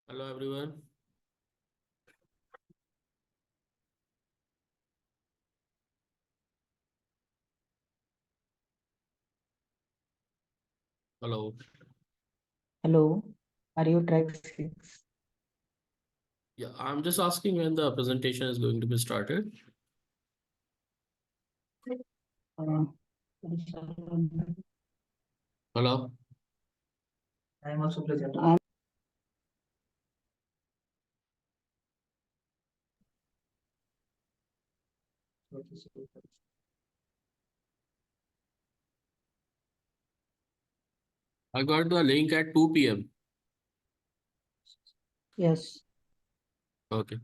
Hello everyone. Hello. Hello. Are you track 6? Yeah, I'm just asking when the presentation is going to be started. Uh, Hello. I am also present. I got the link at 2 p.m. Yes. Okay.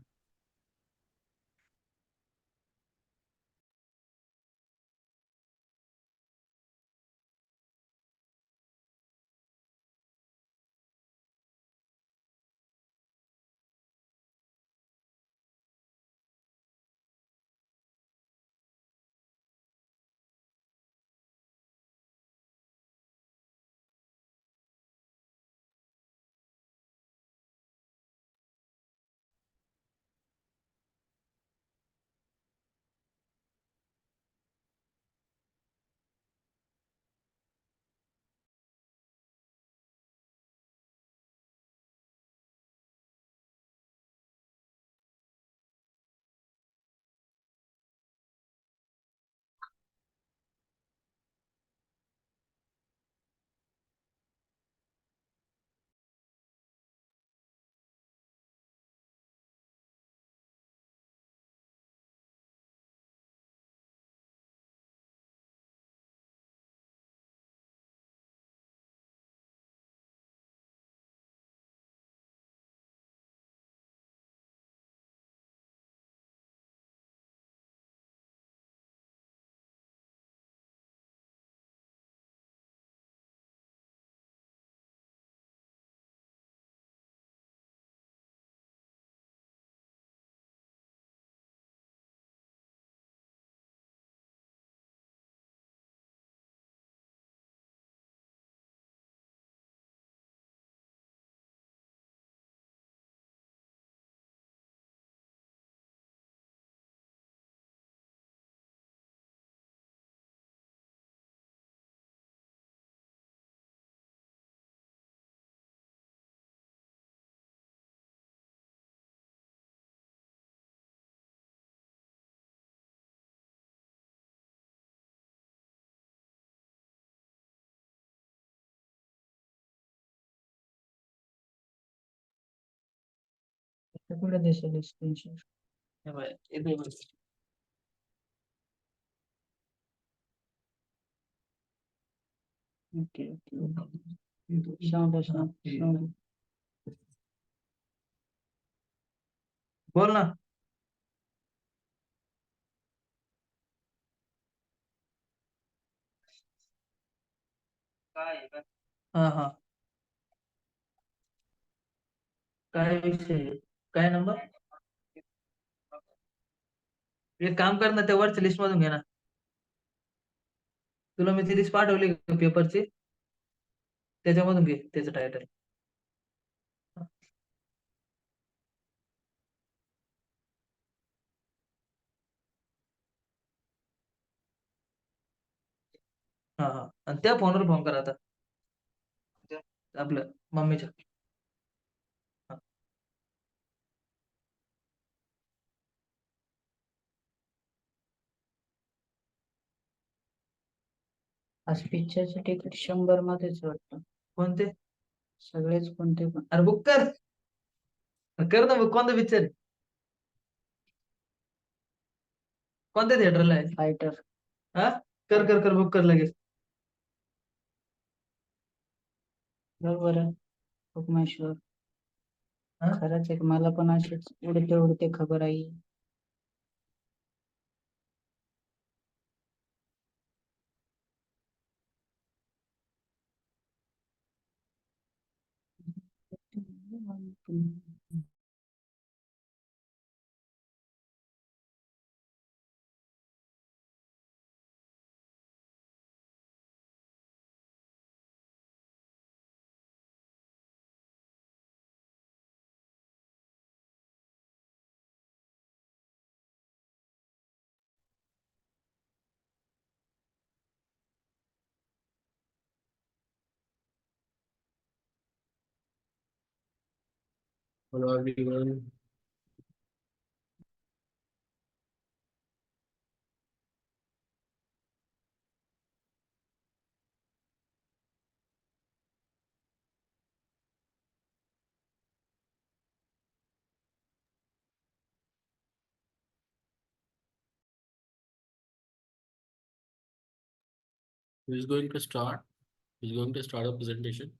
कुठे दिसेल screenshot? हे बघ, इथे बघ. Okay okay. Sound. बोल ना. हा हा. काय विषय? काय नंबर? एक काम कर ना, त्या वरच्या लिस्ट मधून घे ना. तुला मी ती लिस्ट पाठवली पेपरची, त्याच्यामधून घे त्याचं टायटल. हा हा. आणि त्या फोनवर फोन कर आता, आपल्या मम्मीच्या. आज पिक्चरचे तिकीट 100 मध्येच वाटतं. कोणते? सगळेच कोणते पण. अरे बुक कर. कर ना बुक. कोणता पिक्चर? कोणत्या थिएटरला आहे? फायटर. हा, कर कर कर बुक कर लगेच. बरोबर आहे. हुकमेश्वर. खरंच एक मला पण अशीच उडते उडते खबर आई. Hello everyone. Who is going to start? Who is going to start a presentation?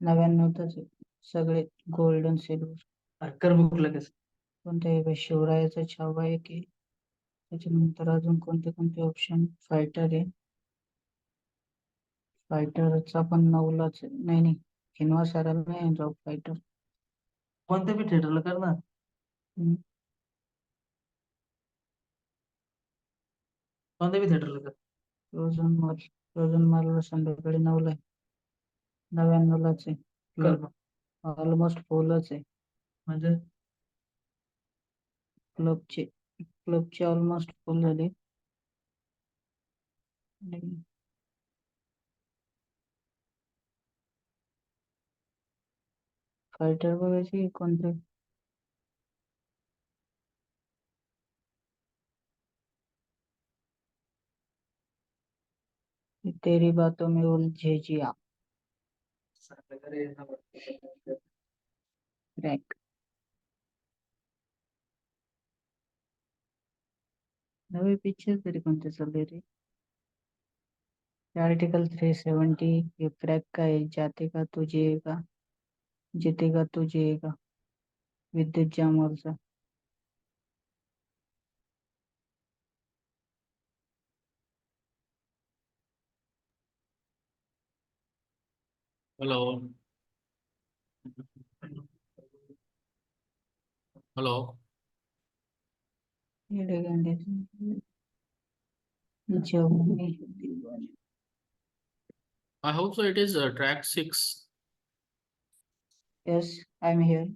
नव्याण्णवच सगळे गोल्डन सिल्वर. कर बुक लगेच. कोणते? शिवरायाचा छावा आहे की त्याच्यानंतर अजून कोणते कोणते ऑप्शन? फायटर आहे. फायटरचा पण 9लाच आहे. नाही नाही, हिनवा सरायला नाही जाऊ फायटर. कोणत्या बी थिएटरला कर ना. कोणत्या बी थिएटरला कर. फ्रोझन मॉल संध्याकाळी 9ला आहे. 99लाच आहे. ऑलमोस्ट फुलच आहे. म्हणजे क्लबचे ऑलमोस्ट फुल झाले. फायटर बघायची कोणते? तेरी बातों में उलझे जिया. रँक नवे पिक्चर तरी कोणते चालले रे? आर्टिकल 370. ये क्रैक का है. जातेगा तो जिएगा, जीतेगा तो जिएगा. विद्युत जामवरचा. Hello. Hello. I hope so. It is track 6. Yes, I'm here.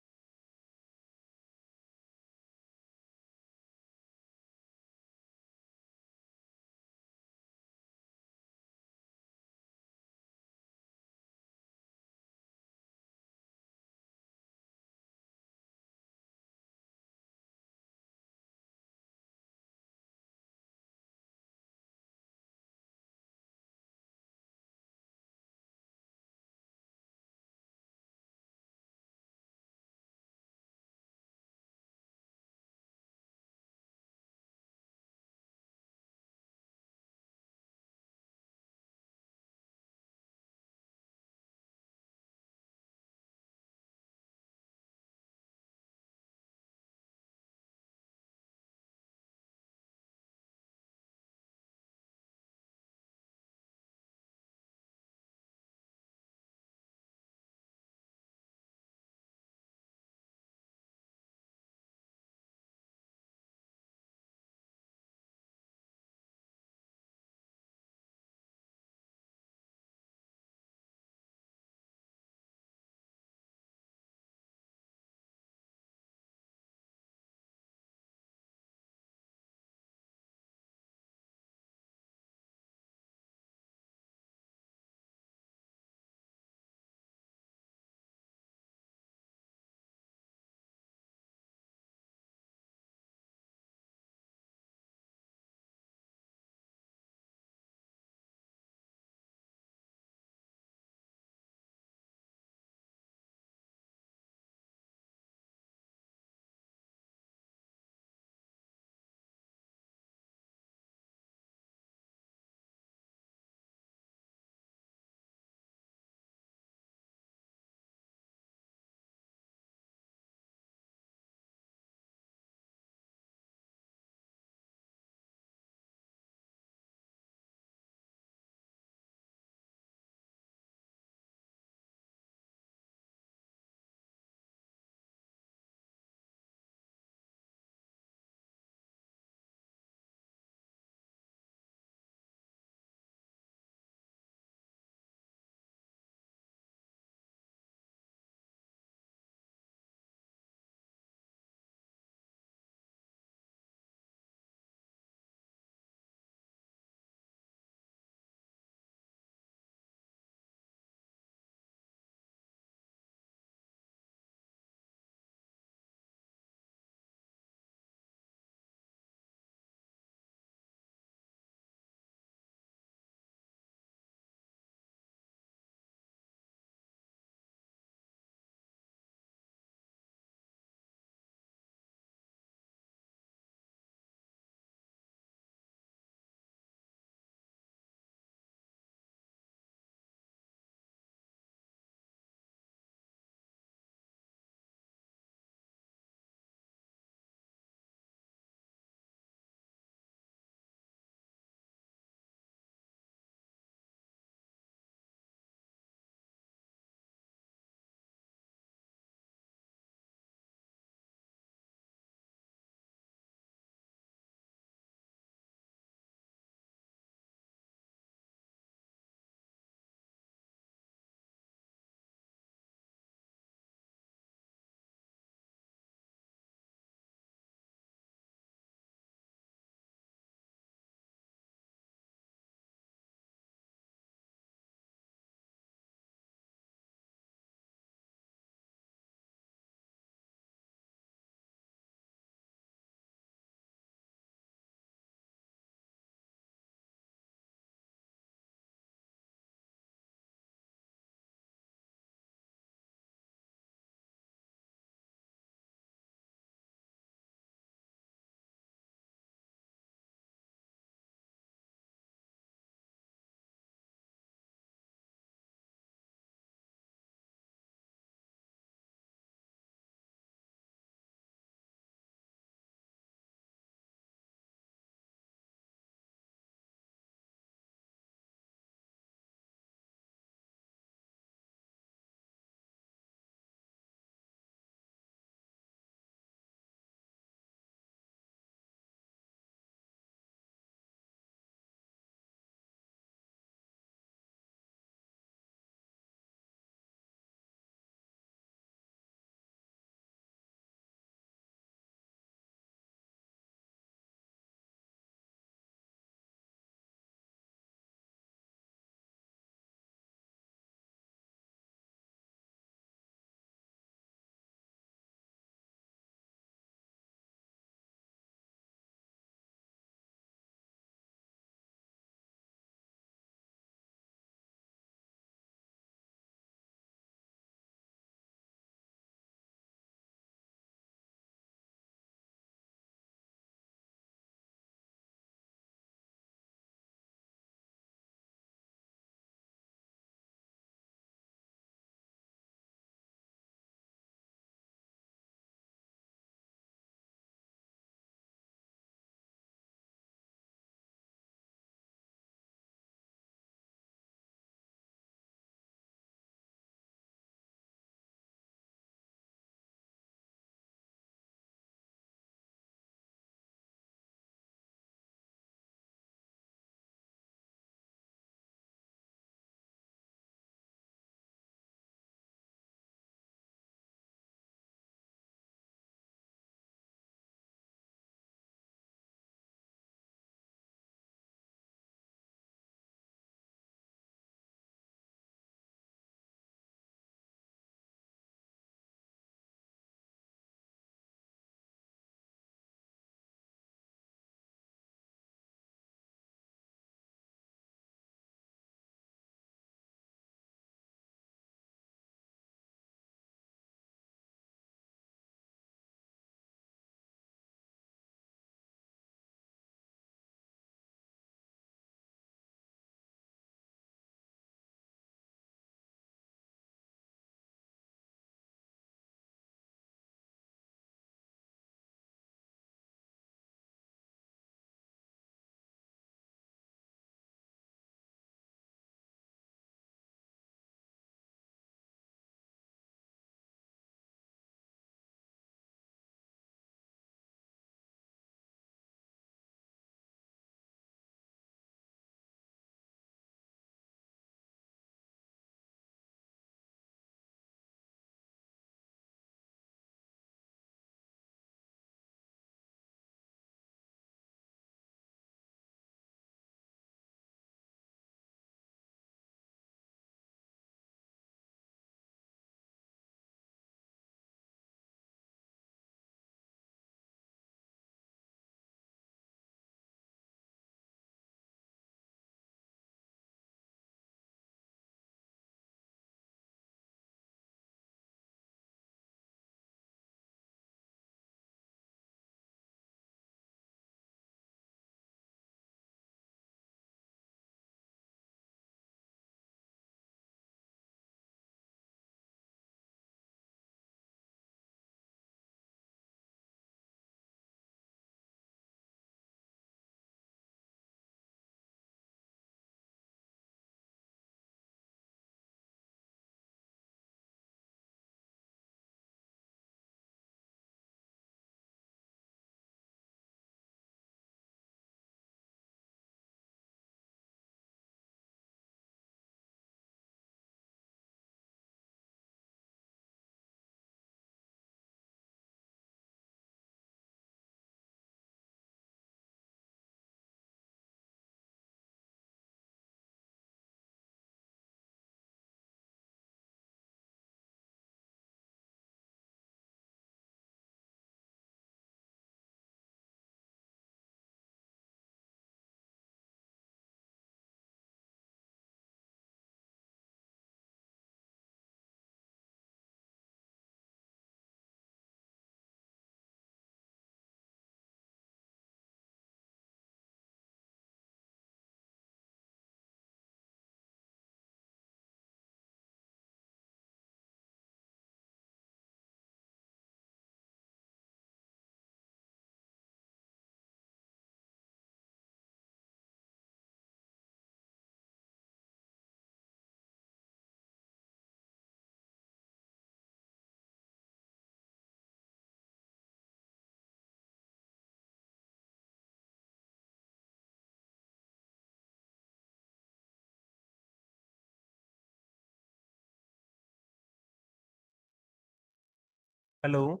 Hello.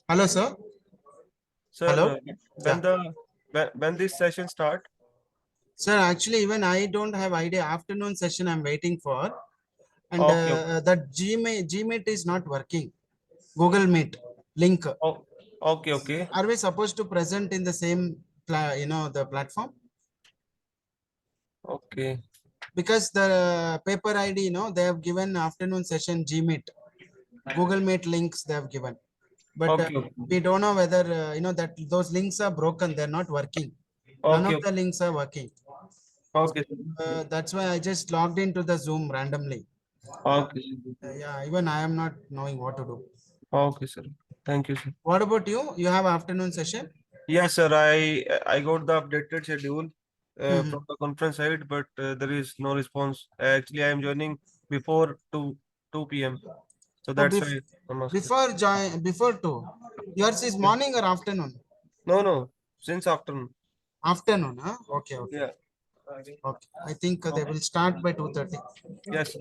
Hello, sir. Sir, Hello. when when this session start? Sir, actually, even I don't have idea. Afternoon session I'm waiting for, and Okay. that Gmeet is not working. Google Meet link. Oh, okay. Are we supposed to present in the same, the platform? Okay. Because the paper ID, they have given afternoon session Gmeet, Google Meet links they have given, but Okay. we don't know whether that those links are broken. They're not working. None of Okay. the links are working. Okay. That's why I just logged into the Zoom randomly. Okay. Yeah, even I am not knowing what to do. Okay, sir. Thank you, sir. What about you? You have afternoon session? Yes, sir. I got the updated schedule Mhm. from the conference side, but there is no response. Actually, I am joining before 2 p.m. So Oh, that's why I'm asking. before two. Yours is Yeah. morning or afternoon? No. Since afternoon. Afternoon, huh? Okay. Yeah. Okay. I think they will start by 2:30. Yes.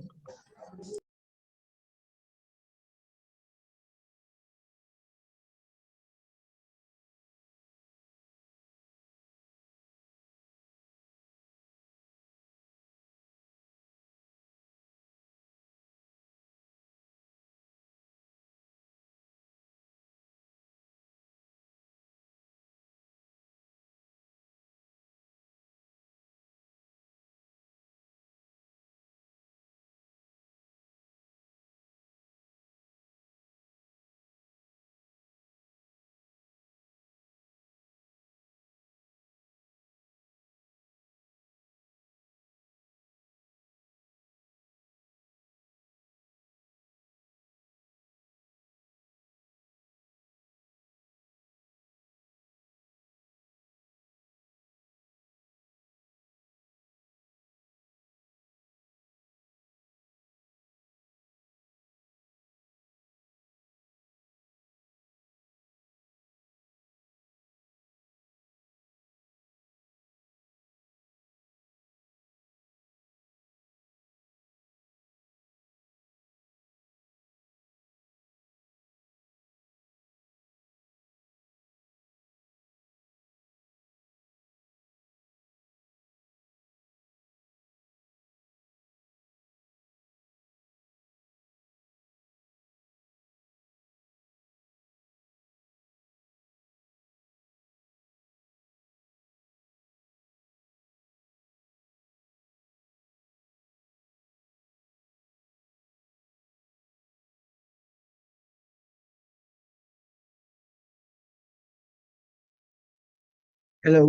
Hello.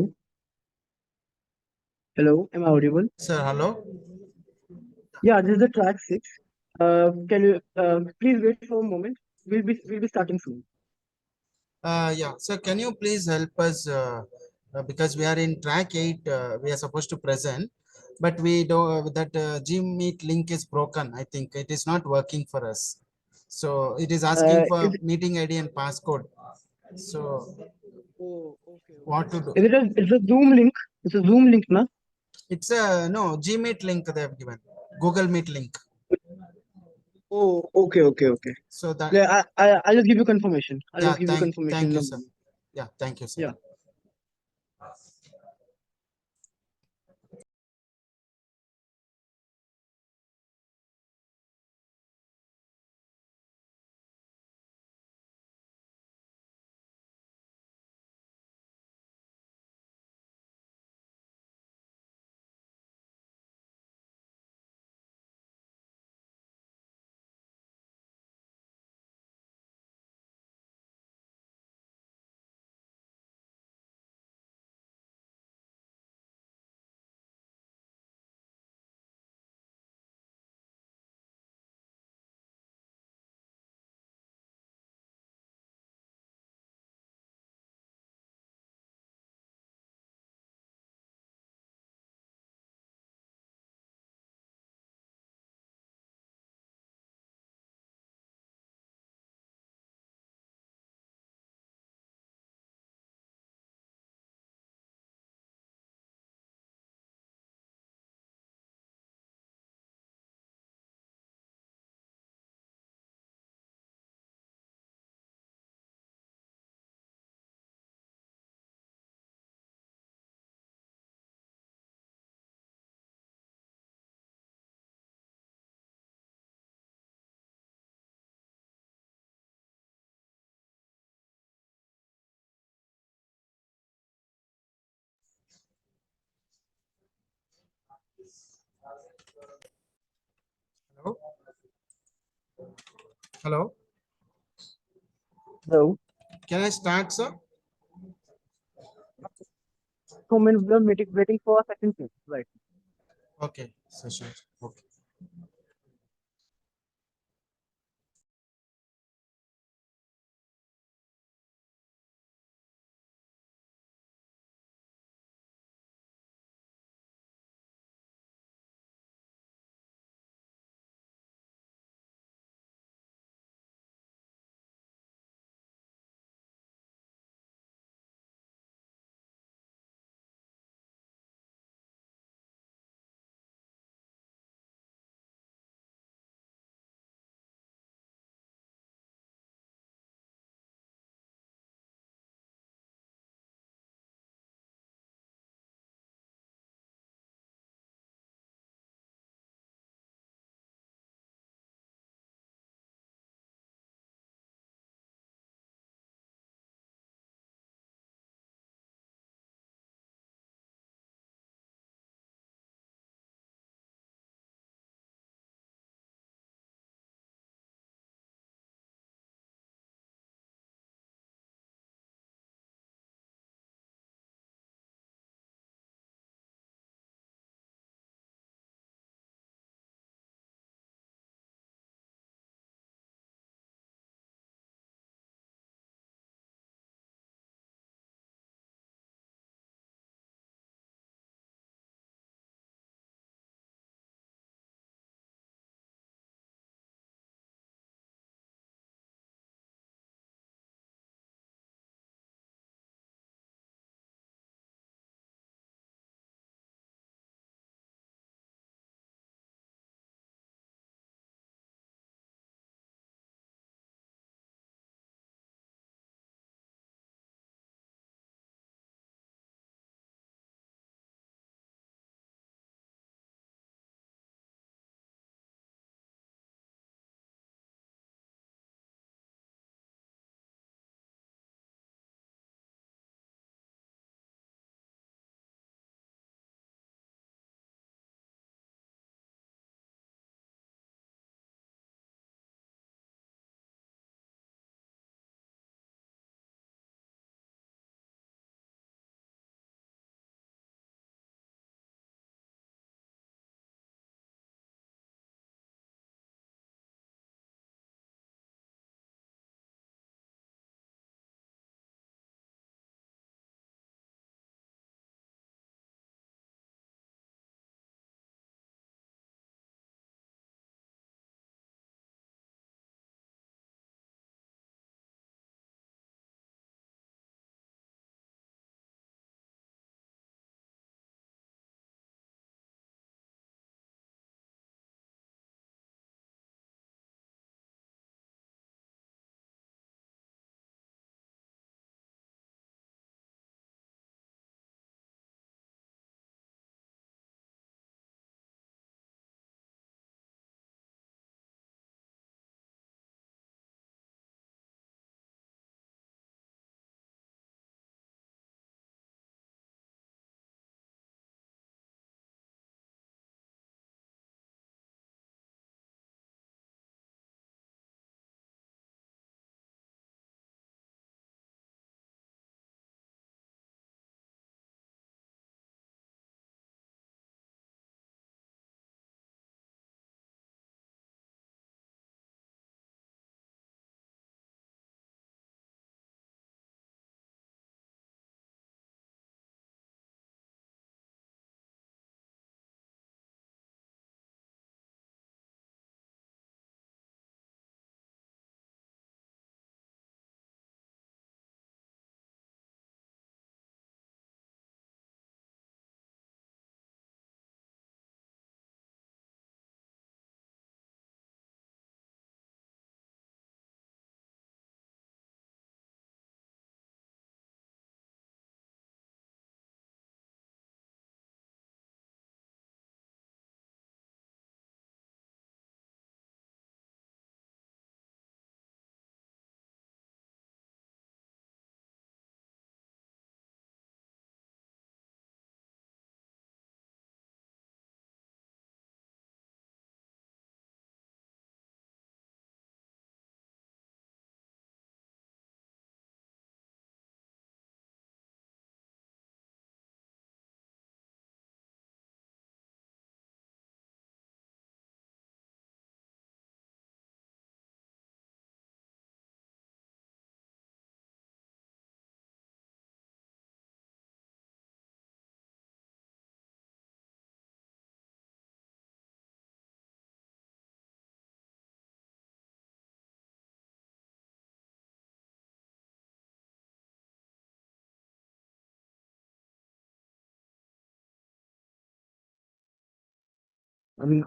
Hello. Am I audible? Sir, hello. Yeah, this is the track 6. Can you please wait for a moment? We'll be starting soon. Yeah. So can you please help us because we are in track 8, we are supposed to present, but we don't that Gmeet link is broken. I think it is not working for us. So it is asking Is for meeting ID and passcode. So Oh, okay. what to do? It's a Zoom link. It's a Zoom link, na? It's a no Gmeet link they have given. Google Meet link. Oh, okay. So that Yeah, I'll just give you confirmation. I'll yeah, just give you confirmation thank in you, a sir. moment. Yeah, thank you, sir. Yeah. Hello? Hello? Hello. Can I start, sir? 2 minutes, we are waiting for a second thing. Right. Okay, session. Okay.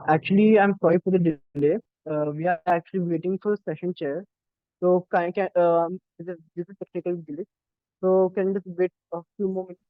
Actually, I'm sorry for the delay. We are actually waiting for session chair. So this is technical delay. So can you just wait a few more minutes?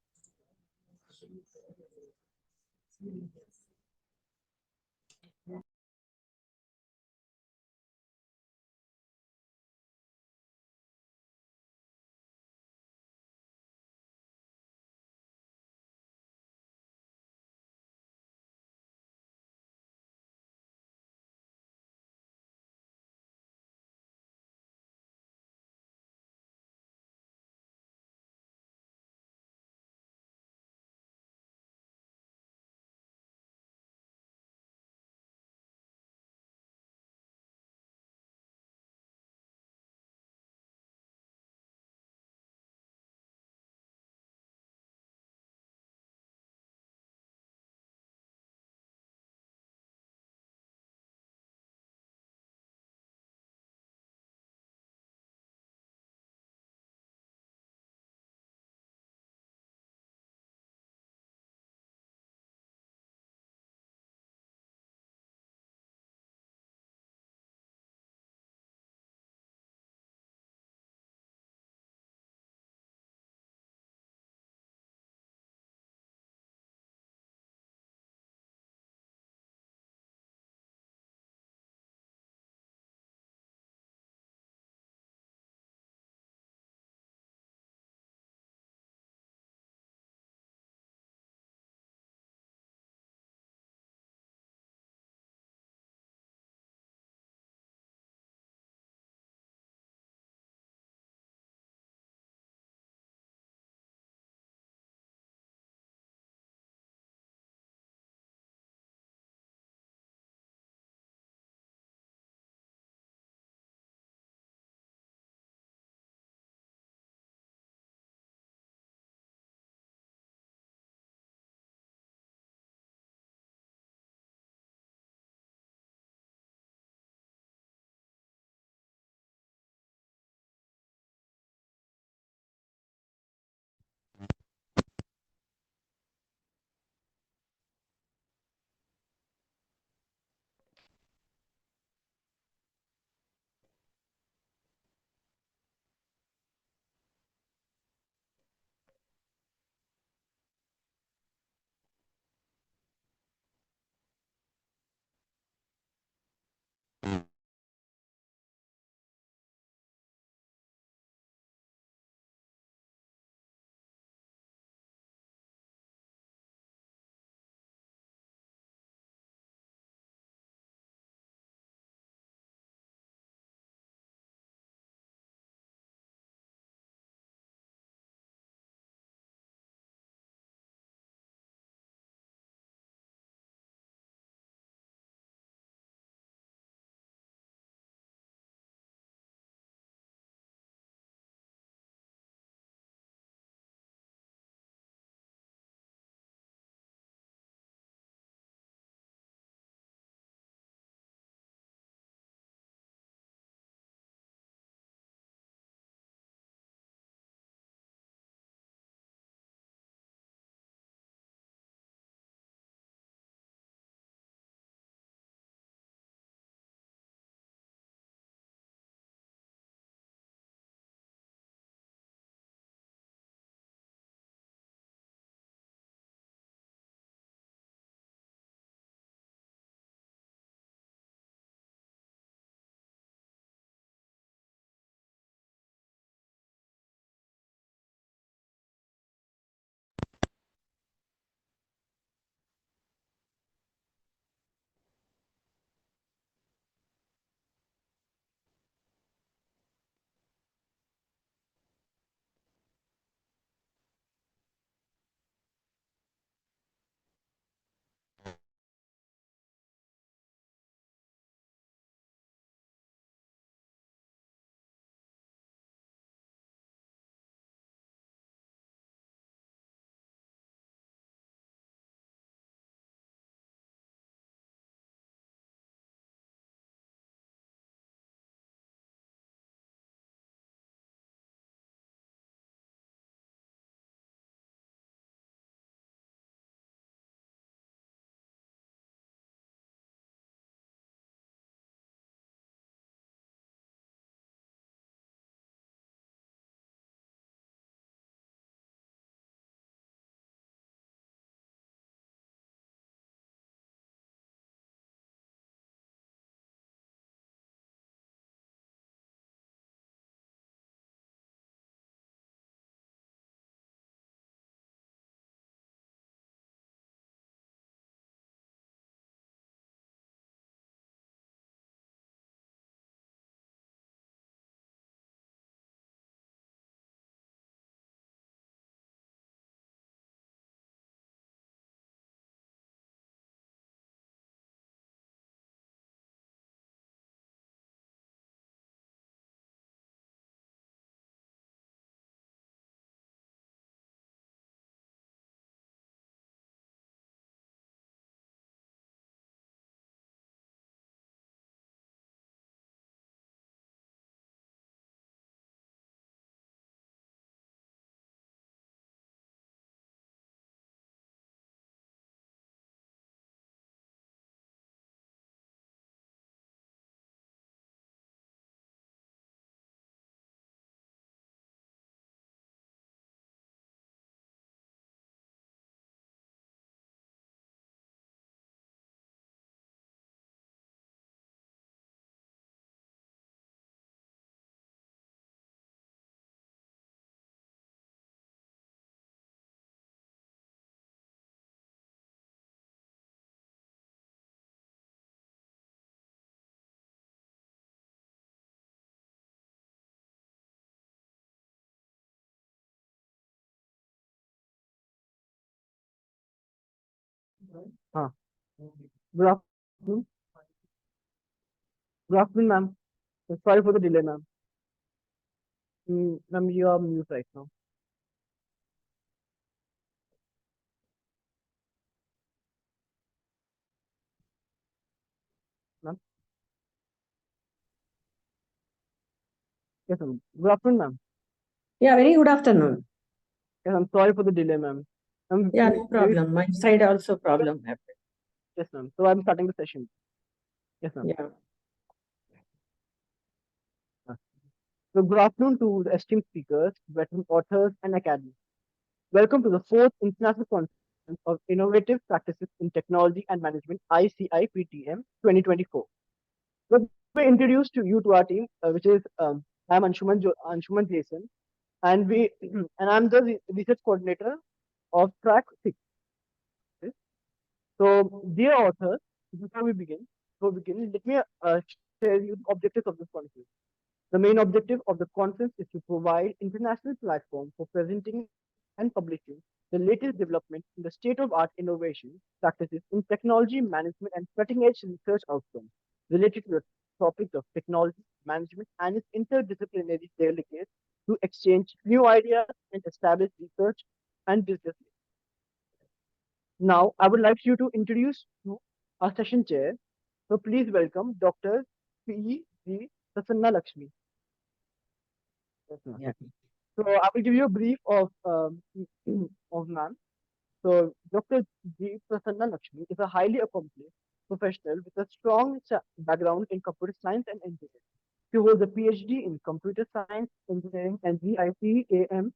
Good afternoon. Good afternoon, ma'am. Sorry for the delay, ma'am. Ma'am, you are mute right now. Ma'am. Yes, ma'am. Good afternoon, ma'am. Yeah, very good afternoon. Yes, I'm sorry for the delay, ma'am. Yeah, no problem. My side also problem happened. Yes, ma'am. So I'm starting the session. Yes, ma'am. Yeah. So good afternoon to the esteemed speakers, veteran authors, and academics. Welcome to the fourth International Conference of Innovative Practices in Technology and Management, ICIPTM 2024. We introduced to you to our team, which is I'm Anshuman Jason, and I'm the research coordinator of track 6. So, dear authors, before we begin, let me share you the objectives of this conference. The main objective of the conference is to provide international platform for presenting and publishing the latest development in the state-of-art innovation practices in technology management and cutting-edge research outcomes related to the topics of technology management and its interdisciplinary delegates to exchange new ideas and establish research and business. Now, I would like you to introduce you our session chair. So please welcome Dr. P.G. Prasanna Lakshmi. Yeah. So I will give you a brief of ma'am. So Dr. G. Prasanna Lakshmi is a highly accomplished professional with a strong background in computer science and engineering. She holds a PhD in computer science, engineering, and GIPAM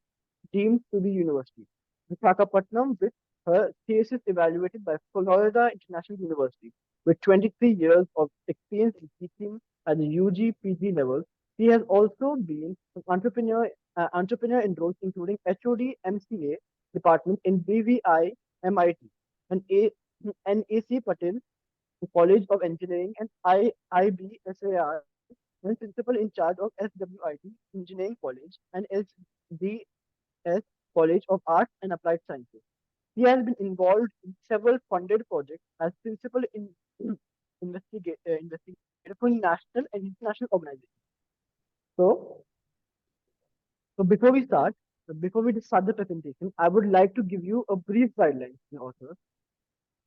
deemed to the university, Visakhapatnam, with her thesis evaluated by Florida International University. With 23 years of experience in teaching at the UG PG level, she has also been an entrepreneur in roles including HOD MCA department in BVI MIT and AC Patel College of Engineering and IBSAR and principal in charge of SWIT Engineering College and SDS College of Arts and Applied Sciences. He has been involved in several funded projects as principal in investigator for national and international organizations. So, before we start the presentation, I would like to give you a brief guideline, author.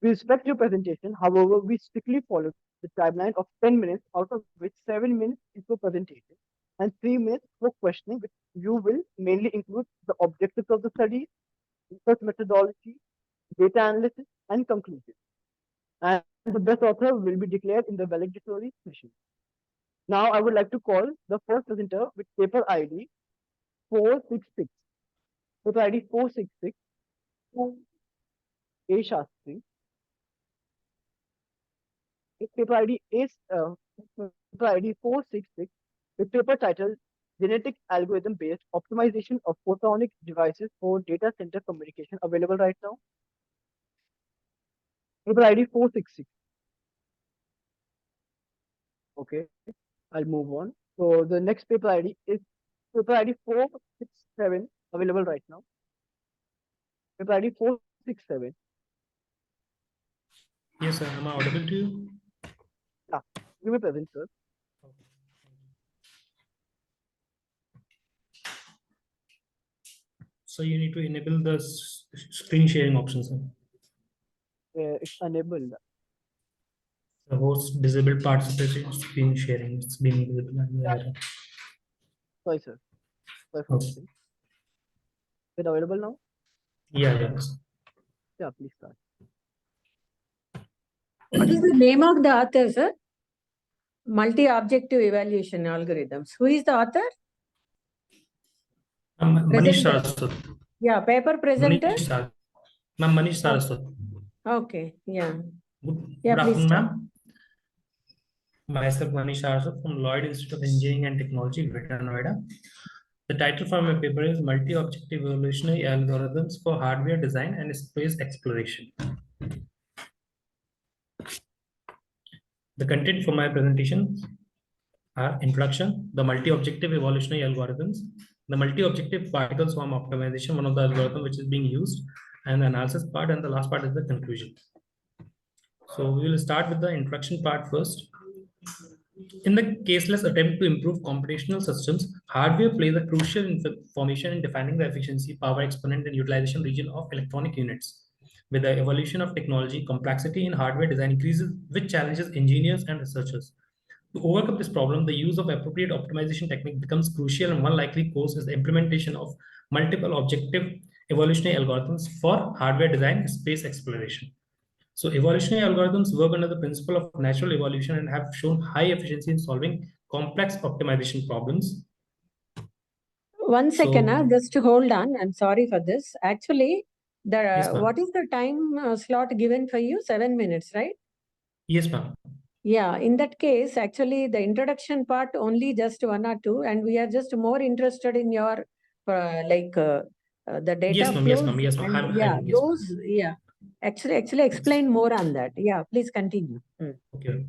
We respect your presentation. However, we strictly follow the timeline of 10 minutes, out of which 7 minutes is for presentation and 3 minutes for questioning, which you will mainly include the objectives of the study, research methodology, data analysis, and conclusion. And the best author will be declared in the valedictory session. Now, I would like to call the first presenter with paper ID 466. Paper ID 466, A. Shastri. Paper ID is paper ID 466 with paper title Genetic Algorithm Based Optimization of Photonic Devices for Data Center Communication, available right now. Paper ID 466. Okay, I'll move on. So the next paper ID is paper ID 467, available right now. Paper ID 467. Yes, sir. Am I audible to you? Yeah, you may present, sir. So you need to enable the screen sharing option, sir. It's enabled. The host disabled participation screen sharing. It's being visible. Sorry, sir. Sorry for this. Is it available now? Yeah, yes. Yeah, please start. What is the name of the author, sir? Multi-objective evaluation algorithms. Who is the author? Manish Saraswat. Yeah, paper presenter. Ma'am, Manish Saraswat. Okay, yeah. Good afternoon, ma'am. Myself, Manish Saraswat from Lloyd Institute of Engineering and Technology, Greater Noida. The title for my paper is Multi-Objective Evolutionary Algorithms for Hardware Design and Space Exploration. The content for my presentation are introduction, the multi-objective evolutionary algorithms, the multi-objective particle swarm optimization, one of the algorithm which is being used, and the analysis part, and the last part is the conclusion. So we will start with the introduction part first. In the caseless attempt to improve computational systems, hardware plays a crucial information in defining the efficiency, power exponent, and utilization region of electronic units. With the evolution of technology, complexity in hardware design increases, which challenges engineers and researchers. To overcome this problem, the use of appropriate optimization technique becomes crucial, and one likely cause is the implementation of multiple objective evolutionary algorithms for hardware design and space exploration. So evolutionary algorithms work under the principle of natural evolution and have shown high efficiency in solving complex optimization problems. One second, So, just to hold on. I'm sorry for this. Actually, yes, ma'am. what is the time slot given for you? 7 minutes, right? Yes, ma'am. Yeah, in that case, actually, the introduction part only just 1 or 2, and we are just more interested in your the data Yes, ma'am. flows. Yes, ma'am. Yes, ma'am. And yeah, yes, those, yeah. Actually, explain more on that. Yeah, please continue. Okay.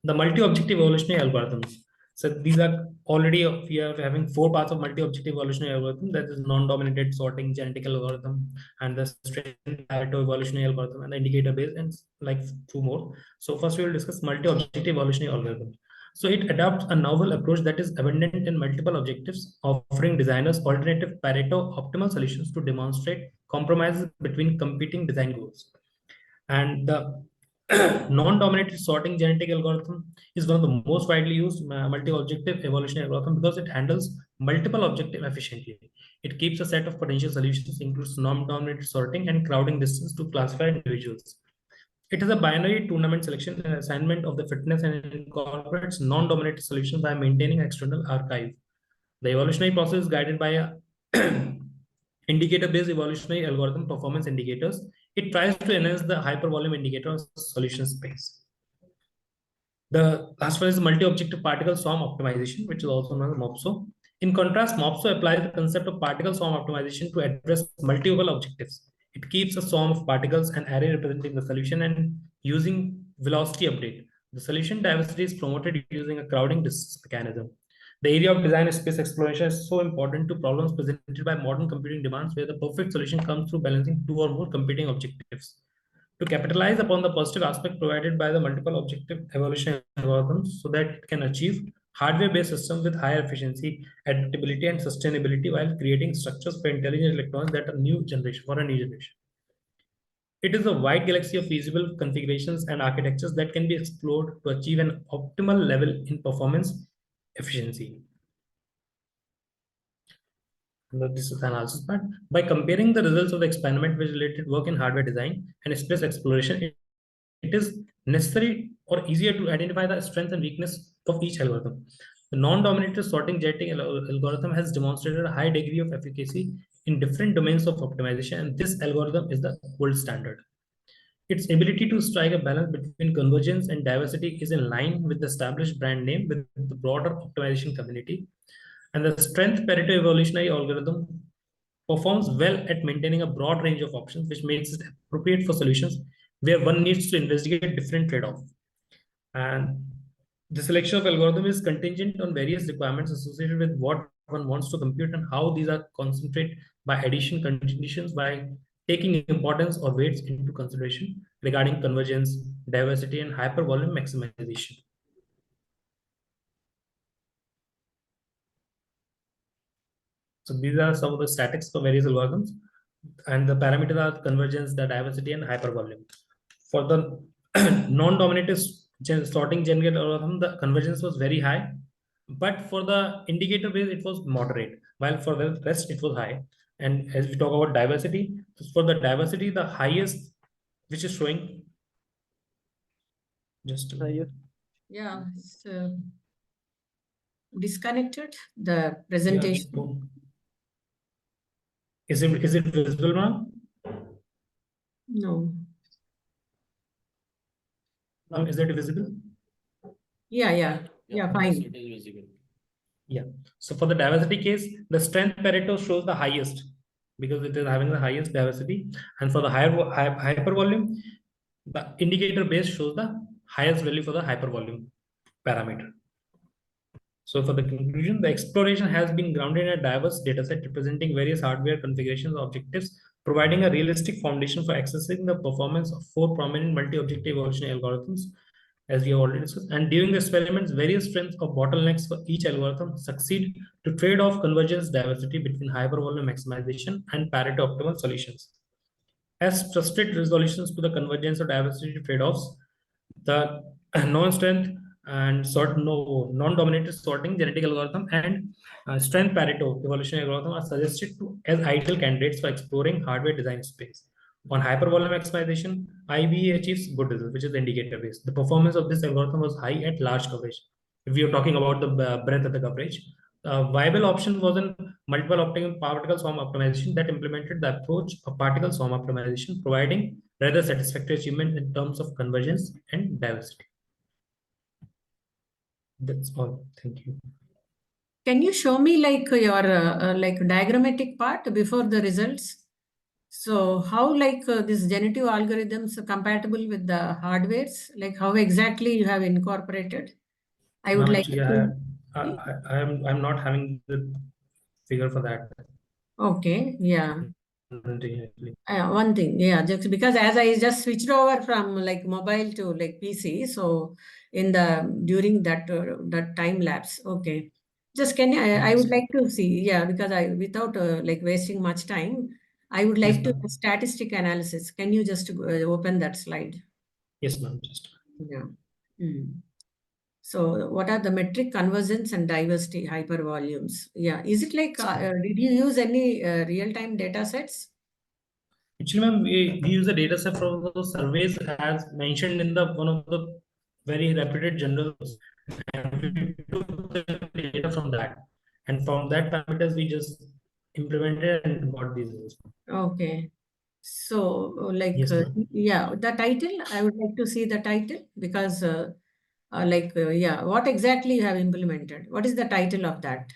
The multi-objective evolutionary algorithms. So these are already, we are having 4 parts of multi-objective evolutionary algorithm. That is non-dominated sorting genetic algorithm, and the strength Pareto evolutionary algorithm, and the indicator based, and like 2 more. So first we will discuss multi-objective evolutionary algorithm. So it adopts a novel approach that is abundant in multiple objectives, offering designers alternative Pareto optimal solutions to demonstrate compromises between competing design goals. And the non-dominated sorting genetic algorithm is one of the most widely used multi-objective evolutionary algorithm because it handles multiple objectives efficiently. It keeps a set of potential solutions, includes non-dominated sorting and crowding distance to classify individuals. It is a binary tournament selection and assignment of the fitness and incorporates non-dominated solutions by maintaining external archive. The evolutionary process is guided by a indicator-based evolutionary algorithm performance indicators. It tries to enhance the hypervolume indicator solution space. The last one is multi-objective particle swarm optimization, which is also known as MOPSO. In contrast, MOPSO applies the concept of particle swarm optimization to address multiple objectives. It keeps a swarm of particles and array representing the solution and using velocity update. The solution diversity is promoted using a crowding distance mechanism. The area of design space exploration is so important to problems presented by modern computing demands where the perfect solution comes through balancing 2 or more competing objectives. To capitalize upon the positive aspect provided by the multiple objective evolution algorithms so that it can achieve hardware-based systems with higher efficiency, adaptability, and sustainability while creating structures for intelligent electrons that are new generation for a new generation. It is a wide galaxy of feasible configurations and architectures that can be explored to achieve an optimal level in performance efficiency. This is the analysis part. By comparing the results of the experiment with related work in hardware design and space exploration, it is necessary or easier to identify the strength and weakness of each algorithm. The non-dominated sorting genetic algorithm has demonstrated a high degree of efficacy in different domains of optimization, and this algorithm is the gold standard. Its ability to strike a balance between convergence and diversity is in line with the established brand name with the broader optimization community. And the strength Pareto evolutionary algorithm performs well at maintaining a broad range of options, which makes it appropriate for solutions where one needs to investigate different trade-offs. And the selection of algorithm is contingent on various requirements associated with what one wants to compute and how these are concentrated by addition conditions by taking importance or weights into consideration regarding convergence, diversity, and hypervolume maximization. So these are some of the statics for various algorithms, and the parameters are convergence, the diversity, and hypervolume. For the non-dominated sorting general algorithm, the convergence was very high, but for the indicator base, it was moderate, while for the rest, it was high. And as we talk about diversity, for the diversity, the highest, which is showing, just Yeah, it's disconnected, the presentation. Is it visible now? No. Is that visible? Yeah, fine. Yeah. So for the diversity case, the strength Pareto shows the highest because it is having the highest diversity. And for the hypervolume, the indicator base shows the highest value for the hypervolume parameter. So for the conclusion, the exploration has been grounded in a diverse dataset representing various hardware configurations objectives providing a realistic foundation for accessing the performance of 4 prominent multi-objective evolutionary algorithms, as we have already discussed. And during the experiments, various strengths of bottlenecks for each algorithm succeed to trade off convergence diversity between hypervolume maximization and Pareto optimal solutions. As trusted resolutions to the convergence or diversity trade-offs, the non-strength and non-dominated sorting genetic algorithm and strength Pareto evolutionary algorithm are suggested as ideal candidates for exploring hardware design space. On hypervolume maximization, IBE achieves good results, which is the indicator base. The performance of this algorithm was high at large coverage. If we are talking about the breadth of the coverage, viable option was in multiple particle swarm optimization that implemented the approach of particle swarm optimization, providing rather satisfactory achievement in terms of convergence and diversity. That's all. Thank you. Can you show me like your like diagrammatic part before the results? So how like this generative algorithms are compatible with the hardwares? Like how exactly you have incorporated? I would No, like actually, to. I'm not having the figure for that. Okay, yeah. Actually. One thing, yeah, just because as I just switched over from like mobile to like PC, so in the during that time lapse, okay. Just can I would like to see, yeah, because I without like wasting much time, I would like Yes, to ma'am. statistic analysis. Can you just open that slide? Yes, ma'am. Just. Yeah. So what are the metric convergence and diversity hypervolumes? Yeah, is it like did you use any real-time data sets? Actually, ma'am, we use the data set from those surveys as mentioned in the one of the very reputed journals, and we took the data from that, and from that parameters we just implemented and got these results. Okay. So, like, Yes, ma'am. yeah, the title, I would like to see the title because, yeah, what exactly you have implemented? What is the title of that?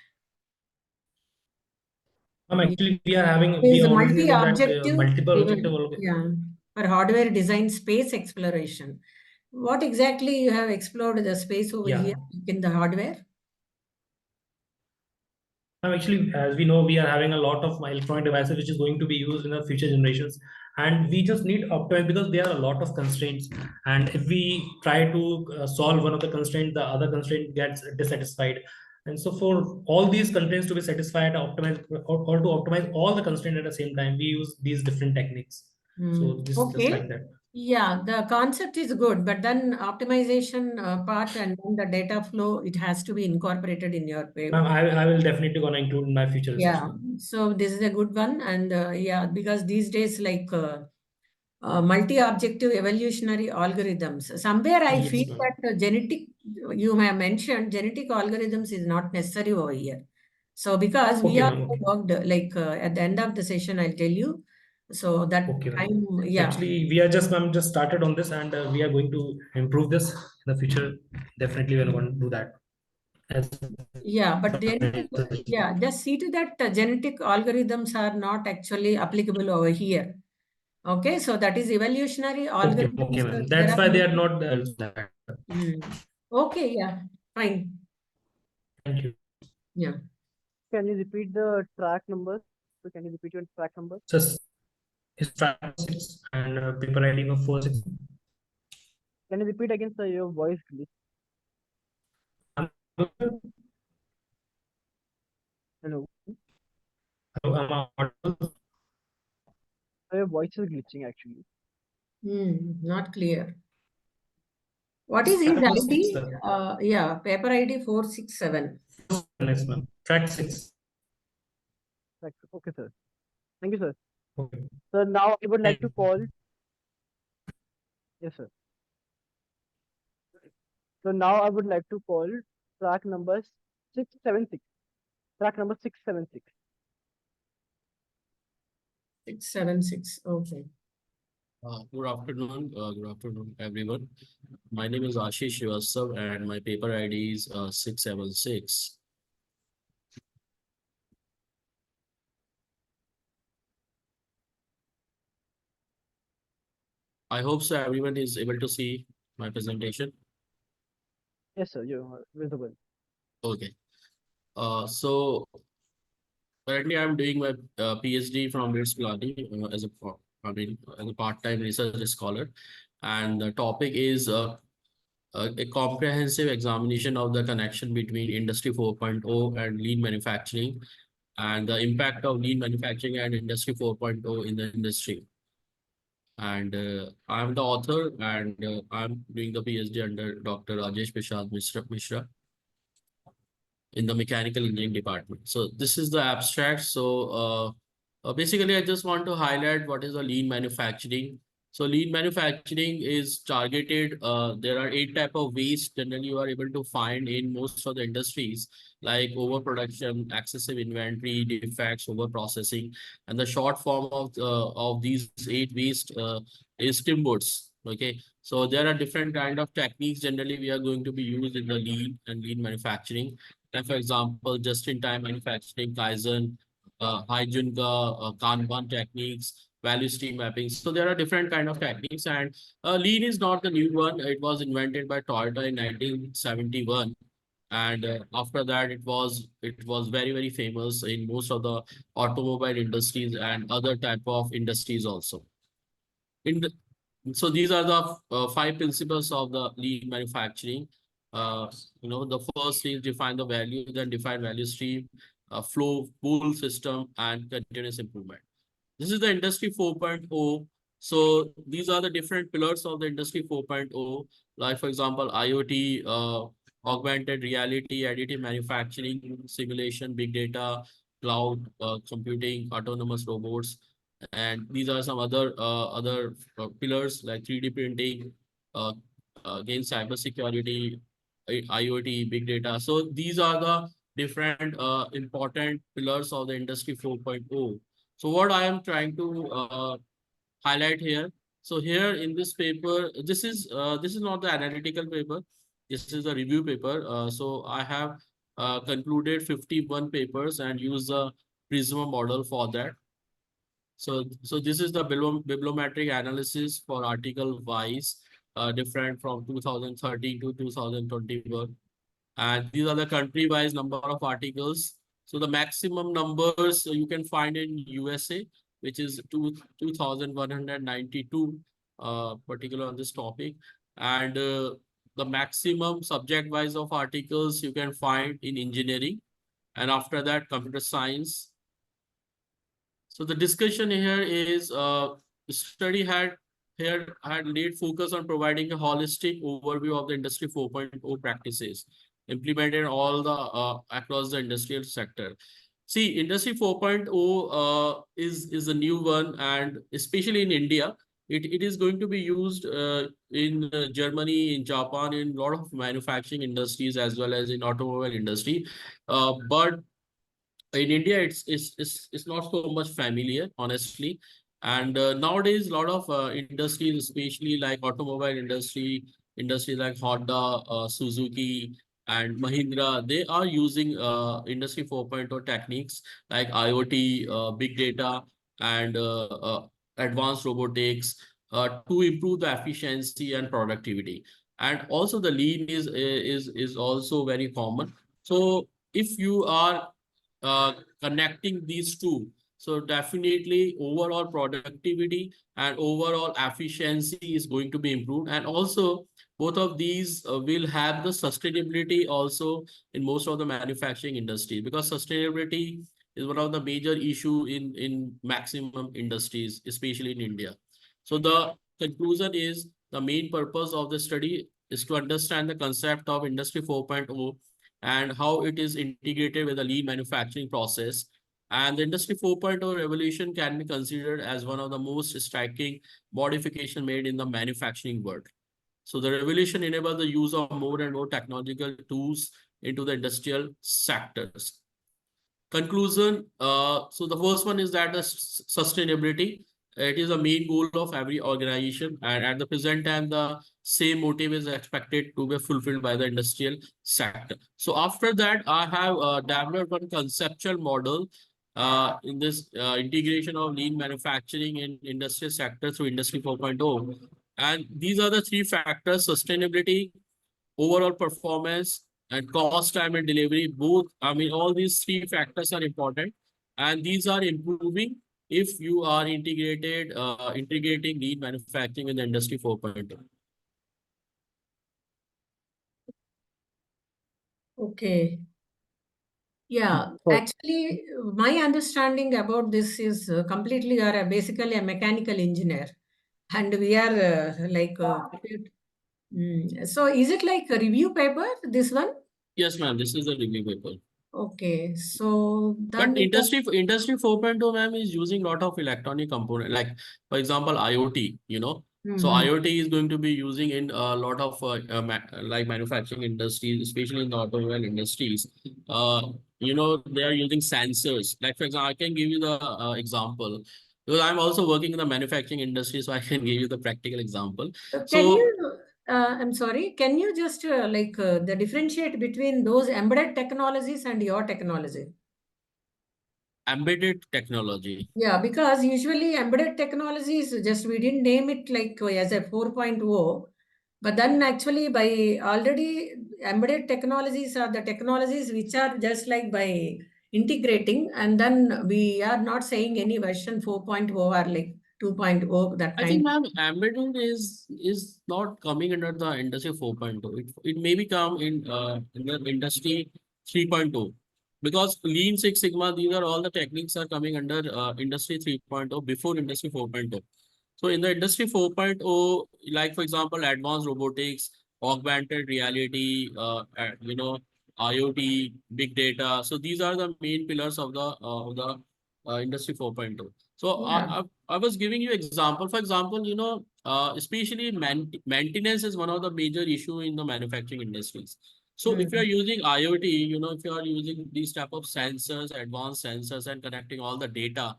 Actually, we Is a already know that multi-objective, multiple objective. yeah, for hardware design space exploration. What exactly you have explored the space over Yeah. here in the hardware? Actually, as we know, we are having a lot of electronic devices which is going to be used in the future generations, and we just need optimize because there are a lot of constraints. And if we try to solve one of the constraints, the other constraint gets dissatisfied. And so, for all these constraints to be satisfied, optimize or to optimize all the constraints at the same time, we use these different techniques. So this is just like that. Yeah, the concept is good, but then optimization part and then the data flow, it has to be incorporated in your paper. I will definitely gonna include in my future research. Yeah, so this is a good one. And yeah, because these days, like multi-objective evolutionary algorithms, somewhere I Yes, feel ma'am. that genetic, you have mentioned genetic algorithms is not necessary over here. So because we Okay, are ma'am, okay. worked, like at the end of the session, I'll tell you. So that Okay, ma'am. time, yeah. Actually, we are just started on this, and we are going to improve this in the future. Definitely, we are going to do that. Yeah, but yeah, just see to that genetic algorithms are not actually applicable over here. Okay, so that is evolutionary algorithms. Okay, ma'am. That's why they are not there. Okay, yeah, fine. Thank you. Yeah. Can you repeat the track numbers? So can you repeat your track numbers? Just is track 6 and paper ID of 46. Can you repeat again, sir? Your voice glitch. Hello. Hello, Your voice is glitching actually. Not clear. What is his ID? Yeah, paper ID 467. Yes, ma'am. Track 6. Okay, sir. Thank you, sir. Okay. So now I would like to call. Yes, sir. So now I would like to call track number 676. Track number 676. 676. Okay. Good afternoon, everyone. My name is Ashish Srivastav and my paper ID is 676. I hope so everyone is able to see my presentation. Yes, sir, you're visible. Okay. So currently I'm doing my PhD from BITS Pilani as a part-time research scholar, and the topic is a comprehensive examination of the connection between Industry 4.0 and lean manufacturing, and the impact of lean manufacturing and Industry 4.0 in the industry. And I'm the author, and I'm doing the PhD under Dr. Rajesh Prasad Mishra in the mechanical engineering department. So this is the abstract. So basically, I just want to highlight what is the lean manufacturing. So lean manufacturing is targeted. There are 8 type of waste generally you are able to find in most of the industries, like overproduction, excessive inventory, defects, overprocessing, and the short form of these 8 waste is timbers. Okay, so there are different kind of techniques generally we are going to be used in the lean manufacturing. And for example, just-in-time manufacturing, Kaizen, hygiene, Kanban techniques, value stream mapping. So there are different kind of techniques, and lean is not the new one. It was invented by Toyota in 1971, and after that, it was very famous in most of the automobile industries and other type of industries also. In the, so these are the 5 principles of the lean manufacturing. Uh, the first is define the value, then define value stream, flow, pull system, and continuous improvement. This is the Industry 4.0. So these are the different pillars of the Industry 4.0. Like, for example, IoT, augmented reality, additive manufacturing, simulation, big data, cloud computing, autonomous robots. And these are some other pillars like 3D printing, uh, again, cybersecurity, IoT, big data. So these are the different important pillars of the Industry 4.0. So what I am trying to highlight here. So here in this paper, this is not the analytical paper. This is a review paper. So I have concluded 51 papers and used the Prisma model for that. So this is the bibliometric analysis for article wise, different from 2013 to 2021. And these are the country-wise number of articles. So the maximum numbers you can find in USA, which is 2,192, particular on this topic. And the maximum subject-wise of articles you can find in engineering. And after that, computer science. So the discussion here is the study had laid focus on providing a holistic overview of the Industry 4.0 practices implemented all the across the industrial sector. See, Industry 4.0 is a new one, and especially in India, it is going to be used in Germany, in Japan, in a lot of manufacturing industries as well as in automobile industry. But in India, it's not so much familiar, honestly. And nowadays, a lot of industries, especially like automobile industry like Honda, Suzuki, and Mahindra, they are using Industry 4.0 techniques like IoT, big data, and advanced robotics to improve the efficiency and productivity. And also, the lean is also very common. So if you are uh, connecting these two, so definitely overall productivity and overall efficiency is going to be improved. And also both of these will have the sustainability also in most of the manufacturing industry, because sustainability is one of the major issue in maximum industries, especially in India. So the conclusion is the main purpose of the study is to understand the concept of Industry 4.0 and how it is integrated with the lean manufacturing process. And the Industry 4.0 revolution can be considered as one of the most striking modification made in the manufacturing world. So the revolution enabled the use of more and more technological tools into the industrial sectors. Conclusion, so the first one is that the sustainability, it is a main goal of every organization, and at the present time the same motive is expected to be fulfilled by the industrial sector. So after that, I have developed one conceptual model in this integration of lean manufacturing in industrial sector through Industry 4.0. And these are the 3 factors: sustainability, overall performance, and cost, time, and delivery. Both, I mean, all these 3 factors are important. and these are improving if you are integrating lean manufacturing in the industry 4.0. Okay. Yeah, So, actually, my understanding about this is completely you are basically a mechanical engineer, and we are so is it like a review paper, this one? Yes, ma'am, this is a review paper. Okay, so But then industry 4.0, ma'am, is using a lot of electronic component, like for example, IoT, So Mhm. IoT is going to be using in a lot of like manufacturing industries, especially in the automobile industries. They are using sensors. Like for example, I can give you the example because I'm also working in the manufacturing industry, so I can give you the practical example. Can So you, I'm sorry, can you just the differentiate between those embedded technologies and your technology? embedded technology. Yeah, because usually embedded technologies, just we didn't name it like as a 4.0, but then actually by already embedded technologies are the technologies which are just like by integrating, and then we are not saying any version 4.0 or like 2.0, that I kind. think, ma'am, embedded is not coming under the industry 4.0. It may become in the industry 3.0 because Lean Six Sigma, these are all the techniques are coming under industry 3.0 before industry 4.0. So in the industry 4.0, like for example, advanced robotics, augmented reality, IoT, big data. So these are the main pillars of the industry 4.0. So Yeah. I was giving you example. For example, especially maintenance is one of the major issue in the manufacturing industries. So if you are using IoT, if you are using these type of sensors, advanced sensors, and connecting all the data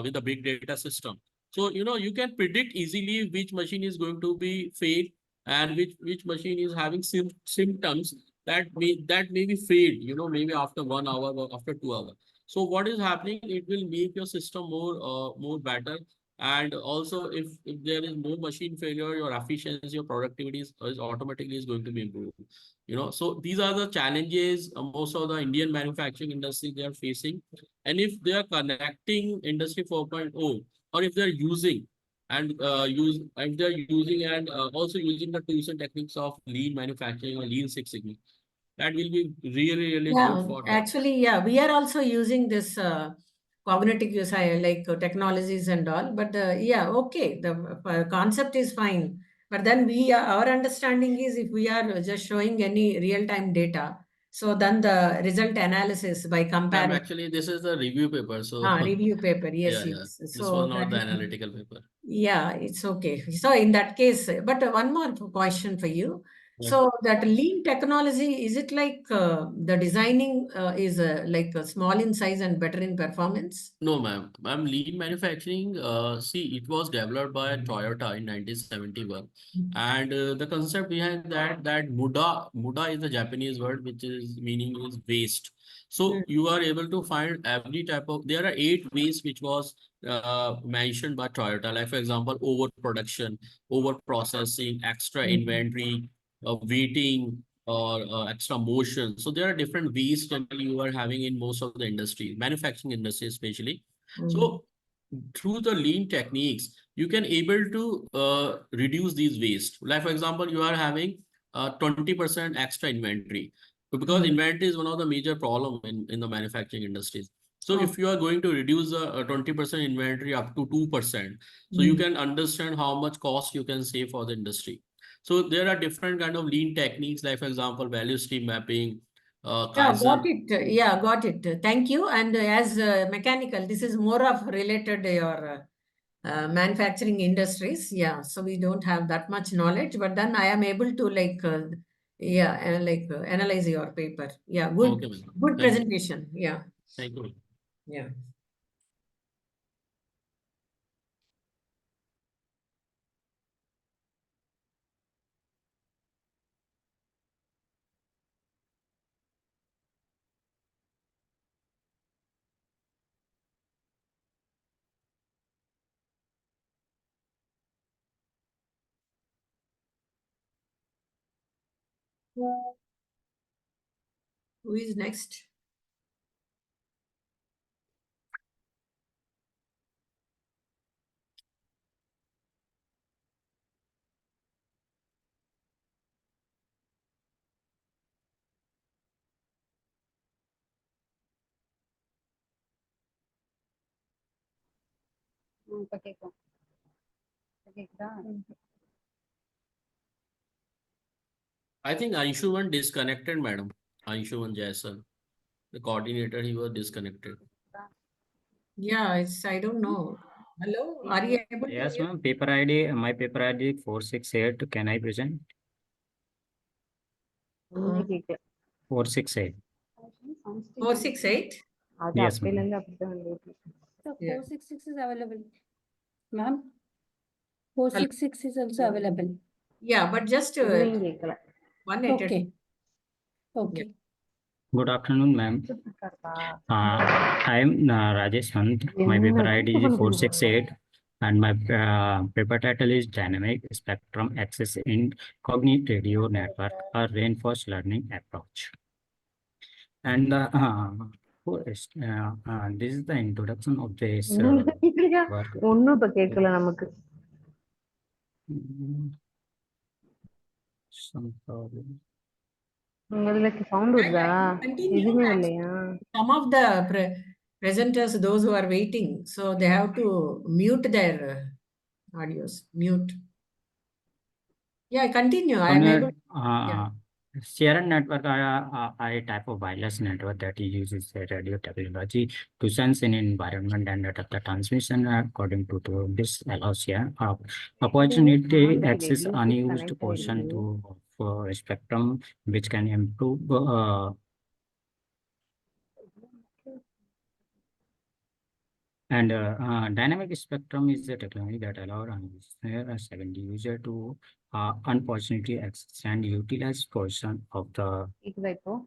with the big data system, so you can predict easily which machine is going to be failed and which machine is having symptoms that may be failed, maybe after 1 hour or after 2 hours. So what is happening? It will make your system more better. And also, if there is no machine failure, your efficiency, your productivity is automatically is going to be improved. So these are the challenges most of the Indian manufacturing industry they are facing. And if they are connecting industry 4.0, or if they're using if they're using and also using the tools and techniques of lean manufacturing or lean Six Sigma, that will be really, really good Yeah, for them. actually, yeah, we are also using this cognitive use, like technologies and all. But yeah, okay, the concept is fine. But then our understanding is if we are just showing any real-time data, so then the result analysis by Ma'am, comparing. actually, this is the review paper. So, Review paper, yes, yeah, yeah. yes. This was So not that the is, analytical paper. yeah, it's okay. So in that case, but one more question for you. Yeah. So that lean technology, is it like the designing is like small in size and better in performance? No, ma'am. Ma'am, lean manufacturing, see, it was developed by Toyota in 1971. And the concept behind that muda is the Japanese word, which is meaning is waste. So you are able to find every type of, there are 8 ways which was mentioned by Toyota. Like for example, overproduction, over processing, extra inventory, waiting, or extra motion. So there are different ways that you are having in most of the industry, manufacturing industry especially. So through the lean techniques, you can able to reduce these waste. Like for example, you are having 20% extra inventory. Because inventory is one of the major problem in the manufacturing industries. So if you are going to reduce the 20% inventory up to 2%, so you can understand how much cost you can save for the industry. So there are different kind of lean techniques, like for example, value stream mapping, Yeah, got Kaizen. it. Yeah, got it. Thank you. And as mechanical, this is more of related to your manufacturing industries. Yeah, so we don't have that much knowledge, but then I am able to analyze your paper. Yeah, Okay, good, ma'am. good Thank you. presentation. Yeah, Thank you. yeah. Who is next? I think Anshuman disconnected, madam. Anshuman Jaisal, the coordinator, he was disconnected. Yeah, I don't know. Hello, are you able to Yes, hear? ma'am. Paper ID, my paper ID 468. Can I present? 468. 468? Yes, ma'am. So Yeah. 466 is available. Ma'am, 466 is also available. Yeah, but just one at a Okay. Okay. Good afternoon, ma'am. I am Rajesh Hunt. My paper ID is 468 and my paper title is Dynamic Spectrum Access in Cognitive Radio Network, a reinforced learning approach. And this is the introduction of this work. Some problem. Continue. Some of the presenters, those who are waiting, so they have to mute their audios. Mute. Yeah, continue. I am able. Yeah. Shared network are a type of wireless network that uses radio technology to sense an environment and detect the transmission according to this allows opportunity access unused portion to spectrum which can improve and dynamic spectrum is the technology that allows a second user to unfortunately access and utilize portion of the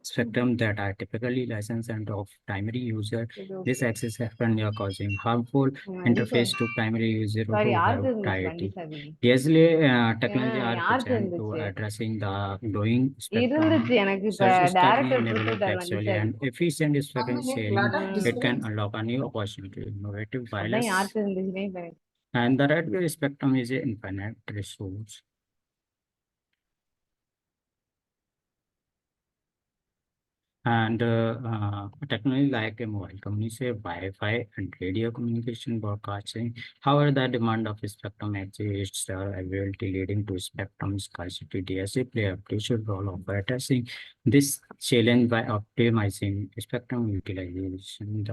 spectrum that are typically licensed and of primary user. This access happen causing harmful interface to primary user who have priority. Usually, technology are present to addressing the growing spectrum. Such study enable flexible and efficient spectrum sharing. It can unlock a new opportunity, innovative wireless. And the radio spectrum is an infinite resource. And technology like a mobile communication, Wi-Fi, and radio communication broadcasting. However, the demand of spectrum exists, availability leading to spectrum scarcity. DSA play a crucial role of addressing this challenge by optimizing spectrum utilization.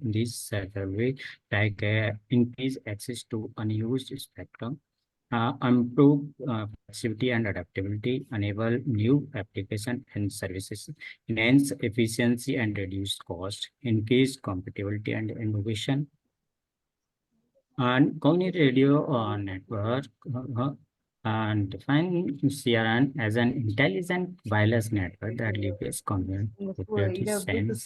These survey like increase access to unused spectrum. Improve flexibility and adaptability, enable new application and services, enhance efficiency and reduce cost, increase compatibility and innovation. And cognitive radio network and define CRN as an intelligent wireless network that leverages computer sense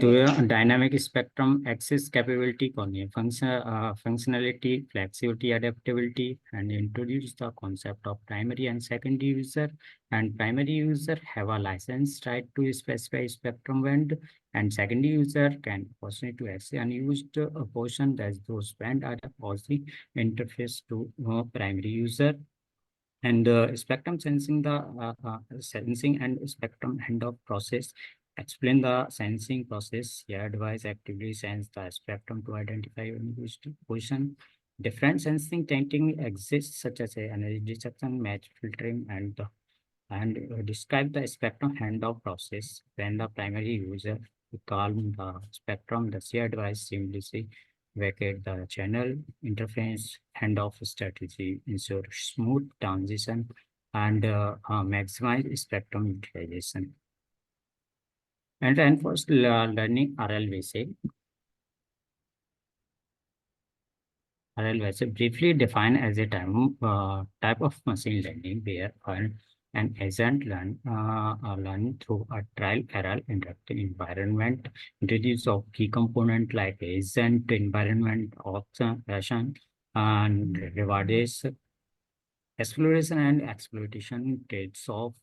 to a dynamic spectrum access capability, functionality, flexibility, adaptability, and introduce the concept of primary and secondary user. And primary user have a license right to specify spectrum band, and secondary user can possibly to access unused portion that those band are causing interface to primary user. And spectrum sensing, the sensing and spectrum handoff process. Explain the sensing process. Your device actively sense the spectrum to identify unused position. Different sensing techniques exist, such as energy detection, match filtering, and describe the spectrum handoff process. When the primary user calm the spectrum, the shared device seamlessly vacate the channel. Interference handoff strategy ensure smooth transition and maximize spectrum utilization. And reinforced learning RLVC. RLVC briefly defined as a type of machine learning where an agent learn through a trial error interactive environment, introduce of key component like agent environment option and rewards exploration and exploitation trades off.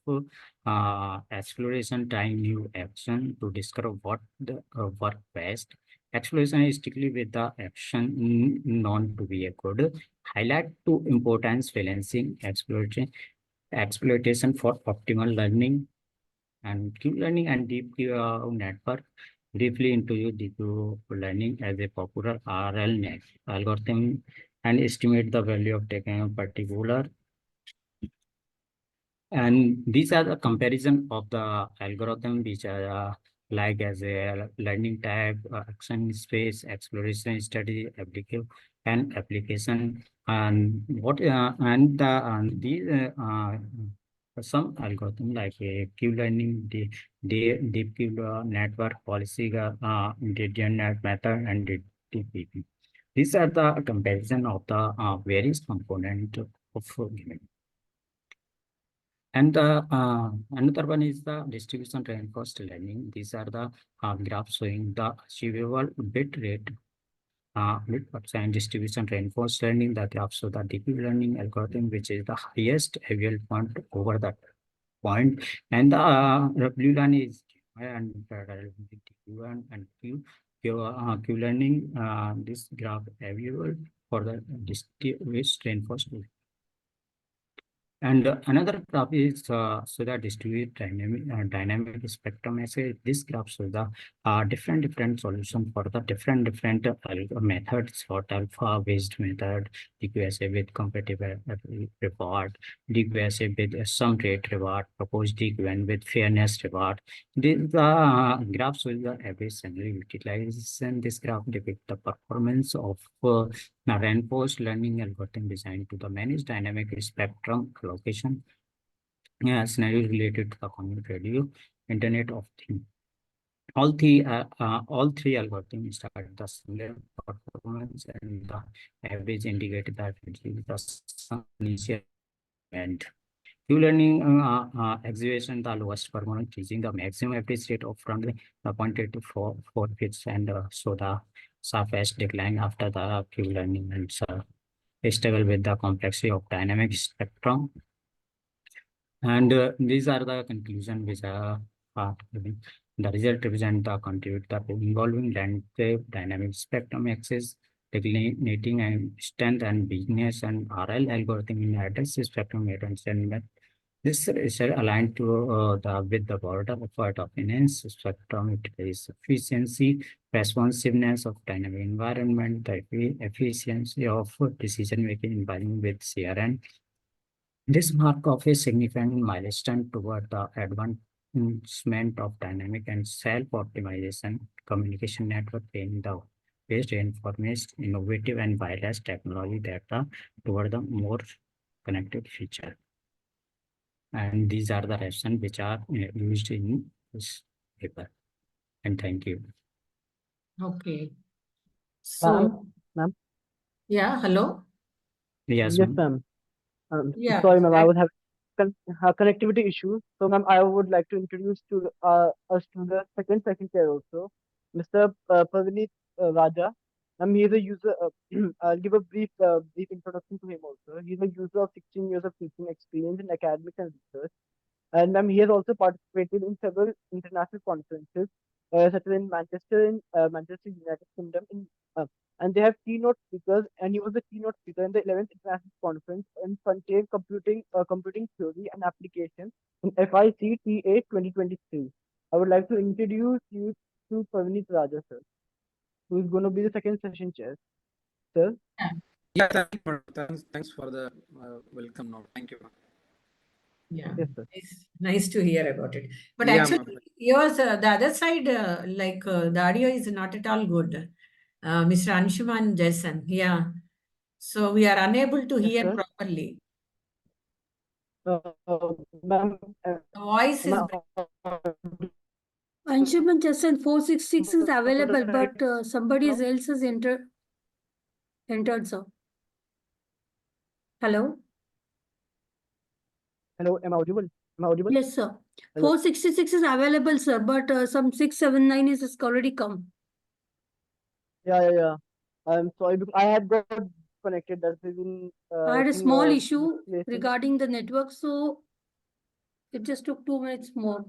Exploration trying new action to discover what the work best. Exploration is strictly with the action known to be a good. Highlight two importance balancing exploitation for optimal learning and deep learning and deep network briefly introduce deep learning as a popular RL algorithm and estimate the value of taking a particular. And these are the comparison of the algorithm which are like as a learning type, action space, exploration study, application, and what and these some algorithm like a Q learning, deep Q network policy, gradient net method, and DPP. These are the comparison of the various component of given. And the another one is the distribution reinforced learning. These are the graphs showing the achievable bit rate, bit percent distribution reinforced learning. The graph show the deep learning algorithm, which is the highest available point over that point, and the blue line is and Q1 and Q learning. This graph available for the distributed reinforced. And another graph is so the distributed dynamic spectrum. This graph shows the different solution for the different methods for alpha based method, DQSA with competitive reward, DQSA with sum rate reward, proposed DQN with fairness reward. This graph shows the average single utilization. This graph depicts the performance of reinforced learning algorithm designed to the manage dynamic spectrum allocation scenario related to the common radio, Internet of Things. All three algorithms start the similar performance, and the average indicated that it is the initial and Q-learning exhibition the lowest performance, reaching the maximum average rate of from the pointed to 4 fits, and so the surface decline after the Q-learning and stable with the complexity of dynamic spectrum. And these are the conclusion which are the result represent the contribute the involving landscape dynamic spectrum axis, delineating and strength and weakness, and RL algorithm in address spectrum and this is aligned to with the broader effort of enhanced spectrum efficiency, responsiveness of dynamic environment, the efficiency of decision making environment with CRN. This mark of a significant milestone toward the advancement of dynamic and self-optimization communication network in the based information, innovative and wireless technology that toward the more connected future. And these are the references which are used in this paper. And thank you. Okay. So, Ma'am. Yeah, hello. Yes, Yes, ma'am. Yeah, Sorry, ma'am. I that- was having connectivity issues. So, ma'am, I would like to introduce to us to the second chair also, Mr. Pavneet Raja. Ma'am, he is a user. I'll give a brief introduction to him also. He's a user of 16 years of teaching experience in academics and research. And he has also participated in several international conferences, such as in Manchester, United Kingdom, and they have keynote speakers. And he was the keynote speaker in the 11th International Conference on Frontier Computing Theory and Application in FICTA 2023. I would like to introduce you to Pavneet Raja, sir, who is going to be the second session chair. Sir. Yeah, thanks for the welcome note. Thank you. Yeah, Yes, sir. nice to hear about it. But Yeah, actually, ma'am. yours, the other side, the audio is not at all good. Mr. Anshuman Jason, yeah. So we are unable to hear sir. properly. Ma'am, The voice is Anshuman Jason 466 is available, but somebody else has entered, sir. Hello? Hello, am I audible? Am I audible? Yes, sir. Hello. 466 is available, sir, but some 679 is already come. Yeah. I'm sorry because I had got connected. That's been. I had a think, small issue displacement. regarding the network, so it just took 2 minutes more.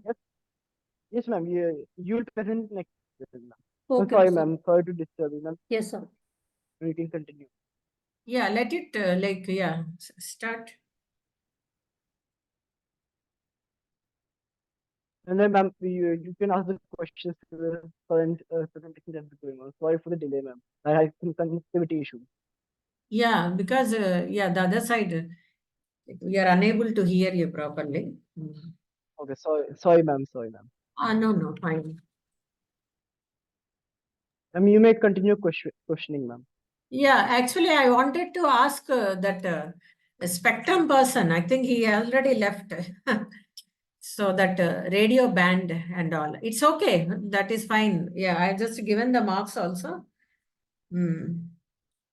Yes, ma'am. You'll present next. Ma'am. Okay, Sorry, sir. ma'am. Sorry to disturb you, ma'am. Yes, sir. We can continue. Yeah, let it start. And then, ma'am, you can ask the questions to the current presentation that's going on. Sorry for the delay, ma'am. I had some connectivity issue. Yeah, because yeah, the other side, we are unable to hear you properly. Okay, sorry, ma'am. Sorry, ma'am. No, fine. You may continue questioning, ma'am. Yeah, actually, I wanted to ask that spectrum person. I think he already left. So that radio band and all, it's okay. That is fine. Yeah, I just given the marks also. Yeah.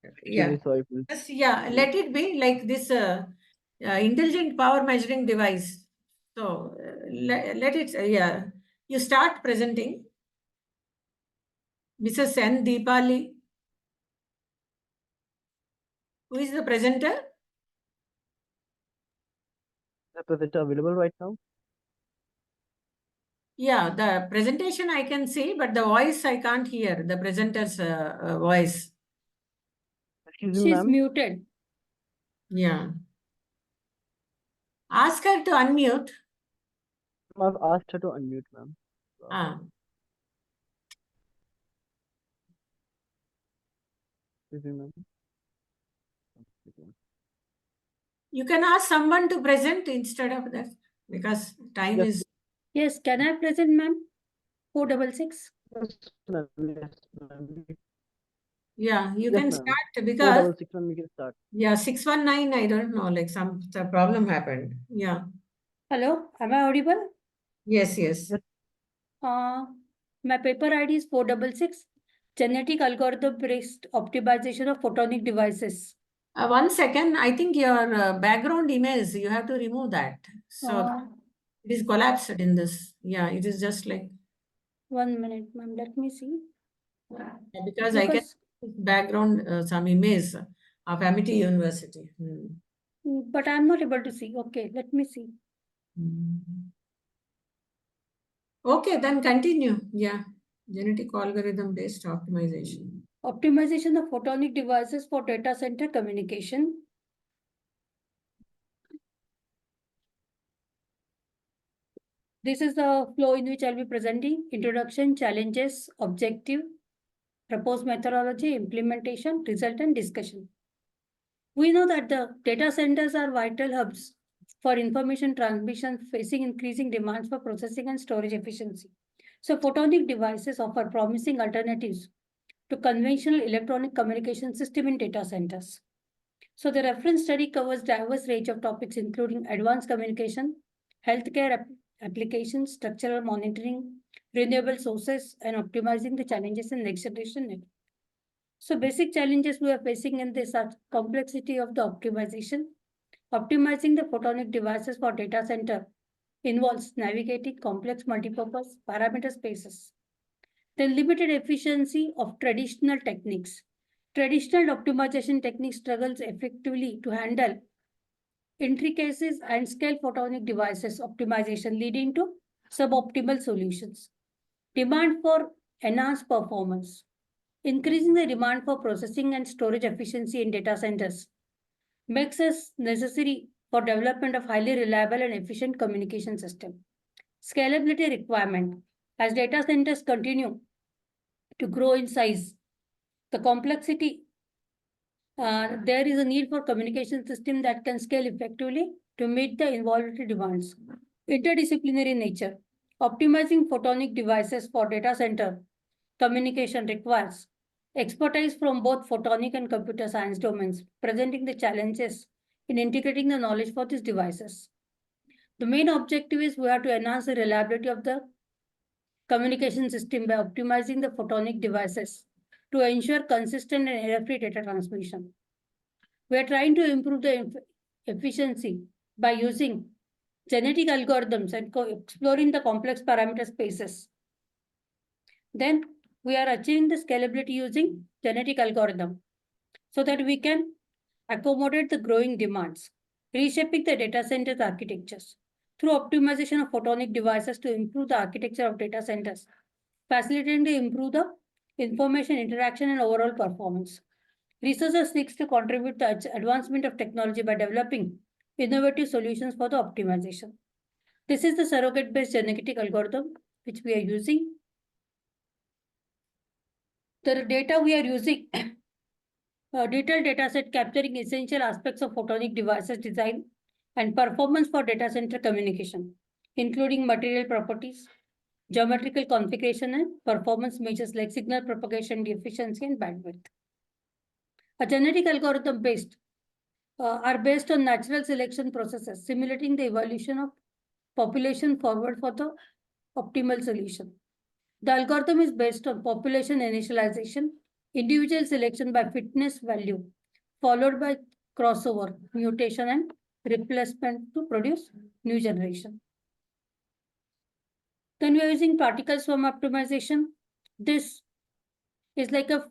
Extremely sorry for Just, yeah, let it be like this intelligent power measuring device. So let it, yeah. You start presenting. Mrs. N. Deepali. Who is the presenter? the presenter available right now. Yeah, the presentation I can see, but the voice I can't hear, the presenter's voice. Excuse me, She's ma'am. muted. Yeah. Ask her to unmute. I've asked her to unmute, ma'am. Excuse me, ma'am. You can ask someone to present instead of that because time is. Yes, can I present, ma'am? 466. Yes, ma'am. Yes, ma'am. Yeah, you Yes, can ma'am. start because 466, ma'am, we can start. yeah, 619, I don't know, like some problem happened. Yeah. Hello, am I audible? Yes, yes. My paper ID is 466, genetic algorithm-based optimization of photonic devices. 1 second, I think your background image, you have to remove that. So it is collapsed in this. Yeah, it is just like. 1 minute, ma'am, let me see. Because I can background some image of Amity University. But I'm not able to see. Okay, let me see. Okay, then continue. Yeah, genetic algorithm based optimization. Optimization of photonic devices for data center communication. This is the flow in which I'll be presenting: introduction, challenges, objective, proposed methodology, implementation, result, and discussion. We know that the data centers are vital hubs for information transmission, facing increasing demands for processing and storage efficiency. So photonic devices offer promising alternatives to conventional electronic communication system in data centers. So the reference study covers diverse range of topics, including advanced communication, healthcare applications, structural monitoring, renewable sources, and optimizing the challenges in next generation network. So basic challenges we are facing in this are complexity of the optimization. Optimizing the photonic devices for data center involves navigating complex multipurpose parameter spaces. The limited efficiency of traditional techniques. Traditional optimization techniques struggles effectively to handle intricacies and scale photonic devices optimization, leading to suboptimal solutions. Demand for enhanced performance. Increasing the demand for processing and storage efficiency in data centers makes us necessary for development of highly reliable and efficient communication system. Scalability requirement. As data centers continue to grow in size, the complexity, there is a need for communication system that can scale effectively to meet the evolving demands. Interdisciplinary nature. Optimizing photonic devices for data center communication requires expertise from both photonic and computer science domains, presenting the challenges in integrating the knowledge for these devices. The main objective is we have to enhance the reliability of the communication system by optimizing the photonic devices to ensure consistent and error-free data transmission. We are trying to improve the efficiency by using genetic algorithms and exploring the complex parameter spaces. Then we are achieving the scalability using genetic algorithm so that we can accommodate the growing demands, reshaping the data centers architectures through optimization of photonic devices to improve the architecture of data centers, facilitating to improve the information interaction and overall performance. Researchers seeks to contribute to advancement of technology by developing innovative solutions for the optimization. This is the surrogate-based genetic algorithm which we are using. The data we are using, a detailed data set capturing essential aspects of photonic devices design and performance for data center communication, including material properties, geometrical configuration, and performance measures like signal propagation, efficiency, and bandwidth. A genetic algorithm are based on natural selection processes, simulating the evolution of population forward for the optimal solution. The algorithm is based on population initialization, individual selection by fitness value, followed by crossover, mutation, and replacement to produce new generation. Then we are using particle swarm optimization. This is like a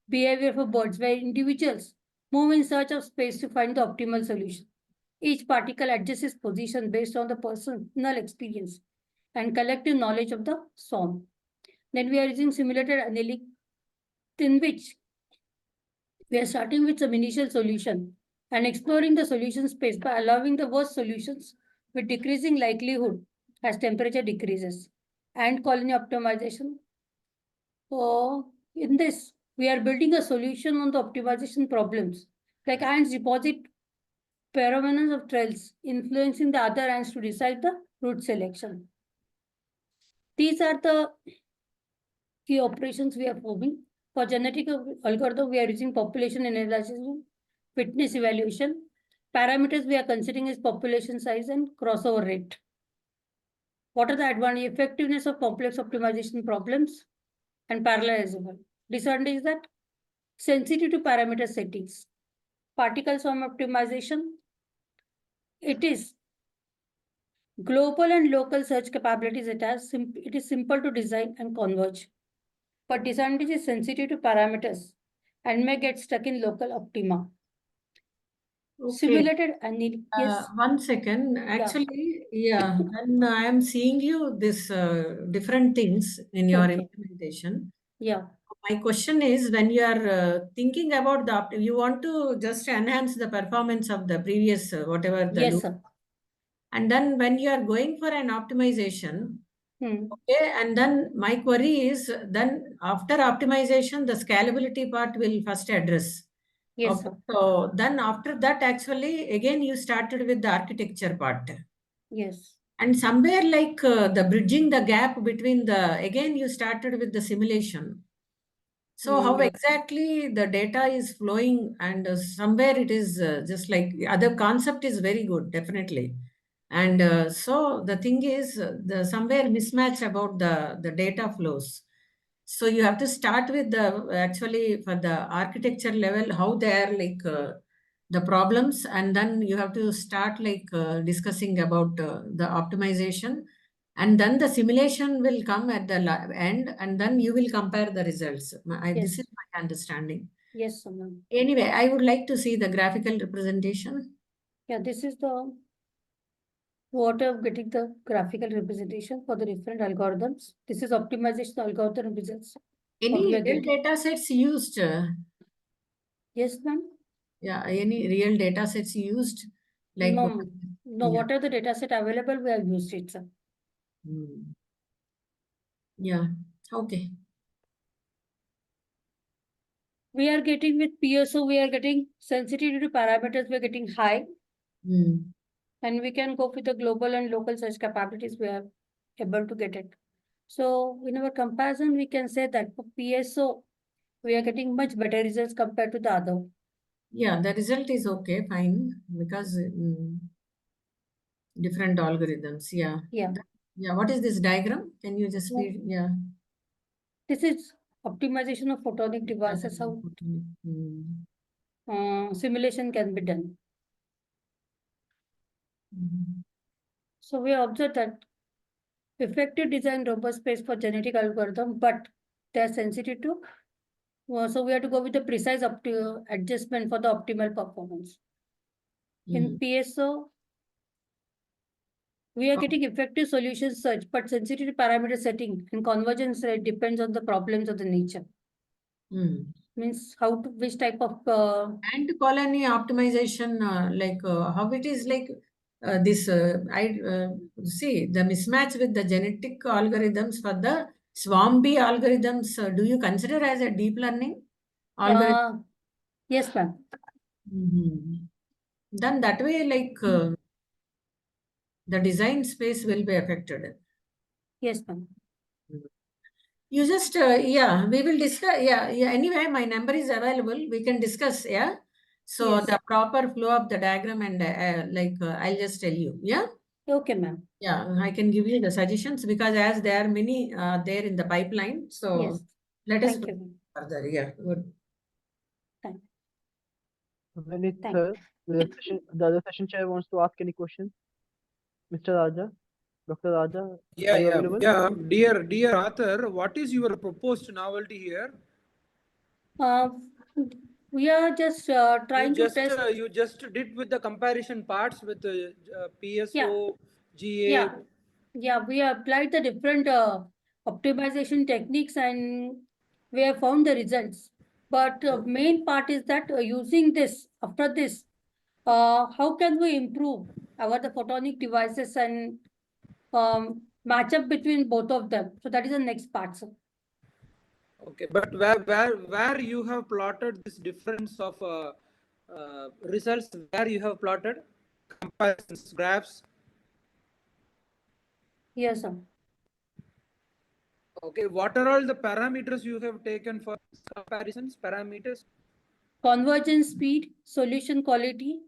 behavior for birds where individuals move in search of space to find the optimal solution. Each particle adjusts its position based on the personal experience and collective knowledge of the swarm. Then we are using simulated annealing, in which we are starting with some initial solution and exploring the solution space by allowing the worst solutions with decreasing likelihood as temperature decreases, and colony optimization. So in this, we are building a solution on the optimization problems, like ants deposit pheromones of trails, influencing the other ants to decide the route selection. These are the key operations we are performing. For genetic algorithm, we are using population analysis, fitness evaluation. Parameters we are considering is population size and crossover rate. What are the advantage, effectiveness of complex optimization problems and parallelizable? Disadvantage is that sensitive to parameter settings. Particle swarm optimization, it is global and local search capabilities. It is simple to design and converge. But disadvantage is sensitive to parameters and may get stuck in local optima. Okay. Simulated and yes. 1 second. Actually, yeah, and I am seeing you this different things in your Okay. implementation. Yeah. My question is, when you are thinking about you want to just enhance the performance of the previous whatever the Yes, loop. sir. And then when you are going for an optimization, okay, and then my query is, then after optimization, the scalability part will first address. Yes, Okay, sir. so then after that, actually, again, you started with the architecture part. Yes. And somewhere like the bridging the gap between again, you started with the simulation. So how exactly the data is flowing, and somewhere it is just like other concept is very good, definitely. And so the thing is the somewhere mismatch about the data flows. So you have to start with actually for the architecture level, how they are like the problems, and then you have to start like discussing about the optimization, and then the simulation will come at the end, and then you will compare the results. This Yes. is my understanding. Yes, sir, ma'am. Anyway, I would like to see the graphical representation. Yeah, this is the what of getting the graphical representation for the different algorithms. This is optimization algorithm results. What we Any are real getting. data sets used? Yes, ma'am. Yeah, any real data sets used? Like No, what? no. Yeah. What are the data set available? We have used it, sir. Yeah. Okay. We are getting with PSO, we are getting sensitivity to parameters, we are getting high. And we can go with the global and local search capabilities, we are able to get it. So in our comparison, we can say that for PSO, we are getting much better results compared to the other. Yeah, the result is okay, fine, because different algorithms. Yeah. Yeah. Yeah. What is this diagram? Can you just read? Yeah. This is optimization of photonic devices, how simulation can be done. So we observed that effective design robust space for genetic algorithm, but they are sensitive to. So we have to go with the precise adjustment for the optimal performance. In PSO, we are getting effective solution search, but sensitivity parameter setting and convergence rate depends on the problems of the nature. Means which type of and colony optimization, like how it is like I see the mismatch with the genetic algorithms for the Swampy algorithms. Do you consider as a deep learning algorithm? Yes, ma'am. Then that way, like the design space will be affected. Yes, ma'am. You just yeah, we will discuss. Yeah, yeah. Anyway, my number is available. We can discuss. Yeah. So Yes. the proper flow of the diagram and I'll just tell you. Yeah. Okay, ma'am. Yeah, I can give you the suggestions because as there are many there in the pipeline. So Yes. let us Thank you, ma'am. further. Yeah. Good. Thank Vinit, Thank sir, the other session chair wants to ask any questions. Mr. Raja, Dr. Raja, Yeah, are you yeah, available? yeah. Dear author, what is your proposed novelty here? We are just trying to test. You just did with the comparison parts with PSO, Yeah, GA. yeah. We applied the different optimization techniques and we have found the results. But main part is that using this after this, how can we improve the photonic devices and match up between both of them? So that is the next part, sir. Okay, but where you have plotted this difference of results? Where you have plotted comparisons graphs? Yes, sir. Okay, what are all the parameters you have taken for comparisons? Parameters. Convergence speed, solution quality.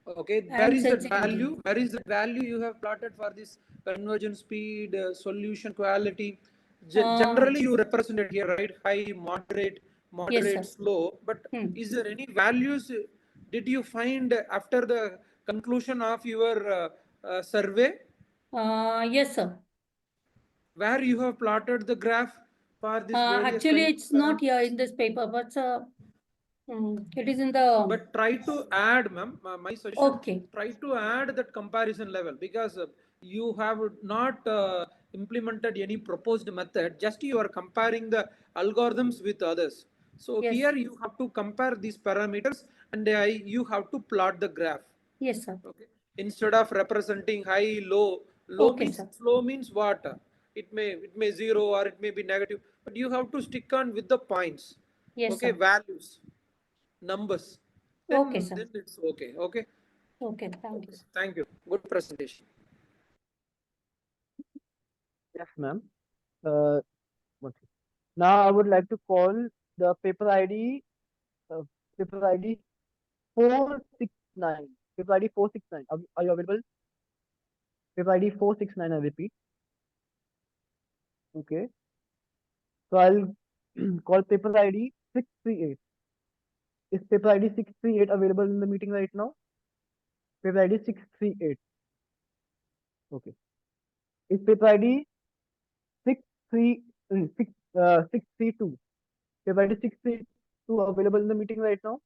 Okay, where And is that sensitivity. value? Where is the value you have plotted for this convergence speed, solution quality? Generally, you represented here, right? High, moderate, sir. slow. But is there any values? Did you find after the conclusion of your survey? Yes, sir. Where you have plotted the graph for this various Actually, kind it's of not here in this paper, but it is in the. But try to add, ma'am, my suggestion. Okay. Try to add that comparison level because you have not implemented any proposed method. Just you are comparing the algorithms with others. So Yes. here you have to compare these parameters and you have to plot the graph. Yes, sir. Okay. Instead of representing high, low Okay, means sir. slow means what? It may zero or it may be negative, but you have to stick on with the points. Yes, okay, sir. values, numbers. Okay, sir. Then it's okay. Okay. Okay, thank you. Thank you. Good presentation. Yes, ma'am. Okay. Now I would like to call the paper ID 469. Paper ID 469. Are you available? Paper ID 469, I repeat. Okay. So I'll call paper ID 638. Is paper ID 638 available in the meeting right now? Paper ID 638. Okay. Is paper ID 632? Paper ID 632 available in the meeting right now?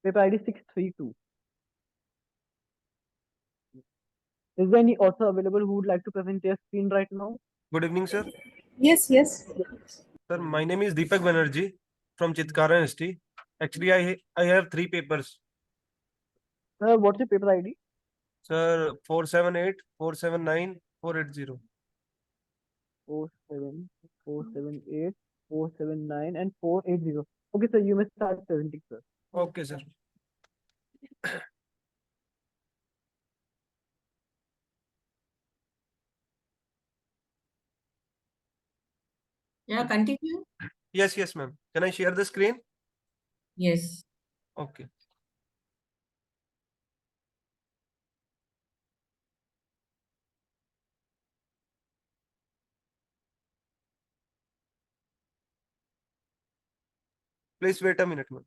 Paper ID 632. Is there any author available who would like to present their screen right now? Good evening, sir. Yes, yes. Sir, my name is Deepak Banerjee from Chitkara University. Actually, I have 3 papers. Sir, what's your paper ID? Sir, 478, 479, 480. 478, 479, and 480. Okay, sir, you may start presenting, sir. Okay, sir. Yeah, continue. Yes, ma'am. Can I share the screen? Yes. Okay. Please wait a minute, ma'am.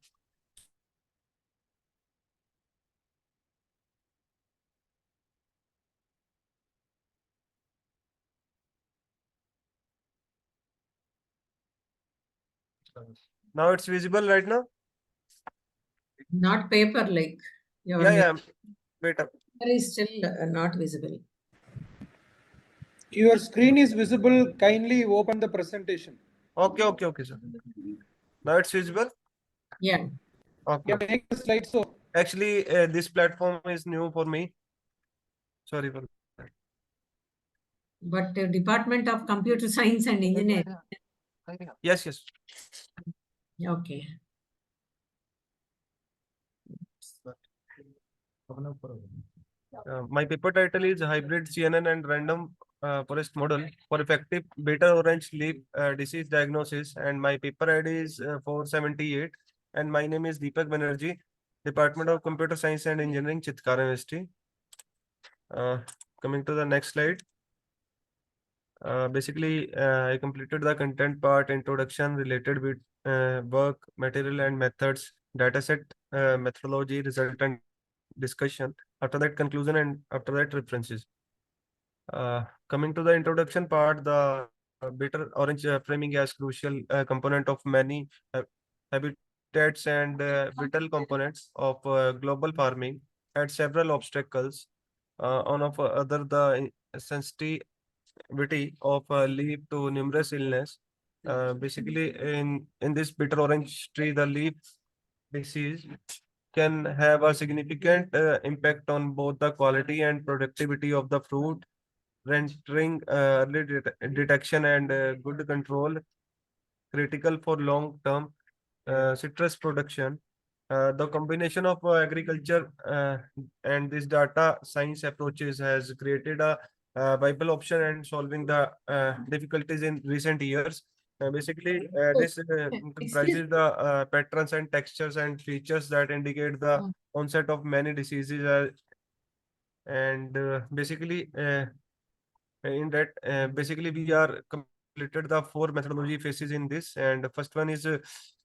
Now it's visible right now? Not paper like your Yeah. Wait up. paper is still not visible. Your screen is visible. Kindly open the presentation. Okay, sir. Now it's visible? Yeah. Okay. Yeah, make the slide so. Actually, this platform is new for me. Sorry for that. But Department of Computer Science and Engineering. Yes, yes. Okay. My paper title is Hybrid CNN and Random Forest Model for Effective Beta Orange Leaf Disease Diagnosis, and my paper ID is 478, and my name is Deepak Banerjee, Department of Computer Science and Engineering, Chitkara University. Coming to the next slide. Basically, I completed the content part, introduction, related with work, material and methods, dataset, methodology, result and discussion. After that, conclusion, and after that, references. Coming to the introduction part, the bitter orange framing as crucial component of many habitats and vital components of global farming had several obstacles. On of other the sensitivity of leaf to numerous illness. Basically, in this bitter orange tree, the leaf disease can have a significant impact on both the quality and productivity of the fruit, rendering early detection and good control critical for long-term citrus production. The combination of agriculture and this data science approaches has created a viable option and solving the difficulties in recent years. Basically, this Excuse comprises the patterns and textures and features that indicate the onset of many diseases, and basically in that basically we are completed the four methodology phases in this, and the first one is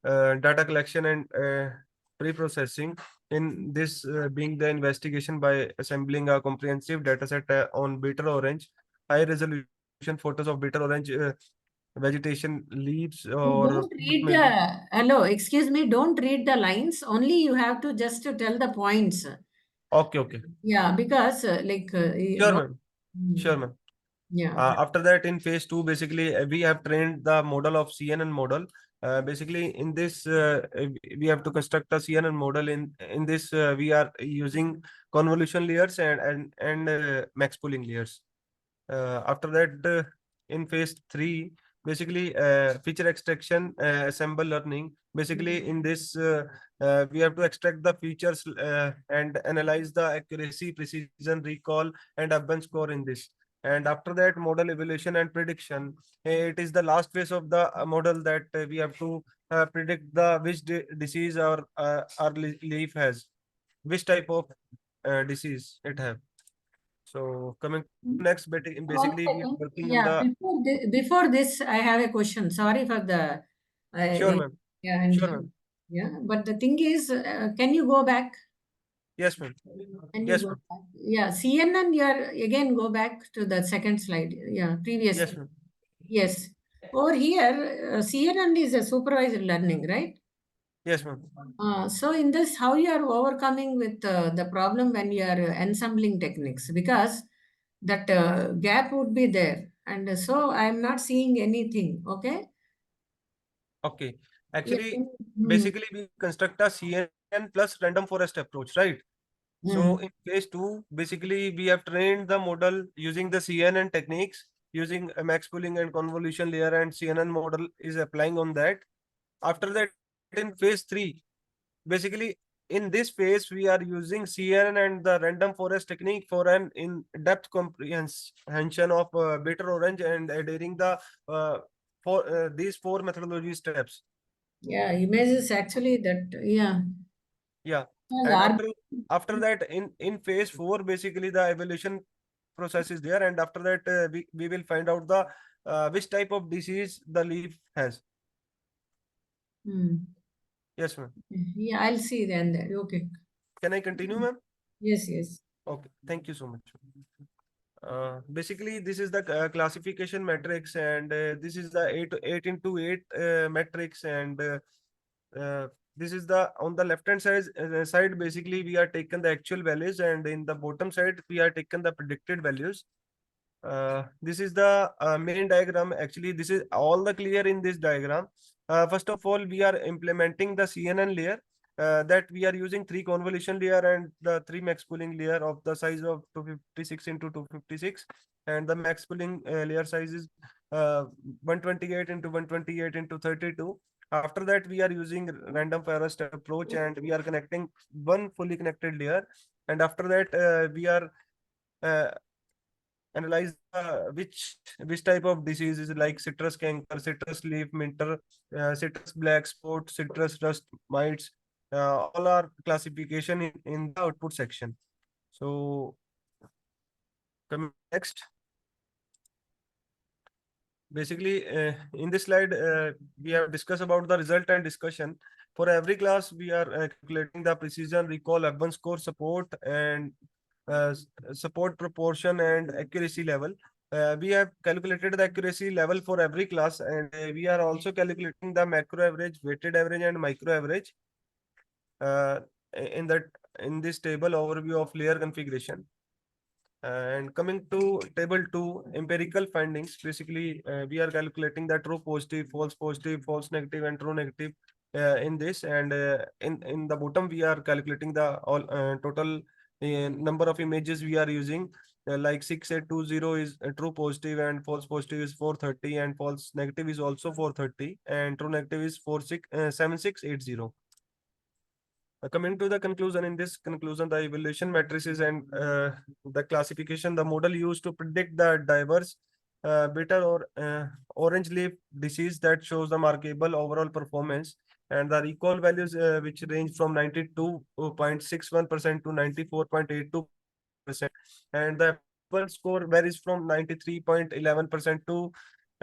data collection and pre-processing. In this being the investigation by assembling a comprehensive data set on bitter orange, high resolution photos of bitter orange vegetation, leaves, or Don't fruit read may be. hello, excuse me, don't read the lines. Only you have to just to tell the points. Okay, okay. Yeah, because Sure, ma'am. Sure, ma'am. Yeah. After that, in phase two, basically, we have trained the model of CNN model. Basically, in this, we have to construct a CNN model. In this, we are using convolution layers and max pooling layers. After that, in phase three, basically, feature extraction, assemble learning. Basically, in this, we have to extract the features and analyze the accuracy, precision, recall, and abundance score in this. And after that, model evaluation and prediction. It is the last phase of the model that we have to predict the which disease our leaf has, which type of disease it have. So coming to next, One basically we are second. working in Yeah, the. before this, I have a question. Sorry for the. Sure, ma'am. Yeah, Sure, ma'am. yeah, but the thing is, can you go back? Yes, ma'am. Can you Yes, go ma'am. back? Yeah, CNN, you are again go back to the second slide. Yeah, previous. Yes, ma'am. Yes. Over here, CNN is a supervised learning, right? Yes, ma'am. So in this, how you are overcoming with the problem when you are ensembling techniques? Because that gap would be there. And so I am not seeing anything. Okay. Okay. Yeah. Actually, basically we construct a CNN plus random forest approach, right? So in phase two, basically we have trained the model using the CNN techniques, using a max pooling and convolution layer, and CNN model is applying on that. After that, in phase three, basically in this phase we are using CNN and the random forest technique for an in-depth comprehension of bitter orange and adhering the for these four methodology steps. Yeah, images actually that, yeah. Yeah. And And after that, in phase four, basically the evaluation process is there, and after that we will find out the which type of disease the leaf has. Yes, ma'am. Yeah, I'll see then. Okay. Can I continue, ma'am? Yes, yes. Okay, thank you so much. Basically, this is the classification matrix, and this is the 8 into 8 matrix, and this is the on the left hand side. Basically, we are taken the actual values, and in the bottom side we are taken the predicted values. This is the main diagram. Actually, this is all the clear in this diagram. First of all, we are implementing the CNN layer. that we are using 3 convolution layer and the 3 max pooling layer of the size of 256 into 256, and the max pooling layer size is 128 into 128 into 32. After that, we are using random forest approach and we are connecting one fully connected layer. And after that, we are uh, analyze which type of diseases like citrus canker, citrus leaf minter, citrus black spot, citrus rust mites. All are classification in the output section. So coming next. Basically, in this slide, we have discussed about the result and discussion. For every class, we are calculating the precision, recall, F1 score, support, and support proportion and accuracy level. We have calculated the accuracy level for every class, and we are also calculating the macro average, weighted average, and micro average uh, in that in this table overview of layer configuration. And coming to table 2, empirical findings. Basically, we are calculating the true positive, false negative, and true negative in this. And in the bottom, we are calculating the all total number of images we are using. Like 6820 is true positive, and false positive is 430, and false negative is also 430, and true negative is 7680. Coming to the conclusion, in this conclusion, the evaluation matrices and the classification, the model used to predict the diverse bitter or orange leaf disease that shows the markable overall performance, and the recall values which range from 92.61% to 94.82%, and the F1 score varies from 93.11% to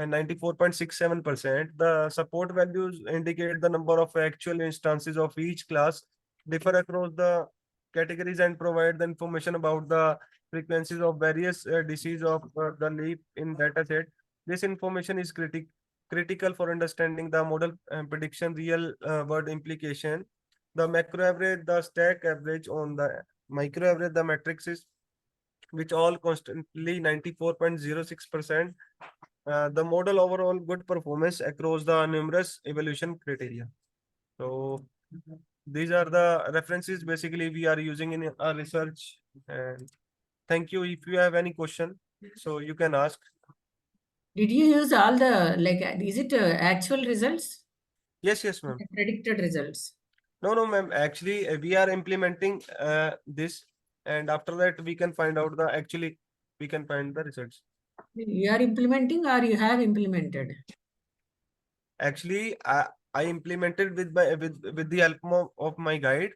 94.67%. The support values indicate the number of actual instances of each class differ across the categories and provide the information about the frequencies of various disease of the leaf in dataset. This information is critical for understanding the model prediction real world implication. The macro average, the stack average on the micro average, the matrices which all constantly 94.06%. The model overall good performance across the numerous evaluation criteria. So these are the references basically we are using in our research. And thank you. If you have any question, so you can ask. Did you use all the, like, is it actual results? Yes, ma'am. Predicted results. No, ma'am. Actually, we are implementing this, and after that we can find out we can find the results. You are implementing or you have implemented? Actually, I implemented with the help of my guide,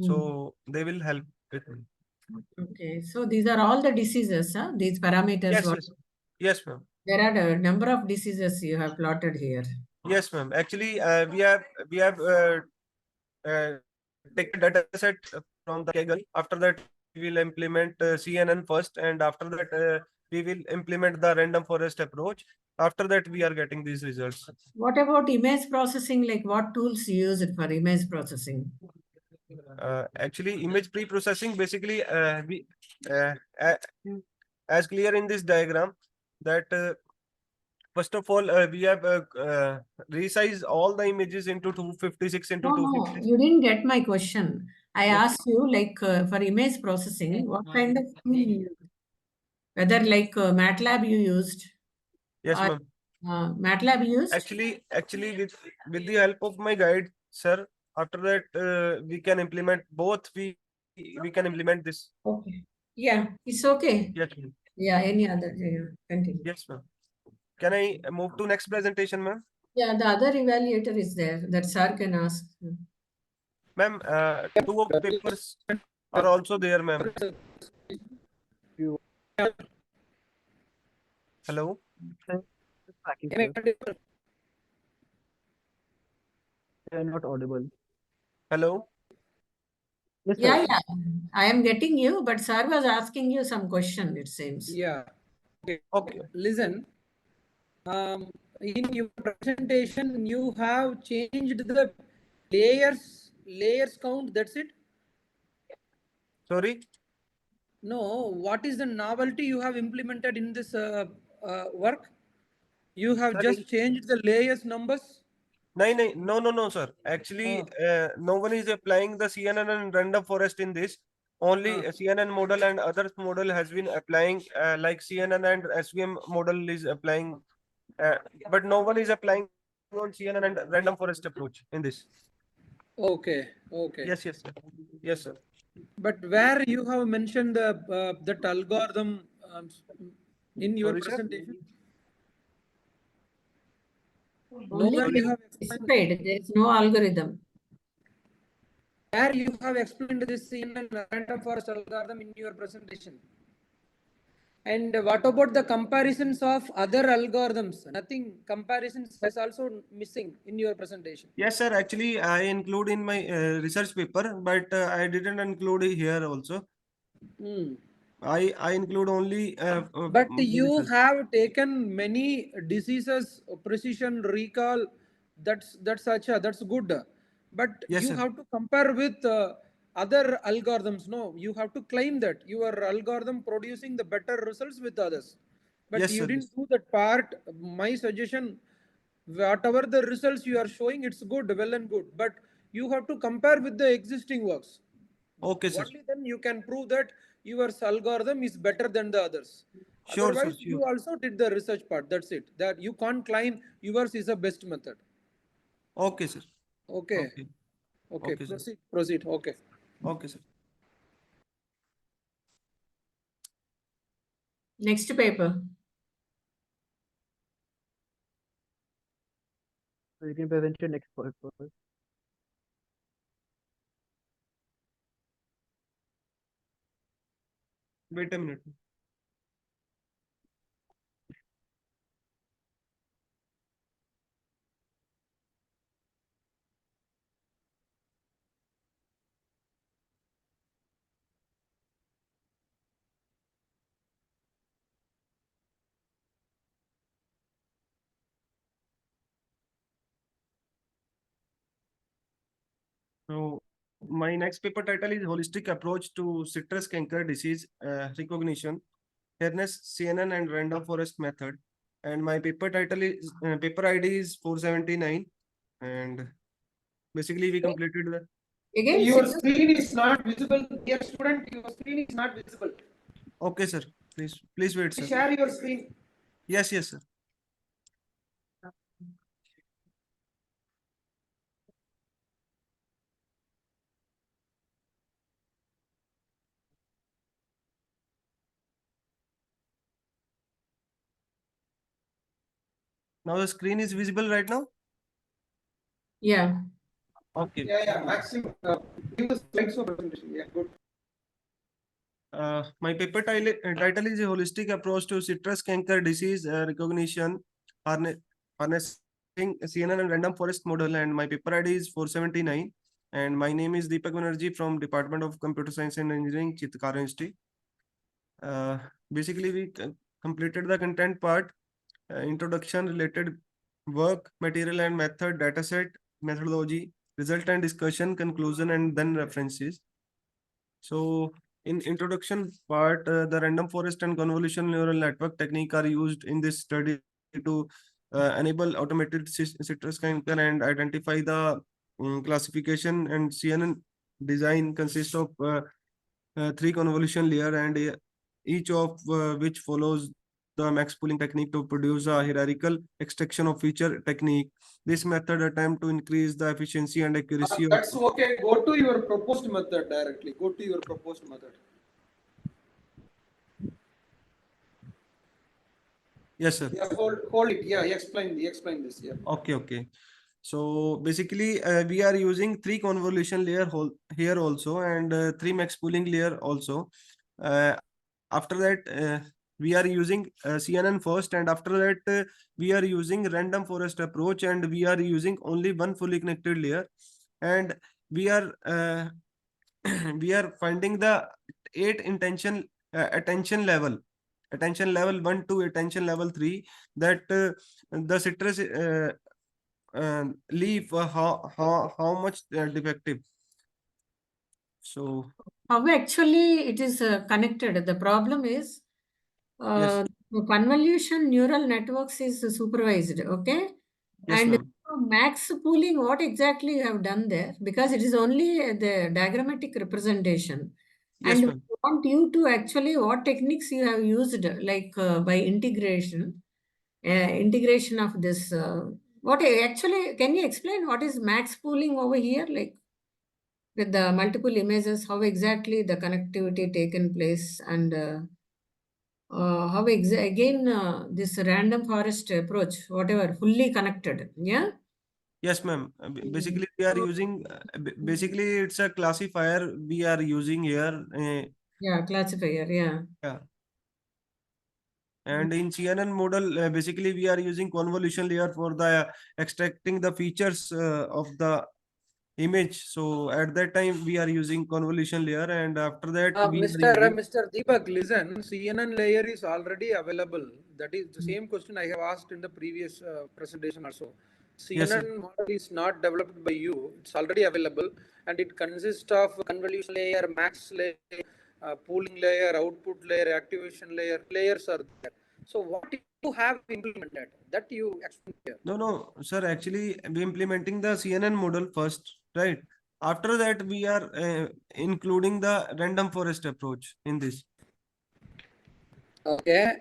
so they will help with me. Okay, so these are all the diseases, huh? These parameters. Yes, ma'am. There are a number of diseases you have plotted here. Yes, ma'am. Actually, we have taken data set from the Kaggle. After that, we will implement CNN first, and after that, we will implement the random forest approach. After that, we are getting these results. What about image processing? Like, what tools you use it for image processing? Actually, image pre-processing, basically, as clear in this diagram, that first of all, we have resized all the images into 256 into No, 256. you didn't get my question. I asked you, like, for image processing, what kind of tool you used? Whether like MATLAB you used? Yes, or, ma'am. MATLAB used? Actually, with the help of my guide, sir. After that, we can implement both. We can implement this. Okay. Yeah, it's okay. Yes, ma'am. Yeah, any other? Yeah, continue. Yes, ma'am. Can I move to next presentation, ma'am? Yeah, the other evaluator is there that sir can ask. Ma'am, 2 of papers are also there, ma'am. Hello. They are not audible. Hello. Yes, Yeah, sir. yeah. I am getting you, but sir was asking you some question, it seems. Yeah. Okay. Listen, in your presentation, you have changed the layers count. That's it. Sorry. No, what is the novelty you have implemented in this work? You have just changed the layers numbers. No, sir. Actually, no one is applying the CNN and random forest in this. Only CNN model and other model has been applying, like CNN and SVM model is applying, but no one is applying on CNN and random forest approach in this. Okay, okay. Yes, sir. Yes, sir. But where you have mentioned the that algorithm in your Sorry, sir? presentation? Only Nowhere you have explained. specified, there is no algorithm. Where you have explained this in a random forest algorithm in your presentation? And what about the comparisons of other algorithms? Nothing. Comparisons is also missing in your presentation. Yes, sir. Actually, I include in my research paper, but I didn't include it here also. I include only. But the you research. have taken many diseases, precision recall. That's good. But Yes, you sir. have to compare with other algorithms. No, you have to claim that your algorithm producing the better results with others. But Yes, you sir. didn't do that part. My suggestion, whatever the results you are showing, it's good, well and good. But you have to compare with the existing works. Okay, sir. Only then you can prove that your algorithm is better than the others. Sure, sir. Otherwise, Sure. you also did the research part. That's it. That you can't claim yours is the best method. Okay, sir. Okay. Okay. Okay. Okay, sir. Proceed. Proceed. Okay. Okay, sir. Next paper. So you can present your next point. Wait a minute. So my next paper title is Holistic Approach to Citrus Canker Disease Recognition, Harness CNN and Random Forest Method. And my paper title is paper ID is 479. And basically we completed the. Again, Your screen is not visible. Dear student, your screen is not visible. Okay, sir. Please wait, sir. Share your screen. Yes, sir. Now the screen is visible right now? Yeah. Okay. Yeah. Maximum. Give the slides of presentation. Yeah, good. My paper title is a holistic approach to citrus canker disease recognition, harnessing CNN and random forest model, and my paper ID is 479. And my name is Deepak Banerjee from Department of Computer Science and Engineering, Chitkara Institute. Basically, we completed the content part, introduction, related work, material and method, dataset, methodology, result and discussion, conclusion, and then references. So in introduction part, the random forest and convolutional neural network technique are used in this study to enable automated citrus canker and identify the classification, and CNN design consists of three convolution layer, and each of which follows the max pooling technique to produce a hierarchical extraction of feature technique. This method attempt to increase the efficiency and accuracy of. That's okay. Go to your proposed method directly. Go to your proposed method. Yes, sir. Yeah, hold it. Yeah, explain this. Yeah. Okay. So basically, we are using three convolution layer here also, and three max pooling layer also. After that, we are using CNN first, and after that, we are using random forest approach, and we are using only one fully connected layer, and we are we are finding the 8 attention level 1 to attention level 3, that the citrus leaf how much defective. So how actually it is connected? The problem is yes, convolution neural networks is supervised, okay? Yes, And ma'am. Max pooling, what exactly you have done there? Because it is only the diagrammatic representation. Yes, And we ma'am. want you to actually, what techniques you have used, like by integration of this. What actually, can you explain what is max pooling over here? Like with the multiple images, how exactly the connectivity taken place and how again this random forest approach, whatever, fully connected. Yeah. Yes, ma'am. Basically, we are using, basically, it's a classifier we are using here. Yeah, classifier. Yeah. Yeah. And in CNN model, basically, we are using convolution layer for the extracting the features of the image. So at that time, we are using convolution layer, and after that, we are using. Mr. Deepak, listen, CNN layer is already available. That is the same question I have asked in the previous presentation also. Yes, sir. CNN model is not developed by you. It's already available, and it consists of convolution layer, max layer, pooling layer, output layer, activation layer. Layers are there. So what you have implemented that you explain here? No, sir. Actually, we implementing the CNN model first, right? After that, we are including the random forest approach in this. Okay.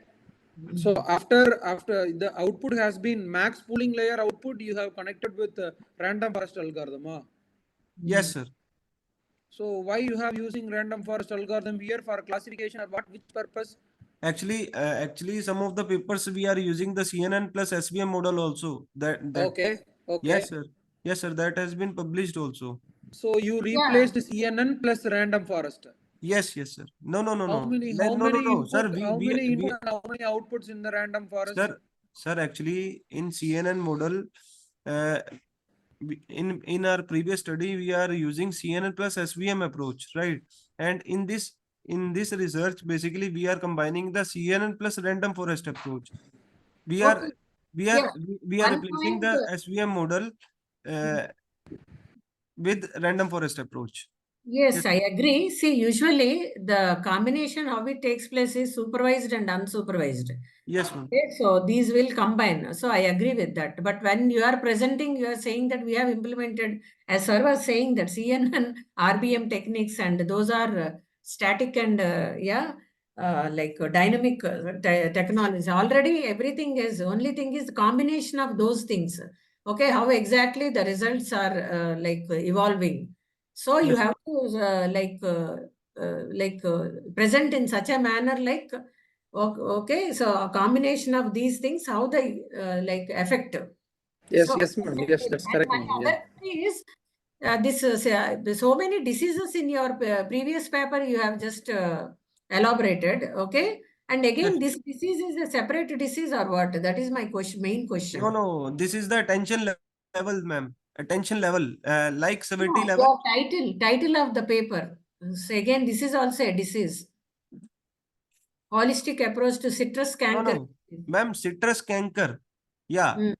So after the output has been max pooling layer output, you have connected with random forest algorithm. Yes, sir. So why you have using random forest algorithm here for classification or what? Which purpose? Actually, some of the papers we are using the CNN plus SVM model also. That. Okay. Yes, sir. Yes, sir. That has been published also. So you Yeah. replaced CNN plus random forest. Yes, yes, sir. No, no, no, How no. many No, no, no, sir. input? How many input and how many outputs in the random forest? Sir. Actually, in CNN model, uh, in our previous study, we are using CNN plus SVM approach, right? And in this research, basically, we are combining the CNN plus random forest approach. We are Okay. we Yeah. are we are One replacing point. the SVM model with random forest approach. Yes, Yes, I agree. See, usually the combination how it takes place is supervised and unsupervised. yes, ma'am. Okay, so these will combine. So I agree with that. But when you are presenting, you are saying that we have implemented, as sir was saying, that CNN, RBM techniques, and those are static and like dynamic technology. Already everything is, only thing is the combination of those things. Okay, how exactly the results are like evolving. So you Yes. have to present in such a manner like okay, so a combination of these things, how they like affect. Yes, So yes, ma'am. Yes, that's and correct, my ma'am. Yeah. other query is so many diseases in your previous paper you have just elaborated, okay? And again, Yes. this disease is a separate disease or what? That is my question, main No, question. no. This is the attention level, ma'am. Attention level, like severity No, level. your title of the paper. So again, this is also a disease. Holistic approach to citrus No, canker. no, ma'am. Citrus canker. Yeah, Mm.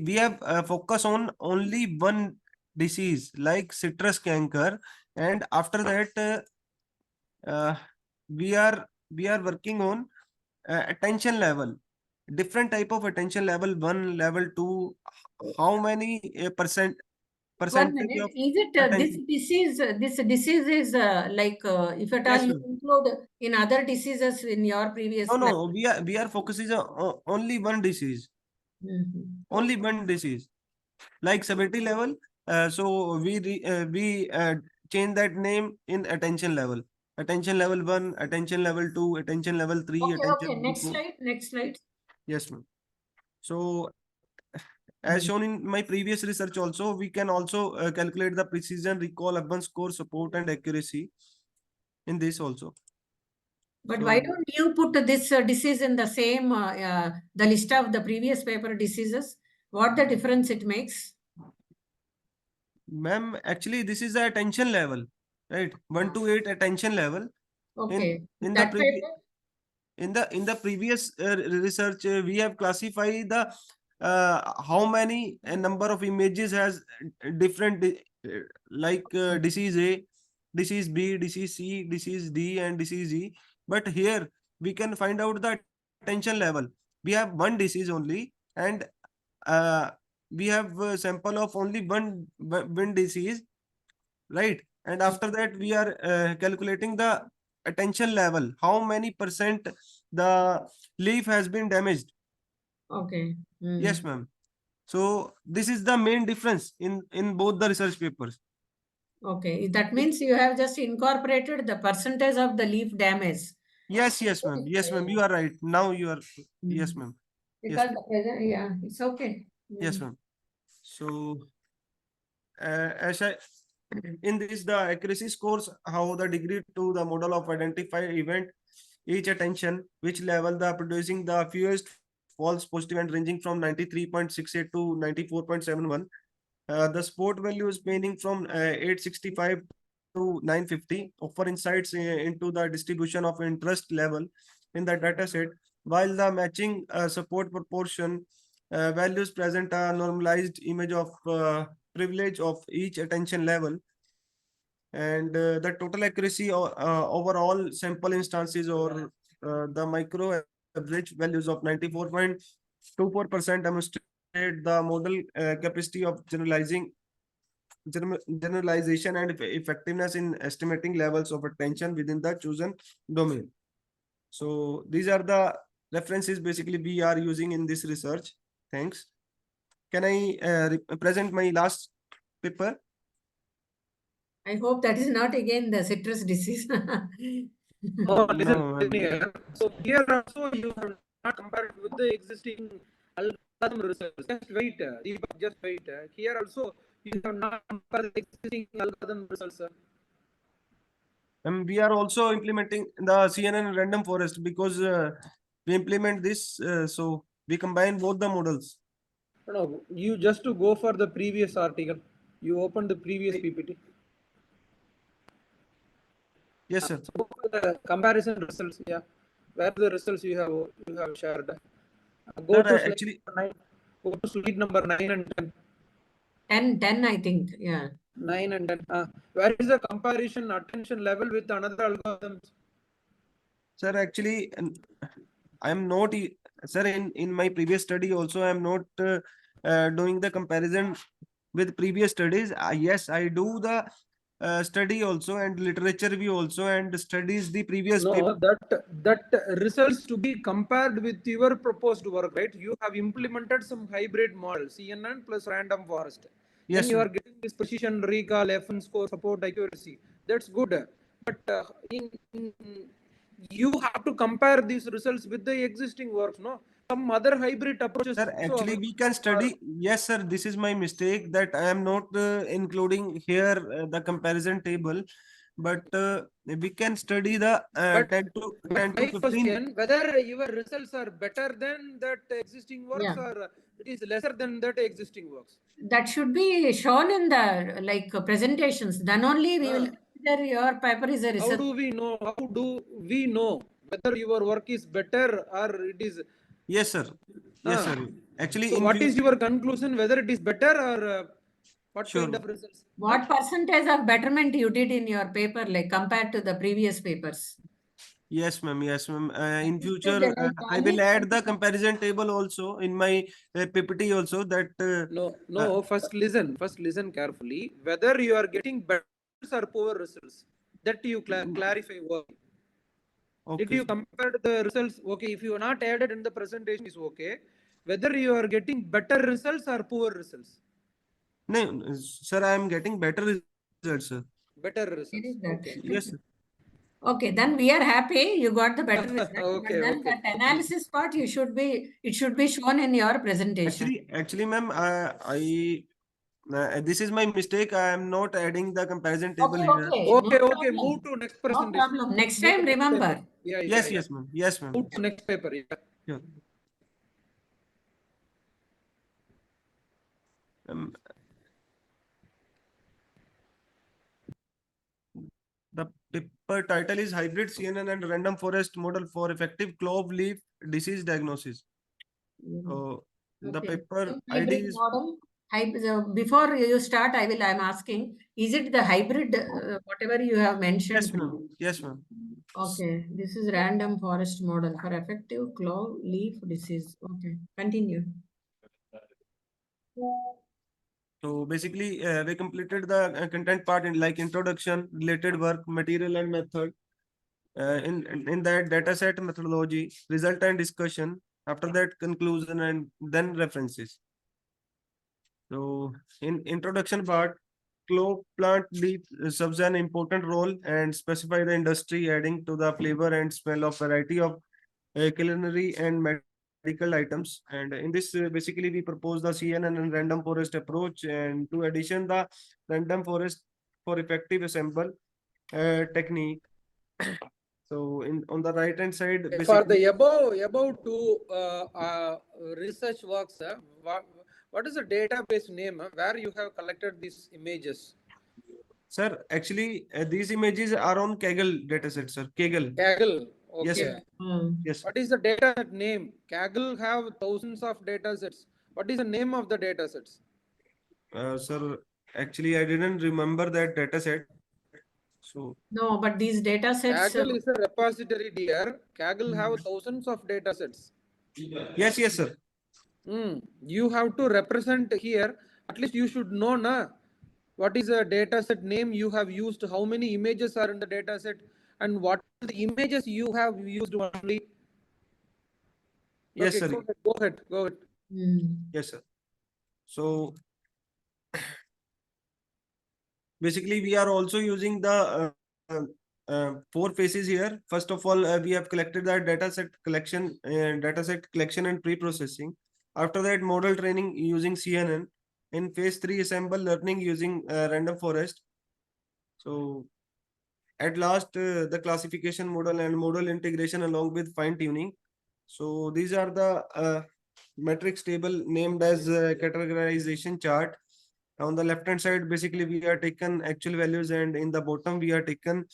we have focus on only one disease like citrus canker, and after that, we are working on attention level, different type of attention level, one, level two. How many One percentage minute. of Is it attention? this disease is like if at all Yes, you ma'am. include in other diseases in your previous No, plan? no, we are focusing on only one disease. Only one disease, like severity level. So we change that name in attention level. Attention level one, attention level two, attention level three, Okay, attention okay. level Next four. slide. Next slide. Yes, ma'am. So as shown in my previous research also, we can also calculate the precision, recall, urban score, support, and accuracy in this also. But why So, don't you put this disease in the same the list of the previous paper diseases? What the difference it makes? ma'am, actually, this is the attention level, right? 1 to 8 attention level. Okay, In the that previous paper. in the previous research, we have classified the how many number of images has different like disease A, disease B, disease C, disease D, and disease E. But here we can find out the attention level. We have one disease only, and uh, we have a sample of only one wind disease, right? And after that, we are calculating the attention level, how many percent the leaf has been damaged. Okay. Mm. Yes, ma'am. So this is the main difference in both the research papers. Okay. That means you have just incorporated the percentage of the leaf damage. Yes, yes, ma'am. Yes, ma'am. You are right. Now you are. Yes, ma'am. Because Yes, the present, yeah, it's okay. yes, ma'am. So, as I in this, the accuracy scores how the degree to the model of identify event each attention, which level the producing the fewest false positive and ranging from 93.68 to 94.71. The sport value is meaning from 865 to 950 offer insights into the distribution of interest level in the data set, while the matching support proportion values present a normalized image of privilege of each attention level, and the total accuracy over all sample instances or the micro average values of 94.24% demonstrate the model capacity of generalization and effectiveness in estimating levels of attention within the chosen domain. So these are the references basically we are using in this research. Thanks. Can I present my last paper? I hope that is not again the citrus disease. Oh, listen, No, listen here. So here also you have not compared with the existing algorithm results. Just wait, Deepak, just wait. Here also you have not compared the existing algorithm results. And we are also implementing the CNN random forest because we implement this, so we combine both the models. No, you just to go for the previous article. You open the previous PPT. Yes, sir. So go for the comparison results. Yeah, where the results you have shared. Go Sir, to slide actually, number 9. Go to slide number 9 and 10. 10, I think. Yeah. 9 and 10. Where is the comparison attention level with another algorithms? sir, actually, I am not, sir, in my previous study also, I am not doing the comparison with previous studies. Yes, I do the study also and literature review also and studies the previous paper. No, that results to be compared with your proposed work, right? You have implemented some hybrid model, CNN plus random forest. Then Yes, you sir. are getting this precision, recall, FN score, support, accuracy. That's good. But you have to compare these results with the existing works, no? Some other hybrid approaches Sir, also actually, we can are. study. Yes, sir, this is my mistake that I am not including here the comparison table, but we can study the But 10 to my 15. question, whether your results are better than that existing works Yeah. or it is lesser than that existing works. That should be shown in the like presentations. Then only we will consider your paper is a How research. do we know? How do we know whether your work is better or it is? Yes, sir. Yes, sir. Actually, So, in what future, is your conclusion? Whether it is better or what kind sure. of results? What percentage of betterment you did in your paper, like compared to the previous papers? Yes, ma'am. Yes, ma'am. In This is future, like I will only add the comparison table also in my PPT also that. No. First listen carefully. Whether you are getting better results or poor results, that you clarify why. Did Okay. you compare the results? Okay, if you are not added in the presentation is okay. Whether you are getting better results or poor results. No, sir, I am getting better results, sir. Better It results. is that. Okay. Yes, sir. Okay, then we are happy you got the better result. But Okay, then okay. that analysis part it should be shown in your presentation. Actually, ma'am, this is my mistake. I am not adding the comparison table here. No Okay. problem. Move to next No presentation. problem. Next Move time, to next remember. paper. Yeah. Yes, ma'am. Yes, ma'am. Move to next paper. Yeah. Sure. Um, the paper title is Hybrid CNN and Random Forest Model for Effective Clove Leaf Disease Diagnosis. The Okay. paper ID Hybrid is. model. Before you start, I'm asking, is it the hybrid, whatever you have mentioned? Yes, ma'am. Yes, ma'am. Okay, this is random forest model for effective clove leaf disease. Okay, continue. So basically, we completed the content part in like introduction, related work, material and method. In that data set methodology, result and discussion. After that, conclusion and then references. So in introduction part, clove plant leaf serves an important role and specify the industry, adding to the flavor and smell of variety of culinary and medical items. And in this, basically, we propose the CNN and random forest approach, and to addition the random forest for effective assemble technique. So in on the right hand side, For the basically, above two research works, what is the database name where you have collected these images? sir, actually, these images are on Kaggle dataset, sir. Kaggle. Kaggle. Yes, Okay. sir. Yes. What is the dataset name? Kaggle have thousands of datasets. What is the name of the datasets? Sir, actually, I didn't remember that dataset. So No, but these data sets. Kaggle is a repository, dear. Kaggle have thousands of datasets. yes, yes, sir. You have to represent here. At least you should know, na, what is a dataset name you have used, how many images are in the dataset, and what are the images you have used only. Yes, Okay, sir. go ahead, go ahead. Yes, sir. So basically, we are also using the four phases here. First of all, we have collected the dataset collection and pre-processing. After that, model training using CNN. In phase 3, assemble learning using random forest. So at last, the classification model and model integration along with fine tuning. So these are the metrics table named as categorization chart. On the left hand side, basically we are taken actual values, and in the bottom we are taken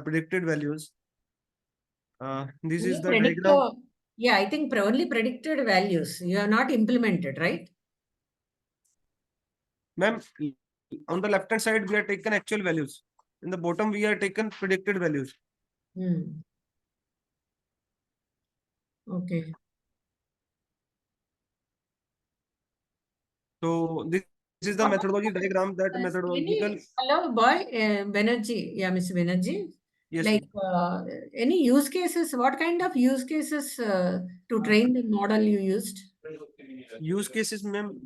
predicted values. This is the diagram. Yeah, I think only predicted values. You have not implemented, right? Ma'am, on the left hand side we are taken actual values. In the bottom we are taken predicted values. Okay. So this is the methodology diagram. That methodological. Hello, boy, Banerjee. Yeah, Mr. Banerjee. Yes, Like any use cases, what kind of use cases to train the model you used? Use cases, ma'am.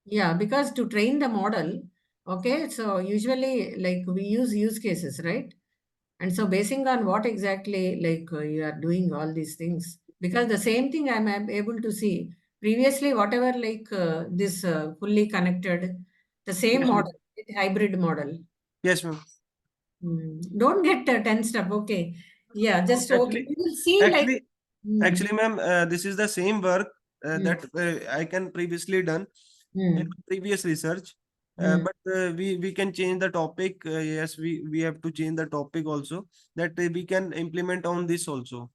Yeah, because to train the model, okay, so usually like we use cases, right? And so basing on what exactly like you are doing all these things, because the same thing I'm able to see previously, whatever like this fully connected, the same Yes, model, hybrid model. Yes, ma'am. Don't get tensed up. Okay. Yeah, just okay. Actually, You will see actually, like. actually, ma'am, this is the same work that I can previously done in previous research. But we can change the topic. Yes, we have to change the topic also, that we can implement on this also.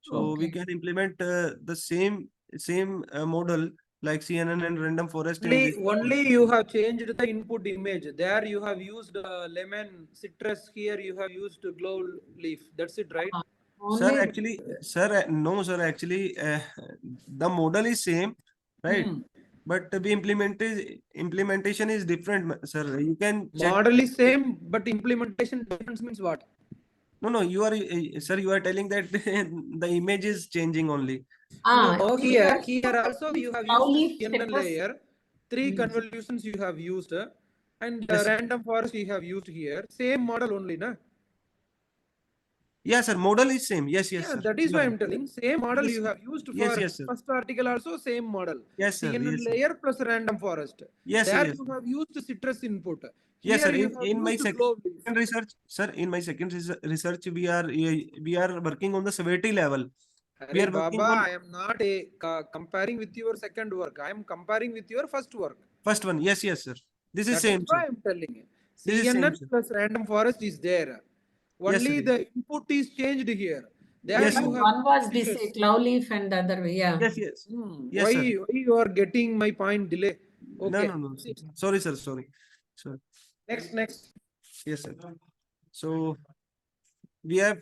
So we can implement the same model like CNN and random forest in this. Only you have changed the input image. There you have used lemon, citrus. Here you have used clove leaf. That's it, right? Sir, actually, sir, no, sir, actually, the model is same, right? But the implementation is different, sir. You can check. Model is same, but implementation difference means what? No, you are, sir, you are telling that the image is changing only. No, here also you have used CNN citrus. layer. 3 convolutions you have used, and random forest you have used here. Same model only, na? Yes, sir. Model is same. Yes, yes, Yeah, sir. that is why I'm telling. Same model Yes. you have used Yes, for yes, sir. first article also same model. Yes, sir. CNN Yes, sir. layer plus random forest. Yes, sir. There Yes, you sir. have used citrus input. Yes, Here sir. you have In my used clove leaf. second research, sir, in my second research, we are working on the severity level. We Hare are working Baba, on I am not comparing with your second work. I am comparing with your first work. first one. Yes, yes, sir. This is That is same, why sir. I am telling you. This is same, CNN sir. plus random forest is there. Yes, sir. Only the input is changed here. There Yes, you sir. have One was this citrus. cloud leaf and the other way. Yeah. Yes, yes. Yes, Why sir. you are getting my point delay? No, Okay. no, no. Sir. Sorry, sir. Sorry. Sorry. Next. Yes, sir. So we have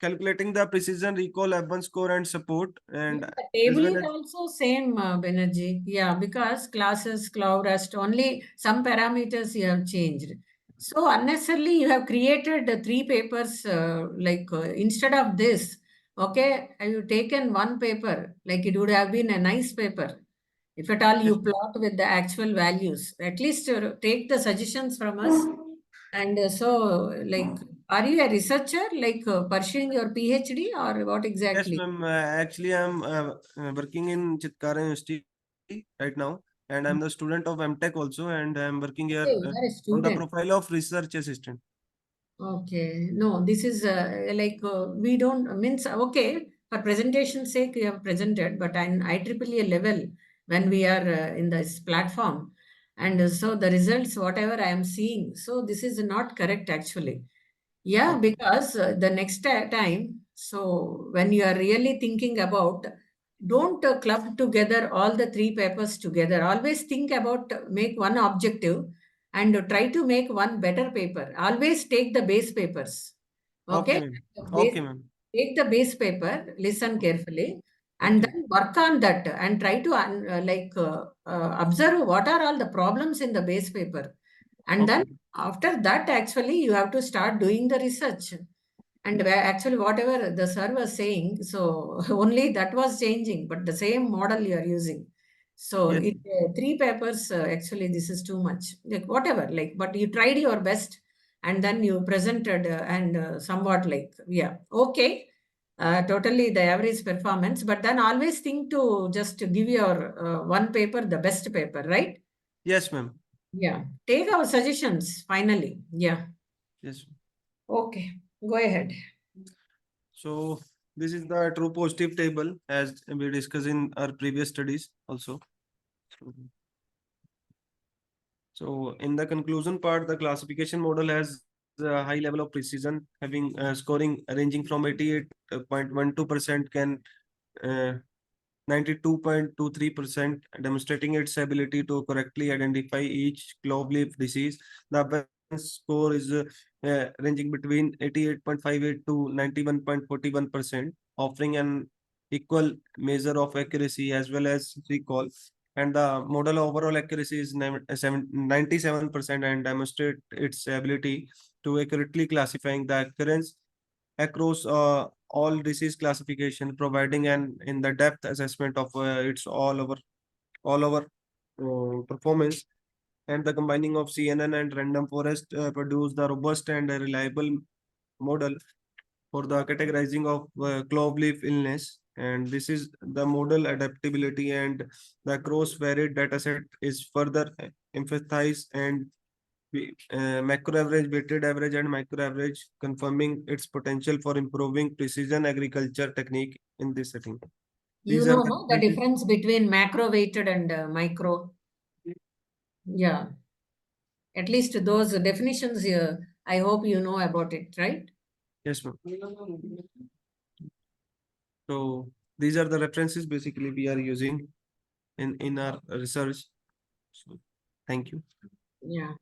calculating the precision, recall, F1 score, and support, and The as table well is as also same, Banerjee. Yeah, because classes, cloud, rest, only some parameters you have changed. So unnecessarily you have created 3 papers, instead of this, okay, have you taken 1 paper, like it would have been a nice paper. If at all you plot with the actual values, at least take the suggestions from us. And are you a researcher, pursuing your PhD or what yes, exactly? ma'am. Actually, I'm working in Chitkara University right now, and I'm the student of MTech also, and I'm working here Okay, you are a on the student. profile of research assistant. Okay, no, this is we don't means okay for presentation sake you have presented, but in IEEE level when we are in this platform, and so the results whatever I am seeing, so this is not correct actually. Yeah, because the next time, so when you are really thinking about, don't club together all the 3 papers together. Always think about make one objective and try to make one better paper. Always take the base papers. Okay, Okay? ma'am. Base, Okay, ma'am. take the base paper, listen carefully, and Okay. then work on that and try to observe what are all the problems in the base paper. And then Okay. after that, actually, you have to start doing the research. And actually, whatever the sir was saying, so only that was changing, but the same model you are using. So Yes. it 3 papers, actually, this is too much. Like whatever, like, but you tried your best, and then you presented and somewhat like, yeah, okay, totally the average performance. But then always think to just give your 1 paper the best paper, right? Yes, ma'am. Yeah, take our suggestions finally. Yeah. Yes. Okay, go ahead. So this is the true positive table as we discussed in our previous studies also. So in the conclusion part, the classification model has a high level of precision, having scoring ranging from 88.12% can 92.23%, demonstrating its ability to correctly identify each clove leaf disease. The balanced score is ranging between 88.58 to 91.41%, offering an equal measure of accuracy as well as recall. And the model overall accuracy is 97% and demonstrate its ability to accurately classifying the occurrence across all disease classification, providing an in the depth assessment of its all over performance. And the combining of CNN and random forest produce the robust and reliable model for the categorizing of clove leaf illness. And this is the model adaptability, and the cross varied dataset is further emphasized, and macro average, weighted average, and micro average, confirming its potential for improving precision agriculture technique in this setting. You These are know, the no, the difference between macro weighted and micro. Yeah. At least those definitions here, I hope you know about it, right? Yes, ma'am. So these are the references basically we are using in our research. So thank you. Yeah.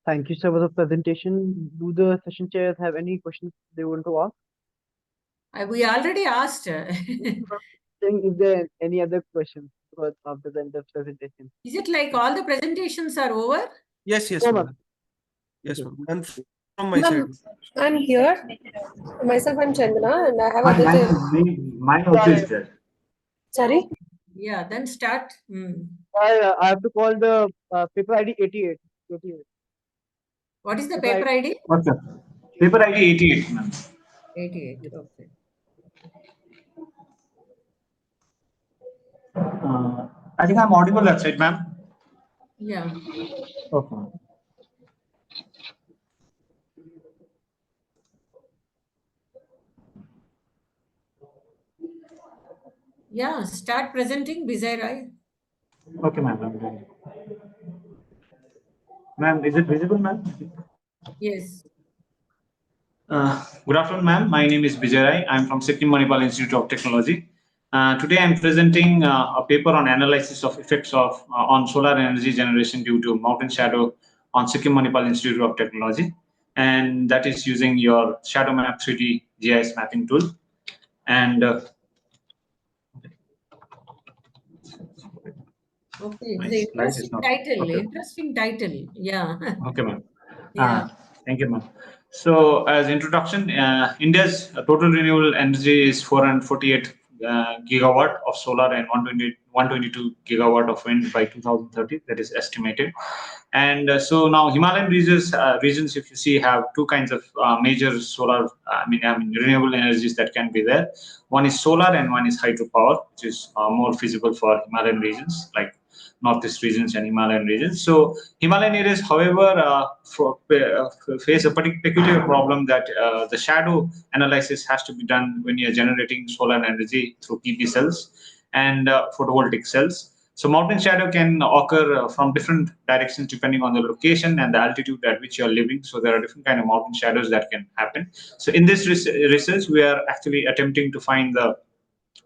Thank you, sir, for the presentation. Do the session chairs have any questions they want to ask? We already asked. Is there any other questions because after the end of presentation? Is it like all the presentations are over? Yes, yes, No, ma'am. ma'am. Yes, ma'am. And from my side. Ma'am, I'm here. Myself, I'm Chandana, and I have other. Mine also is there. Sorry? Yeah, then start. I have to call the paper ID 88. 88. What is the paper ID? Okay. Paper ID 88, ma'am. 88, okay. I think I'm audible that side, ma'am. Yeah. Okay. Yeah, start presenting, Vijay Rai. Okay, ma'am. I'm doing it. Ma'am, is it visible, ma'am? Yes. Good afternoon, ma'am. My name is Vijay Rai. I'm from Sikkim Manipal Institute of Technology. Today, I'm presenting a paper on analysis of effects of on solar energy generation due to mountain shadow on Sikkim Manipal Institute of Technology, and that is using your Shadow Map 3D GIS mapping tool. And Okay, my it's an slide is interesting not title. okay. Interesting title. Yeah. Okay, ma'am. Yeah. Thank you, ma'am. So, as introduction, India's total renewable energy is 448 gigawatt of solar and 122 gigawatt of wind by 2030. That is estimated. And so now Himalayan regions, if you see, have two kinds of major solar, renewable energies that can be there. One is solar and one is hydropower, which is more feasible for Himalayan regions like northeast regions and Himalayan regions. So Himalayan areas, however, face a peculiar problem that the shadow analysis has to be done when you're generating solar energy through PV cells and photovoltaic cells. So mountain shadow can occur from different directions depending on the location and the altitude at which you're living. So there are different kind of mountain shadows that can happen. So in this research, we are actually attempting to find the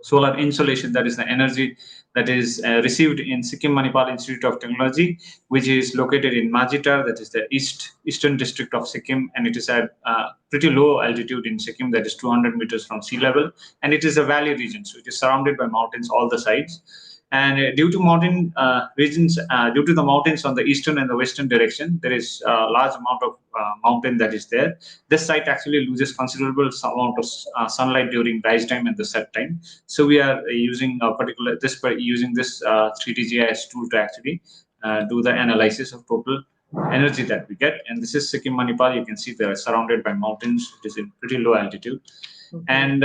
solar insolation, that is the energy that is received in Sikkim Manipal Institute of Technology, which is located in Majitar, that is the eastern district of Sikkim, and it is at pretty low altitude in Sikkim, that is 200 meters from sea level, and it is a valley region, so it is surrounded by mountains all the sides. And due to mountain regions, due to the mountains on the eastern and the western direction, there is a large amount of mountain that is there. This site actually loses considerable amount of sunlight during rise time and the set time. So we are using using this 3D GIS tool to actually do the analysis of total energy that we get. And this is Sikkim Manipal. You can see they are surrounded by mountains. It is in pretty low altitude, and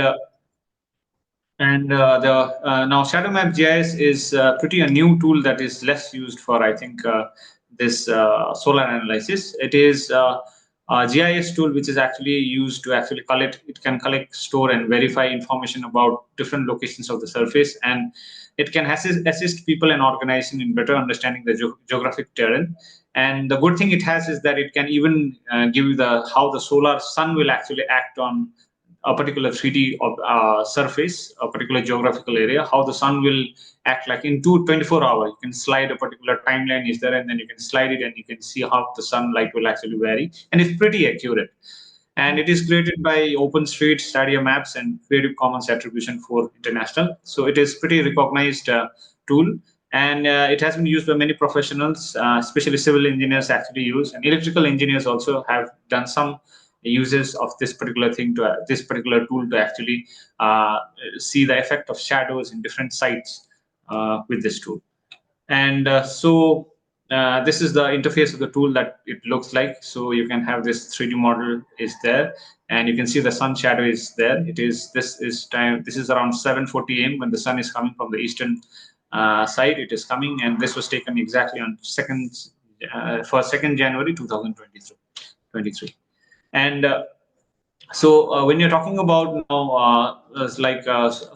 now Shadow Map GIS is pretty a new tool that is less used for, I think, this solar analysis. It is a GIS tool which is actually used to actually collect. It can collect, store, and verify information about different locations of the surface, and it can assist people and organization in better understanding the geographic terrain. And the good thing it has is that it can even give you how the solar sun will actually act on a particular 3D surface, a particular geographical area, how the sun will act like in 24 hours. You can slide a particular timeline is there, and then you can slide it and you can see how the sunlight will actually vary. And it's pretty accurate. And it is created by OpenStreet, Stadia Maps, and Creative Commons Attribution 4 International. So it is pretty recognized tool. And it has been used by many professionals, especially civil engineers actually use, and electrical engineers also have done some uses of this particular thing to this particular tool to actually see the effect of shadows in different sites with this tool. And this is the interface of the tool that it looks like. So you can have this 3D model is there, and you can see the sun shadow is there. This is around 7:40 a.m. when the sun is coming from the eastern side. It is coming, and this was taken exactly on 2nd January 2023. And so when you're talking about now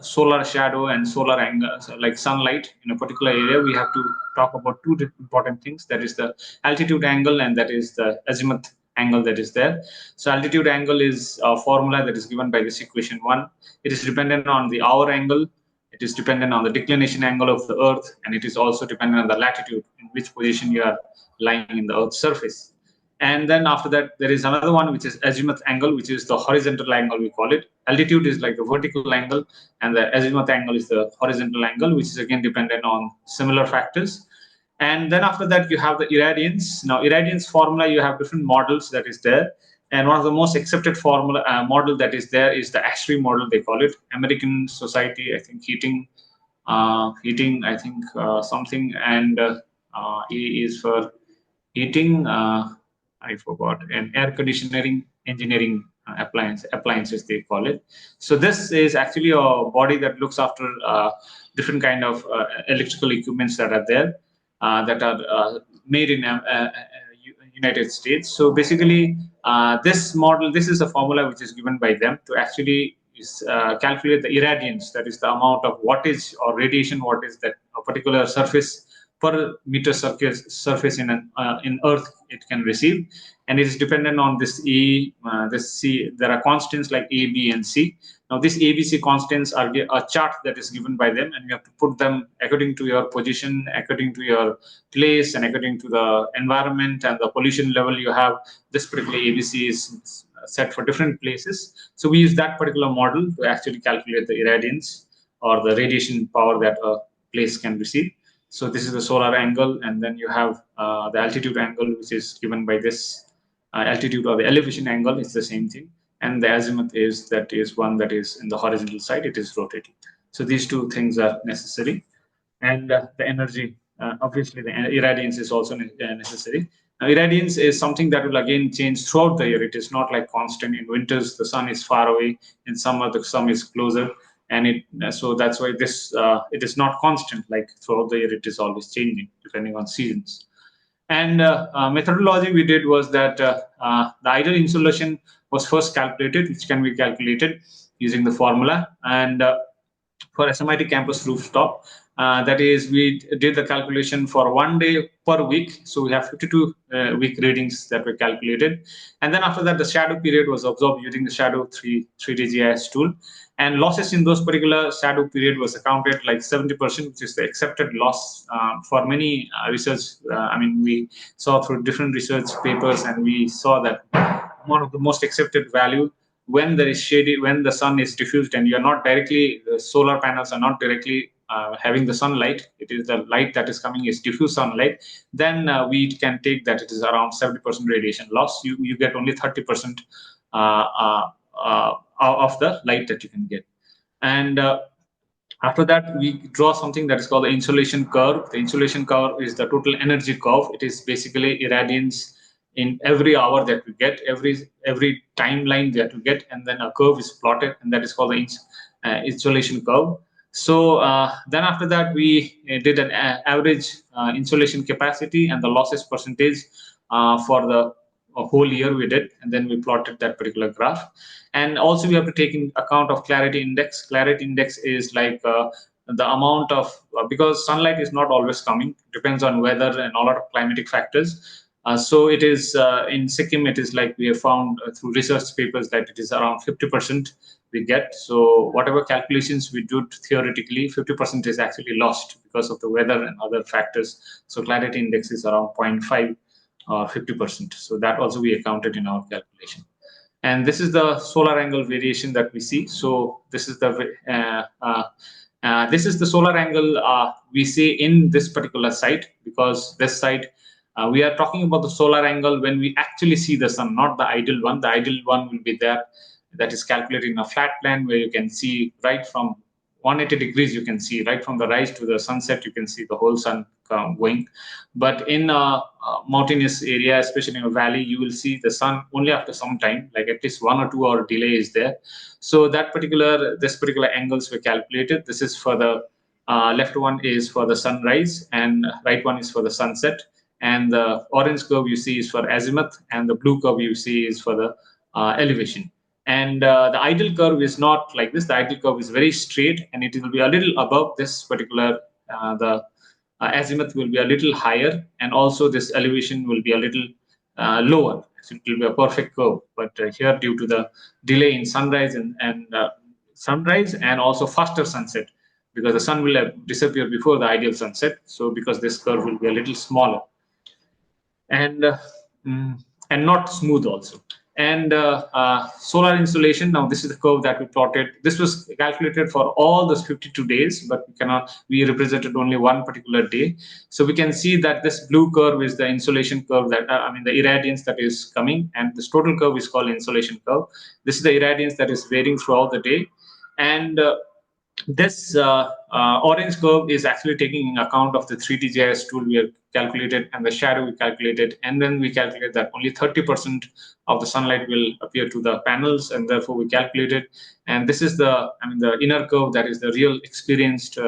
solar shadow and solar angle, like sunlight in a particular area, we have to talk about two important things. That is the altitude angle, and that is the azimuth angle that is there. So altitude angle is a formula that is given by this equation 1. It is dependent on the hour angle. It is dependent on the declination angle of the Earth, and it is also dependent on the latitude in which position you are lying in the Earth's surface. And then after that, there is another one, which is azimuth angle, which is the horizontal angle, we call it. Altitude is like the vertical angle, and the azimuth angle is the horizontal angle, which is again dependent on similar factors. And then after that, you have the irradiance. Now, irradiance formula, you have different models that is there. And one of the most accepted model that is there is the ASHRAE model, they call it. American Society, I think, heating, I think something, and E is for heating, I forgot, and air conditioning engineering appliances they call it. So this is actually a body that looks after different kind of electrical equipments that are there, that are made in United States. So basically, this is a formula which is given by them to actually calculate the irradiance, that is the amount of wattage or radiation, what is that a particular surface per meter surface in Earth it can receive, and it is dependent on this this C. There are constants like A, B, and C. Now, these A, B, C constants are a chart that is given by them, and you have to put them according to your position, according to your place, and according to the environment and the pollution level you have. This particular ABC is set for different places. So we use that particular model to actually calculate the irradiance or the radiation power that a place can receive. So this is the solar angle, and then you have the altitude angle, which is given by this altitude, or the elevation angle is the same thing. And the azimuth is one that is in the horizontal side, it is rotating. So these two things are necessary. And the energy, obviously the irradiance is also necessary. Now, irradiance is something that will again change throughout the year. It is not like constant. In winters, the sun is far away. In summer, the sun is closer. And so that's why this it is not constant, like throughout the year. It is always changing depending on seasons. And methodology we did was that the ideal insolation was first calculated, which can be calculated using the formula. And for SMIT campus rooftop, that is, we did the calculation for 1 day per week. So we have 52 week readings that were calculated. And then after that, the shadow period was observed using the shadow 3D GIS tool. And losses in those particular shadow period was accounted like 70%, which is the accepted loss for many research. We saw through different research papers, and we saw that one of the most accepted value when there is shady, when the sun is diffused and you're not directly, the solar panels are not directly having the sunlight, it is the light that is coming is diffuse sunlight, then we can take that it is around 70% radiation loss. You get only 30% of the light that you can get. And after that, we draw something that is called the insolation curve. The insolation curve is the total energy curve. It is basically irradiance in every hour that we get, every timeline that we get, and then a curve is plotted, and that is called the insolation curve. So then after that, we did an average insolation capacity and the losses percentage for the whole year we did, and then we plotted that particular graph. And also we have to take in account of clarity index. Clarity index is like the amount of, because sunlight is not always coming, depends on weather and a lot of climatic factors. So it is in Sikkim, it is like we have found through research papers that it is around 50% we get. So whatever calculations we do theoretically, 50% is actually lost because of the weather and other factors. So clarity index is around 0.5 or 50%. So that also we accounted in our calculation. And this is the solar angle variation that we see. So this is the solar angle we see in this particular site, because this site we are talking about the solar angle when we actually see the sun, not the ideal one. The ideal one will be there, that is calculated in a flat plan where you can see right from 180 degrees, you can see right from the rise to the sunset, you can see the whole sun going. But in a mountainous area, especially in a valley, you will see the sun only after some time, like at least 1 or 2 hour delay is there. So this particular angles were calculated. This is for the left one is for the sunrise, and right one is for the sunset. And the orange curve you see is for azimuth, and the blue curve you see is for the elevation. And the ideal curve is not like this. The ideal curve is very straight, and it will be a little above this particular, the azimuth will be a little higher, and also this elevation will be a little lower. So it will be a perfect curve. But here, due to the delay in sunrise and also faster sunset, because the sun will disappear before the ideal sunset. So because this curve will be a little smaller, and not smooth also. And solar insolation, now this is the curve that we plotted. This was calculated for all those 52 days, but we represented only one particular day. So we can see that this blue curve is the insolation curve, that the irradiance that is coming, and this total curve is called insolation curve. This is the irradiance that is varying throughout the day. And this orange curve is actually taking account of the 3D GIS tool we have calculated, and the shadow we calculated, and then we calculate that only 30% of the sunlight will appear to the panels, and therefore we calculated. And this is the inner curve, that is the real experienced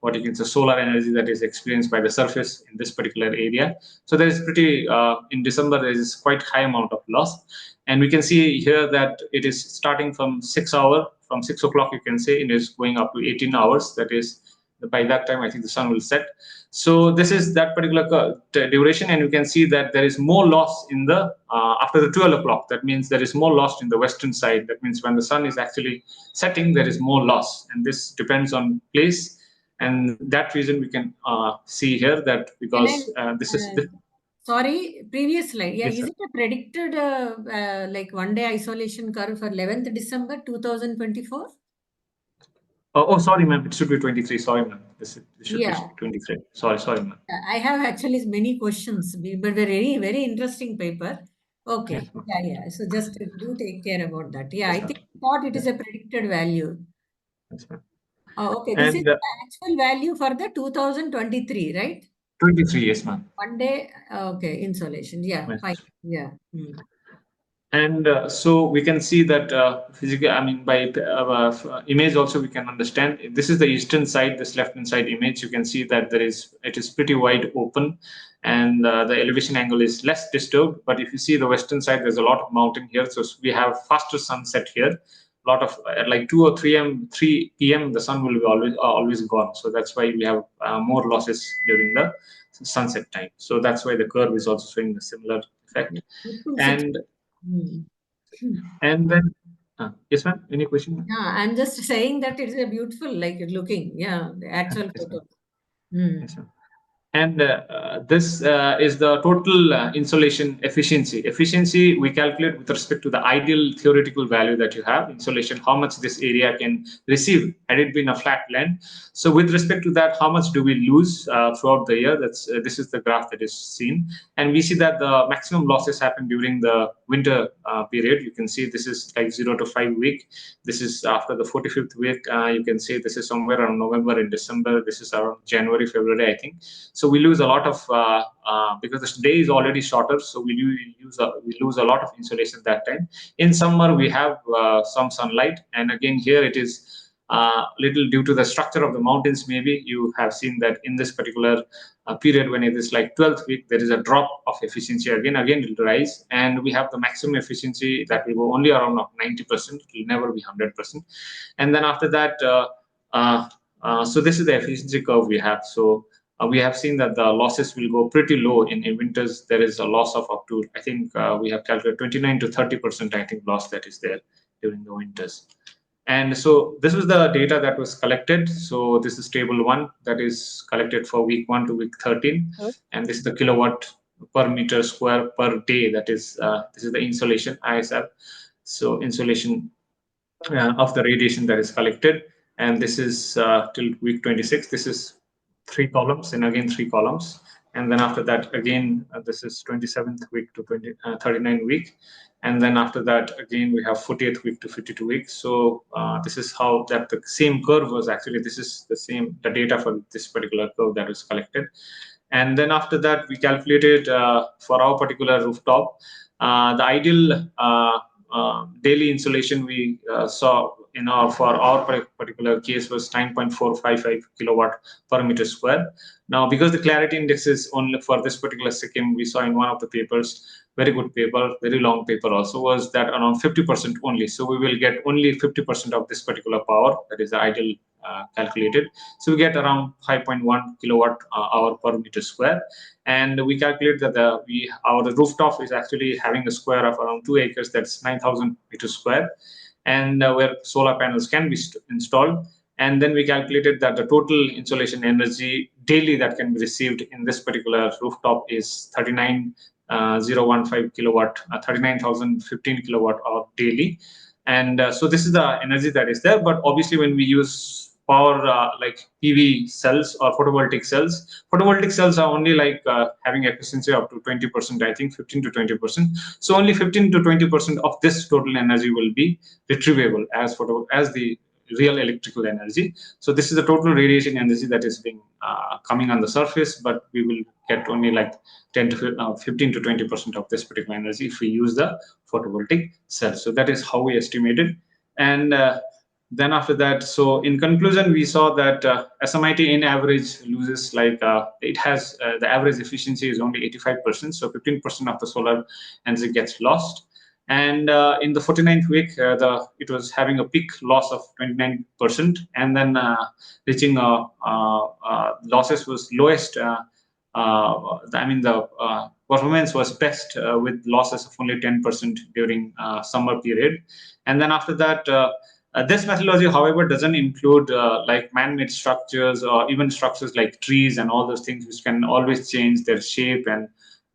what you can say solar energy that is experienced by the surface in this particular area. So there is pretty in December there is quite high amount of loss, and we can see here that it is starting from 6 hours. From 6 o'clock, you can say it is going up to 18 hours. That is by that time I think the sun will set. So this is that particular duration, and you can see that there is more loss in the after the 12 o'clock. That means there is more loss in the western side. That means when the sun is actually setting, there is more loss, and this depends on place. And that reason we can see here that because this is sorry, previous slide. Yeah, yes, is sir. it a predicted like 1-day isolation curve for 11th December 2024? Oh, sorry, ma'am. It should be 23. Sorry, ma'am. This should be Yeah. 23. Sorry, ma'am. I have actually many questions, but very, very interesting paper. Okay. Yes, Yeah. So just do take care about that. Yeah, Yes, I ma'am. think thought it is a predicted value. Yes, ma'am. Okay. This is And the actual value for the 2023, right? 23, yes, ma'am. 1-day. Okay. Insolation. Yeah. Yes. Fine. Yeah. And so we can see that physically, I mean, by image also we can understand. This is the eastern side, this left-hand side image. You can see that it is pretty wide open, and the elevation angle is less disturbed. But if you see the western side, there's a lot of mountain here. So we have faster sunset here. A lot of at like 2 or 3 p.m. the sun will be always gone. So that's why we have more losses during the sunset time. So that's why the curve is also showing a similar effect. And and then, yes, ma'am. Any question? Yeah, I'm just saying that it's a beautiful, like looking. Yeah, the actual Yes, photo. Yes, ma'am. And this is the total insolation efficiency. Efficiency we calculate with respect to the ideal theoretical value that you have, insolation, how much this area can receive had it been a flat land. So with respect to that, how much do we lose throughout the year? This is the graph that is seen. And we see that the maximum losses happen during the winter period. You can see this is like 0 to 5 week. This is after the 45th week. You can see this is somewhere around November and December. This is around January, February, I think. So we lose a lot of because the day is already shorter. So we lose a lot of insolation that time. In summer we have some sunlight, and again here it is little due to the structure of the mountains. Maybe you have seen that in this particular period when it is like 12th week, there is a drop of efficiency again it will rise, and we have the maximum efficiency that will go only around 90%. It will never be 100%. And then after that, so this is the efficiency curve we have. So we have seen that the losses will go pretty low in winters. There is a loss of up to, I think we have calculated 29 to 30%, I think, loss that is there during the winters. And so this was the data that was collected. So this is table 1 that is collected for week 1 to week 13. And this is the kilowatt per meter square per day. That is, this is the insolation ISR. So insolation of the radiation that is collected. And this is till week 26. This is 3 columns and again 3 columns. And then after that, again, this is 27th week to 39 week. And then after that, again, we have 40th week to 52 weeks. So this is how that the same curve was actually, this is the data for this particular curve that was collected. And then after that, we calculated for our particular rooftop, the ideal daily insolation we saw for our particular case was 9.455 kilowatt per meter square. Now, because the clarity index is only for this particular SICM, we saw in one of the papers, very good paper, very long paper also, was that around 50% only. So we will get only 50% of this particular power, that is the ideal calculated. So we get around 5.1 kilowatt hour per meter square. And we calculate that our rooftop is actually having a square of around 2 acres, that's 9,000 meters square, and where solar panels can be installed. And then we calculated that the total insolation energy daily that can be received in this particular rooftop is 39,015 kilowatt, 39,015 kilowatt hour daily. And so this is the energy that is there. But obviously, when we use power like PV cells or photovoltaic cells are only like having efficiency up to 20%, I think 15 to 20%. So only 15 to 20% of this total energy will be retrievable as the real electrical energy. So this is the total radiation energy that is being coming on the surface, but we will get only like 10 to 15 to 20% of this particular energy if we use the photovoltaic cell. So that is how we estimated. And then after that, so in conclusion, we saw that SMIT in average loses like it has the average efficiency is only 85%. So 15% of the solar energy gets lost. And in the 49th week, it was having a peak loss of 29%, and then reaching losses was lowest. I mean, the performance was best with losses of only 10% during summer period. And then after that, this methodology, however, doesn't include like man-made structures or even structures like trees and all those things, which can always change their shape, and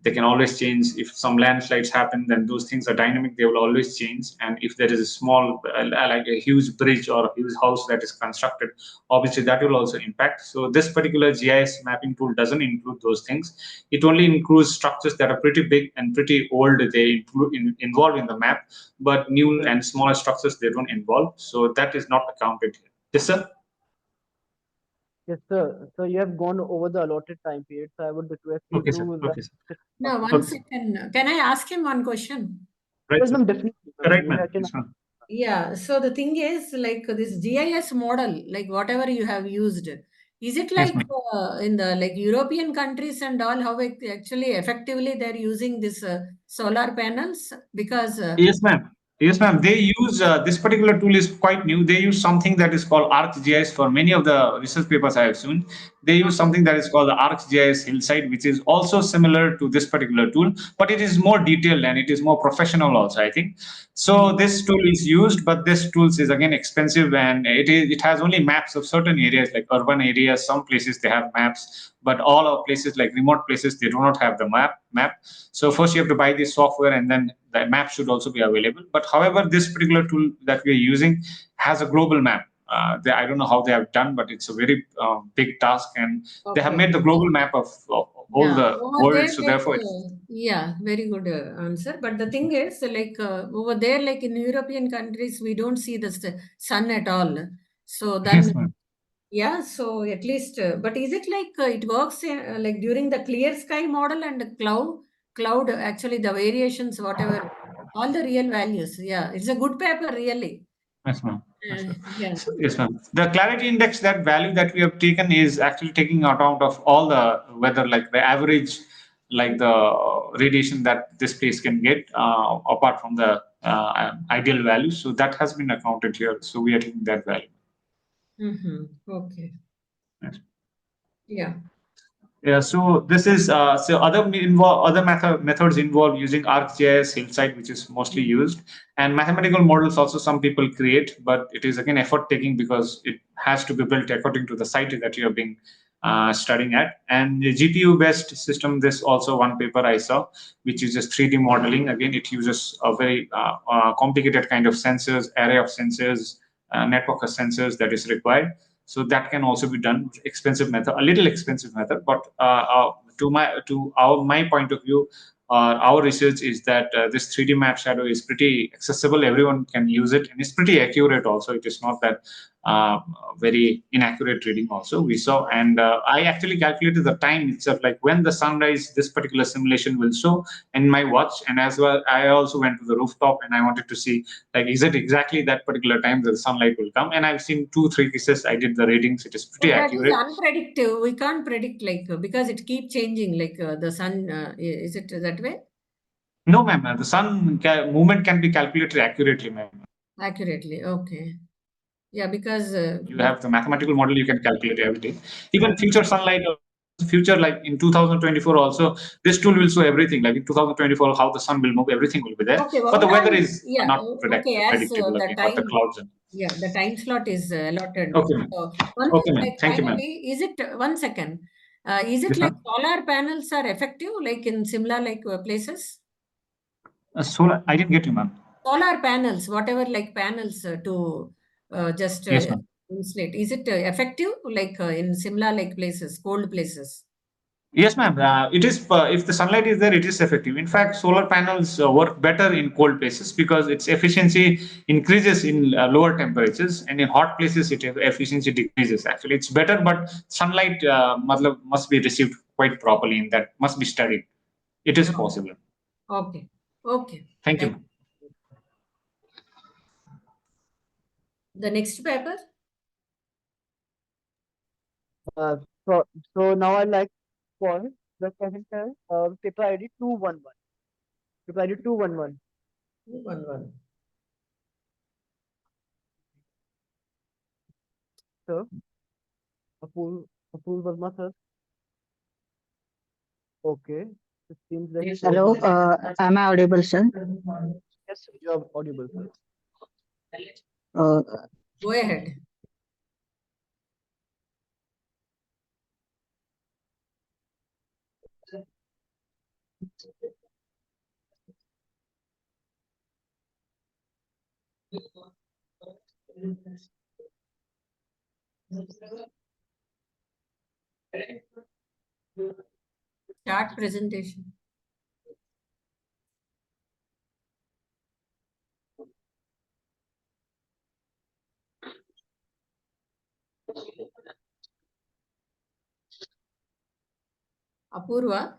they can always change. If some landslides happen, then those things are dynamic, they will always change. And if there is a small like a huge bridge or a huge house that is constructed, obviously that will also impact. So this particular GIS mapping tool doesn't include those things. It only includes structures that are pretty big and pretty old. They involve in the map, but new and smaller structures they don't involve, so that is not accounted here. Yes, sir. Yes, sir. So you have gone over the allotted time period. So I would request you Okay, to sir. Okay, sir. No, one second. Can I ask him one question? Right, Yes, sir. ma'am, definitely. Right, I ma'am. can. Yes, ma'am. Yeah, so the thing is, like this GIS model, like whatever you have used, is it Yes, like ma'am. in the like European countries and all, how actually effectively they're using this solar panels? Because Yes, ma'am. Yes, ma'am. They use this particular tool is quite new. They use something that is called ArcGIS for many of the research papers I have seen. They use something that is called the ArcGIS Hillside, which is also similar to this particular tool, but it is more detailed and it is more professional also, I think. So this tool is used, but this tool is again expensive, and it has only maps of certain areas like urban areas. Some places they have maps, but all our places like remote places they do not have the map. So first you have to buy this software, and then the map should also be available. But however, this particular tool that we are using has a global map. I don't know how they have done, but it's a very big task, and they have okay. made the global map of all Yeah, the over world. there, So like, therefore, yeah, very good answer. But the thing is, like, over there, like in European countries, we don't see the sun at all. So then, yes, ma'am. yeah, so at least, but is it like it works like during the clear sky model and the cloud, actually the variations, whatever, all the real values. Yeah, it's a good paper, really. Yes, ma'am. Yes, ma'am. Yeah. Yes, ma'am. The clarity index, that value that we have taken is actually taking account of all the weather, like the average, like the radiation that this place can get, apart from the ideal value. So that has been accounted here. So we are taking that value. Okay. Yes. Yeah. Yeah, so this is other methods involve using ArcGIS Hillside, which is mostly used, and mathematical models also some people create, but it is again effort taking because it has to be built according to the site that you are being studying at. And the GPU based system, this also one paper I saw, which uses 3D modeling. Again, it uses a very complicated kind of sensors, array of sensors, network of sensors that is required. So that can also be done. Expensive method, a little expensive method, but my point of view, our research is that this 3D map shadow is pretty accessible. Everyone can use it, and it's pretty accurate. Also, it is not that very inaccurate reading. Also, we saw, and I actually calculated the time itself, like when the sunrise, this particular simulation will show in my watch, and as well, I also went to the rooftop and I wanted to see, like, is it exactly that particular time that the sunlight will come? And I've seen 2-3 cases. I did the readings. It is pretty But that is accurate. unpredictable. We can't predict like because it keeps changing. Like the sun, is it that way? No, ma'am. The sun movement can be calculated accurately, ma'am. Accurately, okay. Yeah, because You have the mathematical model. You can calculate everything. Even future sunlight, future, like in 2024 also, this tool will show everything. Like in 2024, how the sun will move, everything will be there. okay, But the what weather I'm is yeah, not okay, as predictable the again, or the time, clouds. yeah, the time slot is allotted. Okay, ma'am. So one Okay, thing, ma'am. like Thank you, ma'am. finally, is it 1 second? Is it Yes, like ma'am. solar panels are effective, like in similar like places? Solar, I didn't get you, ma'am. Solar panels, whatever like panels to just Yes, ma'am. insulate. Is it effective like in similar like places, cold places? Yes, ma'am. It is. If the sunlight is there, it is effective. In fact, solar panels work better in cold places because its efficiency increases in lower temperatures, and in hot places, its efficiency decreases. Actually, it's better, but sunlight must be received quite properly. In that, must be studied. It is possible. Okay. Okay. Thank you. The next paper. So, so now I like for the second time paper ID 211. Paper ID 211. 1-1. Sir, Apurva Verma, sir. Okay. It seems like Hello, am I audible, sir? yes, sir, you are audible, sir. Uh, Go ahead. Start presentation. Apurva.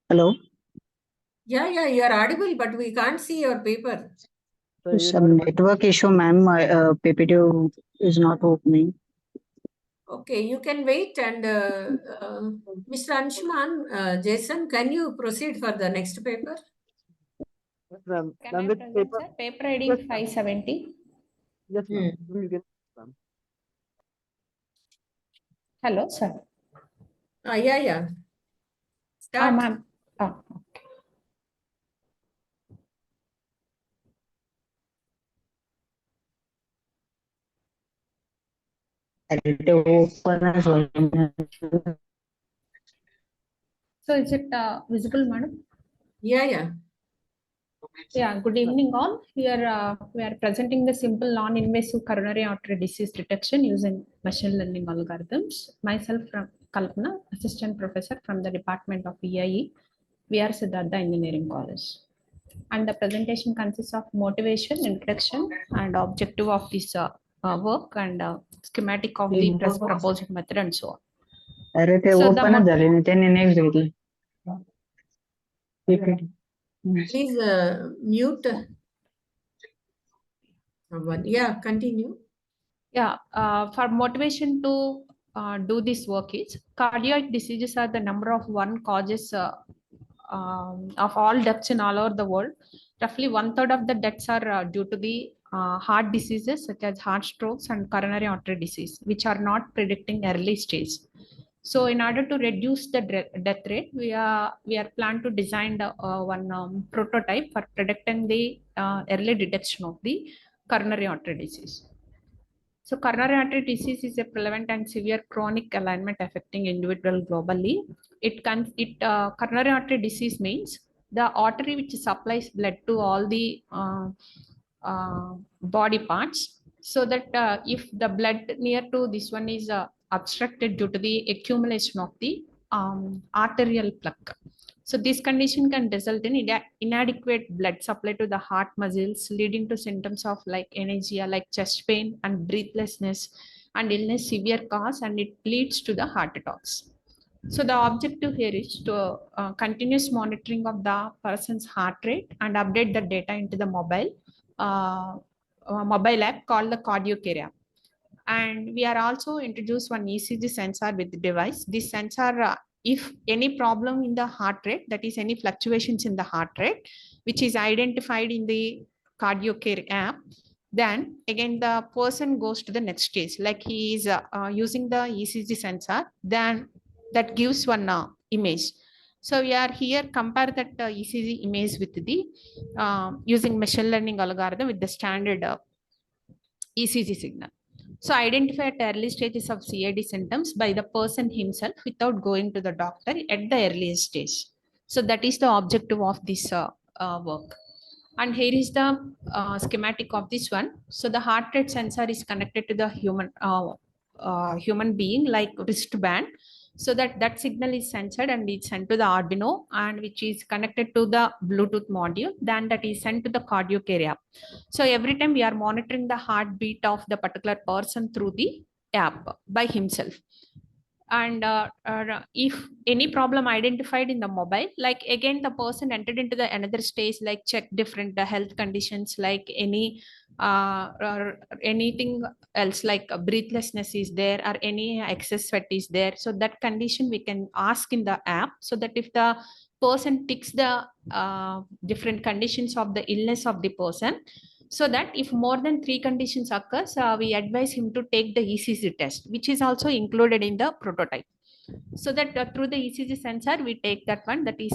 Hello. Yeah, you are audible, but we can't see your paper. Some network issue, ma'am. My PPT is not opening. Okay, you can wait and Mr. Anshuman, Jason, can you proceed for the next paper? Yes, ma'am. Can Ma'am, I with present, paper. sir? Paper ID Yes, ma'am. 570. Yes, ma'am. You can, ma'am. Hello, sir. Yeah. Start. Ma'am. So is it visible, madam? Yeah. Yeah, good evening all. Here we are presenting the simple non-invasive coronary artery disease detection using machine learning algorithms. Myself from Kalpana, assistant professor from the Department of VIE, VR Siddhartha Engineering College. And the presentation consists of motivation, introduction, and objective of this work and schematic of the proposed method and so on. अरे ते So open झाले नाही त्यांनी next घेतली. Please mute. Yeah, continue. Yeah, for motivation to do this work is cardiac diseases are the number of one causes of all deaths in all over the world. Roughly 1/3 of the deaths are due to the heart diseases such as heart strokes and coronary artery disease, which are not predicting early stage. So in order to reduce the death rate, we are planned to design one prototype for predicting the early detection of the coronary artery disease. So coronary artery disease is a prevalent and severe chronic alignment affecting individual globally. Coronary artery disease means the artery which supplies blood to all the body parts, so that if the blood near to this one is obstructed due to the accumulation of the arterial plaque. So this condition can result in inadequate blood supply to the heart muscles, leading to symptoms of like anemia, like chest pain and breathlessness, and illness severe cause, and it leads to the heart attacks. So the objective here is to continuous monitoring of the person's heart rate and update the data into the mobile app called the CardioCare app. And we are also introduced one ECG sensor with the device. This sensor, if any problem in the heart rate, that is any fluctuations in the heart rate, which is identified in the CardioCare app, then again the person goes to the next stage, like he is using the ECG sensor, then that gives one image. So we are here compare that ECG image with the using machine learning algorithm with the standard ECG signal. So identify at early stages of CAD symptoms by the person himself without going to the doctor at the earliest stage. So that is the objective of this work. And here is the schematic of this one. So the heart rate sensor is connected to the human being like wristband. So that signal is censored and it's sent to the Arduino, and which is connected to the Bluetooth module. Then that is sent to the CardioCare app. So every time we are monitoring the heartbeat of the particular person through the app by himself. And if any problem identified in the mobile, like again the person entered into the another stage, like check different health conditions, like any or anything else, like breathlessness is there or any excess sweat is there, so that condition we can ask in the app, so that if the person ticks the different conditions of the illness of the person, so that if more than 3 conditions occurs, we advise him to take the ECG test, which is also included in the prototype. So that through the ECG sensor, we take that one, that is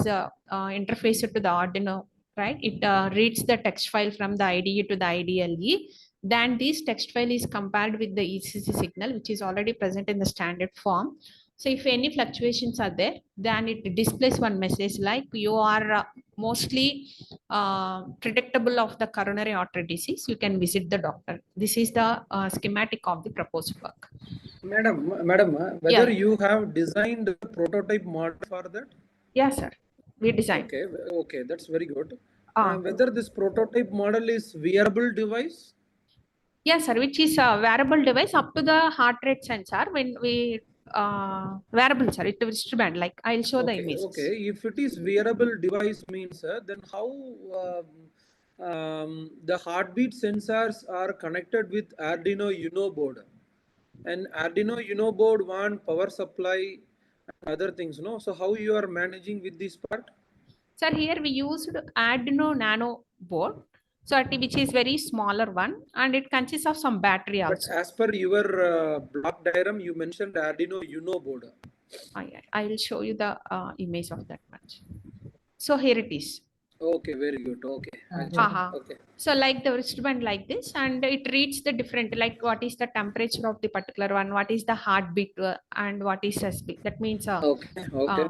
interfaced to the Arduino, right? It reads the text file from the IDE to the IDLE. Then this text file is compared with the ECG signal, which is already present in the standard form. So if any fluctuations are there, then it displays one message like you are mostly predictable of the coronary artery disease. You can visit the doctor. This is the schematic of the proposed work. Madam, whether you have designed a prototype model for that? Yes, sir. We designed. Okay, that's very good. Whether this prototype model is wearable device? Yes, sir, which is a wearable device up to the heart rate sensor. When we wearable, sir, it wristband. Like I'll show the images. Okay, if it is wearable device means, then how the heartbeat sensors are connected with Arduino Uno board, and Arduino Uno board want power supply and other things, no? So how you are managing with this part? Sir, here we used Arduino Nano board, so which is very smaller one, and it consists of some battery also. But as per your block diagram, you mentioned Arduino Uno board. I will show you the image of that much. So here it is. Okay, very good. Okay. Okay. So like the wristband like this, and it reads the different, like what is the temperature of the particular one, what is the heartbeat, and what is SB. That means okay.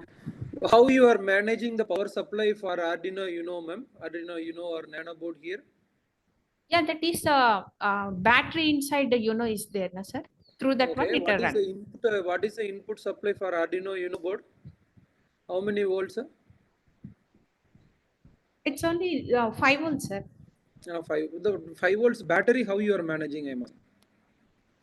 How you are managing the power supply for Arduino Uno, ma'am? Arduino Uno or Nano board here? Yeah, that is battery inside the Uno is there, na sir? Through that one it What is run. the input? What is the input supply for Arduino Uno board? How many volts, sir? It's only 5 volts, sir. The 5 volts battery. How you are managing, Emma?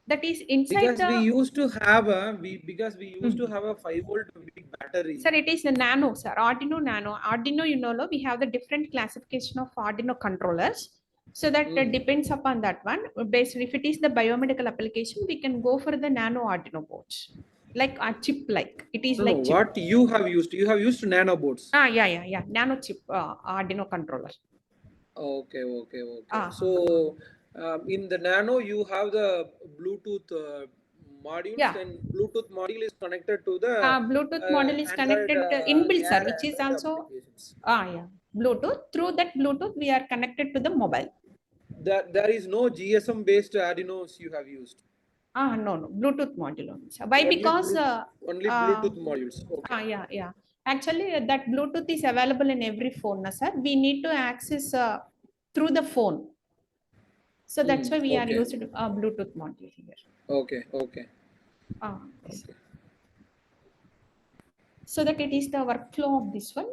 That is inside because the. we used to have a 5-volt big battery. Sir, it is the Nano, sir. Arduino Nano. Arduino, you know, we have the different classification of Arduino controllers. So that depends upon that one. Basically, if it is the biomedical application, we can go for the Nano Arduino boards, like a chip. Like it is like chip. What you have used? You have used nano boards. Yeah. Nano chip Arduino controller. Okay. So in the Nano, you have the Bluetooth modules, and Bluetooth module is connected to the Bluetooth module is connected inbuilt, sir, which is also Bluetooth. Through that Bluetooth, we are connected to the mobile. There is no GSM based Arduinos you have used. No, Bluetooth module only. Sir. Why? Because only Bluetooth modules. Okay. Yeah. Actually, that Bluetooth is available in every phone, na, sir. We need to access through the phone. So that's why we are using Bluetooth module here. Okay. So that it is the workflow of this one.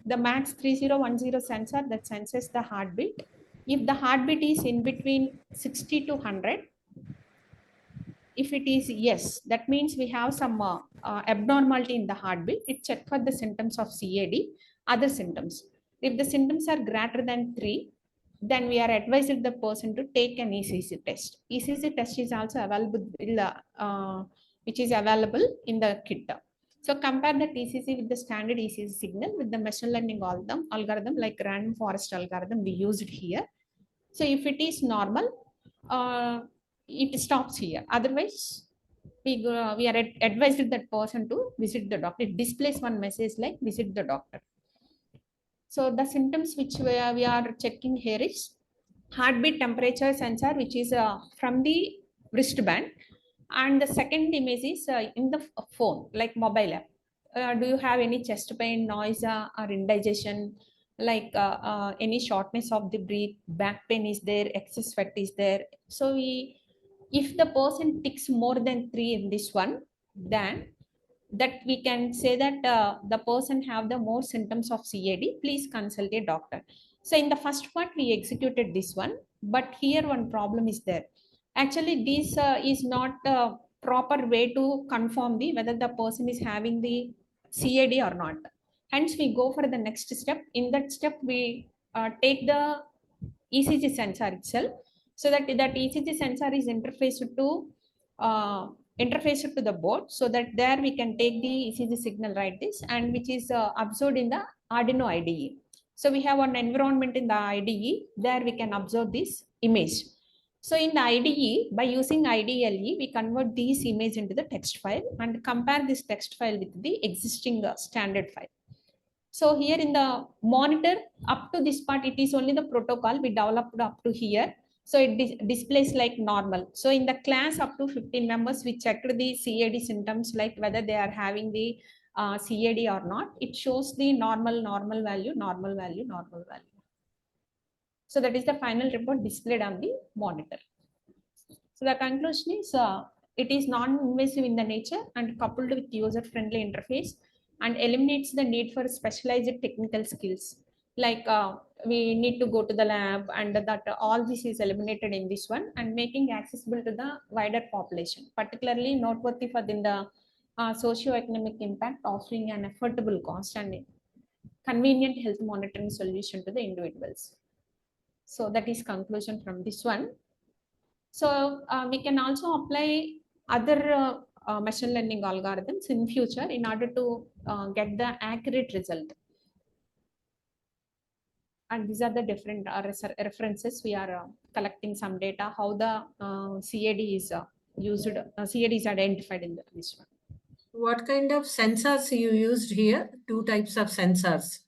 The MAX 3010 sensor that senses the heartbeat. If the heartbeat is in between 60 to 100, if it is yes, that means we have some abnormality in the heartbeat. It checks for the symptoms of CAD, other symptoms. If the symptoms are greater than 3, then we are advising the person to take an ECG test. ECG test is also available, which is available in the kit. So compare the ECG with the standard ECG signal with the machine learning algorithm like random forest algorithm we used here. So if it is normal, it stops here. Otherwise, we are advising that person to visit the doctor. It displays one message like visit the doctor. So the symptoms which we are checking here is heartbeat temperature sensor, which is from the wristband, and the second image is in the phone, like mobile app. Do you have any chest pain, nausea, or indigestion, like any shortness of the breath, back pain is there, excess sweat is there? So if the person ticks more than 3 in this one, then that we can say that the person have the more symptoms of CAD, please consult a doctor. So in the first part, we executed this one, but here one problem is there. Actually, this is not proper way to confirm whether the person is having the CAD or not. Hence, we go for the next step. In that step, we take the ECG sensor itself, so that ECG sensor is interfaced to the board, so that there we can take the ECG signal like this, and which is observed in the Arduino IDE. So we have an environment in the IDE, there we can observe this image. So in the IDE, by using IDLE, we convert these image into the text file and compare this text file with the existing standard file. So here in the monitor, up to this part, it is only the protocol we developed up to here. So it displays like normal. So in the class up to 15 members, we checked the CAD symptoms, like whether they are having the CAD or not. It shows the normal value, normal value, normal value. So that is the final report displayed on the monitor. So the conclusion is it is non-invasive in the nature and coupled with user-friendly interface, and eliminates the need for specialized technical skills. Like we need to go to the lab, and that all this is eliminated in this one, and making accessible to the wider population, particularly noteworthy for the socio-economic impact, offering an affordable cost and convenient health monitoring solution to the individuals. So that is conclusion from this one. So we can also apply other machine learning algorithms in future in order to get the accurate result. And these are the different references. We are collecting some data, how the CAD is used, CAD is identified in this one. What kind of sensors you used here? Two types of sensors.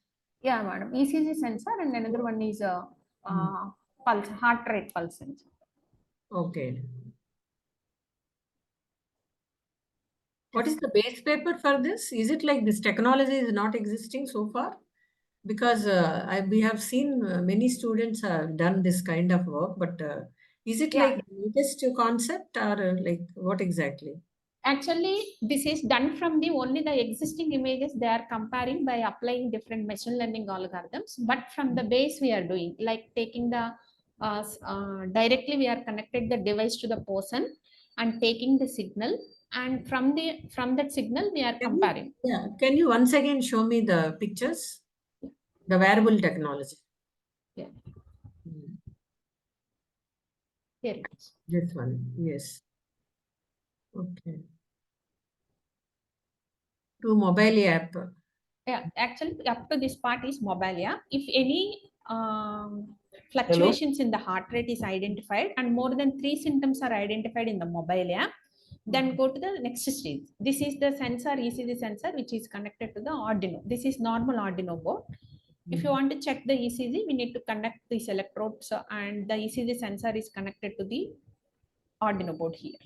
Yeah, madam. ECG sensor, and another one is pulse, heart rate pulse sensor. Okay. What is the base paper for this? Is it like this technology is not existing so far? Because we have seen many students have done this kind of work, but is it like latest concept, or like what exactly? Actually, this is done from only the existing images they are comparing by applying different machine learning algorithms. But from the base we are doing, like taking the directly we are connected the device to the person and taking the signal, and from that signal we are comparing. Yeah, can you once again show me the pictures? The wearable technology. Yeah. Here it is. This one, yes. Okay. To mobile app. Yeah, actually up to this part is mobile app. If any fluctuations in the heart rate is identified and more than 3 symptoms are identified in the mobile app, then go to the next stage. This is the sensor, ECG sensor, which is connected to the Arduino. This is normal Arduino board. If you want to check the ECG, we need to connect these electrodes, and the ECG sensor is connected to the Arduino board here.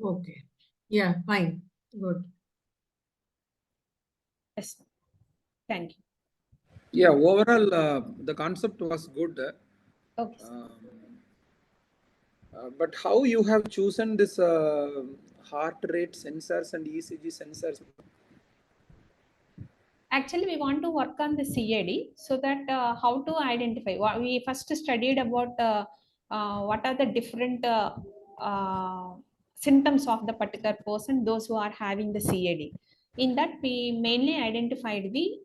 Okay. Yeah, fine. Good. Yes. Thank you. Yeah, overall, the concept was good. Okay. But how you have chosen this heart rate sensors and ECG sensors? Actually, we want to work on the CAD, so that how to identify. We first studied about what are the different symptoms of the particular person, those who are having the CAD. In that, we mainly identified the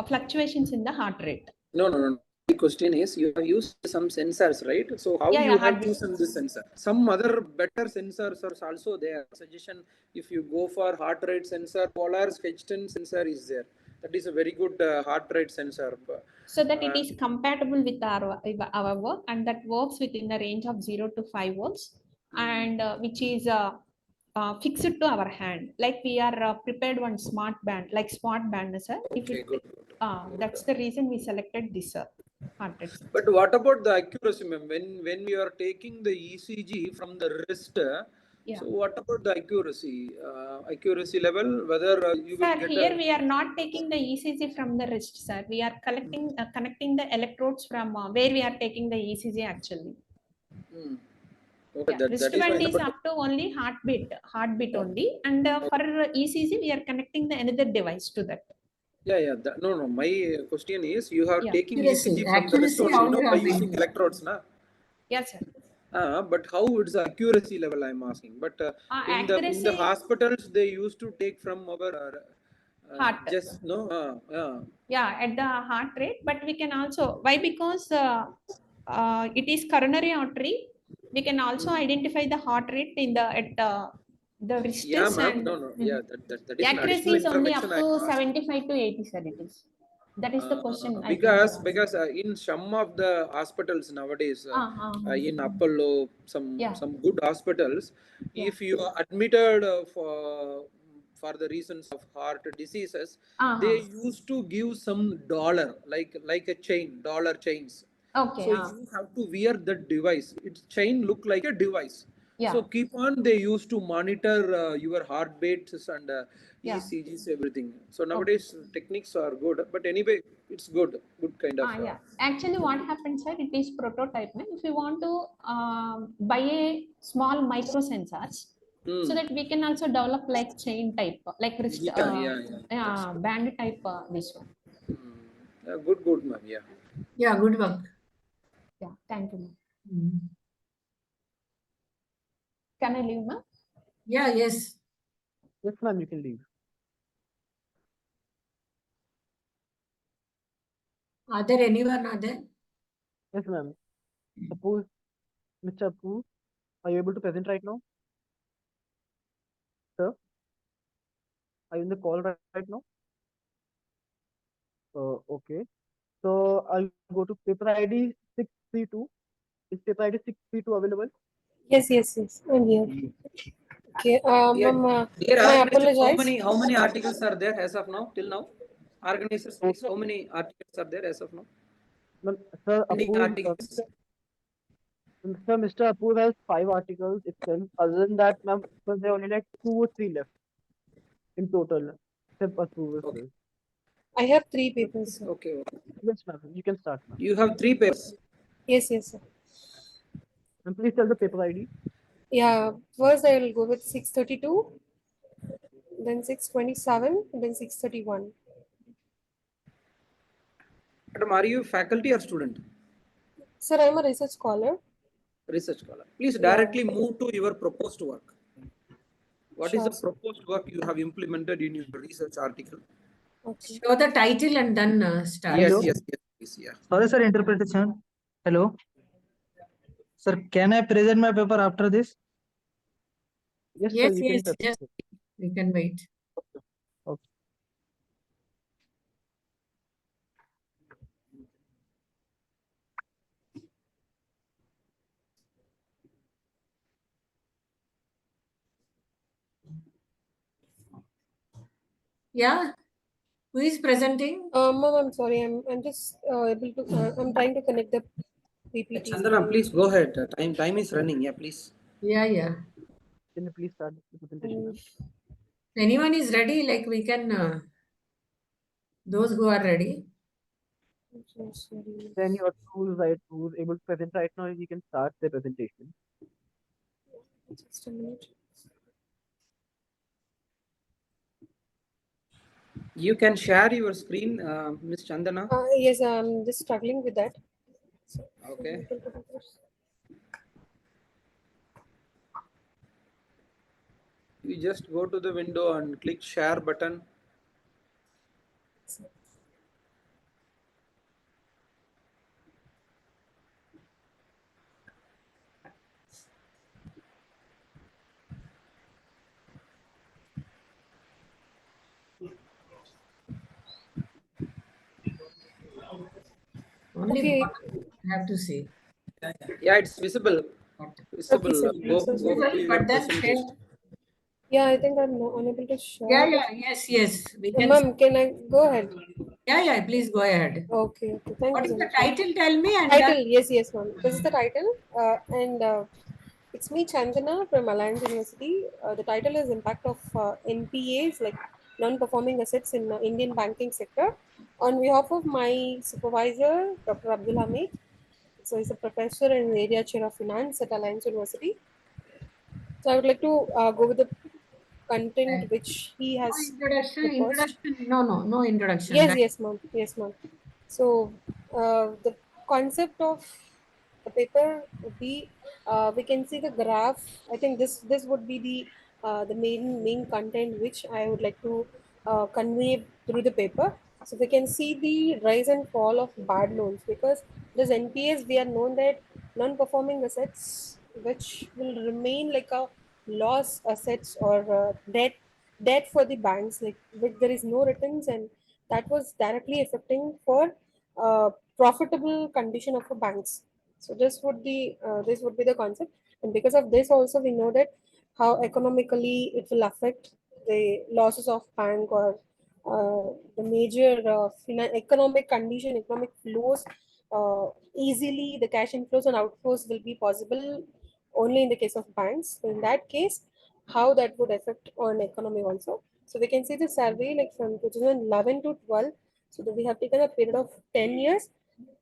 fluctuations in the heart rate. No. The question is, you have used some sensors, right? So how you have chosen this sensor? Some other better sensors are also there. Suggestion, if you go for heart rate sensor, Polar's H10 sensor is there. That is a very good heart rate sensor. So that it is compatible with our work, and that works within the range of 0 to 5 volts, and which is fixed to our hand. Like we are prepared one smart band, like smart band, sir. Good. That's the reason we selected this heart rate sensor. But what about the accuracy, ma'am? When we are taking the ECG from the wrist, so what about the accuracy level? Whether you will get here we are not taking the ECG from the wrist, sir. We are connecting the electrodes from where we are taking the ECG actually. Okay, Yeah, wristband is up to only heartbeat only, and for ECG we are connecting the another device to that. Yeah. No. My question is, you have taking Accuracy. ECG from the wrist Accuracy, only, how you by have using made. electrodes, na? Yes, sir. But how it's accuracy level I'm asking. But in the Accuracy hospitals they used to take from our heart. just no Yeah, at the heart rate, but we can also, why? Because it is coronary artery. We can also identify the heart rate in the wrists yeah, ma'am. and No. Yeah, that the is an accuracy additional is only up information I to asked. 75 to 80, sir. It is. That is the question I think. Because in some of the hospitals nowadays, in Apollo, Yeah. some good hospitals, Yeah. if you are admitted for the reasons of heart diseases, they used to give some dollar, like a chain, dollar chains. Okay. So you have to wear that device. Its chain look like a device. Yeah. So keep on. They used to monitor your heartbeats and Yeah. ECGs, everything. So nowadays techniques are good, but anyway, it's good kind of. Yeah. Actually, what happens, sir? It is prototype. If you want to buy a small micro sensors, so that we can also develop like chain type, like wrist, Yeah. band type. This one. Good, ma'am. Yeah. Yeah, good work. Yeah. Thank you, ma'am. Mm. Can I leave, ma'am? Yeah, yes. Yes, ma'am, you can leave. Are there anyone? Are there? Yes, ma'am. Suppose, Mr. Appu, are you able to present right now? Sir? Are you in the call right now? Okay. So I'll go to paper ID 632. Is paper ID 632 available? Yes. I'm here. Okay. Dear I organizers, apologize. how many articles are there as of now? Till now, organizers, please, how many articles are there as of now? Well, sir, Pending articles. Sir, Mr. Apur has 5 articles itself. Other than that, ma'am, so there are only like 2 or 3 left in total. Except approvals. Okay. I have 3 papers, sir. Okay. Yes, ma'am. You can start, ma'am. You have 3 papers. Yes, sir. And please tell the paper ID. Yeah. First, I will go with 632, then 627, then 631. Madam, are you faculty or student? Sir, I'm a research scholar. Research scholar. Please Yeah. directly move to your proposed work. What is Sure, the sir. proposed work you have implemented in your research article? Okay. Show the title and then start. Yes, Hello? please, yeah. Sorry, sir, interpretation. Hello? Sir, can I present my paper after this? Yes, sir, Yes, you yes, can just we can wait. Okay. Yeah. Who is presenting? Ma'am, I'm sorry. I'm just able to. I'm trying to connect the PPT. Chandana, please go ahead. Time is running. Yeah, please. Yeah. Can you please start the presentation, ma'am? Anyone is ready? Like we can, those who are ready. Then your tools, right, who's able to present right now, you can start the presentation. Just a minute. You can share your screen, Ms. Chandana. Yes, I'm just struggling with that. Okay. You just go to the window and click share button. Only Okay. bottom I have to see. Yeah, it's visible. Okay, sir. Go to your But then presentation. Yeah, I think I'm unable to share. Yes. We can. Ma'am, can I go ahead? Yeah. Please go ahead. Okay. Thank What you is so the much. title? Tell me and Title, yes, ma'am. This is the title, and it's me, Chandana from Alliance University. The title is Impact of NPAs, like non-performing assets in Indian banking sector. On behalf of my supervisor, Dr. Abdul Hamid. So he's a professor and area chair of finance at Alliance University. So I would like to go with the content which he has proposed. No introduction. Yes, ma'am. So the concept of the paper would be, we can see the graph. I think this would be the main content which I would like to convey through the paper. So we can see the rise and fall of bad loans, because this NPAs, we are known that non-performing assets which will remain like a loss assets or debt for the banks, like which there is no returns, and that was directly affecting for profitable condition of the banks. So this would be the concept, and because of this also we know that how economically it will affect the losses of bank, or the major economic condition, economic flows. Easily the cash inflows and outflows will be possible only in the case of banks. So in that case, how that would affect on economy also. So we can see the survey like from 2011 to 12. So that we have taken a period of 10 years.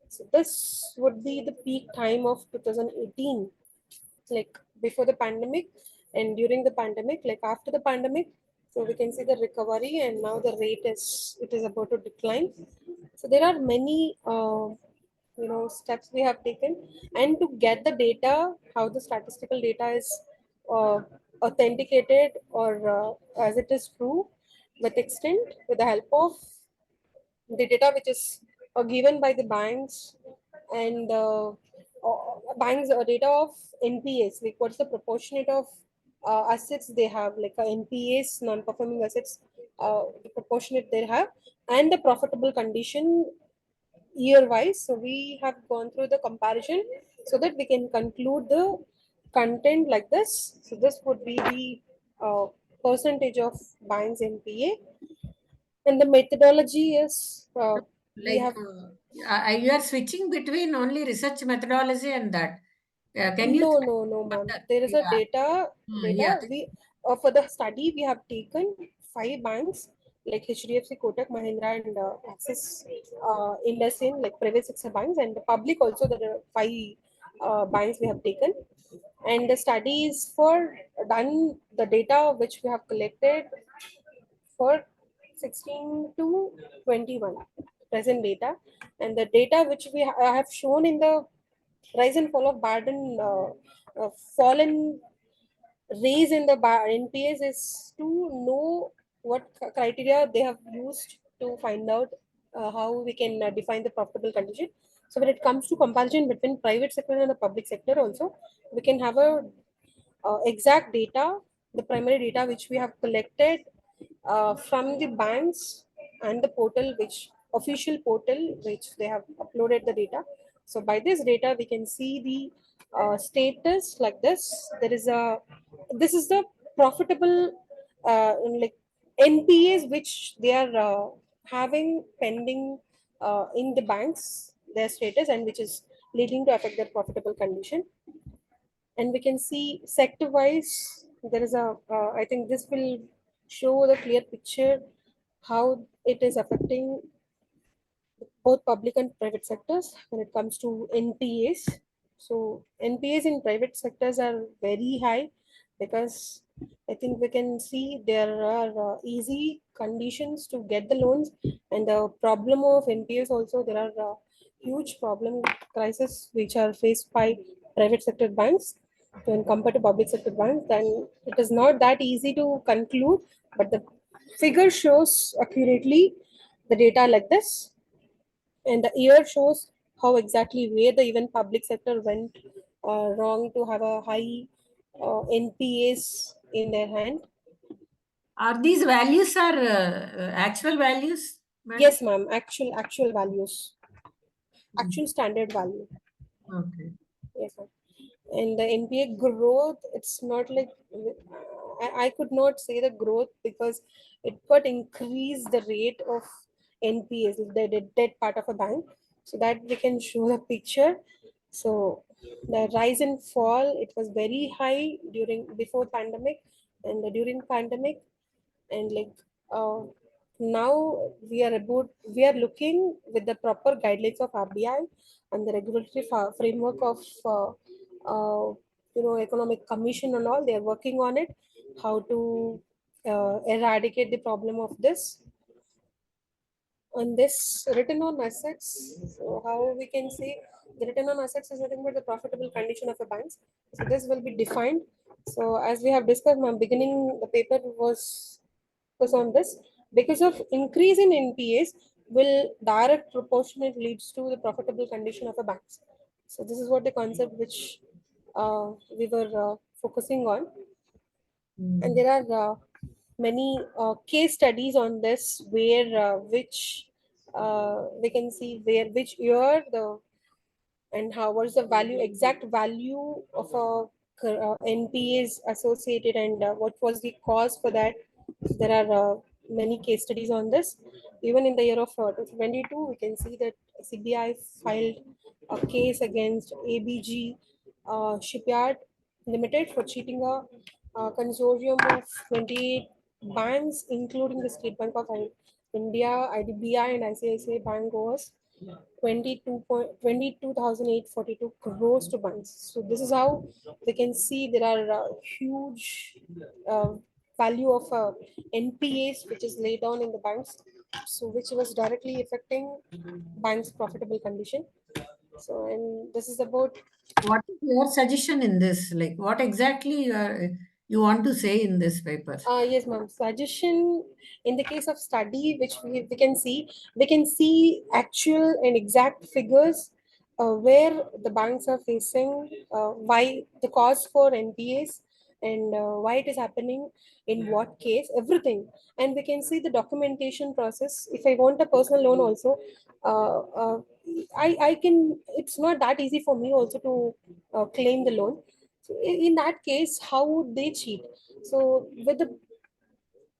So this would be the peak time of 2018, like before the pandemic and during the pandemic, like after the pandemic. So we can see the recovery, and now the rate is it is about to decline. So there are many steps we have taken, and to get the data, how the statistical data is uh, authenticated, or as it is true with extent, with the help of the data which is given by the banks, and banks data of NPAs, like what's the proportionate of assets they have, like NPAs, non-performing assets, the proportionate they have, and the profitable condition year wise. So we have gone through the comparison so that we can conclude the content like this. So this would be the percentage of banks NPA, and the methodology is we Like have you are switching between only research methodology and that. Can you? no, ma'am. There is a Yeah. Yeah. We for the study we have taken 5 banks like HDFC, Kotak, Mahindra, and Axis, IndusInd, like private sector banks, and the public also. There are 5 banks we have taken, and the study is for done the data which we have collected for 16 to 21 present data, and the data which I have shown in the rise and fall of bad and fallen raise in the NPAs is to know what criteria they have used to find out how we can define the profitable condition. So when it comes to comparison between private sector and the public sector also, we can have a exact data, the primary data which we have collected from the banks and the portal, which official portal which they have uploaded the data. So by this data we can see the status like this. This is the profitable like NPAs which they are having pending in the banks, their status, and which is leading to affect their profitable condition. And we can see sector wise there is a I think this will show the clear picture how it is affecting both public and private sectors when it comes to NPAs. So NPAs in private sectors are very high, because I think we can see there are easy conditions to get the loans, and the problem of NPAs also, there are huge problem crisis which are faced by private sector banks when compared to public sector banks. Then it is not that easy to conclude, but the figure shows accurately the data like this, and the year shows how exactly where the even public sector went wrong to have a high NPAs in their hand. Are these values are actual values, madam? Yes, ma'am. Actual values, actual standard value. Okay. Yes, ma'am. And the NPA growth, it's not like I could not say the growth, because it got increase the rate of NPAs, the dead part of a bank, so that we can show the picture. So the rise and fall, it was very high during before pandemic and during pandemic, and like now we are looking with the proper guidelines of RBI and the regulatory framework of economic commission and all. They are working on it, how to eradicate the problem of this. On this written on assets, so how we can say The return on assets is nothing but the profitable condition of a bank. So this will be defined. So as we have discussed, my beginning the paper was on this. Because of increase in NPAs will direct proportionate leads to the profitable condition of a bank. So this is what the concept which we were focusing on. And there are many case studies on this where which we can see where which year the and how what is the value exact value of a NPAs associated and what was the cause for that. There are many case studies on this. Even in the year of 2022, we can see that CBI filed a case against ABG Shipyard Limited for cheating a consortium of 28 banks, including the State Bank of India, IDBI, and ICICI Bank was 22,842 crores to banks. So this is how we can see there are huge value of NPAs which is laid down in the banks, so which was directly affecting banks' profitable condition. So and this is about What is your suggestion in this? Like, what exactly you want to say in this paper? Yes, ma'am. Suggestion in the case of study, which we can see actual and exact figures where the banks are facing, why the cause for NPAs and why it is happening, in what case, everything. And we can see the documentation process. If I want a personal loan also, uh, uh, I can, it's not that easy for me also to claim the loan. So in that case, how would they cheat? So with the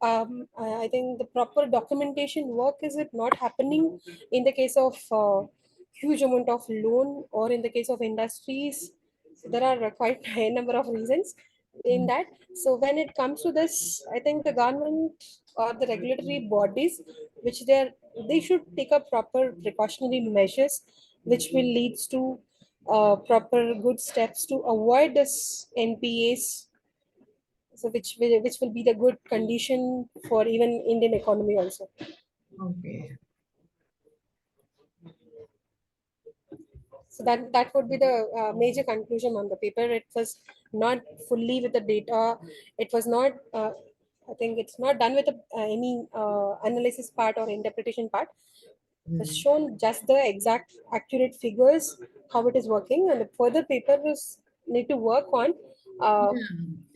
I think the proper documentation work is it not happening in the case of huge amount of loan or in the case of industries. So there are quite high number of reasons in that. So when it comes to this, I think the government or the regulatory bodies, which they should take up proper precautionary measures, which will leads to proper good steps to avoid this NPAs, so which will be the good condition for even Indian economy also. Okay. So that would be the major conclusion on the paper. It was not fully with the data. It was not. I think it's not done with any analysis part or interpretation part. It's shown just the exact accurate figures how it is working, and the further paper is need to work on.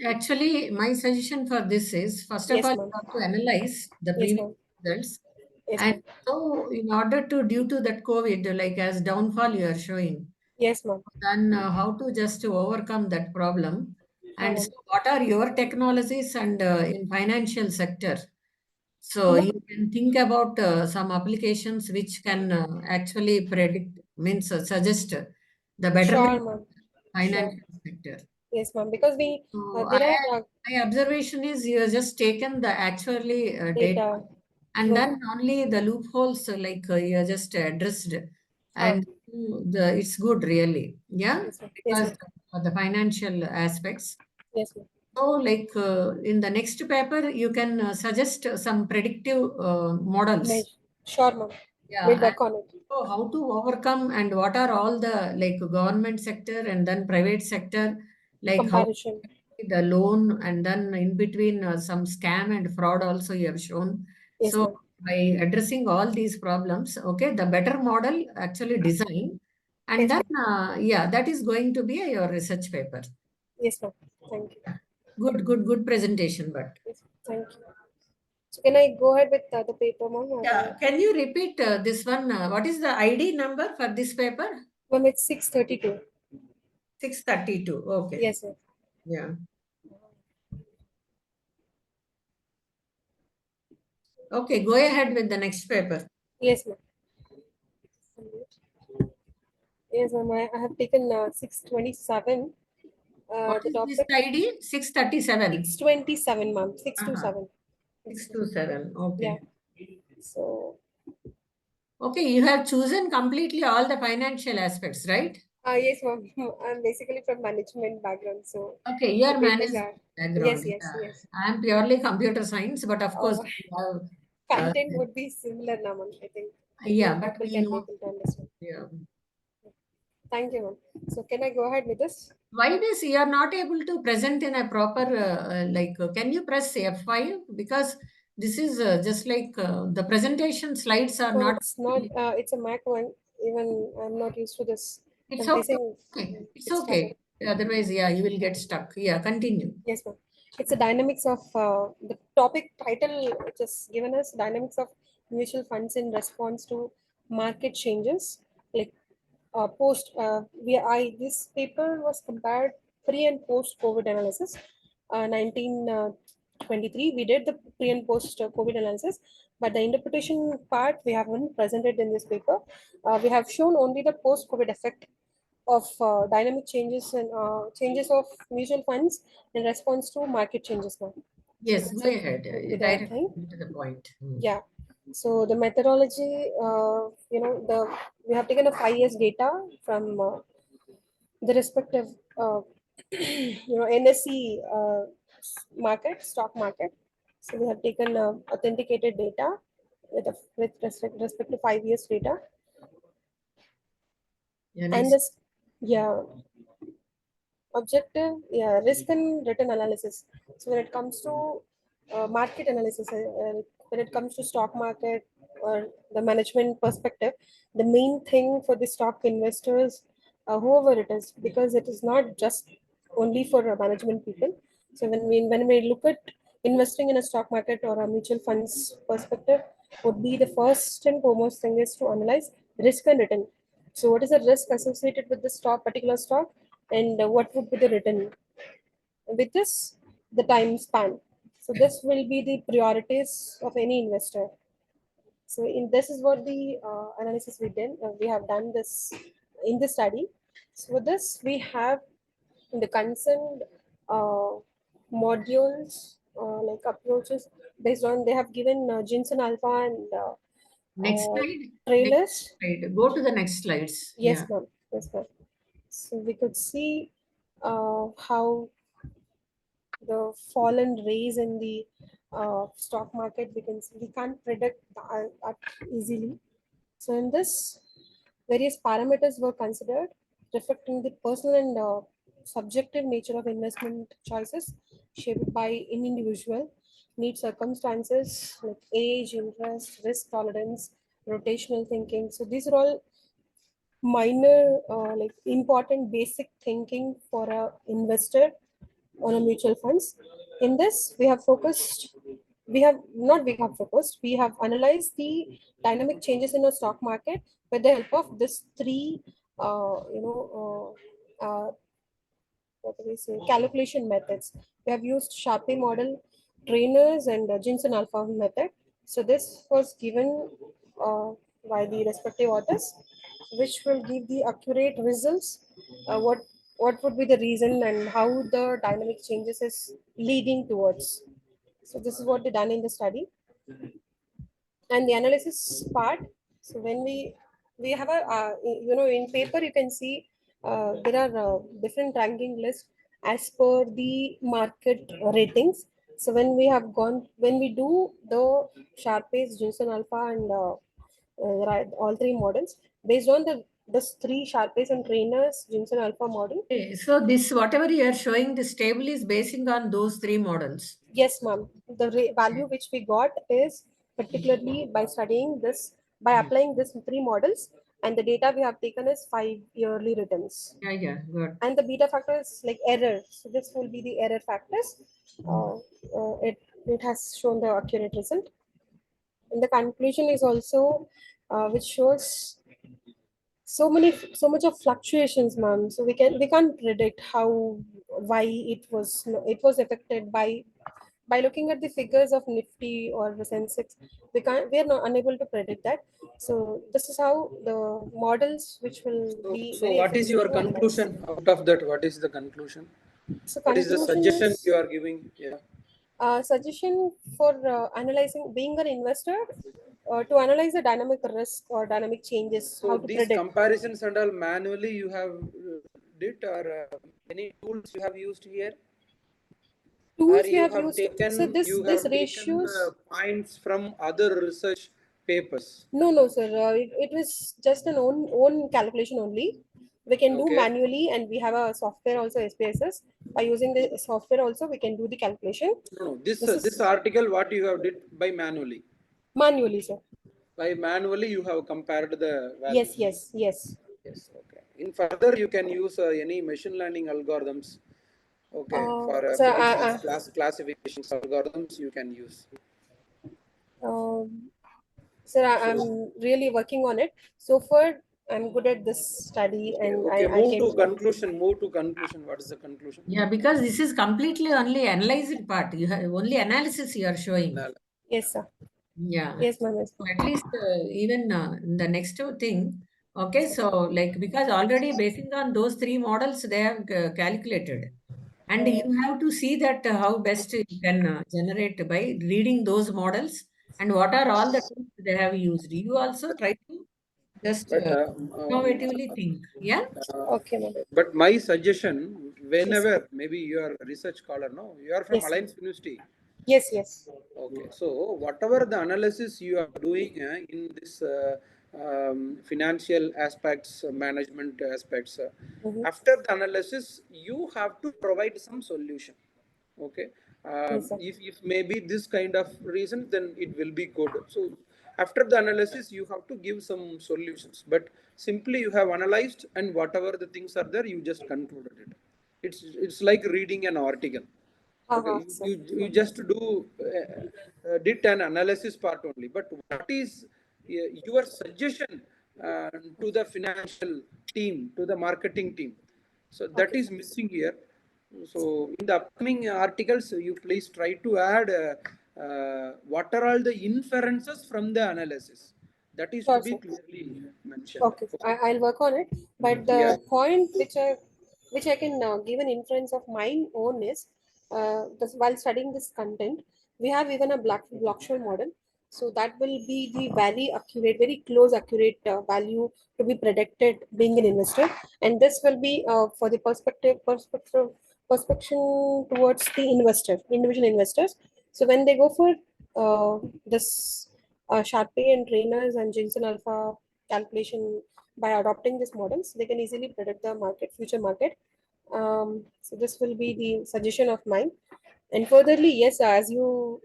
Actually, my suggestion for this is, first of Yes, all, you ma'am. have to analyze the Yes, previous ma'am. results. Yes, And ma'am. so, in order to, due to that COVID, like as downfall you are showing, Yes, ma'am. then how to just to overcome that problem. And so Ma'am. what are your technologies and in financial sector? So Ma'am. you can think about some applications which can actually predict, means suggest the betterment Sure, of ma'am. Sure. financial sector. Yes, ma'am. Because we So there are my observation is you have just taken the actually data, data. and True, then ma'am. only the loopholes you have just addressed, Huh. and it's good really, yeah, Yes, ma'am. Yes, because ma'am. of the financial aspects. Yes, ma'am. So like in the next paper, you can suggest some predictive models. Sure, ma'am. We'll Yeah, and work on it. so how to overcome and what are all the like government sector and then private sector, like how Comparison. the loan and then in between some scam and fraud also you have shown. Yes, So ma'am. by addressing all these problems, okay, the better model actually design, and Yes, then ma'am. yeah, that is going to be your research paper. Yes, ma'am. Thank you. Good presentation, but. Yes, thank you. So can I go ahead with the paper, ma'am? Yeah, can you repeat this one? What is the ID number for this paper? Ma'am, it's 632. 632. Okay. Yes, sir. Yeah. Okay, go ahead with the next paper. Yes, ma'am. Yes, ma'am. I have taken 627. What The is this topic ID? 637. 627, ma'am. 627. 627. Yeah. Okay. So Okay, you have chosen completely all the financial aspects, right? yes, ma'am. I'm basically from management background, so Okay, you the are papers management are background. yes, yes, Yeah. yes. I am purely computer science, but of course, Uh, we have, content would be similar now, ma'am. I think yeah, but people we can be know. able to understand. Yeah. Thank you, ma'am. So can I go ahead with this? Why this you are not able to present in a proper can you press F5 because this is just like the presentation slides are No, not. it's not. It's a Mac one. Even I'm not used to this. It's I'm okay. facing. It's okay. Otherwise, yeah, you will get stuck. Yeah, continue. Yes, ma'am. It's the dynamics of the topic title, which is given as dynamics of mutual funds in response to market changes. Like post, this paper was compared pre and post COVID analysis. 1923, we did the pre and post COVID analysis, but the interpretation part we haven't presented in this paper. We have shown only the post COVID effect of dynamic changes and changes of mutual funds in response to market changes now. Yes, So go ahead. to the Directly thing. to the point. Yeah. So the methodology, we have taken a 5 years data from the respective, NSE market, stock market. So we have taken authenticated data with respect to 5 years data. Yeah, And next. this, yeah, objective, yeah, risk and return analysis. So when it comes to market analysis, when it comes to stock market or the management perspective, the main thing for the stock investors, whoever it is, because it is not just only for management people. So when we look at investing in a stock market or a mutual funds perspective, would be the first and foremost thing is to analyze risk and return. So what is the risk associated with the stock, particular stock, and what would be the return? With this, the time span. So this will be the priorities of any investor. So in this is what the analysis we did. We have done this in the study. So with this, we have the concerned modules like approaches based on they have given Jensen Alpha and Next slide. trailers. Next slide. Go to the next slides. Yes, Yeah. ma'am. Yes, ma'am. So we could see how the fall and raise in the stock market. We can't predict that easily. So in this, various parameters were considered reflecting the personal and subjective nature of investment choices shaped by an individual need circumstances like age, interest, risk tolerance, rotational thinking. So these are all minor like important basic thinking for a investor on a mutual funds. In this, we have analyzed the dynamic changes in the stock market with the help of this three, what do we say, calculation methods. We have used Sharpe model, trainers, and Jensen Alpha method. So this was given by the respective authors, which will give the accurate results. What would be the reason and how the dynamic changes is leading towards. So this is what they done in the study. And the analysis part. So when we have a in paper you can see there are different ranking lists as per the market ratings. So when we do the Sharpe's, Jensen Alpha, and right, all three models based on the three Sharpe's and trainers Jensen Alpha model. Okay, so this whatever you are showing, this table is basing on those three models. Yes, ma'am. The value which we got is particularly by studying this, by applying this three models, and the data we have taken is 5 yearly returns. Yeah, good. And the beta factor is like error. So this will be the error factors. It has shown the accurate result. And the conclusion is also which shows so much of fluctuations, ma'am. So we can't predict why it was affected by looking at the figures of Nifty or the Sensex. We are not unable to predict that. So this is how the models which will be So very what is effective your to analyze. conclusion out of that? What is the conclusion? So What is the conclusion suggestion is, you are giving? Yeah. suggestion for analyzing, being an investor, to analyze the dynamic risk or dynamic changes, So how to these predict. comparisons and all manually you have did, or any tools you have used here? Tools Or we you have have used. taken So this taken ratios. the points from other research papers? No, sir. It was just an own calculation only. We can do Okay. manually, and we have a software also, SPSS. By using the software also, we can do the calculation. No, this is article, what you have did by manually. manually, sir. By manually, you have compared the values. Yes. Yes. Okay. In further, you can use any machine learning algorithms. Okay. For So, predictions, classifications algorithms, you can use. sir, I'm really working on it. So far, I'm good at this study, and Okay. I Move came to to conclusion. Move to conclusion. What is the conclusion? Yeah, because this is completely only analyzed part. You have only analysis you are showing. Yes, sir. Yeah. Yes, ma'am. Yes, So at least even the next thing, okay, so like because already basing on those three models they have calculated, and you have to see that how best you can generate by reading those models and what are all the tools they have used. You also try to just But innovatively think. Yeah. Okay, ma'am. But my suggestion, whenever maybe you are a research scholar, no, you are from Yes. Alliance University. Yes. Okay, so whatever the analysis you are doing in this financial aspects, management aspects, after the analysis, you have to provide some solution. Okay, Yes, sir. if maybe this kind of reason, then it will be good. So after the analysis, you have to give some solutions. But simply you have analyzed, and whatever the things are there, you just concluded it. It's like reading an article. Okay, Sir. you just do did an analysis part only, but what is your suggestion to the financial team, to the marketing team? So that Okay, is sir. missing here. So in the upcoming articles, you please try to add what are all the inferences from the analysis. That is to Sure, be sir. clearly mentioned. Okay, I'll work on it. But Yeah. the point which I can give an inference of my own is, while studying this content, we have even a blockchain model. So that will be the very accurate, very close accurate value to be predicted being an investor, and this will be for the perspection towards the individual investors. So when they go for this Sharpe and trainers and Jensen Alpha calculation, by adopting these models, they can easily predict the future market. So this will be the suggestion of mine. And furtherly, yes, as you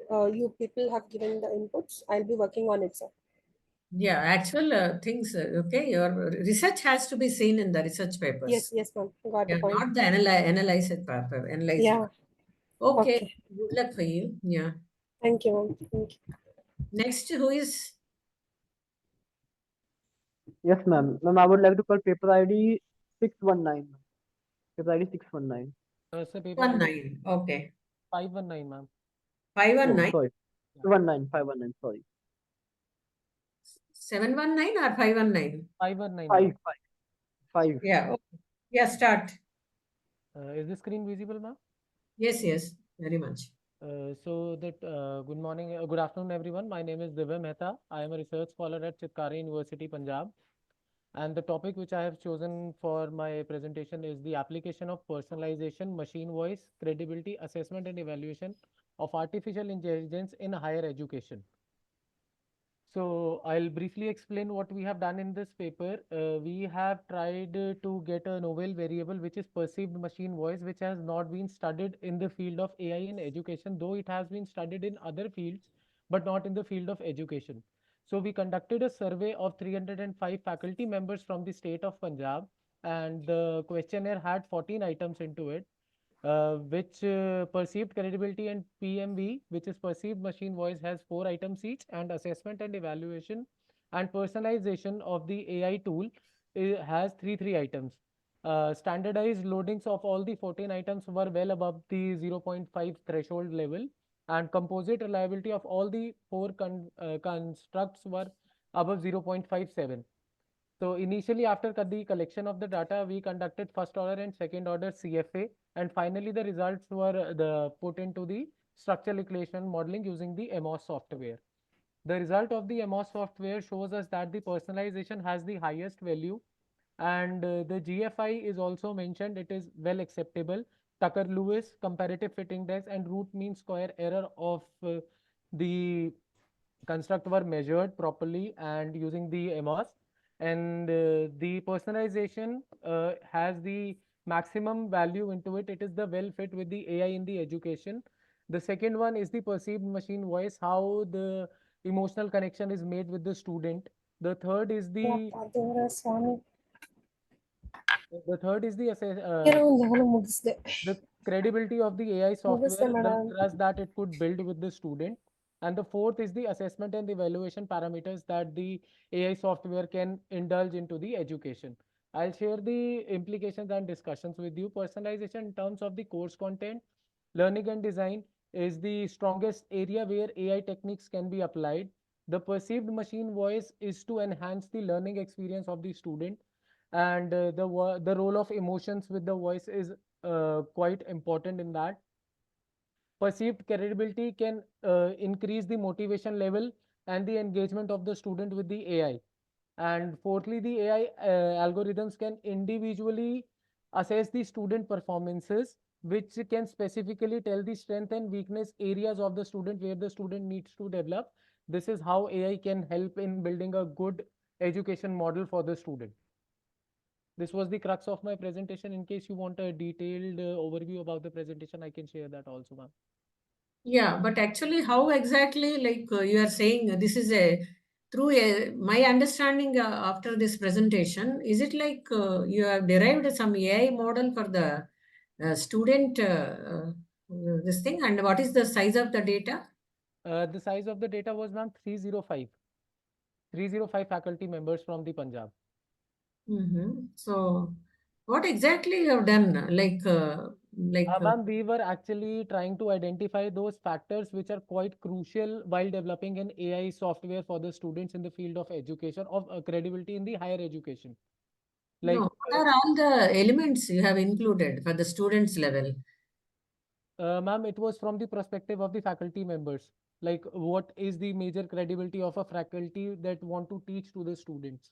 people have given the inputs, I'll be working on it, sir. Yeah, actual things. Okay, your research has to be seen in the research papers. Yes, ma'am. Got the Yeah, point. not the analyzed paper. Analyzed. Yeah. Okay. Okay. Good luck for you. Yeah. Thank you, ma'am. Thank you. Next, who is? Yes, ma'am. Ma'am, I would like to call paper ID 619. Paper ID 619. Sir, paper 19. Okay. 519, ma'am. 519? Sorry. 519. Sorry. 719 or 519? 519. Five. Yeah. Okay. Yeah, start. Is the screen visible, ma'am? Yes, very much. Good morning, good afternoon, everyone. My name is Divya Mehta. I am a research scholar at Chitkara University, Punjab. And the topic which I have chosen for my presentation is the application of personalization, machine voice, credibility, assessment, and evaluation of artificial intelligence in higher education. So I'll briefly explain what we have done in this paper. We have tried to get a novel variable which is perceived machine voice, which has not been studied in the field of AI in education, though it has been studied in other fields, but not in the field of education. So we conducted a survey of 305 faculty members from the state of Punjab, and the questionnaire had 14 items into it, which perceived credibility and PMV, which is perceived machine voice, has 4 items each, and assessment and evaluation and personalization of the AI tool has three items. Standardized loadings of all the 14 items were well above the 0.5 threshold level, and composite reliability of all the 4 constructs were above 0.57. So initially, after the collection of the data, we conducted first order and second order CFA, and finally the results were put into the structural equation modeling using the MOS software. The result of the MOS software shows us that the personalization has the highest value, and the GFI is also mentioned. It is well acceptable. Tucker-Lewis comparative fit index and root mean square error of the construct were measured properly and using the MOS. and the personalization has the maximum value into it. It is the well fit with the AI in the education. The second one is the perceived machine voice, how the emotional connection is made with the student. The third is the the third is the the credibility of the AI software, the trust that it could build with the student. And the fourth is the assessment and evaluation parameters that the AI software can indulge into the education. I'll share the implications and discussions with you. Personalization in terms of the course content, learning and design is the strongest area where AI techniques can be applied. The perceived machine voice is to enhance the learning experience of the student, and the role of emotions with the voice is quite important in that. Perceived credibility can increase the motivation level and the engagement of the student with the AI. And fourthly, the AI algorithms can individually assess the student performances, which can specifically tell the strength and weakness areas of the student where the student needs to develop. This is how AI can help in building a good education model for the student. This was the crux of my presentation. In case you want a detailed overview about the presentation, I can share that also, ma'am. Yeah, but actually, how exactly, like you are saying, this is a through a my understanding after this presentation, is it like you have derived some AI model for the student this thing, and what is the size of the data? The size of the data was, ma'am, 305. 305 faculty members from the Punjab. So, what exactly you have done? Ma'am, we were actually trying to identify those factors which are quite crucial while developing an AI software for the students in the field of education, of credibility in the higher education. Like, no, what are all the elements you have included for the students level? ma'am, it was from the perspective of the faculty members. Like, what is the major credibility of a faculty that want to teach to the students?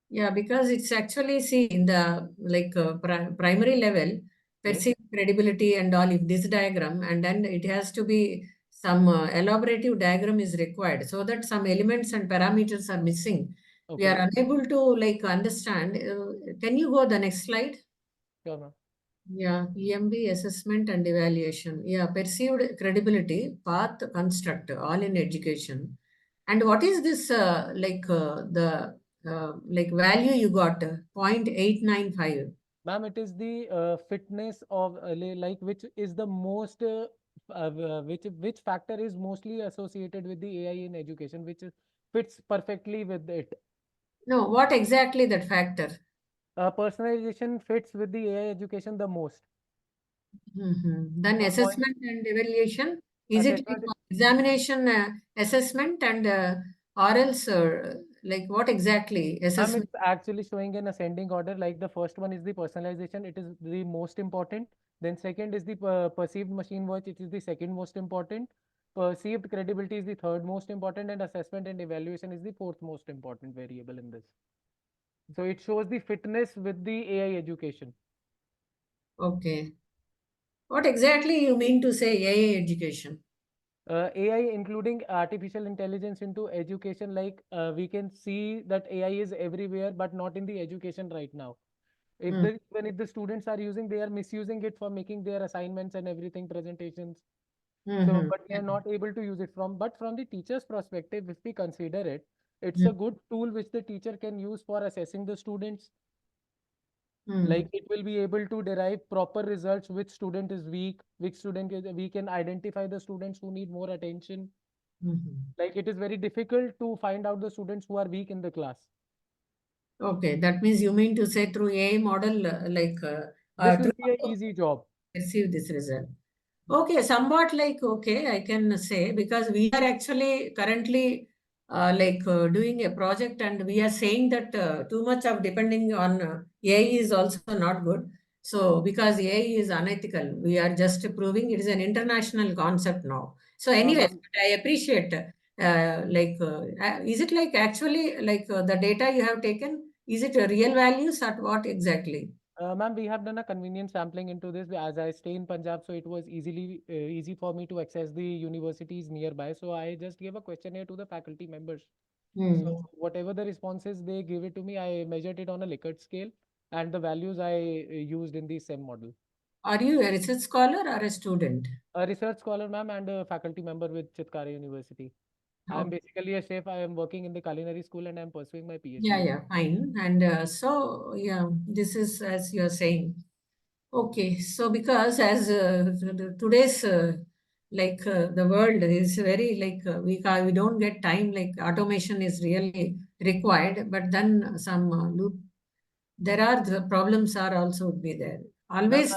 Yeah, because it's actually see in the primary level, Yes. perceived credibility and all. If this diagram, and then it has to be some elaborative diagram is required, so that some elements and parameters are missing. We Okay. are unable to understand. Can you go the next slide? Sure, ma'am. Yeah, EMB assessment and evaluation. Yeah, perceived credibility, path construct, all in education. And what is this the value you got? 0.895. Ma'am, it is the fitness of like which is the most which factor is mostly associated with the AI in education, which fits perfectly with it. No, what exactly that factor? Personalization fits with the AI education the most. Then The point assessment and evaluation. Is it like assessment. examination assessment and or else like what exactly assessment? It's actually showing an ascending order. Like the first one is the personalization. It is the most important. Then second is the perceived machine voice. It is the second most important. Perceived credibility is the third most important, and assessment and evaluation is the fourth most important variable in this. So it shows the fitness with the AI education. Okay. What exactly you mean to say AI education? AI including artificial intelligence into education, like we can see that AI is everywhere, but not in the education right now. If even if the students are using, they are misusing it for making their assignments and everything, presentations. So, but they are not able to use it but from the teacher's perspective, if we consider it, it's a good tool which the teacher can use for assessing the students. Like it will be able to derive proper results, which student is weak, which student is, we can identify the students who need more attention. Like it is very difficult to find out the students who are weak in the class. Okay, that means you mean to say through AI model, This will through be an easy job. receive this result. Okay, somewhat like, okay, I can say because we are actually currently doing a project and we are saying that too much of depending on AI is also not good. So, because AI is unethical, we are just proving it is an international concept now. So, anyways, but I appreciate, is it like actually the data you have taken, is it a real values or what exactly? Ma'am, we have done a convenient sampling into this as I stay in Punjab, so it was easy for me to access the universities nearby. So I just gave a questionnaire to the faculty members. So whatever the responses they give it to me, I measured it on a Likert scale, and the values I used in the SEM model. Are you a research scholar or a student? A research scholar, ma'am, and a faculty member with Chitkara University. I am Okay. basically a chef. I am working in the culinary school and I am pursuing my PhD. Yeah, fine. And so, yeah, this is as you're saying. Okay, so because as today's the world is very we don't get time, like automation is really required, but then some there are the problems are also would be there. Ma'am, Always.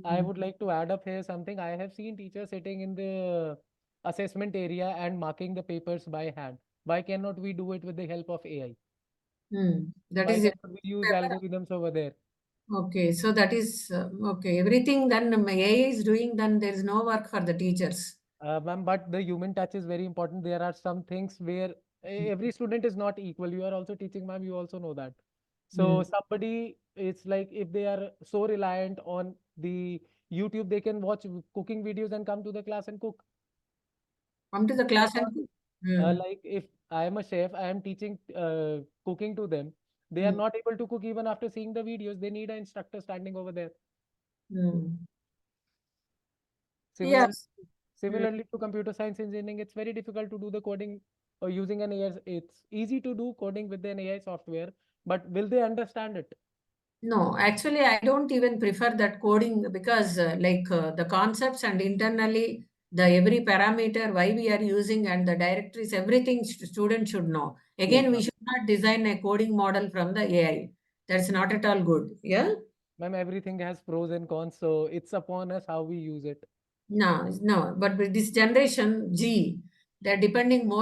I would like to add up here something. I have seen teachers sitting in the assessment area and marking the papers by hand. Why cannot we do it with the help of AI? That Why is it. cannot we use algorithms over there? Okay, so that is okay. Everything then AI is doing, then there is no work for the teachers. Ma'am, but the human touch is very important. There are some things where every student is not equal. You are also teaching, ma'am. You also know that. So somebody, it's like if they are so reliant on the YouTube, they can watch cooking videos and come to the class and cook. Come to the They are class and not, like if I am a chef, I am teaching cooking to them. They are not able to cook even after seeing the videos. They need an instructor standing over there. Similarly, Yes. similarly to computer science engineering, it's very difficult to do the coding or using an AI. It's easy to do coding with an AI software, but will they understand it? No, actually, I don't even prefer that coding because the concepts and internally the every parameter why we are using and the directories, everything students should know. Yes, Again, we ma'am. should not design a coding model from the AI. That's not at all good. Yeah. Ma'am, everything has pros and cons, so it's upon us how we use it. No, but with this generation G, they're depending more